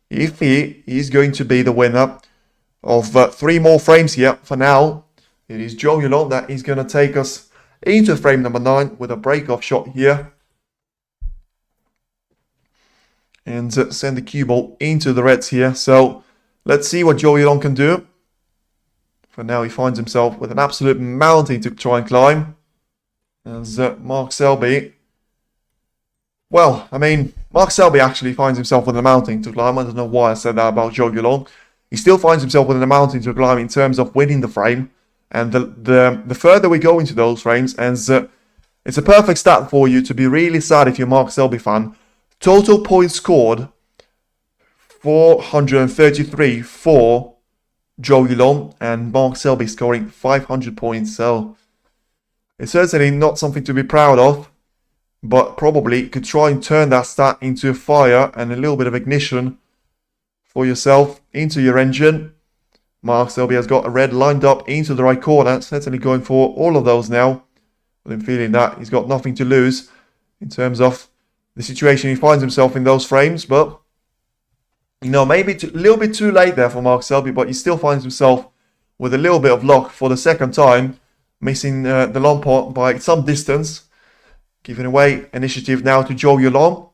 if he is going to be the winner of 3 more frames here. For now, it is Zhou Yuelong that is going to take us into frame number 9 with a break-off shot here. And send the cue ball into the reds here. So let's see what Zhou Yuelong can do. For now, he finds himself with an absolute mountain to try and climb. As Mark Selby... Well, I mean, Mark Selby actually finds himself with a mountain to climb. I don't know why I said that about Zhou Yuelong. He still finds himself with a mountain to climb in terms of winning the frame. And the further we go into those frames, and it's a perfect stat for you to be really sad if you're a Mark Selby fan. Total points scored, 433 for Zhou Yuelong, and Mark Selby scoring 500 points. So it's certainly not something to be proud of, but probably could try and turn that stat into fire and a little bit of ignition for yourself into your engine. Mark Selby has got a red lined up into the right corner, certainly going for all of those now, with him feeling that he's got nothing to lose in terms of the situation he finds himself in those frames. But, you know, maybe a little bit too late there for Mark Selby, but he still finds himself with a little bit of luck for the second time, missing the long pot by some distance, giving away initiative now to Zhou Yuelong.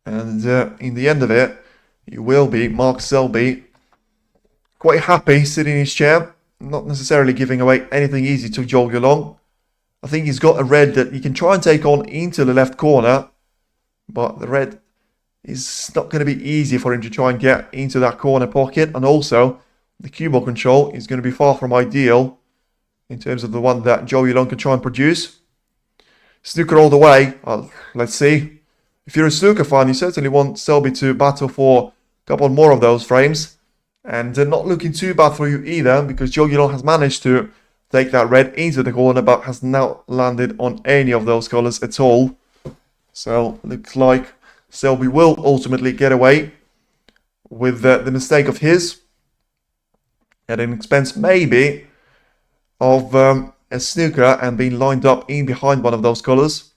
And in the end of it, it will be Mark Selby quite happy sitting in his chair, not necessarily giving away anything easy to Zhou Yuelong. I think he's got a red that he can try and take on into the left corner, but the red is not going to be easy for him to try and get into that corner pocket. And also, the cue ball control is going to be far from ideal in terms of the one that Zhou Yuelong can try and produce. Snooker all the way. Let's see. If you're a snooker fan, you certainly want Selby to battle for a couple more of those frames. And they're not looking too bad for you either, because Zhou Yuelong has managed to take that red into the corner, but has not landed on any of those colors at all. So, looks like Selby will ultimately get away with the mistake of his, at an expense maybe of a snooker and being lined up in behind one of those colors.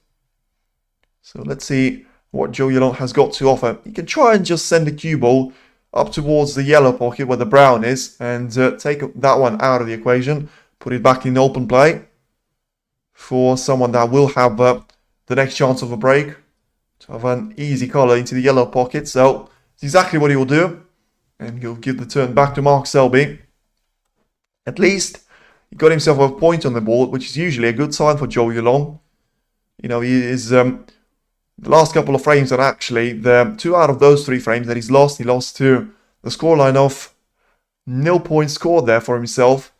So let's see what Zhou Yuelong has got to offer. He can try and just send the cue ball up towards the yellow pocket where the brown is, and take that one out of the equation. Put it back in open play for someone that will have the next chance of a break, to have an easy color into the yellow pocket. So it's exactly what he will do, and he'll give the turn back to Mark Selby. At least he got himself a point on the board, which is usually a good sign for Zhou Yuelong. You know, he is the last couple of frames are actually the 2 out of those 3 frames that he's lost. He lost to the scoreline of 0 points scored there for himself,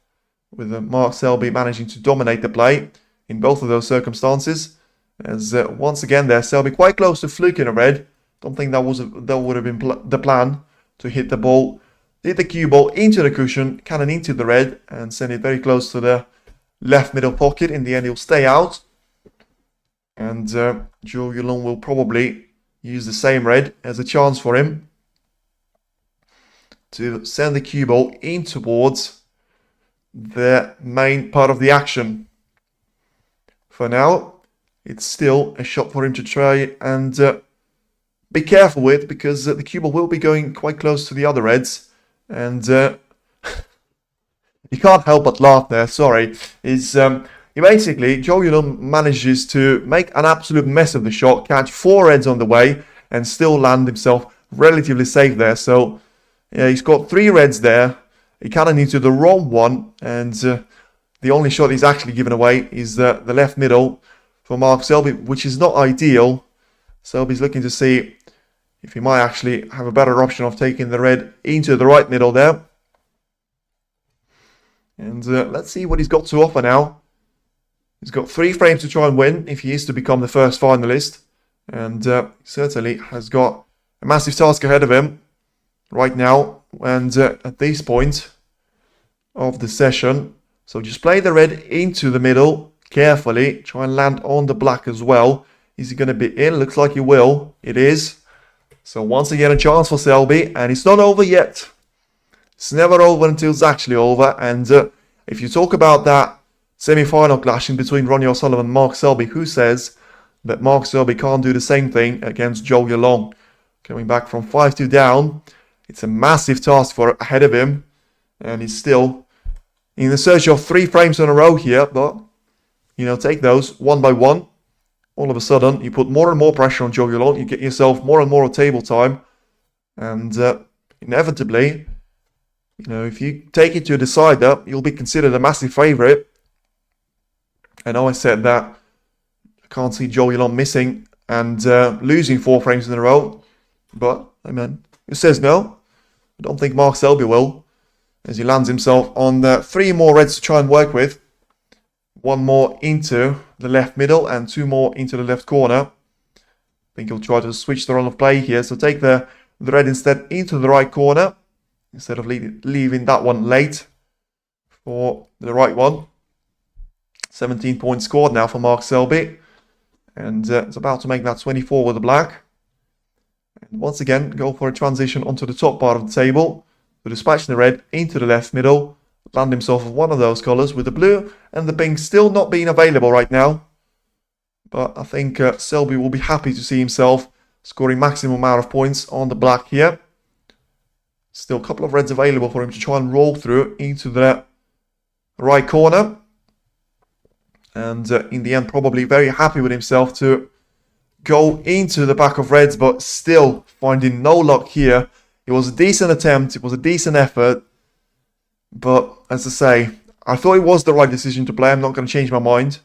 with Mark Selby managing to dominate the play in both of those circumstances. As once again there, Selby quite close to fluking a red. Don't think that would have been the plan, to hit the ball, hit the cue ball into the cushion, cannon into the red, and send it very close to the left middle pocket. In the end, he'll stay out. And Zhou Yuelong will probably use the same red as a chance for him to send the cue ball in towards the main part of the action. For now, it's still a shot for him to try and be careful with, because the cue ball will be going quite close to the other reds. And you can't help but laugh there, sorry. Basically, Zhou Yuelong manages to make an absolute mess of the shot, catch 4 reds on the way, and still land himself relatively safe there. So, yeah, he's got 3 reds there. He kind of needs to the wrong one, and the only shot he's actually given away is the left middle for Mark Selby, which is not ideal. Selby's looking to see if he might actually have a better option of taking the red into the right middle there. And let's see what he's got to offer now. He's got 3 frames to try and win if he is to become the first finalist. And certainly has got a massive task ahead of him right now. And at this point of the session, so just play the red into the middle carefully. Try and land on the black as well. Is he going to be in? Looks like he will. It is. So once again, a chance for Selby. And it's not over yet. It's never over until it's actually over. And if you talk about that semi-final clashing between Ronnie O'Sullivan and Mark Selby, who says that Mark Selby can't do the same thing against Zhou Yuelong? Coming back from 5-2 down It's a massive task for ahead of him. And he's still in the search of 3 frames in a row here. But, you know, take those one by one. All of a sudden, you put more and more pressure on Zhou Yuelong. You get yourself more and more table time. And inevitably, you know, if you take it to a decider, you'll be considered a massive favourite. I know I said that. I can't see Zhou Yuelong missing and losing 4 frames in a row. But, I mean, who says no? I don't think Mark Selby will. As he lands himself on 3 more reds to try and work with. 1 more into the left middle and 2 more into the left corner. I think he'll try to switch the run of play here. So take the red instead into the right corner. Instead of leaving that one late for the right one. 17 points scored now for Mark Selby. And it's about to make that 24 with the black. And once again, go for a transition onto the top part of the table. To dispatch the red into the left middle. Land himself with one of those colours with the blue and the pink still not being available right now. But I think Selby will be happy to see himself scoring maximum amount of points on the black here. Still a couple of reds available for him to try and roll through into the right corner. And in the end, probably very happy with himself to go into the pack of reds, but still finding no luck here. It was a decent attempt. It was a decent effort. But as I say, I thought it was the right decision to play. I'm not going to change my mind.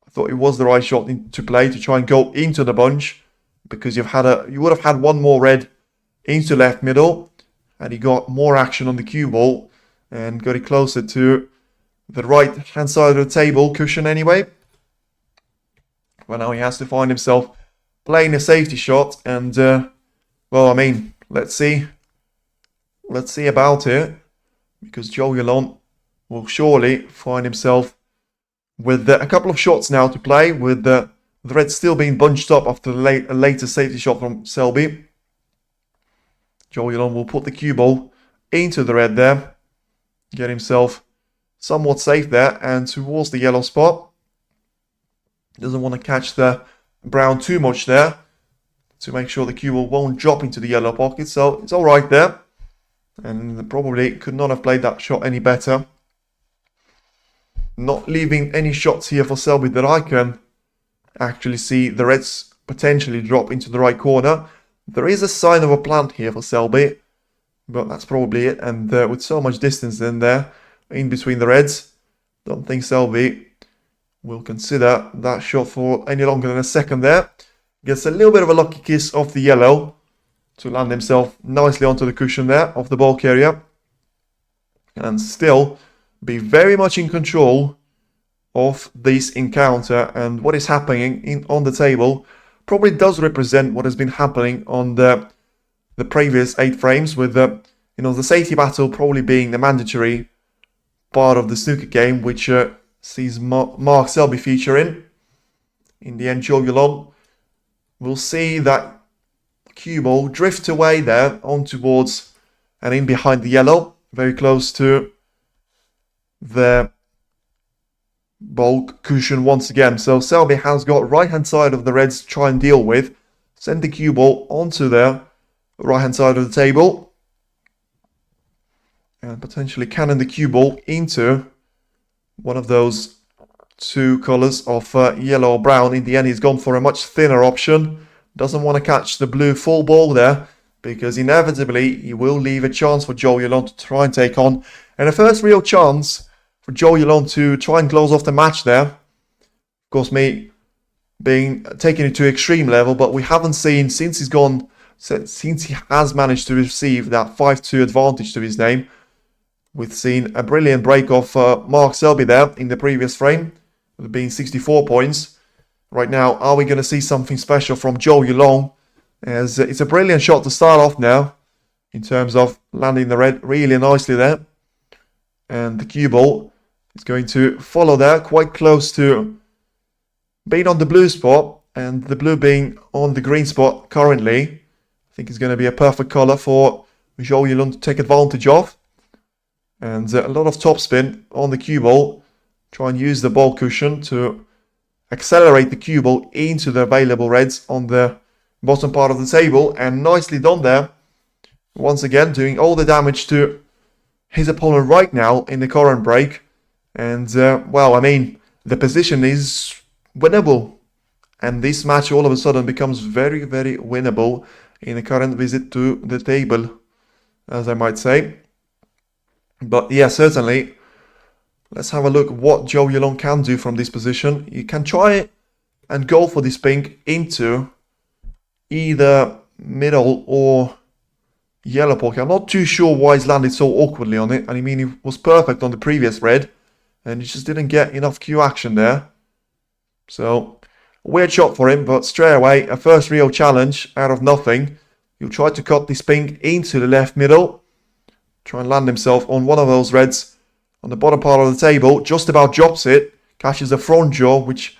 I thought it was the right shot to play to try and go into the bunch. Because you would have had 1 more red into left middle. And he got more action on the cue ball. And got it closer to the right hand side of the table cushion anyway. But now he has to find himself playing a safety shot. And, well, I mean, let's see. Let's see about it. Because Zhou Yuelong will surely find himself with a couple of shots now to play. With the red still being bunched up after a later safety shot from Selby. Zhou Yuelong will put the cue ball into the red there. Get himself somewhat safe there and towards the yellow spot. Doesn't want to catch the brown too much there. To make sure the cue ball won't drop into the yellow pocket. So it's alright there. And probably could not have played that shot any better. Not leaving any shots here for Selby that I can actually see the reds potentially drop into the right corner. There is a sign of a plant here for Selby. But that's probably it. And with so much distance in there, in between the reds, don't think Selby will consider that shot for any longer than a second there. Gets a little bit of a lucky kiss off the yellow. To land himself nicely onto the cushion there of the ball carrier. And still be very much in control of this encounter. And what is happening on the table probably does represent what has been happening on the previous 8 frames. With the safety battle probably being the mandatory part of the snooker game. Which sees Mark Selby featuring. In the end, Zhou Yuelong will see that cue ball drift away there on towards and in behind the yellow, very close to the ball cushion once again. So Selby has got right hand side of the reds to try and deal with. Send the cue ball onto the right hand side of the table and potentially cannon the cue ball into one of those 2 colors of yellow or brown. In the end, he's gone for a much thinner option. Doesn't want to catch the blue full ball there, because inevitably he will leave a chance for Zhou Yuelong to try and take on. And the first real chance for Zhou Yuelong to try and close off the match there. Of course, me being taking it to extreme level, but we haven't seen since he has managed to receive that 5-2 advantage to his name. We've seen a brilliant break off Mark Selby there in the previous frame, with being 64 points. Right now, are we going to see something special from Zhou Yuelong? As it's a brilliant shot to start off now, in terms of landing the red really nicely there. And the cue ball is going to follow there, quite close to being on the blue spot, and the blue being on the green spot currently. I think it's going to be a perfect color for Zhou Yuelong to take advantage of. And a lot of topspin on the cue ball. Try and use the ball cushion to accelerate the cue ball into the available reds on the bottom part of the table. And nicely done there Once again, doing all the damage to his opponent right now in the current break. And, well, I mean, the position is winnable. And this match all of a sudden becomes very, very winnable in the current visit to the table, as I might say. But yeah, certainly, let's have a look what Zhou Yuelong can do from this position. You can try and go for this pink into either middle or yellow pocket. I'm not too sure why he's landed so awkwardly on it. And I mean, he was perfect on the previous red, and he just didn't get enough Q action there. So, weird shot for him, but straight away, a first real challenge out of nothing. He'll try to cut this pink into the left middle. Try and land himself on one of those reds on the bottom part of the table. Just about drops it. Catches the front jaw, which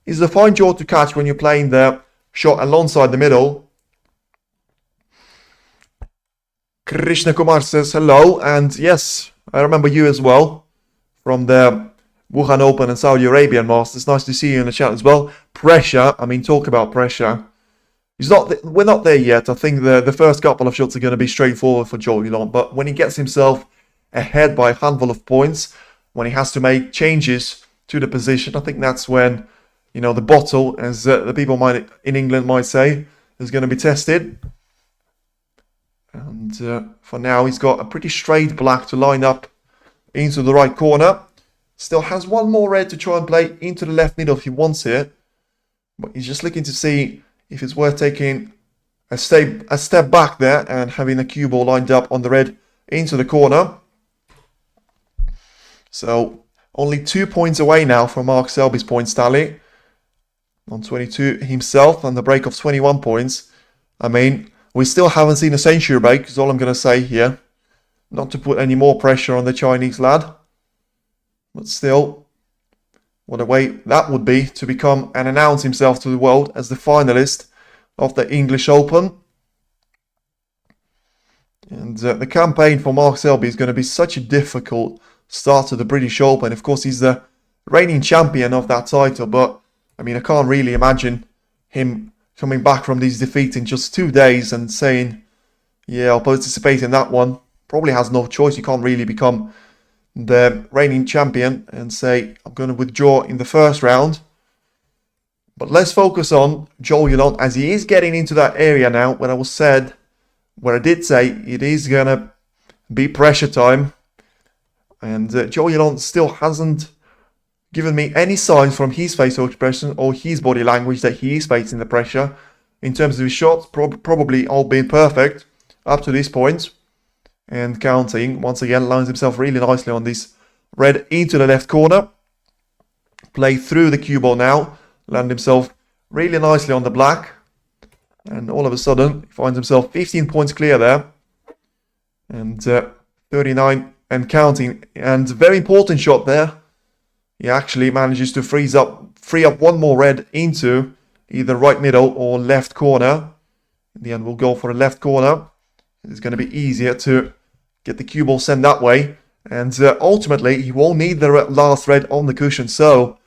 is a fine jaw to catch when you're playing the shot alongside the middle. Krishna Kumar says hello, and yes, I remember you as well from the Wuhan Open and Saudi Arabian Masters. Nice to see you in the chat as well. Pressure, I mean, talk about pressure. We're not there yet. I think the first couple of shots are going to be straightforward for Zhou Yuelong, but when he gets himself ahead by a handful of points, when he has to make changes to the position, I think that's when, you know, the bottle, as the people in England might say, is going to be tested. And for now, he's got a pretty straight black to line up into the right corner. Still has one more red to try and play into the left middle if he wants it. But he's just looking to see if it's worth taking a step back there and having a cue ball lined up on the red into the corner. So only 2 points away now from Mark Selby's points tally. On 22 himself and the break of 21 points. I mean, we still haven't seen a century break, is all I'm going to say here. Not to put any more pressure on the Chinese lad. But still, what a way that would be to become and announce himself to the world as the finalist of the English Open. And the campaign for Mark Selby is going to be such a difficult start to the British Open. Of course, he's the reigning champion of that title, but I mean, I can't really imagine him coming back from these defeats in just 2 days and saying, yeah, I'll participate in that one. Probably has no choice. You can't really become the reigning champion and say, I'm going to withdraw in the first round. But let's focus on Zhou Yuelong, as he is getting into that area now where I did say it is going to be pressure time. And Zhou Yuelong still hasn't given me any signs from his facial expression or his body language that he is facing the pressure. In terms of his shots, probably all been perfect up to this point. And counting, once again, lines himself really nicely on this red into the left corner. Play through the cue ball now. Land himself really nicely on the black. And all of a sudden, he finds himself 15 points clear there. And 39 and counting. And very important shot there. He actually manages to free up one more red into either right middle or left corner. In the end, we'll go for the left corner. It's going to be easier to get the cue ball sent that way. And ultimately, he won't need the last red on the cushion. So,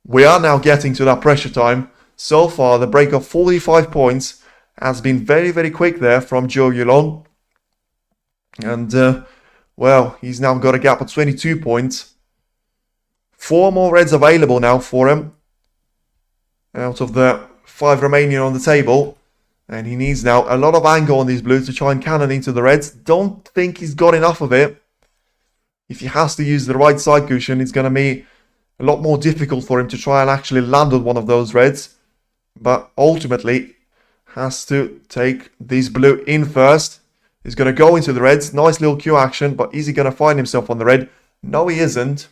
we are now getting to that pressure time. So far, the break of 45 points has been very, very quick there from Zhou Yuelong. And, well, he's now got a gap of 22 points. 4 more reds available now for him. Out of the 5 remaining on the table. And he needs now a lot of angle on these blues to try and cannon into the reds. Don't think he's got enough of it. If he has to use the right side cushion, it's going to be a lot more difficult for him to try and actually land on one of those reds. But ultimately, has to take this blue in first. He's going to go into the reds. Nice little Q action, but is he going to find himself on the red? No, he isn't.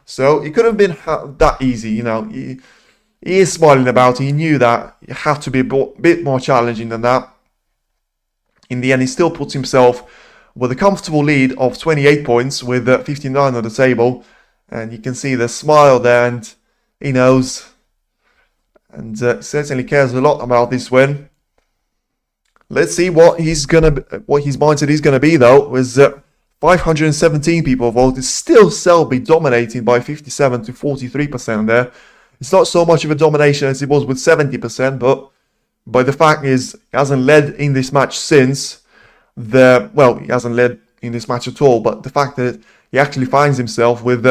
So, it could have been that easy, you know. He is smiling about it. He knew that it had to be a bit more challenging than that. In the end, he still puts himself with a comfortable lead of 28 points with 59 on the table. And you can see the smile there, and he knows and certainly cares a lot about this win. Let's see what his mindset is going to be, though. With 517 people voted, still Selby dominating by 57 to 43% there. It's not so much of a domination as it was with 70%, but the fact is, he hasn't led in this match since. he hasn't led in this match at all, but the fact that he actually finds himself with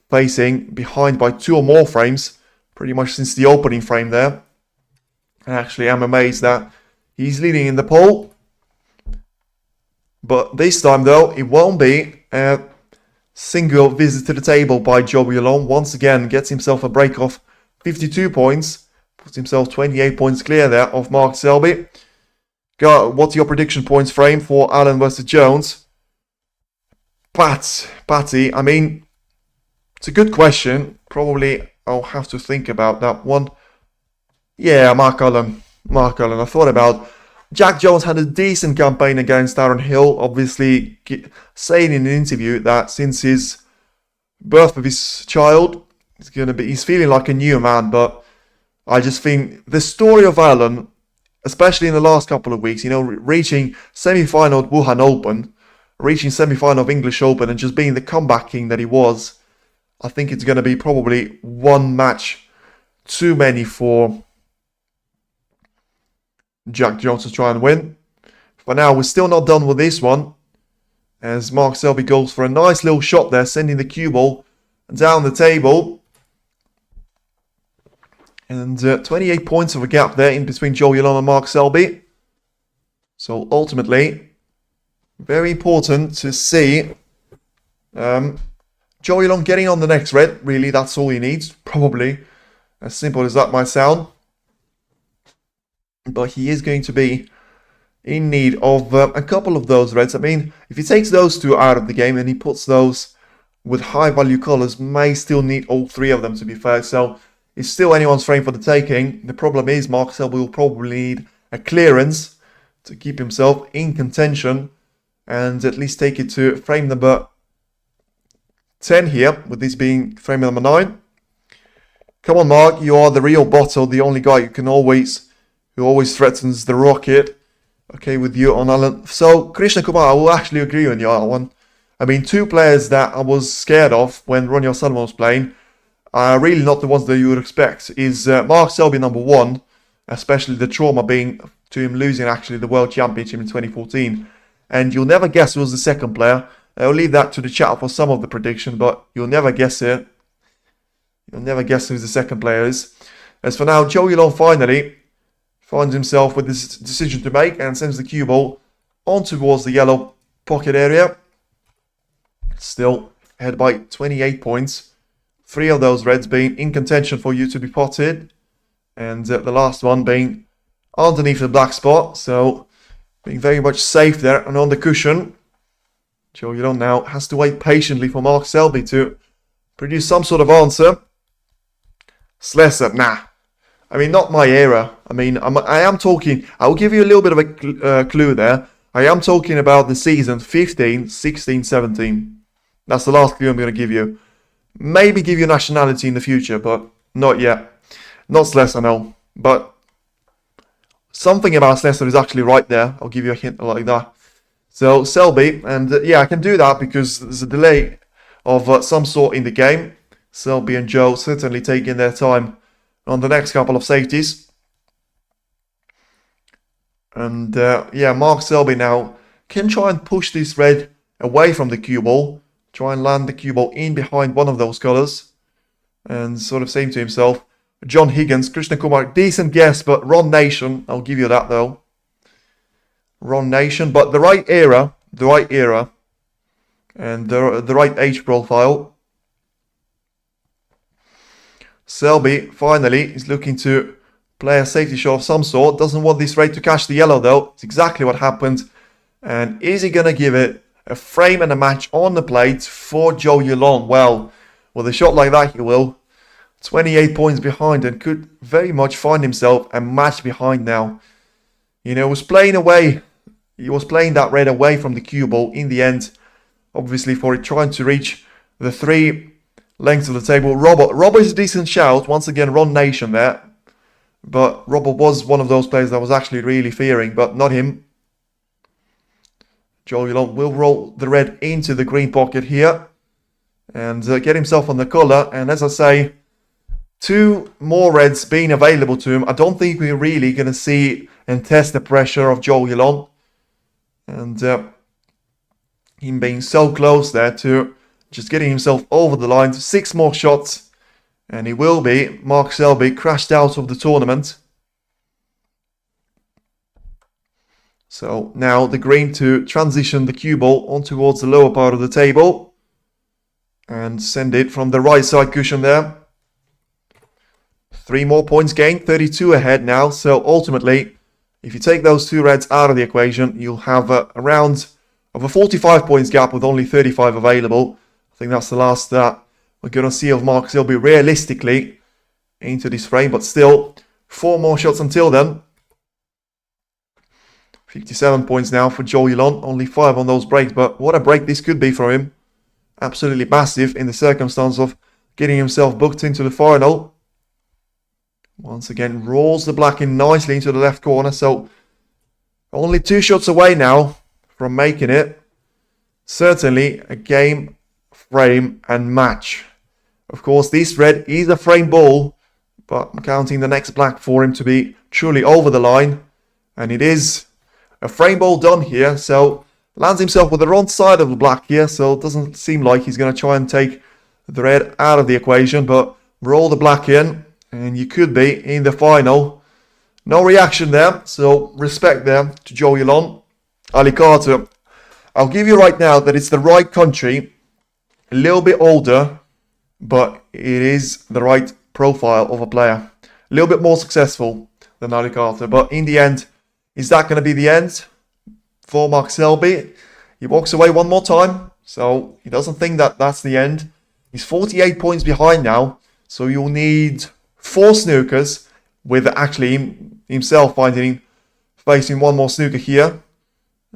facing behind by 2 or more frames, pretty much since the opening frame there. And actually, I'm amazed that he's leading in the poll. But this time, though, it won't be a single visit to the table by Zhou Yuelong. Once again, gets himself a break of 52 points. Puts himself 28 points clear there of Mark Selby. What's your prediction points frame for Allen versus Jones? Patty, I mean, it's a good question. Probably I'll have to think about that one. Yeah, Mark Allen. I thought about Jack Jones had a decent campaign against Aaron Hill. Obviously, saying in an interview that since his birth of his child, he's feeling like a new man. But I just think the story of Allen, especially in the last couple of weeks, reaching semi-final at Wuhan Open, reaching semi-final of English Open, and just being the comeback king that he was, I think it's going to be probably one match too many for Jack Jones to try and win. For now, we're still not done with this one, as Mark Selby goes for a nice little shot there, sending the cue ball down the table. And 28 points of a gap there in between Zhou Yuelong and Mark Selby. So ultimately, very important to see Zhou Yuelong getting on the next red. Really, that's all he needs. Probably, as simple as that might sound. But he is going to be in need of a couple of those reds. I mean, if he takes those 2 out of the game and he puts those with high value colours, may still need all 3 of them, to be fair. So it's still anyone's frame for the taking. The problem is Mark Selby will probably need a clearance to keep himself in contention and at least take it to frame number 10 here, with this being frame number 9. Come on, Mark, you are the real bottle, the only guy who always threatens the rocket. Okay, with you on Allen. So, Krishna Kumar, I will actually agree on you on that one. I mean, 2 players that I was scared of when Ronnie O'Sullivan was playing are really not the ones that you would expect. Is Mark Selby number 1, especially the trauma being to him losing actually the World Championship in 2014. And you'll never guess who was the second player. I'll leave that to the chat for some of the prediction, but you'll never guess it. You'll never guess who the second player is. As for now, Zhou Yuelong finally finds himself with this decision to make and sends the cue ball on towards the yellow pocket area. Still ahead by 28 points. 3 of those reds being in contention for you to be potted. And the last one being underneath the black spot. So being very much safe there and on the cushion. Zhou Yuelong now has to wait patiently for Mark Selby to produce some sort of answer. Slesser, nah. I mean, not my era. I mean, I am talking, I will give you a little bit of a clue there. I am talking about the season 15, 16, 17. That's the last clue I'm going to give you. Maybe give you nationality in the future, but not yet. Not Slesser, no. But something about Slesser is actually right there. I'll give you a hint like that. So, Selby, and yeah, I can do that because there's a delay of some sort in the game. Selby and Zhou certainly taking their time on the next couple of safeties. And yeah, Mark Selby now can try and push this red away from the cue ball. Try and land the cue ball in behind one of those colours. And sort of saying to himself, John Higgins, Krishna Kumar, decent guess, but Ron Nation, I'll give you that though. Ron Nation, but the right era, and the right age profile. Selby finally is looking to play a safety shot of some sort. Doesn't want this red to catch the yellow though. It's exactly what happened. And is he going to give it a frame and a match on the plate for Zhou Yuelong? Well, with a shot like that he will. 28 points behind and could very much find himself a match behind now. You know, was playing away. He was playing that red away from the cue ball in the end. Obviously for it trying to reach the 3 lengths of the table. Robert is a decent shout. Once again, Ron Nation there. But Robert was one of those players that I was actually really fearing, but not him. Zhou Yuelong will roll the red into the green pocket here. And get himself on the colour. And as I say, 2 more reds being available to him. I don't think we're really going to see and test the pressure of Zhou Yuelong. And him being so close there to just getting himself over the line. 6 more shots. And he will be, Mark Selby, crashed out of the tournament. So now the green to transition the cue ball on towards the lower part of the table. And send it from the right side cushion there. 3 more points gained, 32 ahead now. So ultimately, if you take those 2 reds out of the equation, you'll have a round of a 45 points gap with only 35 available. I think that's the last that we're going to see of Mark Selby realistically into this frame. But still, 4 more shots until then. 57 points now for Zhou Yuelong. Only 5 on those breaks. But what a break this could be for him. Absolutely massive in the circumstance of getting himself booked into the final. Once again, rolls the black in nicely into the left corner. So only 2 shots away now from making it. Certainly a game, frame and match. Of course, this red is a frame ball, but I'm counting the next black for him to be truly over the line. And it is a frame ball done here. So lands himself with the wrong side of the black here. So it doesn't seem like he's going to try and take the red out of the equation, but roll the black in. And you could be in the final. No reaction there. So respect there to Zhou Yuelong. Ali Carter. I'll give you right now that it's the right country. A little bit older. But it is the right profile of a player. A little bit more successful than Ali Carter. But in the end, is that going to be the end for Mark Selby? He walks away one more time. So he doesn't think that that's the end. He's 48 points behind now. So you'll need 4 snookers, with actually himself facing one more snooker here,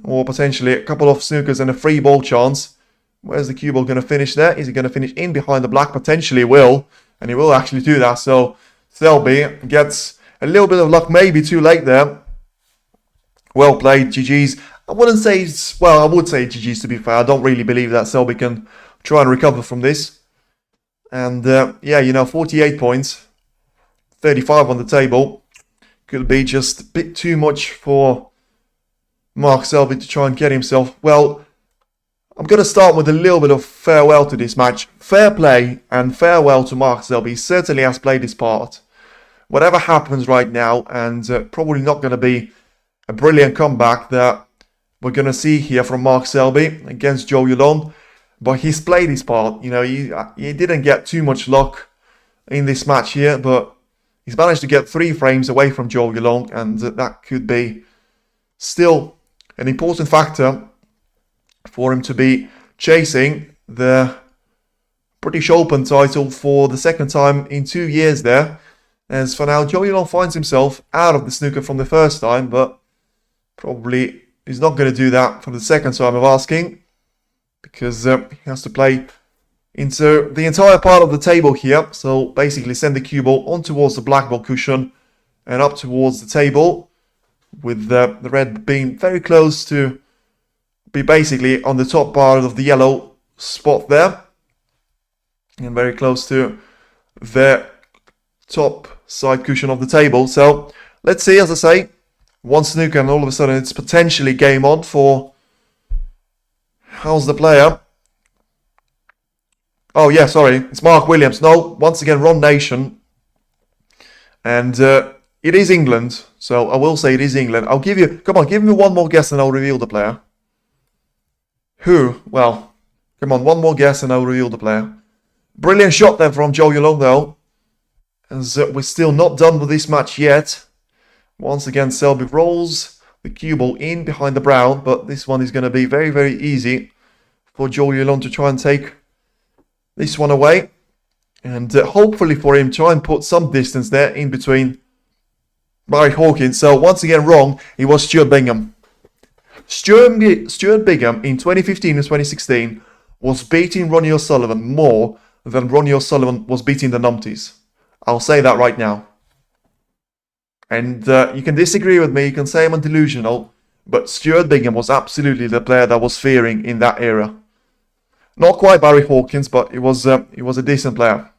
or potentially a couple of snookers and a free ball chance. Where's the cue ball going to finish there? Is he going to finish in behind the black? Potentially will, and he will actually do that. So Selby gets a little bit of luck, maybe too late there. Well played, GG's. I wouldn't say, well, I would say GG's to be fair. I don't really believe that Selby can try and recover from this. And yeah, you know, 48 points. 35 on the table. Could be just a bit too much for Mark Selby to try and get himself. Well, I'm going to start with a little bit of farewell to this match. Fair play and farewell to Mark Selby. He certainly has played his part. Whatever happens right now, and probably not going to be a brilliant comeback that we're going to see here from Mark Selby against Zhou Yuelong. But he's played his part. You know, he didn't get too much luck in this match here, but he's managed to get 3 frames away from Zhou Yuelong, and that could be still an important factor for him to be chasing the British Open title for the 2nd time in 2 years there. As for now, Zhou Yuelong finds himself out of the snooker from the 1st time, but probably he's not going to do that for the 2nd time of asking, because he has to play into the entire part of the table here. So basically send the cue ball on towards the black ball cushion and up towards the table, with the red being very close to be basically on the top part of the yellow spot there, and very close to the top side cushion of the table. So let's see, as I say, 1 snooker and all of a sudden it's potentially game on for, how's the player? Oh yeah, sorry, it's Mark Williams. No, once again, wrong nation. And it is England, so I will say it is England. I'll give you, come on, give me one more guess and I'll reveal the player. Who? Well, come on, one more guess and I'll reveal the player. Brilliant shot there from Zhou Yuelong though, as we're still not done with this match yet. Once again, Selby rolls the cue ball in behind the brown, but this one is going to be very, very easy for Zhou Yuelong to try and take this one away, and hopefully for him try and put some distance there in between Barry Hawkins. So once again wrong, it was Stuart Bingham. Stuart Bingham in 2015 and 2016 was beating Ronnie O'Sullivan more than Ronnie O'Sullivan was beating the numpties. I'll say that right now. And you can disagree with me, you can say I'm delusional, but Stuart Bingham was absolutely the player that was fearing in that era. Not quite Barry Hawkins, but it was a decent player.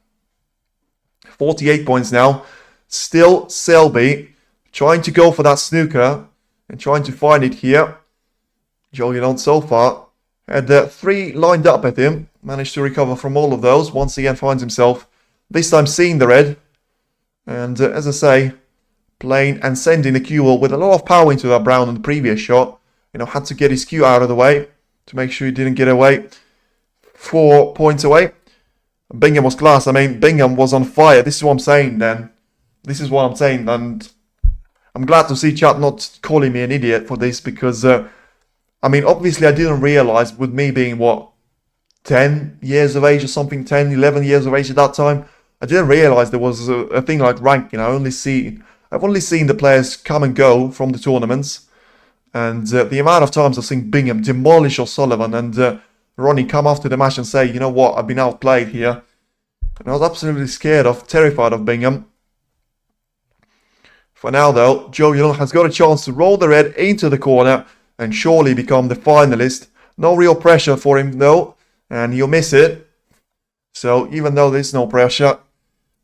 48 points now. Still Selby trying to go for that snooker and trying to find it here. Zhou Yuelong so far had 3 lined up at him. Managed to recover from all of those. Once again finds himself this time seeing the red. And as I say, playing and sending the cue ball with a lot of power into that brown in the previous shot. You know, had to get his cue out of the way to make sure he didn't get away. 4 points away. Bingham was class. I mean, Bingham was on fire. This is what I'm saying then. This is what I'm saying. And I'm glad to see chat not calling me an idiot for this because, I mean, obviously I didn't realise with me being, what, 10 years of age or something, 10, 11 years of age at that time, I didn't realise there was a thing like ranking. I've only seen the players come and go from the tournaments. And the amount of times I've seen Bingham demolish O'Sullivan and Ronnie come after the match and say, you know what, I've been outplayed here. And I was absolutely terrified of Bingham. For now though, Zhou Yuelong has got a chance to roll the red into the corner and surely become the finalist. No real pressure for him though, and he'll miss it. So even though there's no pressure,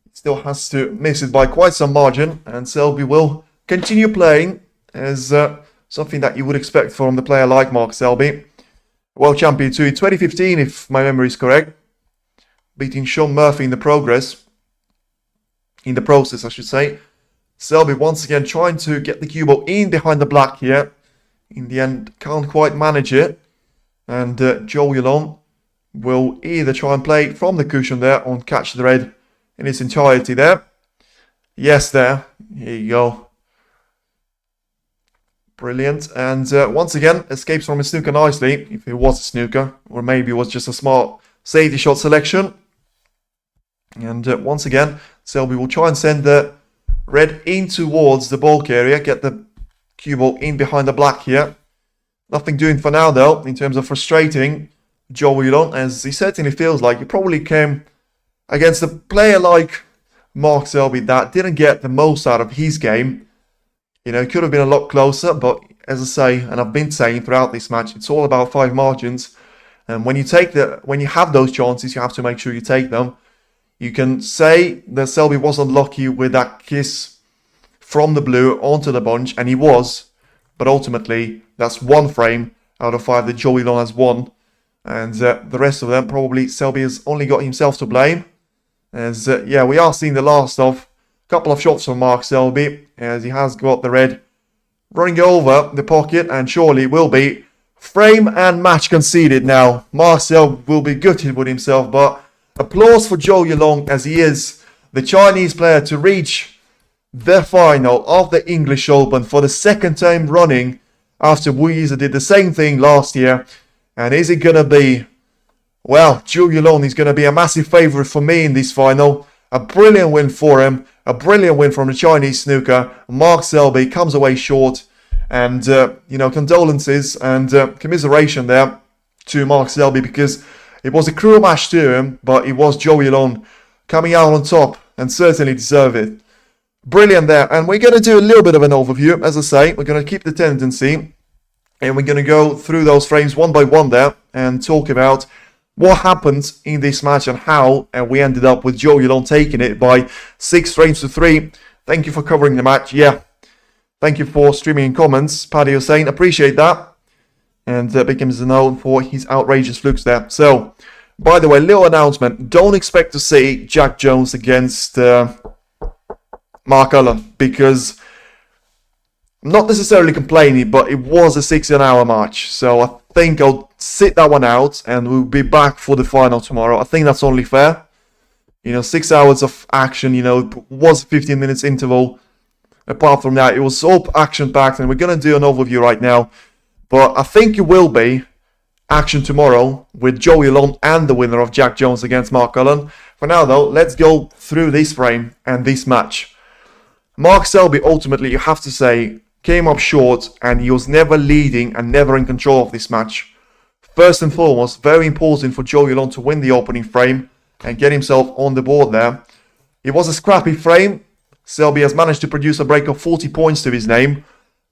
he still has to miss it by quite some margin, and Selby will continue playing as something that you would expect from the player like Mark Selby. World champion too in 2015, if my memory is correct, beating Sean Murphy in the process, I should say. Selby once again trying to get the cue ball in behind the black here. In the end, can't quite manage it. And Zhou Yuelong will either try and play from the cushion there or catch the red in its entirety there. Yes, there. Here you go. Brilliant. And once again, escapes from a snooker nicely, if it was a snooker, or maybe it was just a smart safety shot selection. And once again, Selby will try and send the red in towards the bulk area, get the cue ball in behind the black here. Nothing doing for now though, in terms of frustrating Zhou Yuelong, as he certainly feels like he probably came against a player like Mark Selby that didn't get the most out of his game. You know, it could have been a lot closer, but as I say, and I've been saying throughout this match, it's all about 5 margins. And when you have those chances, you have to make sure you take them. You can say that Selby wasn't lucky with that kiss from the blue onto the bunch, and he was, but ultimately, that's 1 frame out of 5 that Zhou Yuelong has won. And the rest of them, probably Selby has only got himself to blame. As, yeah, we are seeing the last of couple of shots from Mark Selby, as he has got the red running over the pocket, and surely will be frame and match conceded now. Mark Selby will be gutted with himself, but applause for Zhou Yuelong, as he is the Chinese player to reach the final of the English Open for the 2nd time running, after Weezer did the same thing last year. And is it going to be, well, Zhou Yuelong is going to be a massive favourite for me in this final. A brilliant win for him. A brilliant win from the Chinese snooker. Mark Selby comes away short. And, you know, condolences and commiseration there to Mark Selby, because it was a cruel match to him, but it was Zhou Yuelong coming out on top and certainly deserved it. Brilliant there. And we're going to do a little bit of an overview. As I say, we're going to keep the tendency. And we're going to go through those frames one by one there and talk about what happened in this match and how, and we ended up with Zhou Yuelong taking it by 6 frames to 3. Thank you for covering the match. Yeah, thank you for streaming in comments. Paddy Hussein, appreciate that. And becomes known for his outrageous flukes there. So, by the way, little announcement. Don't expect to see Jack Jones against Mark Cullen, because I'm not necessarily complaining, but it was a 16-hour match. So I think I'll sit that one out and we'll be back for the final tomorrow. I think that's only fair. You know, 6 hours of action, you know, it was a 15 minutes interval. Apart from that, it was all action-packed, and we're going to do an overview right now. But I think it will be action tomorrow with Zhou Yuelong and the winner of Jack Jones against Mark Cullen. For now, though, let's go through this frame and this match. Mark Selby, ultimately, you have to say, came up short, and he was never leading and never in control of this match. First and foremost, very important for Zhou Yuelong to win the opening frame and get himself on the board there. It was a scrappy frame. Selby has managed to produce a break of 40 points to his name.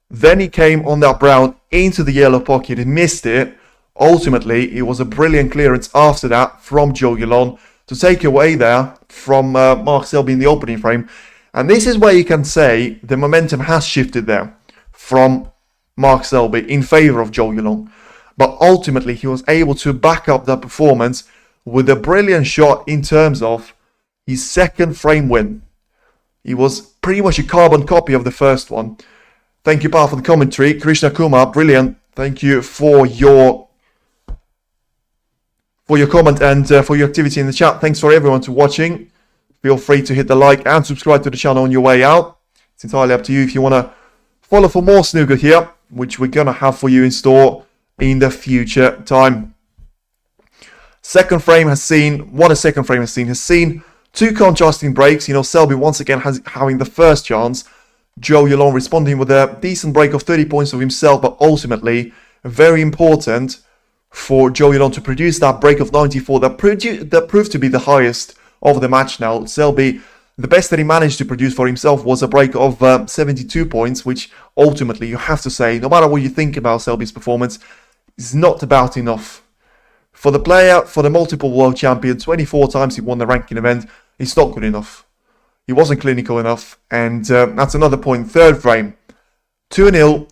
Then he came on that brown into the yellow pocket and missed it. Ultimately, it was a brilliant clearance after that from Zhou Yuelong to take away there from Mark Selby in the opening frame. And this is where you can say the momentum has shifted there from Mark Selby in favour of Zhou Yuelong. But ultimately, he was able to back up that performance with a brilliant shot in terms of his second frame win. He was pretty much a carbon copy of the first one. Thank you, pal, for the commentary. Krishna Kumar, brilliant. Thank you for your comment and for your activity in the chat. Thanks for everyone to watching. Feel free to hit the like and subscribe to the channel on your way out. It's entirely up to you if you want to follow for more snooker here, which we're going to have for you in store in the future time. Second frame has seen two contrasting breaks. You know, Selby once again having the first chance. Zhou Yuelong responding with a decent break of 30 points of himself, but ultimately very important for Zhou Yuelong to produce that break of 94 that proved to be the highest of the match now. Selby, the best that he managed to produce for himself was a break of 72 points, which ultimately you have to say, no matter what you think about Selby's performance, is not about enough. For the player, for the multiple world champion, 24 times he won the ranking event, it's not good enough. He wasn't clinical enough, and that's another point. Third frame, 2-0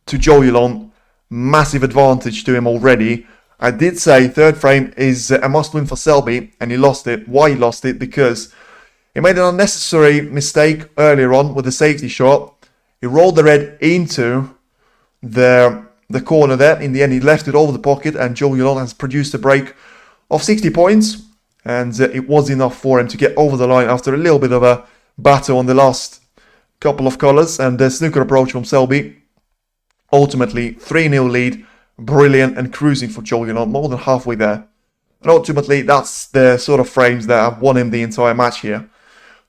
to Zhou Yuelong, massive advantage to him already. I did say third frame is a must-win for Selby, and he lost it. Why he lost it? Because he made an unnecessary mistake earlier on with the safety shot. He rolled the red into the corner there. In the end, he left it over the pocket, and Zhou Yuelong has produced a break of 60 points. And it was enough for him to get over the line after a little bit of a battle on the last couple of colours. And the snooker approach from Selby. Ultimately, 3-0 lead. Brilliant and cruising for Zhou Yuelong, more than halfway there. And ultimately, that's the sort of frames that have won him the entire match here.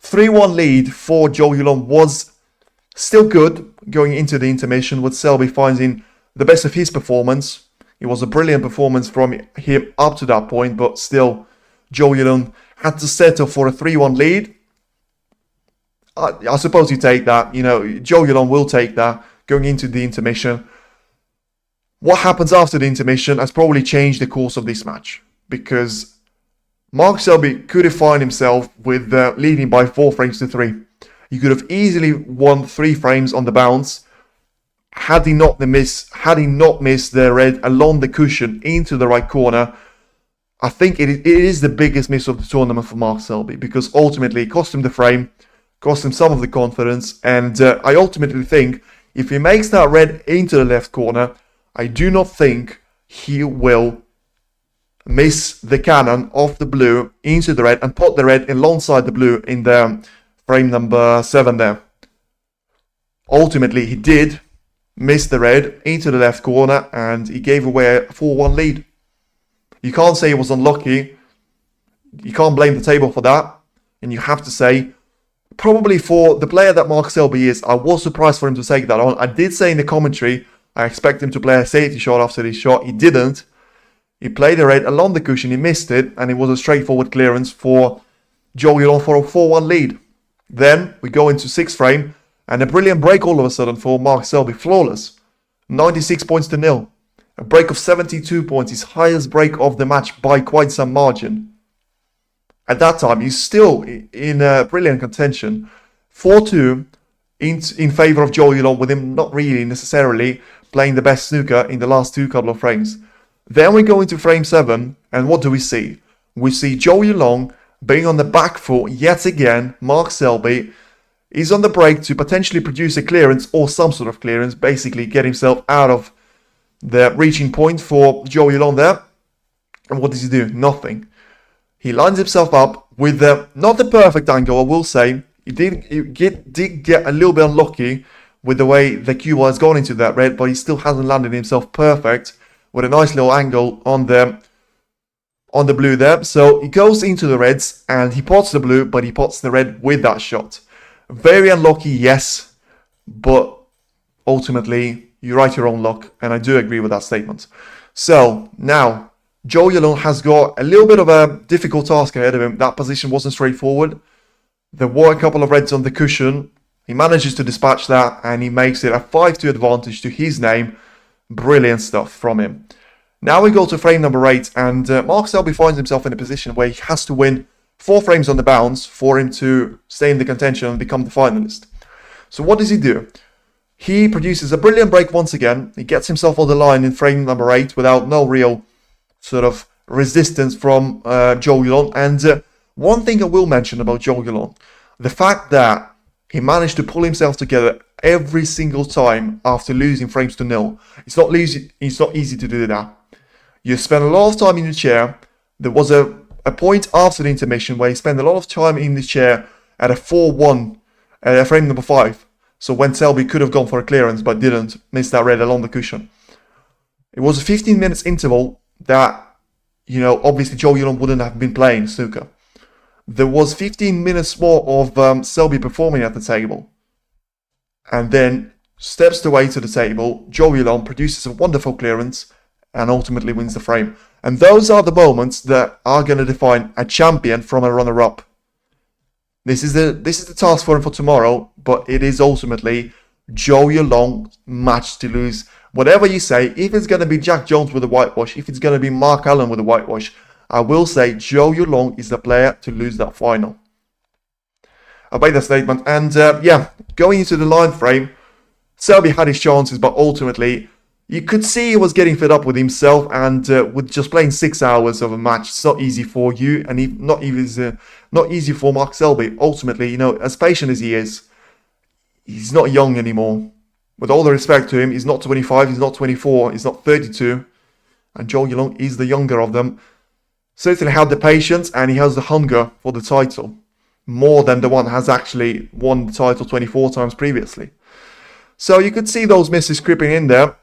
3-1 lead for Zhou Yuelong was still good going into the intermission, with Selby finding the best of his performance. It was a brilliant performance from him up to that point, but still, Zhou Yuelong had to settle for a 3-1 lead. I suppose you take that. You know, Zhou Yuelong will take that going into the intermission. What happens after the intermission has probably changed the course of this match, because Mark Selby could have found himself with leading by 4 frames to 3. He could have easily won 3 frames on the bounce had he not missed the red along the cushion into the right corner. I think it is the biggest miss of the tournament for Mark Selby, because ultimately it cost him the frame, cost him some of the confidence, and I ultimately think if he makes that red into the left corner, I do not think he will miss the cannon of the blue into the red and put the red alongside the blue in the frame number 7 there. Ultimately, he did miss the red into the left corner, and he gave away a 4-1 lead. You can't say he was unlucky. You can't blame the table for that. And you have to say, probably for the player that Mark Selby is, I was surprised for him to take that on. I did say in the commentary, I expect him to play a safety shot after this shot. He didn't. He played the red along the cushion. He missed it, and it was a straightforward clearance for Zhou Yuelong for a 4-1 lead. Then we go into 6th frame, and a brilliant break all of a sudden for Mark Selby. Flawless. 96 points to 0. A break of 72 points, his highest break of the match by quite some margin. At that time, he's still in brilliant contention. 4-2 in favour of Zhou Yuelong, with him not really necessarily playing the best snooker in the last 2 couple of frames. Then we go into frame 7, and what do we see? We see Zhou Yuelong being on the back foot yet again. Mark Selby is on the break to potentially produce a clearance or some sort of clearance, basically get himself out of the reaching point for Zhou Yuelong there. And what does he do? Nothing. He lines himself up with not the perfect angle, I will say. He did get a little bit unlucky with the way the cue has gone into that red, but he still hasn't landed himself perfect with a nice little angle on the blue there. So he goes into the reds and he pots the blue, but he pots the red with that shot. Very unlucky, yes, but ultimately you write your own luck, and I do agree with that statement. So now Zhou Yuelong has got a little bit of a difficult task ahead of him. That position wasn't straightforward. There were a couple of reds on the cushion. He manages to dispatch that, and he makes it a 5-2 advantage to his name. Brilliant stuff from him. Now we go to frame number 8, and Mark Selby finds himself in a position where he has to win 4 frames on the bounce for him to stay in the contention and become the finalist. So what does he do? He produces a brilliant break once again. He gets himself on the line in frame number 8 without no real sort of resistance from Zhou Yuelong. And one thing I will mention about Zhou Yuelong, the fact that he managed to pull himself together every single time after losing frames to nil. It's not easy to do that. You spend a lot of time in the chair. There was a point after the intermission where he spent a lot of time in the chair at a 4-1, frame number 5. So when Selby could have gone for a clearance but didn't, missed that red along the cushion. It was a 15 minutes interval that, you know, obviously Zhou Yuelong wouldn't have been playing snooker. There was 15 minutes more of Selby performing at the table. And then steps away to the table, Zhou Yuelong produces a wonderful clearance and ultimately wins the frame. And those are the moments that are going to define a champion from a runner-up. This is the task for him for tomorrow, but it is ultimately Zhou Yuelong's match to lose. Whatever you say, if it's going to be Jack Jones with a whitewash, if it's going to be Mark Allen with a whitewash, I will say Zhou Yuelong is the player to lose that final. I made that statement. And yeah, going into the line frame, Selby had his chances, but ultimately you could see he was getting fed up with himself, and with just playing 6 hours of a match, it's not easy for you, and not easy for Mark Selby. Ultimately, you know, as patient as he is, he's not young anymore. With all the respect to him, he's not 25, he's not 24, he's not 32, and Zhou Yuelong is the younger of them. Certainly had the patience, and he has the hunger for the title, more than the one has actually won the title 24 times previously. So you could see those misses creeping in there.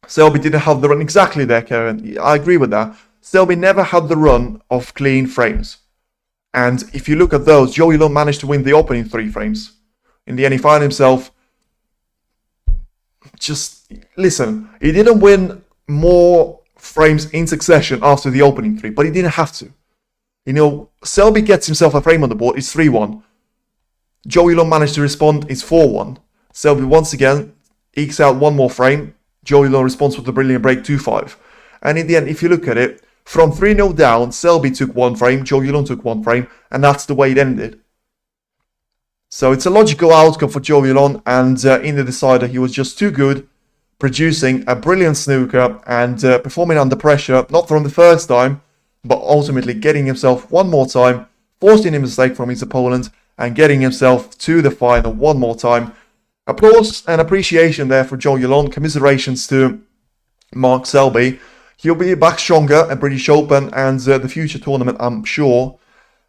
Selby didn't have the run exactly there, Karen. I agree with that. Selby never had the run of clean frames. And if you look at those, Zhou Yuelong managed to win the opening 3 frames. In the end, he found himself... Just listen, he didn't win more frames in succession after the opening 3, but he didn't have to. You know, Selby gets himself a frame on the board, it's 3-1. Zhou Yuelong managed to respond, it's 4-1. Selby once again ekes out one more frame. Zhou Yuelong responds with a brilliant break 2-5. And in the end, if you look at it, from 3-0 down, Selby took 1 frame, Zhou Yuelong took 1 frame, and that's the way it ended. So it's a logical outcome for Zhou Yuelong, and in the decider, he was just too good, producing a brilliant snooker and performing under pressure, not from the first time, but ultimately getting himself one more time, forcing a mistake from his opponent, and getting himself to the final one more time. Applause and appreciation there for Zhou Yuelong. Commiserations to Mark Selby. He'll be back stronger at British Open and the future tournament, I'm sure.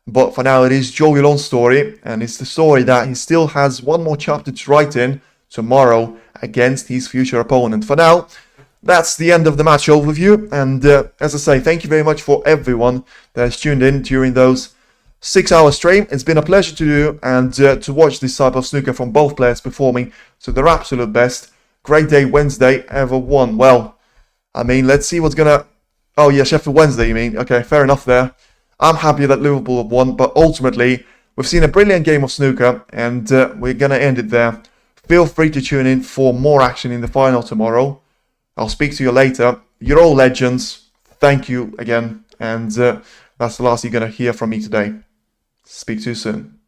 But for now, it is Zhou Yuelong's story, and it's the story that he still has one more chapter to write in tomorrow against his future opponent. For now, that's the end of the match overview, and as I say, thank you very much for everyone that has tuned in during those 6-hour stream. It's been a pleasure to do and to watch this type of snooker from both players performing to their absolute best. Great day Wednesday, ever won. Well, I mean, let's see what's gonna... Oh yeah, Sheffield Wednesday, you mean? Okay, fair enough there. I'm happy that Liverpool have won, but ultimately, we've seen a brilliant game of snooker, and we're gonna end it there. Feel free to tune in for more action in the final tomorrow. I'll speak to you later. You're all legends. Thank you again, and that's the last you're gonna hear from me today. Speak to you soon.